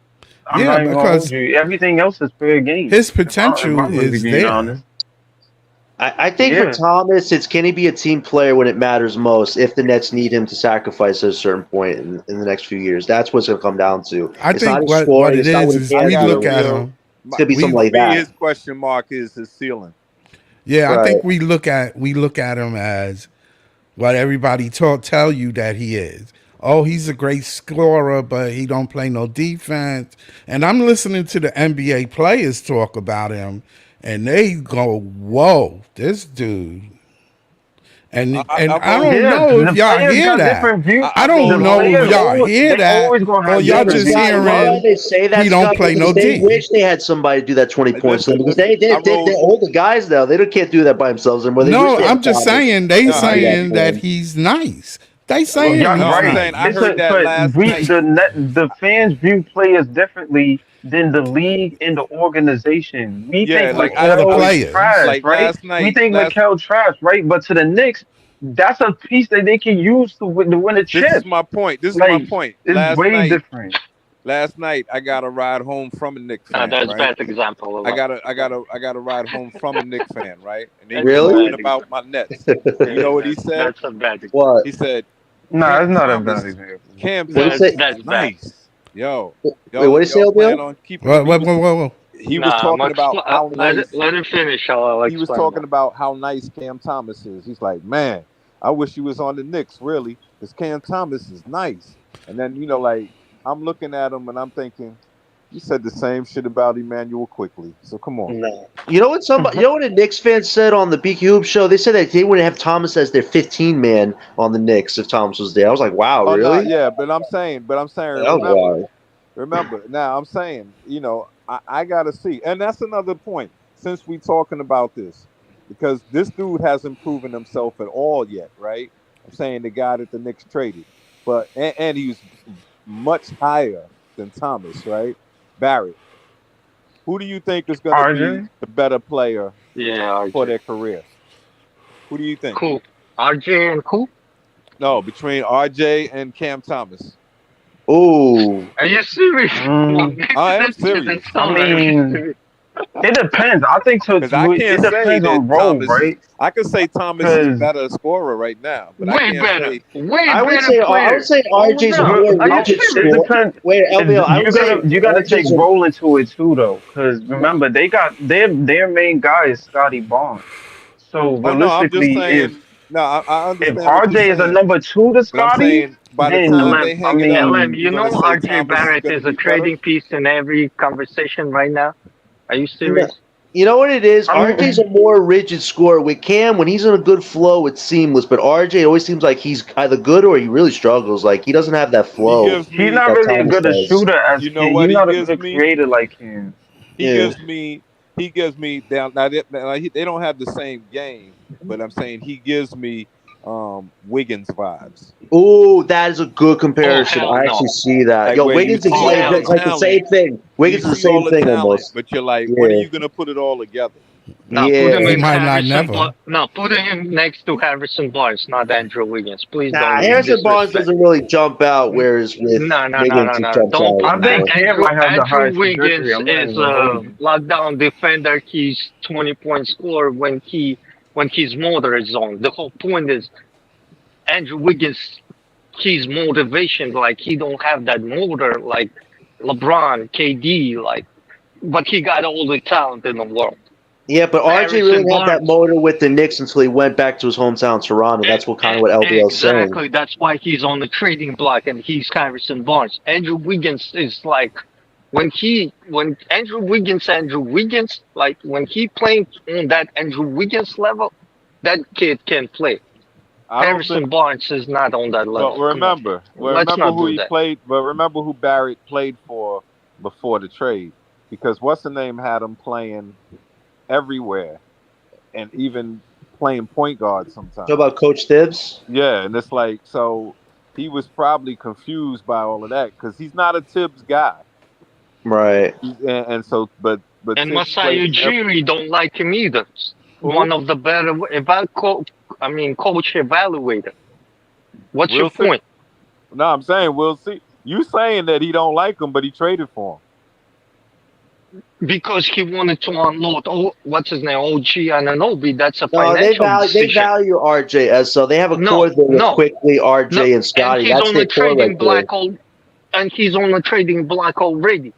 [SPEAKER 9] I'm
[SPEAKER 10] Yeah,
[SPEAKER 9] not even gonna hold
[SPEAKER 10] because
[SPEAKER 9] you. Everything else is fair game.
[SPEAKER 10] his
[SPEAKER 9] If
[SPEAKER 10] potential
[SPEAKER 9] I'm really
[SPEAKER 10] is
[SPEAKER 9] being
[SPEAKER 10] there.
[SPEAKER 9] honest,
[SPEAKER 8] I think for
[SPEAKER 9] yeah.
[SPEAKER 8] Thomas, it's can he be a team player when it matters most if the Nets need him to sacrifice at a certain point in the next few years. That's what's going to come down to.
[SPEAKER 10] I
[SPEAKER 8] It's not
[SPEAKER 10] think
[SPEAKER 8] his
[SPEAKER 10] what
[SPEAKER 8] scoring.
[SPEAKER 10] it
[SPEAKER 8] It's not what he
[SPEAKER 10] is
[SPEAKER 1] I
[SPEAKER 8] can
[SPEAKER 10] we
[SPEAKER 1] got a
[SPEAKER 10] look
[SPEAKER 8] do.
[SPEAKER 10] at
[SPEAKER 1] real.
[SPEAKER 10] him.
[SPEAKER 8] It's going to be something
[SPEAKER 10] We
[SPEAKER 1] For
[SPEAKER 8] like
[SPEAKER 1] me,
[SPEAKER 8] that.
[SPEAKER 1] his question mark is his ceiling.
[SPEAKER 10] Yeah, I
[SPEAKER 8] Right.
[SPEAKER 10] think we look at him as what everybody tell you that he is. Oh, he's a great scorer, but he don't play no defense. And I'm listening to the NBA players talk about him, and they go, "Whoa, this dude." And
[SPEAKER 1] I've
[SPEAKER 10] I
[SPEAKER 1] always
[SPEAKER 10] don't
[SPEAKER 9] Yeah,
[SPEAKER 10] know if
[SPEAKER 9] the
[SPEAKER 10] y'all
[SPEAKER 9] players
[SPEAKER 10] hear
[SPEAKER 9] got
[SPEAKER 10] that.
[SPEAKER 9] different views.
[SPEAKER 10] I
[SPEAKER 1] I've
[SPEAKER 10] don't
[SPEAKER 9] The
[SPEAKER 1] always
[SPEAKER 10] know if
[SPEAKER 9] players
[SPEAKER 1] said
[SPEAKER 10] y'all
[SPEAKER 9] always
[SPEAKER 10] hear
[SPEAKER 9] they
[SPEAKER 10] that
[SPEAKER 9] always gonna
[SPEAKER 10] or
[SPEAKER 9] have
[SPEAKER 8] You know
[SPEAKER 10] y'all
[SPEAKER 8] what,
[SPEAKER 9] different
[SPEAKER 10] just
[SPEAKER 8] Scott? You know why
[SPEAKER 10] hearing
[SPEAKER 8] they
[SPEAKER 9] views.
[SPEAKER 8] say
[SPEAKER 10] he
[SPEAKER 8] that,
[SPEAKER 10] don't
[SPEAKER 8] Scott?
[SPEAKER 10] play
[SPEAKER 8] Because
[SPEAKER 10] no
[SPEAKER 8] they
[SPEAKER 10] D.
[SPEAKER 8] wish they had somebody do that 20 points.
[SPEAKER 1] listen,
[SPEAKER 8] Because
[SPEAKER 1] listen. I
[SPEAKER 8] they're
[SPEAKER 1] rode.
[SPEAKER 8] older guys now. They can't do that by themselves anymore. They wish
[SPEAKER 10] No,
[SPEAKER 8] they had
[SPEAKER 10] I'm just
[SPEAKER 8] Thomas
[SPEAKER 10] saying they
[SPEAKER 1] No,
[SPEAKER 8] to
[SPEAKER 1] I
[SPEAKER 8] do
[SPEAKER 1] hear
[SPEAKER 8] that
[SPEAKER 10] saying
[SPEAKER 1] you.
[SPEAKER 8] for
[SPEAKER 10] that
[SPEAKER 8] them.
[SPEAKER 10] he's nice. They
[SPEAKER 1] Well,
[SPEAKER 10] saying
[SPEAKER 9] Yeah,
[SPEAKER 1] no,
[SPEAKER 10] he's
[SPEAKER 1] I'm
[SPEAKER 9] right.
[SPEAKER 1] saying I
[SPEAKER 9] It's
[SPEAKER 10] nice.
[SPEAKER 1] heard
[SPEAKER 9] a
[SPEAKER 1] that
[SPEAKER 9] but
[SPEAKER 1] last
[SPEAKER 9] we
[SPEAKER 1] night.
[SPEAKER 9] the fans view players differently than the league and the organization. We
[SPEAKER 1] Yeah,
[SPEAKER 9] think
[SPEAKER 1] like
[SPEAKER 10] Other
[SPEAKER 9] Mikel is
[SPEAKER 10] players.
[SPEAKER 9] trash,
[SPEAKER 1] like
[SPEAKER 9] right?
[SPEAKER 1] last
[SPEAKER 9] We
[SPEAKER 1] night.
[SPEAKER 9] think Mikel trash, right? But to the Knicks, that's a piece that they can use to win a
[SPEAKER 1] This is
[SPEAKER 9] chip.
[SPEAKER 1] my point. This is my
[SPEAKER 9] Like
[SPEAKER 1] point.
[SPEAKER 9] it's way different.
[SPEAKER 1] Last night, I got a ride home from a Knicks
[SPEAKER 7] No,
[SPEAKER 1] fan.
[SPEAKER 7] that's
[SPEAKER 1] Right.
[SPEAKER 7] bad example.
[SPEAKER 1] I got a ride home from a Knicks fan. Right. And they
[SPEAKER 7] That's
[SPEAKER 1] was
[SPEAKER 7] a
[SPEAKER 8] Really?
[SPEAKER 1] talking
[SPEAKER 7] bad
[SPEAKER 1] about
[SPEAKER 7] example.
[SPEAKER 1] my Nets. You
[SPEAKER 7] Yeah,
[SPEAKER 1] know what he said?
[SPEAKER 7] that's a bad example.
[SPEAKER 8] What?
[SPEAKER 1] He said,
[SPEAKER 9] Nah,
[SPEAKER 1] Cam
[SPEAKER 9] it's not a bad
[SPEAKER 1] Thomas.
[SPEAKER 9] example.
[SPEAKER 1] Cam
[SPEAKER 8] What do you
[SPEAKER 1] Thomas
[SPEAKER 8] say?
[SPEAKER 1] is
[SPEAKER 7] That's bad.
[SPEAKER 1] nice. Yo,
[SPEAKER 8] Wait, what do you say,
[SPEAKER 1] plan
[SPEAKER 8] LBL?
[SPEAKER 1] on keeping him.
[SPEAKER 10] Whoa, whoa, whoa, whoa, whoa.
[SPEAKER 1] He was
[SPEAKER 7] Nah,
[SPEAKER 1] talking about how
[SPEAKER 7] let it
[SPEAKER 1] nice
[SPEAKER 7] let it finish. I'll
[SPEAKER 1] he was
[SPEAKER 7] explain
[SPEAKER 1] talking
[SPEAKER 7] that.
[SPEAKER 1] about how nice Cam Thomas is. He's like, man, I wish he was on the Knicks, really, because Cam Thomas is nice. And then, like, I'm looking at him and I'm thinking, you said the same shit about Emmanuel quickly. So come on.
[SPEAKER 8] No. You know what a Knicks fan said on the BQ Hoop show? They said that they wouldn't have Thomas as their 15 man on the Knicks if Thomas was there. I was like, wow,
[SPEAKER 1] Oh no,
[SPEAKER 8] really?
[SPEAKER 1] yeah, but I'm saying,
[SPEAKER 8] That was wild.
[SPEAKER 1] remember. Now I'm saying, I gotta see, and that's another point. Since we talking about this, because this dude hasn't proven himself at all yet, right? I'm saying the guy that the Knicks traded, but and he's much higher than Thomas, right? Barrett. Who do you think is gonna be
[SPEAKER 9] RJ,
[SPEAKER 1] the better player
[SPEAKER 7] Yeah,
[SPEAKER 1] for
[SPEAKER 7] RJ.
[SPEAKER 1] their career? Who do you think?
[SPEAKER 7] Cool. RJ and cool.
[SPEAKER 1] No, between RJ and Cam Thomas.
[SPEAKER 8] Ooh.
[SPEAKER 7] Are you serious?
[SPEAKER 9] mm,
[SPEAKER 1] I am
[SPEAKER 7] That shit is
[SPEAKER 1] serious.
[SPEAKER 9] I
[SPEAKER 7] so very
[SPEAKER 9] mean,
[SPEAKER 7] serious.
[SPEAKER 9] it depends. I think
[SPEAKER 1] Because I can't
[SPEAKER 9] it
[SPEAKER 1] say
[SPEAKER 9] depends
[SPEAKER 1] that
[SPEAKER 9] on role,
[SPEAKER 1] Thomas is.
[SPEAKER 9] right?
[SPEAKER 1] I could say Thomas is
[SPEAKER 9] Because
[SPEAKER 1] better scorer right now, but I
[SPEAKER 7] Way
[SPEAKER 1] can't
[SPEAKER 7] better.
[SPEAKER 1] say.
[SPEAKER 7] Way
[SPEAKER 8] I would
[SPEAKER 7] better
[SPEAKER 8] say
[SPEAKER 7] player.
[SPEAKER 8] RJ's a
[SPEAKER 7] No,
[SPEAKER 8] more
[SPEAKER 7] are you
[SPEAKER 8] rigid
[SPEAKER 9] it
[SPEAKER 7] serious?
[SPEAKER 8] score.
[SPEAKER 9] depends.
[SPEAKER 8] Wait, LBL, I would say
[SPEAKER 9] You gotta take
[SPEAKER 8] RJ's a
[SPEAKER 9] role into it too, though. Because remember, they got their main guy is Scotty Barnes. So
[SPEAKER 1] Oh no, I'm just
[SPEAKER 9] realistically,
[SPEAKER 1] saying. No, I
[SPEAKER 9] if
[SPEAKER 1] understand what you're
[SPEAKER 9] RJ is a
[SPEAKER 1] saying,
[SPEAKER 9] number two to
[SPEAKER 1] but I'm
[SPEAKER 9] Scotty,
[SPEAKER 1] saying by the time
[SPEAKER 9] then
[SPEAKER 7] LM,
[SPEAKER 1] they
[SPEAKER 9] I
[SPEAKER 1] hang it up,
[SPEAKER 7] LM,
[SPEAKER 9] mean,
[SPEAKER 1] you're
[SPEAKER 7] you
[SPEAKER 1] gonna
[SPEAKER 7] know
[SPEAKER 1] say
[SPEAKER 7] RJ
[SPEAKER 1] Thomas is
[SPEAKER 7] Barrett
[SPEAKER 1] gonna
[SPEAKER 7] is a
[SPEAKER 1] be better.
[SPEAKER 7] trading piece in every conversation right now. Are you
[SPEAKER 8] no,
[SPEAKER 7] serious?
[SPEAKER 8] you know what it is?
[SPEAKER 9] I
[SPEAKER 8] RJ's a
[SPEAKER 9] mean,
[SPEAKER 8] more rigid scorer. With Cam, when he's in a good flow, it's seamless. But RJ always seems like he's either good or he really struggles. Like he doesn't have that
[SPEAKER 1] He
[SPEAKER 8] flow
[SPEAKER 1] gives
[SPEAKER 9] he's
[SPEAKER 1] me.
[SPEAKER 9] not
[SPEAKER 8] that
[SPEAKER 9] really a
[SPEAKER 8] Thomas
[SPEAKER 9] good a
[SPEAKER 8] does.
[SPEAKER 9] shooter as
[SPEAKER 1] You know
[SPEAKER 9] Cam.
[SPEAKER 1] what
[SPEAKER 9] He's
[SPEAKER 1] he
[SPEAKER 9] not a
[SPEAKER 1] gives
[SPEAKER 9] good
[SPEAKER 1] me?
[SPEAKER 9] creator like Cam.
[SPEAKER 1] He
[SPEAKER 8] Yeah.
[SPEAKER 1] gives me. He gives me down. They don't have the same game, but I'm saying he gives me Wiggins vibes.
[SPEAKER 8] Ooh, that is a good
[SPEAKER 7] Oh
[SPEAKER 8] comparison.
[SPEAKER 7] hell
[SPEAKER 8] I
[SPEAKER 7] no.
[SPEAKER 8] actually see that.
[SPEAKER 1] Like
[SPEAKER 8] Yo,
[SPEAKER 1] where you
[SPEAKER 8] Wiggins is
[SPEAKER 1] see
[SPEAKER 7] Oh
[SPEAKER 8] like
[SPEAKER 1] all
[SPEAKER 7] hell
[SPEAKER 1] the
[SPEAKER 8] it's
[SPEAKER 7] no.
[SPEAKER 8] like the
[SPEAKER 1] talent,
[SPEAKER 8] same thing.
[SPEAKER 1] you
[SPEAKER 8] Wiggins is the
[SPEAKER 1] see all
[SPEAKER 8] same
[SPEAKER 1] the
[SPEAKER 8] thing
[SPEAKER 1] talent,
[SPEAKER 8] almost.
[SPEAKER 1] but you're like, when are
[SPEAKER 8] Yeah.
[SPEAKER 1] you gonna put it all together?
[SPEAKER 7] Now put him
[SPEAKER 10] He
[SPEAKER 8] Yeah.
[SPEAKER 7] in
[SPEAKER 10] might not
[SPEAKER 7] Harrison.
[SPEAKER 10] never.
[SPEAKER 7] No, put him next to Harrison Barnes, not Andrew Wiggins. Please
[SPEAKER 8] Nah,
[SPEAKER 7] don't
[SPEAKER 8] Harrison Barnes
[SPEAKER 7] disrespect.
[SPEAKER 8] doesn't really jump out, whereas with
[SPEAKER 7] No, no, no,
[SPEAKER 8] Wiggins
[SPEAKER 7] no,
[SPEAKER 8] he
[SPEAKER 7] no.
[SPEAKER 8] jumps
[SPEAKER 7] Don't
[SPEAKER 8] out
[SPEAKER 7] put
[SPEAKER 9] I
[SPEAKER 8] more.
[SPEAKER 9] think Cam might have the
[SPEAKER 7] Andrew
[SPEAKER 9] highest trajectory.
[SPEAKER 7] Wiggins
[SPEAKER 9] I'm not
[SPEAKER 7] is
[SPEAKER 9] even gonna hold
[SPEAKER 7] a
[SPEAKER 9] you.
[SPEAKER 7] lockdown defender. He's 20-point scorer when his motor is on. The whole point is Andrew Wiggins. His motivation, like he don't have that motor like LeBron, KD, like, but he got all the talent in the world.
[SPEAKER 8] Yeah, but RJ really
[SPEAKER 7] Harrison
[SPEAKER 8] didn't have that
[SPEAKER 7] Barnes.
[SPEAKER 8] motor with the Knicks until he went back to his hometown, Toronto. That's what kind of what LBL is saying.
[SPEAKER 7] Exactly. That's why he's on the trading block and he's Harrison Barnes. Andrew Wiggins is like when Andrew Wiggins, like when he playing on that Andrew Wiggins level, that kid can play.
[SPEAKER 1] I don't think.
[SPEAKER 7] Harrison Barnes is not on that
[SPEAKER 1] But
[SPEAKER 7] level. Come on.
[SPEAKER 1] remember,
[SPEAKER 7] Let's not
[SPEAKER 1] who
[SPEAKER 7] do
[SPEAKER 1] he
[SPEAKER 7] that.
[SPEAKER 1] played. But remember who Barrett played for. before the trade because what's the name had him playing everywhere and even playing point guard
[SPEAKER 8] So
[SPEAKER 1] sometimes.
[SPEAKER 8] about Coach Tibbs?
[SPEAKER 1] Yeah, and it's like so he was probably confused by all of that because he's not a Tibbs guy.
[SPEAKER 8] Right.
[SPEAKER 1] And so but
[SPEAKER 7] And
[SPEAKER 1] Tibbs played
[SPEAKER 7] Masai
[SPEAKER 1] every
[SPEAKER 7] Ujiri don't like him either.
[SPEAKER 1] who
[SPEAKER 7] One of the better coach evaluator. What's your
[SPEAKER 1] we'll see.
[SPEAKER 7] point?
[SPEAKER 1] No, I'm saying we'll see. You saying that he don't like him, but he traded for him.
[SPEAKER 7] Because he wanted to unload, what's his name, OG Ananobi. That's a
[SPEAKER 8] No,
[SPEAKER 7] financial
[SPEAKER 8] they
[SPEAKER 7] decision.
[SPEAKER 8] value RJ as so they have a
[SPEAKER 7] No,
[SPEAKER 8] core there with
[SPEAKER 7] no,
[SPEAKER 8] Quickly,
[SPEAKER 7] no.
[SPEAKER 8] RJ, and
[SPEAKER 7] And
[SPEAKER 8] Scotty.
[SPEAKER 7] he's
[SPEAKER 8] That's
[SPEAKER 7] on
[SPEAKER 8] their
[SPEAKER 7] the
[SPEAKER 8] core right
[SPEAKER 7] trading
[SPEAKER 8] there.
[SPEAKER 7] block and he's on the trading block already.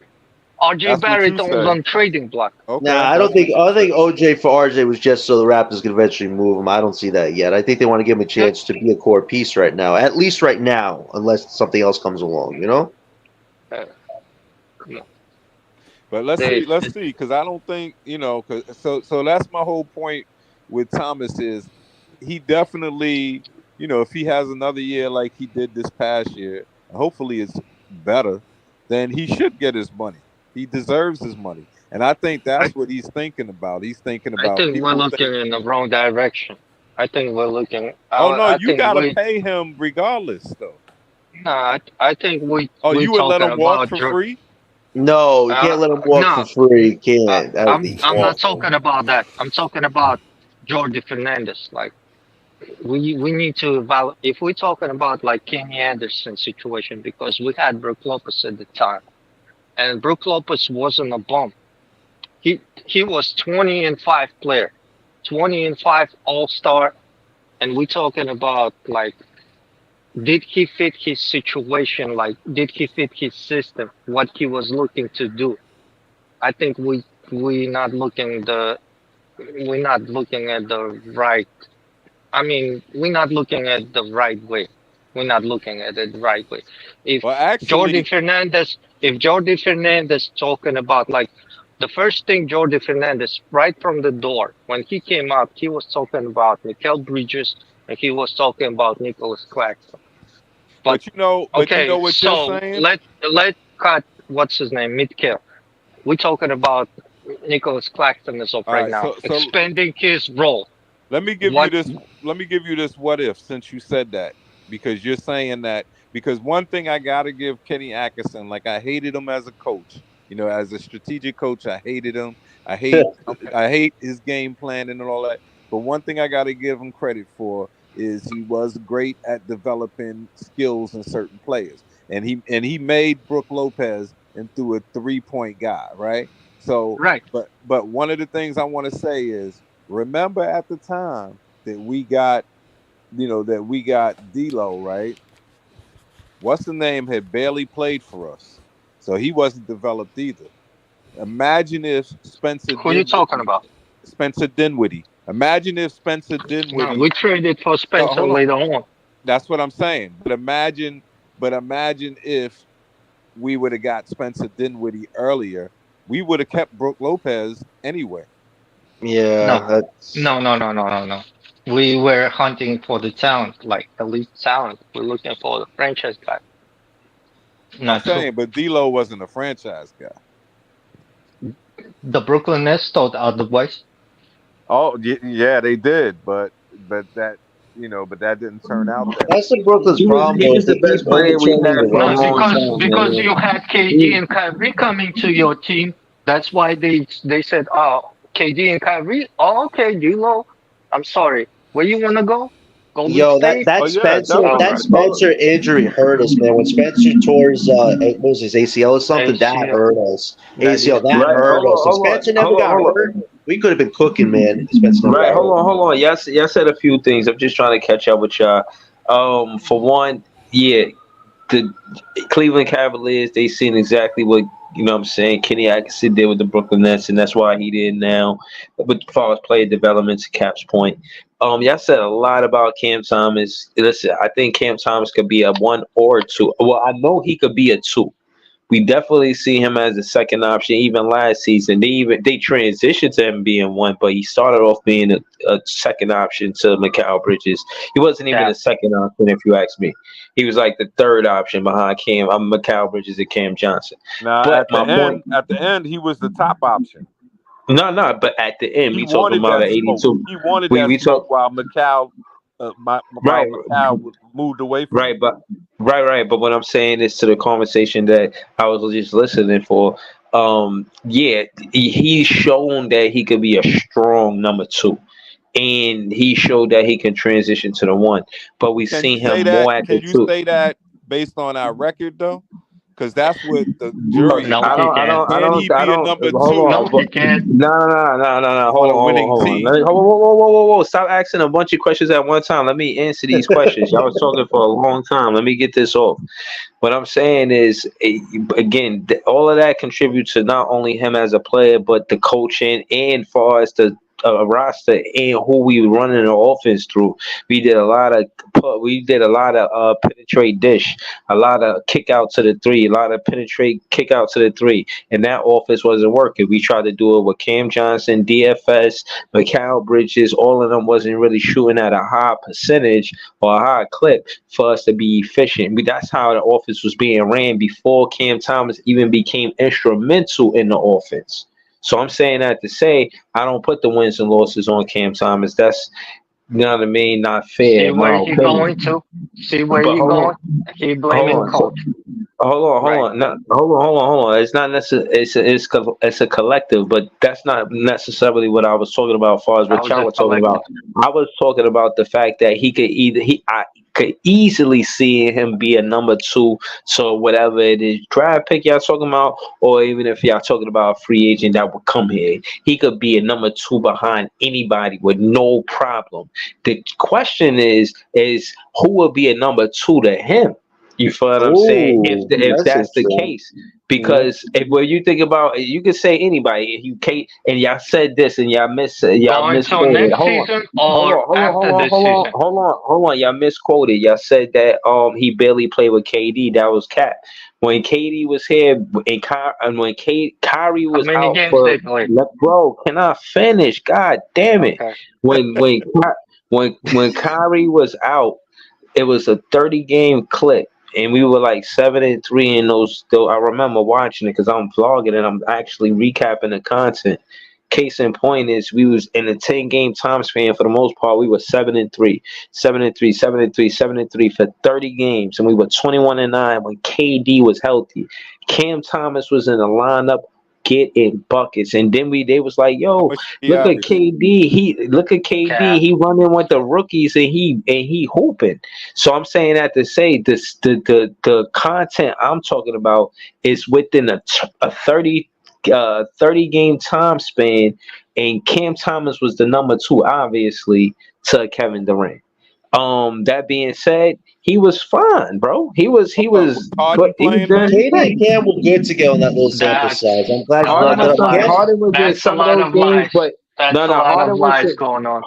[SPEAKER 7] RJ
[SPEAKER 1] That's what
[SPEAKER 7] Barrett
[SPEAKER 1] you
[SPEAKER 7] owns
[SPEAKER 1] say.
[SPEAKER 7] on trading block.
[SPEAKER 8] Nah,
[SPEAKER 1] Okay,
[SPEAKER 8] I don't
[SPEAKER 1] that's
[SPEAKER 8] think
[SPEAKER 1] what you
[SPEAKER 8] I
[SPEAKER 1] say.
[SPEAKER 8] think OJ for RJ was just so the Raptors could eventually move him. I don't see that yet. I think they want to give him a
[SPEAKER 7] That,
[SPEAKER 8] chance to be a core piece right now, at least right now, unless something else comes along. You know?
[SPEAKER 7] uh, come on.
[SPEAKER 1] But
[SPEAKER 7] They,
[SPEAKER 1] let's see, because I don't think cause so that's my whole point with Thomas is he definitely if he has another year like he did this past year, and hopefully it's better, then he should get his money. He deserves his money, and I think
[SPEAKER 7] I,
[SPEAKER 1] that's what he's thinking about. He's thinking
[SPEAKER 7] I
[SPEAKER 1] about
[SPEAKER 7] think we're
[SPEAKER 1] people think,
[SPEAKER 7] looking in the wrong direction. I think we're looking.
[SPEAKER 1] oh no,
[SPEAKER 7] I
[SPEAKER 1] you
[SPEAKER 7] think
[SPEAKER 1] gotta
[SPEAKER 7] we.
[SPEAKER 1] pay him regardless, though.
[SPEAKER 7] Nah, I think
[SPEAKER 1] Oh,
[SPEAKER 7] we
[SPEAKER 1] you would let
[SPEAKER 7] talking
[SPEAKER 1] him walk
[SPEAKER 7] about
[SPEAKER 1] for free?
[SPEAKER 8] No, you can't let him walk for
[SPEAKER 7] no.
[SPEAKER 8] free. You can't. That would be
[SPEAKER 7] I'm not
[SPEAKER 8] awful.
[SPEAKER 7] talking about that. I'm talking about Jordi Fernandez. Like we need to evaluate if we're talking about like Kenny Anderson situation because we had Brook Lopez at the time, and Brook Lopez wasn't a bum. He was 20-5 player, 20-5 All Star, and we're talking about like did he fit his situation? Like did he fit his system? What he was looking to do? I think we not looking the we're not looking at the right. I mean, we're not looking at the right way. We're not looking at it the right way. If
[SPEAKER 1] Well,
[SPEAKER 7] Jordi
[SPEAKER 1] actually,
[SPEAKER 7] Fernandez, if Jordi Fernandez talking about like the first thing Jordi Fernandez right from the door when he came out, he was talking about Mikael Bridges and he was talking about Nicholas Claxton. But
[SPEAKER 1] but you know
[SPEAKER 7] okay,
[SPEAKER 1] what you're
[SPEAKER 7] so
[SPEAKER 1] saying.
[SPEAKER 7] let cut what's his name, Mitkel. We're talking about Nicholas Claxton as of
[SPEAKER 1] All
[SPEAKER 7] right
[SPEAKER 1] right,
[SPEAKER 7] now,
[SPEAKER 1] so
[SPEAKER 7] expanding his role.
[SPEAKER 1] let me give you
[SPEAKER 7] What?
[SPEAKER 1] this. Let me give you this. What if since you said that because you're saying that because one thing I gotta give Kenny Atkinson, like I hated him as a coach. As a strategic coach, I hated him. I hate I hate his game plan and all that. But one thing I gotta give him credit for is he was great at developing skills in certain players, and he made Brooke Lopez into a 3-point guy, right? So,
[SPEAKER 7] Right.
[SPEAKER 1] but one of the things I want to say is remember at the time that we got D'Lo, right? What's the name had barely played for us, so he wasn't developed either. Imagine if
[SPEAKER 7] Who are you talking about?
[SPEAKER 1] Spencer Dinwiddie. Imagine if Spencer
[SPEAKER 7] No,
[SPEAKER 1] Dinwiddie.
[SPEAKER 7] we traded for Spencer
[SPEAKER 1] Hold on.
[SPEAKER 7] later on.
[SPEAKER 1] That's what I'm saying. But imagine if we would have got Spencer Dinwiddie earlier, we would have kept Brooke Lopez anyway.
[SPEAKER 8] Yeah,
[SPEAKER 7] No,
[SPEAKER 8] that's
[SPEAKER 7] no. We were hunting for the talent, like elite talent. We're looking for the franchise guy,
[SPEAKER 1] I'm
[SPEAKER 7] not two.
[SPEAKER 1] saying, but D'Lo wasn't a franchise guy.
[SPEAKER 7] The Brooklyn Nets thought otherwise.
[SPEAKER 1] Oh, yeah, they did, but that didn't turn out that way.
[SPEAKER 8] that's the Brooklyn's problem though.
[SPEAKER 2] He's
[SPEAKER 8] Is
[SPEAKER 2] the
[SPEAKER 8] they
[SPEAKER 2] best
[SPEAKER 8] keep
[SPEAKER 2] player we
[SPEAKER 8] undertraining
[SPEAKER 2] had
[SPEAKER 8] the
[SPEAKER 2] for a
[SPEAKER 7] No,
[SPEAKER 2] long
[SPEAKER 8] roster.
[SPEAKER 7] because
[SPEAKER 2] time,
[SPEAKER 7] you had KD
[SPEAKER 2] man.
[SPEAKER 7] and Kyrie coming to your team. That's why they said, oh, KD and Kyrie. Oh, okay, D'Lo. I'm sorry. Where you wanna go? Golden
[SPEAKER 8] Yo, that
[SPEAKER 7] State.
[SPEAKER 1] Oh
[SPEAKER 8] that
[SPEAKER 1] yeah,
[SPEAKER 8] Spencer that
[SPEAKER 1] definitely.
[SPEAKER 8] Spencer injury hurt us, man. When Spencer tore his what was his ACL or something, that
[SPEAKER 7] ACL.
[SPEAKER 8] hurt us.
[SPEAKER 7] That
[SPEAKER 8] ACL
[SPEAKER 7] didn't
[SPEAKER 8] that
[SPEAKER 7] help.
[SPEAKER 2] Right,
[SPEAKER 8] hurt us. If
[SPEAKER 2] hold on,
[SPEAKER 8] Spencer never
[SPEAKER 2] hold on,
[SPEAKER 8] got
[SPEAKER 2] hold
[SPEAKER 8] hurt,
[SPEAKER 2] on.
[SPEAKER 8] we could have been cooking, man. If Spencer never
[SPEAKER 2] Right,
[SPEAKER 8] got
[SPEAKER 2] hold
[SPEAKER 8] hurt.
[SPEAKER 2] on, hold on. Y'all said a few things. I'm just trying to catch up with y'all. For one, yeah, the Cleveland Cavaliers, they seen exactly what what I'm saying. Kenny Atkinson did with the Brooklyn Nets, and that's why he did now. But as far as player development, to Cap's point, y'all said a lot about Cam Thomas. Listen, I think Cam Thomas could be a one or a two. Well, I know he could be a two.
[SPEAKER 6] We definitely see him as a second option. Even last season, they transitioned to him being one, but he started off being a second option to Mikal Bridges. He wasn't even a
[SPEAKER 7] Cap.
[SPEAKER 6] second option, if you ask me. He was like the third option behind Cam. I'm Mikal Bridges and Cam Johnson.
[SPEAKER 1] Now
[SPEAKER 6] But my point,
[SPEAKER 1] at the end, he was the top option.
[SPEAKER 6] no. But at the end,
[SPEAKER 1] He
[SPEAKER 6] we talking
[SPEAKER 1] wanted
[SPEAKER 6] about
[SPEAKER 1] that
[SPEAKER 6] an
[SPEAKER 1] smoke.
[SPEAKER 6] 82.
[SPEAKER 1] He wanted
[SPEAKER 6] We
[SPEAKER 1] that
[SPEAKER 6] we
[SPEAKER 1] smoke
[SPEAKER 6] talk
[SPEAKER 1] while
[SPEAKER 6] right.
[SPEAKER 1] Moved away from
[SPEAKER 6] Right,
[SPEAKER 1] him.
[SPEAKER 6] but right. But what I'm saying is to the conversation that I was just listening for. Yeah, he's shown that he could be a strong number two, and he showed that he can transition to the one. But we
[SPEAKER 1] Can you
[SPEAKER 6] seen him
[SPEAKER 1] say that?
[SPEAKER 6] more at the
[SPEAKER 1] Can you
[SPEAKER 6] two.
[SPEAKER 1] say that based on our record though? Because that's what the
[SPEAKER 6] No,
[SPEAKER 1] jury
[SPEAKER 7] No,
[SPEAKER 1] is
[SPEAKER 6] I
[SPEAKER 7] he
[SPEAKER 6] don't,
[SPEAKER 1] on.
[SPEAKER 6] I
[SPEAKER 7] can't.
[SPEAKER 6] don't, I
[SPEAKER 1] Can he
[SPEAKER 6] don't, I
[SPEAKER 1] be a
[SPEAKER 6] don't.
[SPEAKER 1] number
[SPEAKER 6] Hold
[SPEAKER 1] two
[SPEAKER 7] No,
[SPEAKER 6] on, but
[SPEAKER 7] he can't.
[SPEAKER 6] no.
[SPEAKER 1] on a
[SPEAKER 6] Hold
[SPEAKER 1] winning
[SPEAKER 6] on.
[SPEAKER 1] team?
[SPEAKER 6] Whoa. Stop asking a bunch of questions at one time. Let me answer these questions. Y'all was talking for a long time. Let me get this off. What I'm saying is, again, all of that contributes to not only him as a player, but the coaching and far as the roster and who we were running the offense through. We did a lot of penetrate dish, a lot of kick out to the three, a lot of penetrate kick out to the three, and that offense wasn't working. We tried to do it with Cam Johnson, DFS, Mikal Bridges. All of them wasn't really shooting at a high percentage or a high clip for us to be efficient. That's how the offense was being ran before Cam Thomas even became instrumental in the offense. So I'm saying that to say I don't put the wins and losses on Cam Thomas. That's, you know what I mean, not fair
[SPEAKER 7] See
[SPEAKER 6] in my
[SPEAKER 7] where he
[SPEAKER 6] opinion.
[SPEAKER 7] going to? See where
[SPEAKER 6] But
[SPEAKER 7] he going? He blaming
[SPEAKER 6] hold on. So
[SPEAKER 7] coach.
[SPEAKER 6] hold
[SPEAKER 7] Right.
[SPEAKER 6] on. No, hold on. It's not necessarily. It's a collective, but that's not necessarily what I was talking about. As far as
[SPEAKER 7] That
[SPEAKER 6] what
[SPEAKER 7] was
[SPEAKER 6] y'all
[SPEAKER 7] a
[SPEAKER 6] were talking
[SPEAKER 7] collective.
[SPEAKER 6] about, I was talking about the fact that I could easily see him be a number two. So whatever it is, draft pick y'all talking about, or even if y'all talking about a free agent that would come here, he could be a number two behind anybody with no problem. The question is who will be a number two to him? You feel what I'm saying?
[SPEAKER 8] Ooh,
[SPEAKER 6] If
[SPEAKER 8] that's
[SPEAKER 6] that's the
[SPEAKER 8] interesting.
[SPEAKER 6] case, because if when you think about it, you can say anybody. If you Kate and y'all said this and y'all
[SPEAKER 7] Going to
[SPEAKER 6] misquoted.
[SPEAKER 7] next season or after this season?
[SPEAKER 6] Hold on. Y'all misquoted. Y'all said that he barely played with KD. That was cap. When KD was here and when Kyrie
[SPEAKER 7] How
[SPEAKER 6] was
[SPEAKER 7] many
[SPEAKER 6] out
[SPEAKER 7] games
[SPEAKER 6] for
[SPEAKER 7] they played?
[SPEAKER 6] bro, can I finish? God damn it!
[SPEAKER 7] Okay.
[SPEAKER 6] When Kyrie was out, it was a 30-game clip, and we were like 7-3 in those. Though I remember watching it because I'm vlogging and I'm actually recapping the content. Case in point is we was in a 10-game time span for the most part. We were 7-3, 7-3, 7-3, 7-3 for 30 games, and we were 21-9 when KD was healthy. Cam Thomas was in the lineup getting buckets, and then they was like,
[SPEAKER 1] How
[SPEAKER 6] "Yo,
[SPEAKER 1] much did he
[SPEAKER 6] look at
[SPEAKER 1] average?
[SPEAKER 6] KD. Look at KD.
[SPEAKER 7] Cap.
[SPEAKER 6] He running with the rookies, and he hooping." So I'm saying that to say this, the content I'm talking about is within a 30 game time span, and Cam Thomas was the number two, obviously, to Kevin Durant. That being said, he was fine, bro. He
[SPEAKER 1] Hold up. Was
[SPEAKER 6] was, but
[SPEAKER 1] Harden
[SPEAKER 6] he was
[SPEAKER 1] playing
[SPEAKER 6] doing
[SPEAKER 1] then?
[SPEAKER 6] his
[SPEAKER 8] KD
[SPEAKER 6] thing.
[SPEAKER 8] and Cam were good to go in that little sample size.
[SPEAKER 7] That's
[SPEAKER 8] I'm glad
[SPEAKER 7] a
[SPEAKER 8] you
[SPEAKER 6] Harden
[SPEAKER 8] brought
[SPEAKER 7] lot
[SPEAKER 8] that
[SPEAKER 6] was
[SPEAKER 7] of
[SPEAKER 8] up,
[SPEAKER 6] some,
[SPEAKER 8] Cam.
[SPEAKER 7] lies.
[SPEAKER 6] Harden was in
[SPEAKER 7] That's a
[SPEAKER 6] some of
[SPEAKER 7] lot
[SPEAKER 6] those
[SPEAKER 7] of
[SPEAKER 6] games,
[SPEAKER 7] lies.
[SPEAKER 6] but
[SPEAKER 7] That's a
[SPEAKER 6] no,
[SPEAKER 7] lot of
[SPEAKER 6] Harden was
[SPEAKER 7] lies going on.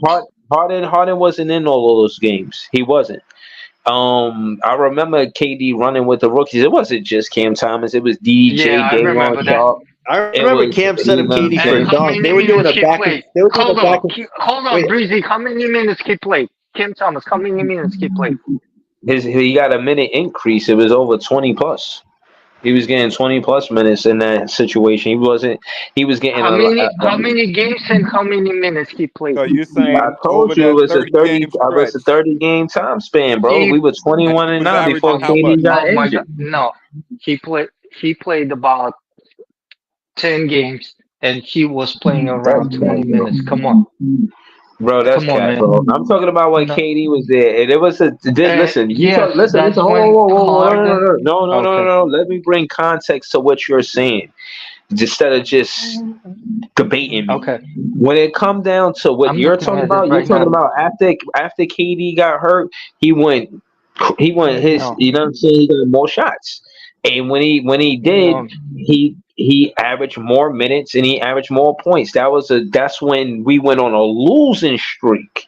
[SPEAKER 6] Harden wasn't in all of those games. He wasn't. I remember KD running with the rookies. It wasn't just Cam Thomas. It was
[SPEAKER 7] Yeah,
[SPEAKER 6] DJ,
[SPEAKER 7] I
[SPEAKER 6] Daylon
[SPEAKER 7] remember that.
[SPEAKER 6] Sharp.
[SPEAKER 8] I
[SPEAKER 6] It
[SPEAKER 8] remember
[SPEAKER 6] was,
[SPEAKER 8] Cam set
[SPEAKER 6] you
[SPEAKER 8] up
[SPEAKER 6] know what I'm
[SPEAKER 8] KD for
[SPEAKER 7] And
[SPEAKER 8] a
[SPEAKER 6] saying?
[SPEAKER 7] how
[SPEAKER 8] dunk. They
[SPEAKER 7] many
[SPEAKER 8] were doing
[SPEAKER 7] minutes
[SPEAKER 8] a
[SPEAKER 7] he
[SPEAKER 8] back and
[SPEAKER 7] played?
[SPEAKER 8] they were doing a
[SPEAKER 7] Hold
[SPEAKER 8] back
[SPEAKER 7] on.
[SPEAKER 8] and
[SPEAKER 7] Hold on,
[SPEAKER 8] wait.
[SPEAKER 7] Breezy. How many minutes he played? Kim Thomas, how many minutes he played?
[SPEAKER 6] He got a minute increase. It was over 20 plus. He was getting 20 plus minutes in that situation. He wasn't. He was getting
[SPEAKER 7] How many how many games and how many minutes he played?
[SPEAKER 1] So you're
[SPEAKER 6] I
[SPEAKER 1] saying
[SPEAKER 6] told
[SPEAKER 1] over
[SPEAKER 6] you
[SPEAKER 1] that 30 game
[SPEAKER 6] it was a
[SPEAKER 1] stretch,
[SPEAKER 6] 30 game time span, bro.
[SPEAKER 7] He
[SPEAKER 6] We were
[SPEAKER 1] and
[SPEAKER 6] 21
[SPEAKER 1] he
[SPEAKER 6] and
[SPEAKER 1] was
[SPEAKER 6] 9 before
[SPEAKER 1] averaging how much?
[SPEAKER 6] KD got
[SPEAKER 7] oh my god.
[SPEAKER 6] injured.
[SPEAKER 7] No. He played about 10 games and he was playing
[SPEAKER 6] That's
[SPEAKER 7] around
[SPEAKER 6] cat,
[SPEAKER 7] 20
[SPEAKER 6] bro.
[SPEAKER 7] minutes. Come on.
[SPEAKER 6] Bro, that's
[SPEAKER 7] Come on,
[SPEAKER 6] cat,
[SPEAKER 7] man.
[SPEAKER 6] bro. I'm talking about when
[SPEAKER 7] No.
[SPEAKER 6] KD was there, and it was listen. You talk.
[SPEAKER 7] Yes,
[SPEAKER 6] Listen.
[SPEAKER 7] that's
[SPEAKER 6] Hold on.
[SPEAKER 7] when
[SPEAKER 6] Whoa.
[SPEAKER 7] Harden. Okay.
[SPEAKER 6] No. Let me bring context to what you're saying instead of just debating me.
[SPEAKER 7] Okay.
[SPEAKER 6] When it come down to what
[SPEAKER 7] I'm
[SPEAKER 6] you're
[SPEAKER 7] looking
[SPEAKER 6] talking
[SPEAKER 7] at it
[SPEAKER 6] about, you're
[SPEAKER 7] right
[SPEAKER 6] talking
[SPEAKER 7] now.
[SPEAKER 6] about after KD got hurt, he went his,
[SPEAKER 7] No.
[SPEAKER 6] you know what I'm saying, he got more shots. And when he did,
[SPEAKER 7] No.
[SPEAKER 6] he averaged more minutes and he averaged more points. That's when we went on a losing streak.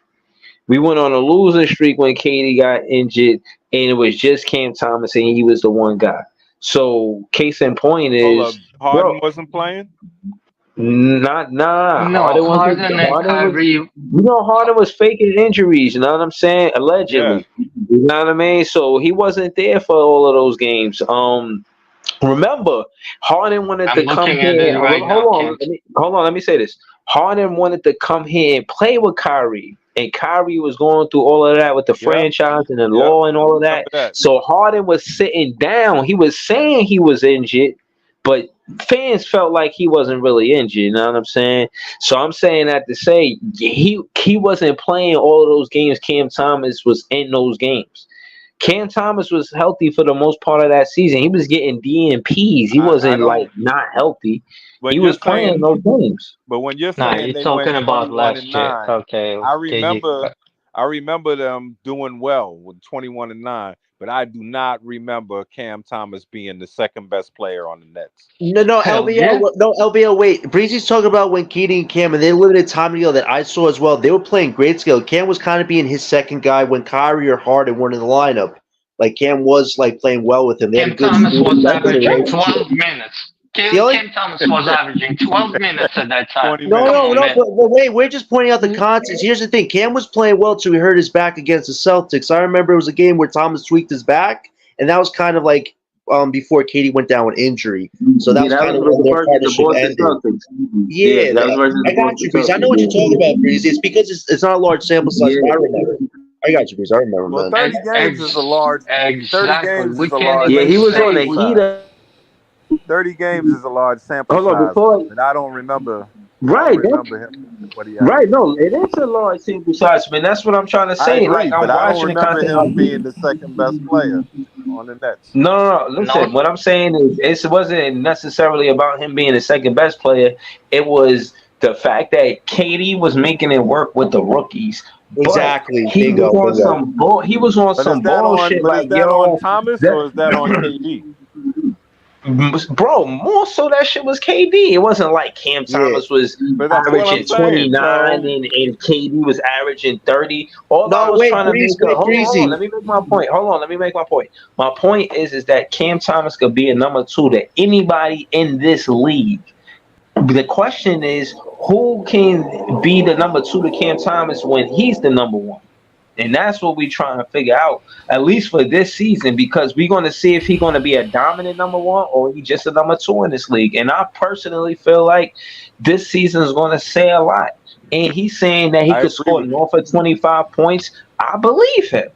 [SPEAKER 6] We went on a losing streak when KD got injured, and it was just Cam Thomas, and he was the one guy. So case in point
[SPEAKER 1] Hold up,
[SPEAKER 6] is,
[SPEAKER 1] Harden
[SPEAKER 6] bro,
[SPEAKER 1] wasn't playing.
[SPEAKER 6] not nah.
[SPEAKER 7] No,
[SPEAKER 6] Harden wasn't.
[SPEAKER 7] Harden and
[SPEAKER 6] Harden was.
[SPEAKER 7] Kyrie.
[SPEAKER 6] Harden was faking injuries. You know what I'm saying?
[SPEAKER 1] Yeah.
[SPEAKER 6] Allegedly. You know what I mean? So he wasn't there for all of those games. Remember, Harden wanted
[SPEAKER 7] I'm
[SPEAKER 6] to come
[SPEAKER 7] looking at
[SPEAKER 6] here.
[SPEAKER 7] it right now, Kent.
[SPEAKER 6] Hold on. Let me say this. Harden wanted to come here and play with Kyrie, and Kyrie was going through all of that with the
[SPEAKER 1] Yep.
[SPEAKER 6] franchise and the
[SPEAKER 1] Yep.
[SPEAKER 6] law and all of that.
[SPEAKER 1] Remember that.
[SPEAKER 6] So Harden was sitting down. He was saying he was injured, but fans felt like he wasn't really injured. You know what I'm saying? So I'm saying that to say he wasn't playing all of those games. Cam Thomas was in those games. Cam Thomas was healthy for the most part of that season. He was getting DNPs. He
[SPEAKER 1] I
[SPEAKER 6] wasn't like
[SPEAKER 1] don't.
[SPEAKER 6] not healthy. He
[SPEAKER 1] When you're
[SPEAKER 6] was playing
[SPEAKER 1] saying,
[SPEAKER 6] those games.
[SPEAKER 1] but when you're
[SPEAKER 7] No,
[SPEAKER 1] saying
[SPEAKER 7] you're
[SPEAKER 1] they went
[SPEAKER 7] talking about
[SPEAKER 1] 21 and
[SPEAKER 7] last year.
[SPEAKER 1] 9,
[SPEAKER 7] Okay,
[SPEAKER 1] I
[SPEAKER 7] okay.
[SPEAKER 1] remember. I remember them doing well with 21 and 9, but I do not remember Cam Thomas being the second best player on the Nets.
[SPEAKER 8] No, no,
[SPEAKER 7] Hell
[SPEAKER 8] LBL,
[SPEAKER 7] yeah.
[SPEAKER 8] no, LBL. Wait, Breezy's talking about when Keating and Cam and they limited time together that I saw as well. They were playing great skill. Cam was kind of being his second guy when Kyrie or Harden weren't in the lineup. Like Cam was like playing well with him. They had a
[SPEAKER 7] Cam
[SPEAKER 8] good
[SPEAKER 7] Thomas was
[SPEAKER 8] working
[SPEAKER 7] averaging
[SPEAKER 8] relationship.
[SPEAKER 7] 12 minutes.
[SPEAKER 8] The only
[SPEAKER 7] Cam Thomas was averaging 12 minutes at that time.
[SPEAKER 1] 20
[SPEAKER 8] no,
[SPEAKER 7] Come
[SPEAKER 1] minutes.
[SPEAKER 8] no,
[SPEAKER 7] on,
[SPEAKER 8] no,
[SPEAKER 7] man.
[SPEAKER 8] but wait, we're just pointing out the context. Here's the thing: Cam was playing well till he hurt his back against the Celtics. I remember it was a game where Thomas tweaked his back, and that was kind of like before Katie went down with injury. So that
[SPEAKER 6] Yeah,
[SPEAKER 8] was
[SPEAKER 6] that
[SPEAKER 8] kind of
[SPEAKER 6] was
[SPEAKER 8] when their
[SPEAKER 6] versus the
[SPEAKER 8] partnership
[SPEAKER 6] Boston
[SPEAKER 8] ended.
[SPEAKER 6] Celtics. Yeah,
[SPEAKER 8] Yeah,
[SPEAKER 6] that was versus
[SPEAKER 8] I
[SPEAKER 6] the
[SPEAKER 8] got
[SPEAKER 6] Boston
[SPEAKER 8] you, Breeze. I know what you're talking about, Breeze. It's because it's not a large sample size,
[SPEAKER 6] Celtics.
[SPEAKER 8] but I remember. I got you, Breeze. I remember,
[SPEAKER 1] Well,
[SPEAKER 8] man.
[SPEAKER 1] 30 games is a large. 30
[SPEAKER 7] Exactly.
[SPEAKER 1] games is
[SPEAKER 7] We
[SPEAKER 1] a
[SPEAKER 7] can't
[SPEAKER 1] large
[SPEAKER 6] Yeah,
[SPEAKER 7] even
[SPEAKER 6] he was on
[SPEAKER 7] say
[SPEAKER 1] sample
[SPEAKER 6] the heat
[SPEAKER 1] size.
[SPEAKER 6] of.
[SPEAKER 1] 30 games is a large sample
[SPEAKER 6] Hold on,
[SPEAKER 1] size,
[SPEAKER 6] before.
[SPEAKER 1] but I don't remember. I don't
[SPEAKER 6] Right,
[SPEAKER 1] remember him what he
[SPEAKER 6] right.
[SPEAKER 1] averaged.
[SPEAKER 6] No, it is a large sample size, man. That's what I'm trying to
[SPEAKER 1] I
[SPEAKER 6] say. Like
[SPEAKER 1] agree, but
[SPEAKER 6] I'm
[SPEAKER 1] I don't
[SPEAKER 6] watching the
[SPEAKER 1] remember
[SPEAKER 6] content.
[SPEAKER 1] him being the second best player on the Nets.
[SPEAKER 6] No. Listen,
[SPEAKER 7] no.
[SPEAKER 6] what I'm saying is, it wasn't necessarily about him being the second best player. It was the fact that KD was making it work with the rookies, but
[SPEAKER 8] Exactly.
[SPEAKER 6] he was
[SPEAKER 8] Bingo,
[SPEAKER 6] on
[SPEAKER 8] bingo.
[SPEAKER 6] some bull. He was on
[SPEAKER 1] But is
[SPEAKER 6] some
[SPEAKER 1] that on?
[SPEAKER 6] bullshit.
[SPEAKER 1] But is
[SPEAKER 6] Like,
[SPEAKER 1] that on
[SPEAKER 6] yo,
[SPEAKER 1] Thomas
[SPEAKER 6] that
[SPEAKER 1] or is that on KD?
[SPEAKER 6] bro, more so that shit was KD. It wasn't like Cam
[SPEAKER 8] Yeah.
[SPEAKER 6] Thomas was
[SPEAKER 1] But that's what I'm
[SPEAKER 6] averaging
[SPEAKER 1] saying.
[SPEAKER 6] 29
[SPEAKER 1] So
[SPEAKER 6] and KD was averaging 30. All I
[SPEAKER 8] No,
[SPEAKER 6] was
[SPEAKER 8] wait,
[SPEAKER 6] trying to make
[SPEAKER 8] Breeze,
[SPEAKER 6] a
[SPEAKER 8] wait,
[SPEAKER 6] hold on,
[SPEAKER 8] Breezy.
[SPEAKER 6] let me make my point. Hold on, let me make my point. My point is that Cam Thomas could be a number two to anybody in this league. The question is, who can be the number two to Cam Thomas when he's the number one? And that's what we're trying to figure out, at least for this season, because we're going to see if he's going to be a dominant number one or he just a number two in this league. And I personally feel like this season is going to say a lot. And he's saying that he
[SPEAKER 1] I
[SPEAKER 6] could
[SPEAKER 1] agree
[SPEAKER 6] score
[SPEAKER 1] with you.
[SPEAKER 6] north of 25 points. I believe him.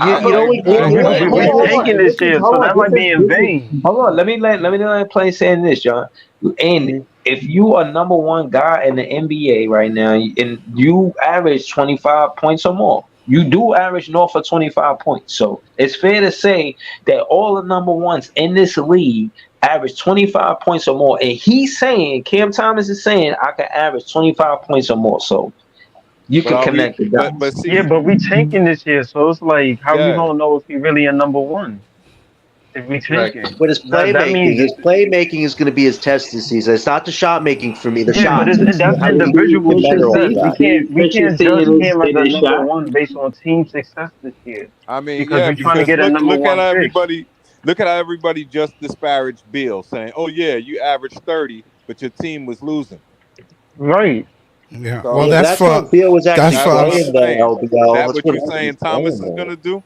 [SPEAKER 6] I
[SPEAKER 8] You know what?
[SPEAKER 1] I
[SPEAKER 8] You know
[SPEAKER 1] agree
[SPEAKER 8] what?
[SPEAKER 1] with
[SPEAKER 9] We
[SPEAKER 1] you.
[SPEAKER 6] hold
[SPEAKER 9] tanking
[SPEAKER 6] on.
[SPEAKER 9] this year, so that might be in
[SPEAKER 6] This is
[SPEAKER 9] vain.
[SPEAKER 6] hold on. Let me play saying this, John. And
[SPEAKER 8] Mhm.
[SPEAKER 6] if you are number one guy in the NBA right now, and you average 25 points or more, you do average north of 25 points. So it's fair to say that all the number ones in this league average 25 points or more. And he's saying, Cam Thomas is saying, I can average 25 points or more. So you
[SPEAKER 1] But
[SPEAKER 6] can
[SPEAKER 1] are we?
[SPEAKER 6] connect the
[SPEAKER 1] But
[SPEAKER 6] dots.
[SPEAKER 9] Yeah,
[SPEAKER 1] see,
[SPEAKER 9] but we tanking this year, so it's like, how we
[SPEAKER 1] yeah.
[SPEAKER 9] gonna know if he really a number one if we
[SPEAKER 7] Right.
[SPEAKER 9] tanking?
[SPEAKER 8] But
[SPEAKER 9] That means,
[SPEAKER 8] his playmaking is going to be his test this season. It's not the shot making for me. The
[SPEAKER 9] yeah, but
[SPEAKER 8] shots. It's
[SPEAKER 9] that's
[SPEAKER 8] how does he
[SPEAKER 9] individual
[SPEAKER 8] get better off
[SPEAKER 9] success.
[SPEAKER 8] of
[SPEAKER 9] We
[SPEAKER 8] that?
[SPEAKER 9] can't
[SPEAKER 6] Efficiency
[SPEAKER 9] judge Cam as
[SPEAKER 6] in
[SPEAKER 9] a
[SPEAKER 6] his
[SPEAKER 9] number
[SPEAKER 6] shot.
[SPEAKER 9] one based on team success this year
[SPEAKER 1] I mean,
[SPEAKER 9] because
[SPEAKER 1] yeah,
[SPEAKER 9] we're trying to
[SPEAKER 1] because
[SPEAKER 9] get a number
[SPEAKER 1] look at
[SPEAKER 9] one
[SPEAKER 1] how
[SPEAKER 9] pick.
[SPEAKER 1] everybody look at how everybody just disparaged Bill, saying, "Oh yeah, you averaged 30, but your team was losing."
[SPEAKER 9] Right.
[SPEAKER 10] Yeah. Well,
[SPEAKER 8] Yeah,
[SPEAKER 1] So
[SPEAKER 8] but that's what Beal was
[SPEAKER 10] that's
[SPEAKER 8] actually
[SPEAKER 10] for
[SPEAKER 1] that's what I'm
[SPEAKER 10] us.
[SPEAKER 8] playing though.
[SPEAKER 1] saying. Is
[SPEAKER 8] LBL.
[SPEAKER 1] that
[SPEAKER 8] That's
[SPEAKER 1] what
[SPEAKER 8] what
[SPEAKER 1] you're
[SPEAKER 8] he was
[SPEAKER 1] saying Thomas
[SPEAKER 8] playing
[SPEAKER 1] is
[SPEAKER 8] though.
[SPEAKER 1] gonna do?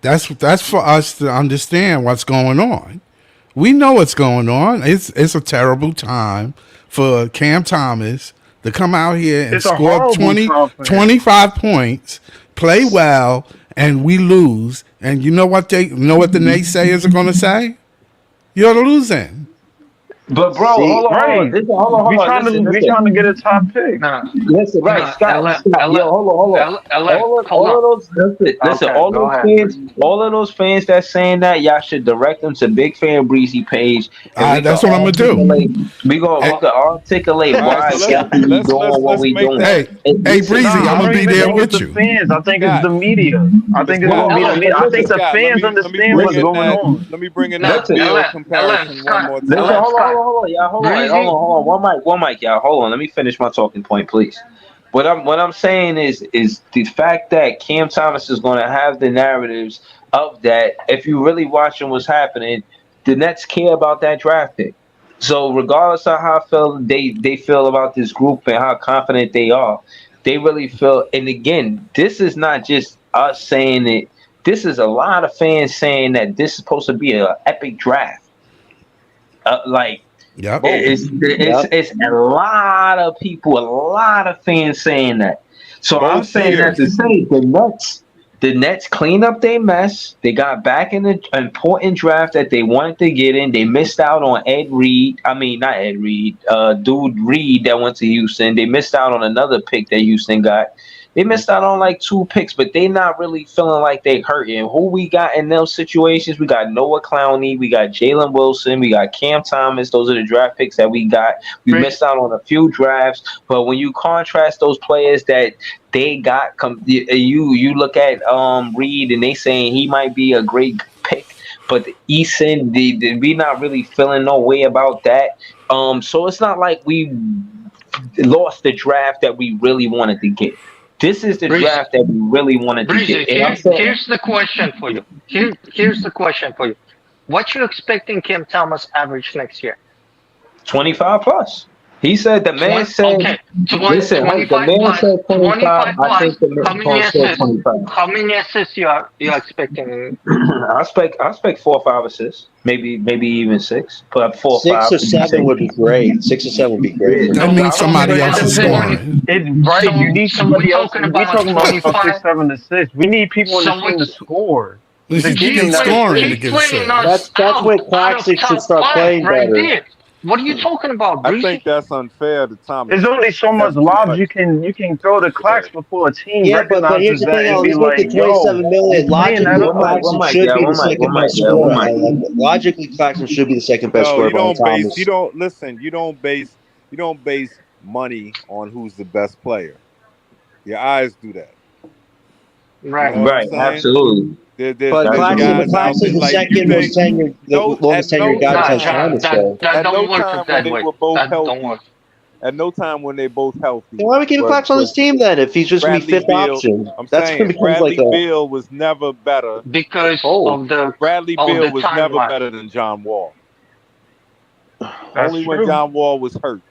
[SPEAKER 10] That's for us to understand what's going on. We know what's going on. It's a terrible time for Cam Thomas to come out here and
[SPEAKER 9] It's a
[SPEAKER 10] score
[SPEAKER 9] horrible
[SPEAKER 10] 20,
[SPEAKER 9] time for him.
[SPEAKER 10] 25 points, play well, and we lose. And you know what the naysayers are going to say? You're losing.
[SPEAKER 6] But bro,
[SPEAKER 8] See,
[SPEAKER 6] hold on.
[SPEAKER 9] Right.
[SPEAKER 6] Listen,
[SPEAKER 9] We
[SPEAKER 6] hold on.
[SPEAKER 9] trying to
[SPEAKER 6] Listen,
[SPEAKER 9] we
[SPEAKER 6] listen.
[SPEAKER 9] trying to get a top pick.
[SPEAKER 7] No,
[SPEAKER 6] Listen, right,
[SPEAKER 7] no.
[SPEAKER 6] Scott. Yo, hold on.
[SPEAKER 7] Hold
[SPEAKER 6] All
[SPEAKER 7] on.
[SPEAKER 6] of those, listen.
[SPEAKER 7] Okay, go ahead.
[SPEAKER 6] All of those fans that's saying that, y'all should direct them to Big Fan Breezy page, and
[SPEAKER 10] That's what I'm going to do.
[SPEAKER 6] we
[SPEAKER 10] Hey,
[SPEAKER 6] can articulate
[SPEAKER 1] All right,
[SPEAKER 6] why
[SPEAKER 1] so
[SPEAKER 6] y'all should be doing what
[SPEAKER 1] let's
[SPEAKER 6] we
[SPEAKER 1] make
[SPEAKER 6] doing.
[SPEAKER 1] that
[SPEAKER 10] hey,
[SPEAKER 6] And
[SPEAKER 10] hey,
[SPEAKER 6] listen,
[SPEAKER 10] Breezy,
[SPEAKER 9] Nah,
[SPEAKER 10] I'm
[SPEAKER 9] I
[SPEAKER 10] going
[SPEAKER 9] don't
[SPEAKER 10] to be
[SPEAKER 9] even
[SPEAKER 10] there
[SPEAKER 9] think it's
[SPEAKER 10] with
[SPEAKER 9] the
[SPEAKER 10] you.
[SPEAKER 9] fans. I think it's
[SPEAKER 1] Scott.
[SPEAKER 9] the media. I
[SPEAKER 1] But
[SPEAKER 9] think it's
[SPEAKER 6] well,
[SPEAKER 1] Scott,
[SPEAKER 9] gonna be
[SPEAKER 6] hold
[SPEAKER 9] the
[SPEAKER 6] on,
[SPEAKER 9] media. I
[SPEAKER 6] but
[SPEAKER 9] think
[SPEAKER 6] listen,
[SPEAKER 9] the
[SPEAKER 1] Scott,
[SPEAKER 9] fans
[SPEAKER 1] let me
[SPEAKER 9] understand
[SPEAKER 1] bring
[SPEAKER 9] what's
[SPEAKER 1] in
[SPEAKER 9] going
[SPEAKER 1] that
[SPEAKER 9] on.
[SPEAKER 1] let me bring in
[SPEAKER 7] No,
[SPEAKER 1] that
[SPEAKER 6] listen,
[SPEAKER 1] Bill
[SPEAKER 7] Ellen,
[SPEAKER 1] comparison one
[SPEAKER 7] Scott,
[SPEAKER 1] more
[SPEAKER 6] listen,
[SPEAKER 1] time.
[SPEAKER 7] Scott,
[SPEAKER 6] hold on, y'all,
[SPEAKER 7] Breezy.
[SPEAKER 6] hold on, one mic, y'all, hold on. Let me finish my talking point, please. What I'm saying is the fact that Cam Thomas is going to have the narratives of that. If you really watching what's happening,
[SPEAKER 2] the Nets care about that draft pick. So regardless of how they feel about this group and how confident they are, they really feel. And again, this is not just us saying it. This is a lot of fans saying that this is supposed to be an epic draft. Like
[SPEAKER 10] Yep.
[SPEAKER 8] Oh, yep.
[SPEAKER 2] it's a lot of people, a lot of fans saying that. So I'm
[SPEAKER 1] Both
[SPEAKER 2] saying that to
[SPEAKER 1] years.
[SPEAKER 2] say the Nets cleaned up their mess. They got back in the important draft that they wanted to get in. They missed out on Ed Reed. I mean, not Ed Reed. Dude Reed that went to Houston. They missed out on another pick that Houston got. They missed out on like two picks, but they not really feeling like they hurting. Who we got in those situations? We got Noah Clowney, we got Jalen Wilson, we got Cam Thomas. Those are the draft picks that we got. We
[SPEAKER 7] Break,
[SPEAKER 2] missed out on a few drafts, but when you contrast those players that they got, you look at Reed and they saying he might be a great pick, but Eason, we not really feeling no way about that. So it's not like we lost the draft that we really wanted to get. This is the
[SPEAKER 7] Breezy,
[SPEAKER 2] draft that we really wanted to
[SPEAKER 7] Breezy.
[SPEAKER 2] get. And I'm saying
[SPEAKER 7] Here's the question for you. Here's the question for you. What you expecting Kim Thomas average next year?
[SPEAKER 2] 25 plus. He said the man
[SPEAKER 7] 20,
[SPEAKER 2] said,
[SPEAKER 7] okay, 20,
[SPEAKER 2] listen, the
[SPEAKER 7] 25
[SPEAKER 2] man
[SPEAKER 7] plus,
[SPEAKER 2] said 25.
[SPEAKER 7] 25
[SPEAKER 2] I
[SPEAKER 7] plus.
[SPEAKER 2] think the
[SPEAKER 7] How
[SPEAKER 2] man
[SPEAKER 7] many
[SPEAKER 2] gonna score
[SPEAKER 7] assists?
[SPEAKER 2] 25.
[SPEAKER 7] How many assists you are expecting?
[SPEAKER 2] I expect 4 or 5 assists, maybe even six, but four or
[SPEAKER 8] Six
[SPEAKER 2] five
[SPEAKER 8] or
[SPEAKER 2] to be
[SPEAKER 8] seven
[SPEAKER 2] safe.
[SPEAKER 8] would be great. 6 or 7 would be great
[SPEAKER 2] Yeah.
[SPEAKER 8] for
[SPEAKER 10] That
[SPEAKER 8] him.
[SPEAKER 7] So
[SPEAKER 10] means
[SPEAKER 7] so
[SPEAKER 10] somebody
[SPEAKER 7] so
[SPEAKER 10] else is
[SPEAKER 7] so
[SPEAKER 9] It,
[SPEAKER 7] we
[SPEAKER 10] scoring.
[SPEAKER 9] right. You need
[SPEAKER 7] we
[SPEAKER 9] somebody else.
[SPEAKER 7] talking
[SPEAKER 9] We
[SPEAKER 7] about
[SPEAKER 9] talking about
[SPEAKER 7] 25.
[SPEAKER 9] 6, 7 assists. We need people on the
[SPEAKER 7] So
[SPEAKER 9] team to
[SPEAKER 7] it's
[SPEAKER 9] score. The
[SPEAKER 10] You
[SPEAKER 9] game
[SPEAKER 10] need
[SPEAKER 9] not
[SPEAKER 10] scoring to
[SPEAKER 7] he's
[SPEAKER 10] get
[SPEAKER 7] playing
[SPEAKER 10] assists.
[SPEAKER 7] us
[SPEAKER 8] That's where
[SPEAKER 7] out of
[SPEAKER 8] Claxic should
[SPEAKER 7] top
[SPEAKER 8] start
[SPEAKER 7] five
[SPEAKER 8] playing
[SPEAKER 7] right
[SPEAKER 8] better.
[SPEAKER 7] there. What are you talking about,
[SPEAKER 1] I think
[SPEAKER 7] Breezy?
[SPEAKER 1] that's unfair to
[SPEAKER 9] there's
[SPEAKER 1] Thomas.
[SPEAKER 9] only so much
[SPEAKER 1] That's too
[SPEAKER 9] lobs
[SPEAKER 1] much.
[SPEAKER 9] you can throw the
[SPEAKER 1] Yeah.
[SPEAKER 9] Clacks before a team
[SPEAKER 8] Yeah, but here's
[SPEAKER 9] recognizes
[SPEAKER 8] the
[SPEAKER 9] that
[SPEAKER 8] thing,
[SPEAKER 9] and
[SPEAKER 8] Alan.
[SPEAKER 9] be
[SPEAKER 8] He's making
[SPEAKER 9] like, yo,
[SPEAKER 8] 27
[SPEAKER 9] you
[SPEAKER 8] million.
[SPEAKER 9] playing that
[SPEAKER 8] Logically,
[SPEAKER 2] One
[SPEAKER 9] up.
[SPEAKER 2] mic, one
[SPEAKER 8] Claxton
[SPEAKER 2] mic,
[SPEAKER 8] should
[SPEAKER 2] yeah,
[SPEAKER 8] be the
[SPEAKER 2] one mic, one
[SPEAKER 8] second
[SPEAKER 2] mic,
[SPEAKER 8] best
[SPEAKER 2] yeah, one
[SPEAKER 8] scorer.
[SPEAKER 2] mic.
[SPEAKER 8] Logically, Claxton should be the second best
[SPEAKER 1] No,
[SPEAKER 8] scorer
[SPEAKER 1] you
[SPEAKER 8] behind
[SPEAKER 1] don't base. You
[SPEAKER 8] Thomas.
[SPEAKER 1] don't listen. You don't base money on who's the best player. Your eyes do that. You know
[SPEAKER 7] Right.
[SPEAKER 1] what I'm
[SPEAKER 2] Right,
[SPEAKER 1] saying?
[SPEAKER 2] absolutely.
[SPEAKER 8] But
[SPEAKER 2] That's
[SPEAKER 1] There's
[SPEAKER 8] Claxton, but
[SPEAKER 1] guys out there
[SPEAKER 8] Claxton's the
[SPEAKER 1] like you
[SPEAKER 8] second
[SPEAKER 1] think
[SPEAKER 8] most tenured, the
[SPEAKER 1] no at
[SPEAKER 8] longest tenured
[SPEAKER 1] no
[SPEAKER 8] guy
[SPEAKER 7] Nah,
[SPEAKER 8] besides
[SPEAKER 1] time
[SPEAKER 7] John,
[SPEAKER 8] Thomas,
[SPEAKER 7] that
[SPEAKER 8] though.
[SPEAKER 7] that
[SPEAKER 1] at
[SPEAKER 7] don't
[SPEAKER 1] no
[SPEAKER 7] work
[SPEAKER 1] time when
[SPEAKER 7] that
[SPEAKER 1] they
[SPEAKER 7] way.
[SPEAKER 1] were both
[SPEAKER 7] That don't
[SPEAKER 1] healthy
[SPEAKER 7] work
[SPEAKER 1] at no time when they both
[SPEAKER 8] Then
[SPEAKER 1] healthy
[SPEAKER 8] why are we keeping Clax on
[SPEAKER 1] was
[SPEAKER 8] this team then? If he's just gonna be
[SPEAKER 1] Bradley
[SPEAKER 8] fifth
[SPEAKER 1] Beal.
[SPEAKER 8] option,
[SPEAKER 1] I'm
[SPEAKER 8] that's when it
[SPEAKER 1] saying
[SPEAKER 8] becomes like
[SPEAKER 1] Bradley
[SPEAKER 8] a
[SPEAKER 1] Beal was never better.
[SPEAKER 7] because
[SPEAKER 8] oh,
[SPEAKER 1] Bradley
[SPEAKER 7] of
[SPEAKER 1] Beal
[SPEAKER 7] the
[SPEAKER 1] was never
[SPEAKER 7] timeline.
[SPEAKER 1] better than John Wall.
[SPEAKER 9] That's
[SPEAKER 1] Only when
[SPEAKER 9] true.
[SPEAKER 1] John Wall was hurt.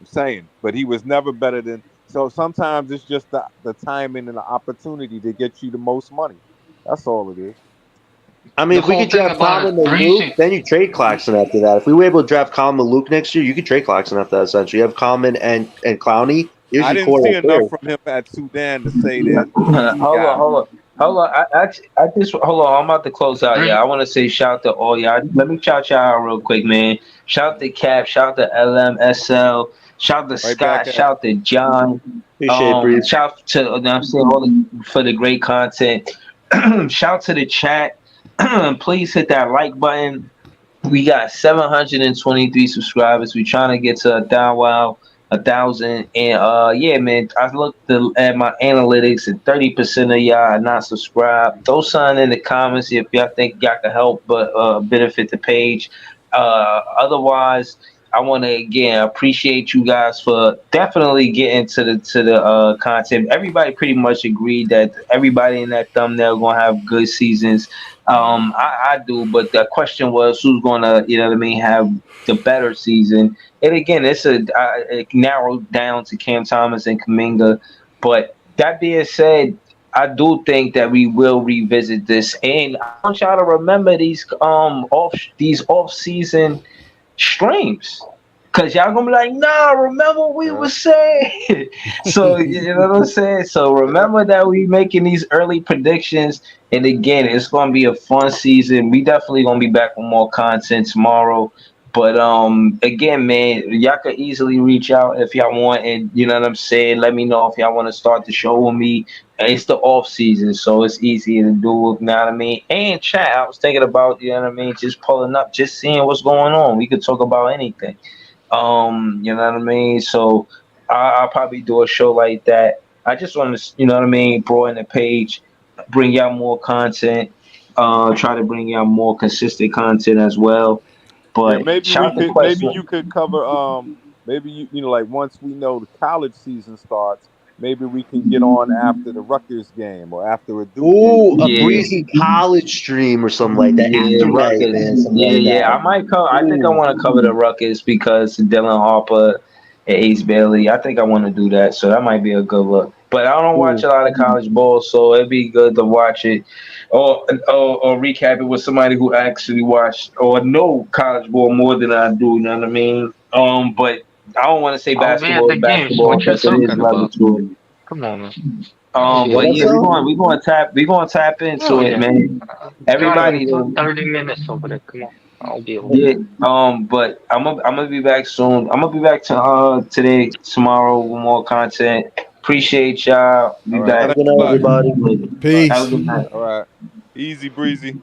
[SPEAKER 1] I'm saying, but he was never better than. So sometimes it's just the timing and the opportunity to get you the most money. That's all it is.
[SPEAKER 8] I mean,
[SPEAKER 7] The
[SPEAKER 8] if we
[SPEAKER 7] whole
[SPEAKER 8] could
[SPEAKER 7] thing
[SPEAKER 8] draft
[SPEAKER 7] about
[SPEAKER 8] Common
[SPEAKER 7] it,
[SPEAKER 8] and Luke,
[SPEAKER 7] Breezy.
[SPEAKER 8] then you trade Claxton after that. If we were able to draft Common and Luke next year, you could trade Claxton after that. Essentially, you have Common and Clowney. Here's
[SPEAKER 1] I
[SPEAKER 8] your
[SPEAKER 1] didn't
[SPEAKER 8] core
[SPEAKER 1] see
[SPEAKER 8] right there.
[SPEAKER 1] enough from him at Sudan to say that he
[SPEAKER 2] Hold on,
[SPEAKER 1] got.
[SPEAKER 2] hold on, hold on. I just hold on. I'm about to close out. Yeah,
[SPEAKER 7] Bree-
[SPEAKER 2] I want to say shout out to all y'all. Let me shout y'all out real quick, man. Shout out to Cap. Shout out to LMSL. Shout out to
[SPEAKER 1] Right back
[SPEAKER 2] Scott.
[SPEAKER 1] at
[SPEAKER 2] Shout out to John.
[SPEAKER 8] Appreciate it, Breeze.
[SPEAKER 2] Shout out to I'm saying all for the great content. Shout out to the chat. Please hit that like button. We got 723 subscribers. We're trying to get to a thousand. And yeah, man, I looked at my analytics and 30% of y'all are not subscribed. Throw something in the comments if y'all think y'all can help but benefit the page. Otherwise, I want to again appreciate you guys for definitely getting to the content. Everybody pretty much agreed that everybody in that thumbnail gonna have good seasons. I do, but the question was who's gonna, you know what I mean, have the better season. And again, it narrowed down to Cam Thomas and Kaminga. But that being said, I do think that we will revisit this, and I want y'all to remember these off season streams. Cause y'all gonna be like, nah, remember what we
[SPEAKER 1] Yeah.
[SPEAKER 2] was saying. So you know what I'm saying? So remember that we making these early predictions. And again, it's gonna be a fun season. We definitely gonna be back with more content tomorrow. But again, man, y'all could easily reach out if y'all want, and you know what I'm saying. Let me know if y'all want to start the show with me. It's the off season, so it's easy to do. You know what I mean? And chat. I was thinking about, you know what I mean, just pulling up, just seeing what's going on. We could talk about anything. You know what I mean? So I'll probably do a show like that. I just want to, you know what I mean, broaden the page, bring y'all more content, try to bring y'all more consistent content as well.
[SPEAKER 1] Yeah,
[SPEAKER 2] But
[SPEAKER 1] maybe
[SPEAKER 2] shout
[SPEAKER 1] we
[SPEAKER 2] out the
[SPEAKER 1] could. Maybe you
[SPEAKER 2] question.
[SPEAKER 1] could cover. Maybe you. Like once we know the college season starts, maybe we can get on after the Rutgers game or after a Duke game.
[SPEAKER 8] Ooh, a
[SPEAKER 2] Yeah,
[SPEAKER 8] breezy college stream or something like that.
[SPEAKER 2] yeah,
[SPEAKER 8] After night,
[SPEAKER 2] Ruckus.
[SPEAKER 8] man. Something
[SPEAKER 2] Yeah,
[SPEAKER 8] like
[SPEAKER 2] yeah.
[SPEAKER 8] that.
[SPEAKER 2] I might cover. I think I
[SPEAKER 8] Ooh.
[SPEAKER 2] want to cover the Ruckus because Dylan Harper and Ace Bailey. I think I want to do that, so that might be a good look. But I don't watch
[SPEAKER 8] Ooh.
[SPEAKER 2] a lot of college ball, so it'd be good to watch it or recap it with somebody who actually watched or know college ball more than I do. You know what I mean? But I don't want to say
[SPEAKER 7] I'll be at
[SPEAKER 2] basketball
[SPEAKER 7] the
[SPEAKER 2] is
[SPEAKER 7] games.
[SPEAKER 2] basketball
[SPEAKER 7] What you
[SPEAKER 2] because it is
[SPEAKER 7] talking about?
[SPEAKER 2] level.
[SPEAKER 7] Come on, man. I'll be
[SPEAKER 8] What
[SPEAKER 7] at
[SPEAKER 2] But
[SPEAKER 7] the
[SPEAKER 2] yeah,
[SPEAKER 8] else,
[SPEAKER 7] game.
[SPEAKER 8] Al?
[SPEAKER 2] we're gonna tap
[SPEAKER 7] Oh
[SPEAKER 2] into it,
[SPEAKER 7] yeah.
[SPEAKER 2] man.
[SPEAKER 7] Driving
[SPEAKER 2] Everybody,
[SPEAKER 7] for 30 minutes over there. Come on. I'll be over there.
[SPEAKER 2] yeah. But I'm gonna be back soon. I'm gonna be back to today, tomorrow with more content. Appreciate y'all.
[SPEAKER 1] All
[SPEAKER 2] Be
[SPEAKER 1] right.
[SPEAKER 8] Have a
[SPEAKER 2] back.
[SPEAKER 1] Thanks
[SPEAKER 8] good
[SPEAKER 1] a
[SPEAKER 8] night,
[SPEAKER 1] lot.
[SPEAKER 8] everybody.
[SPEAKER 1] All right.
[SPEAKER 2] Have a
[SPEAKER 10] Peace.
[SPEAKER 2] good night.
[SPEAKER 1] All right. Easy breezy.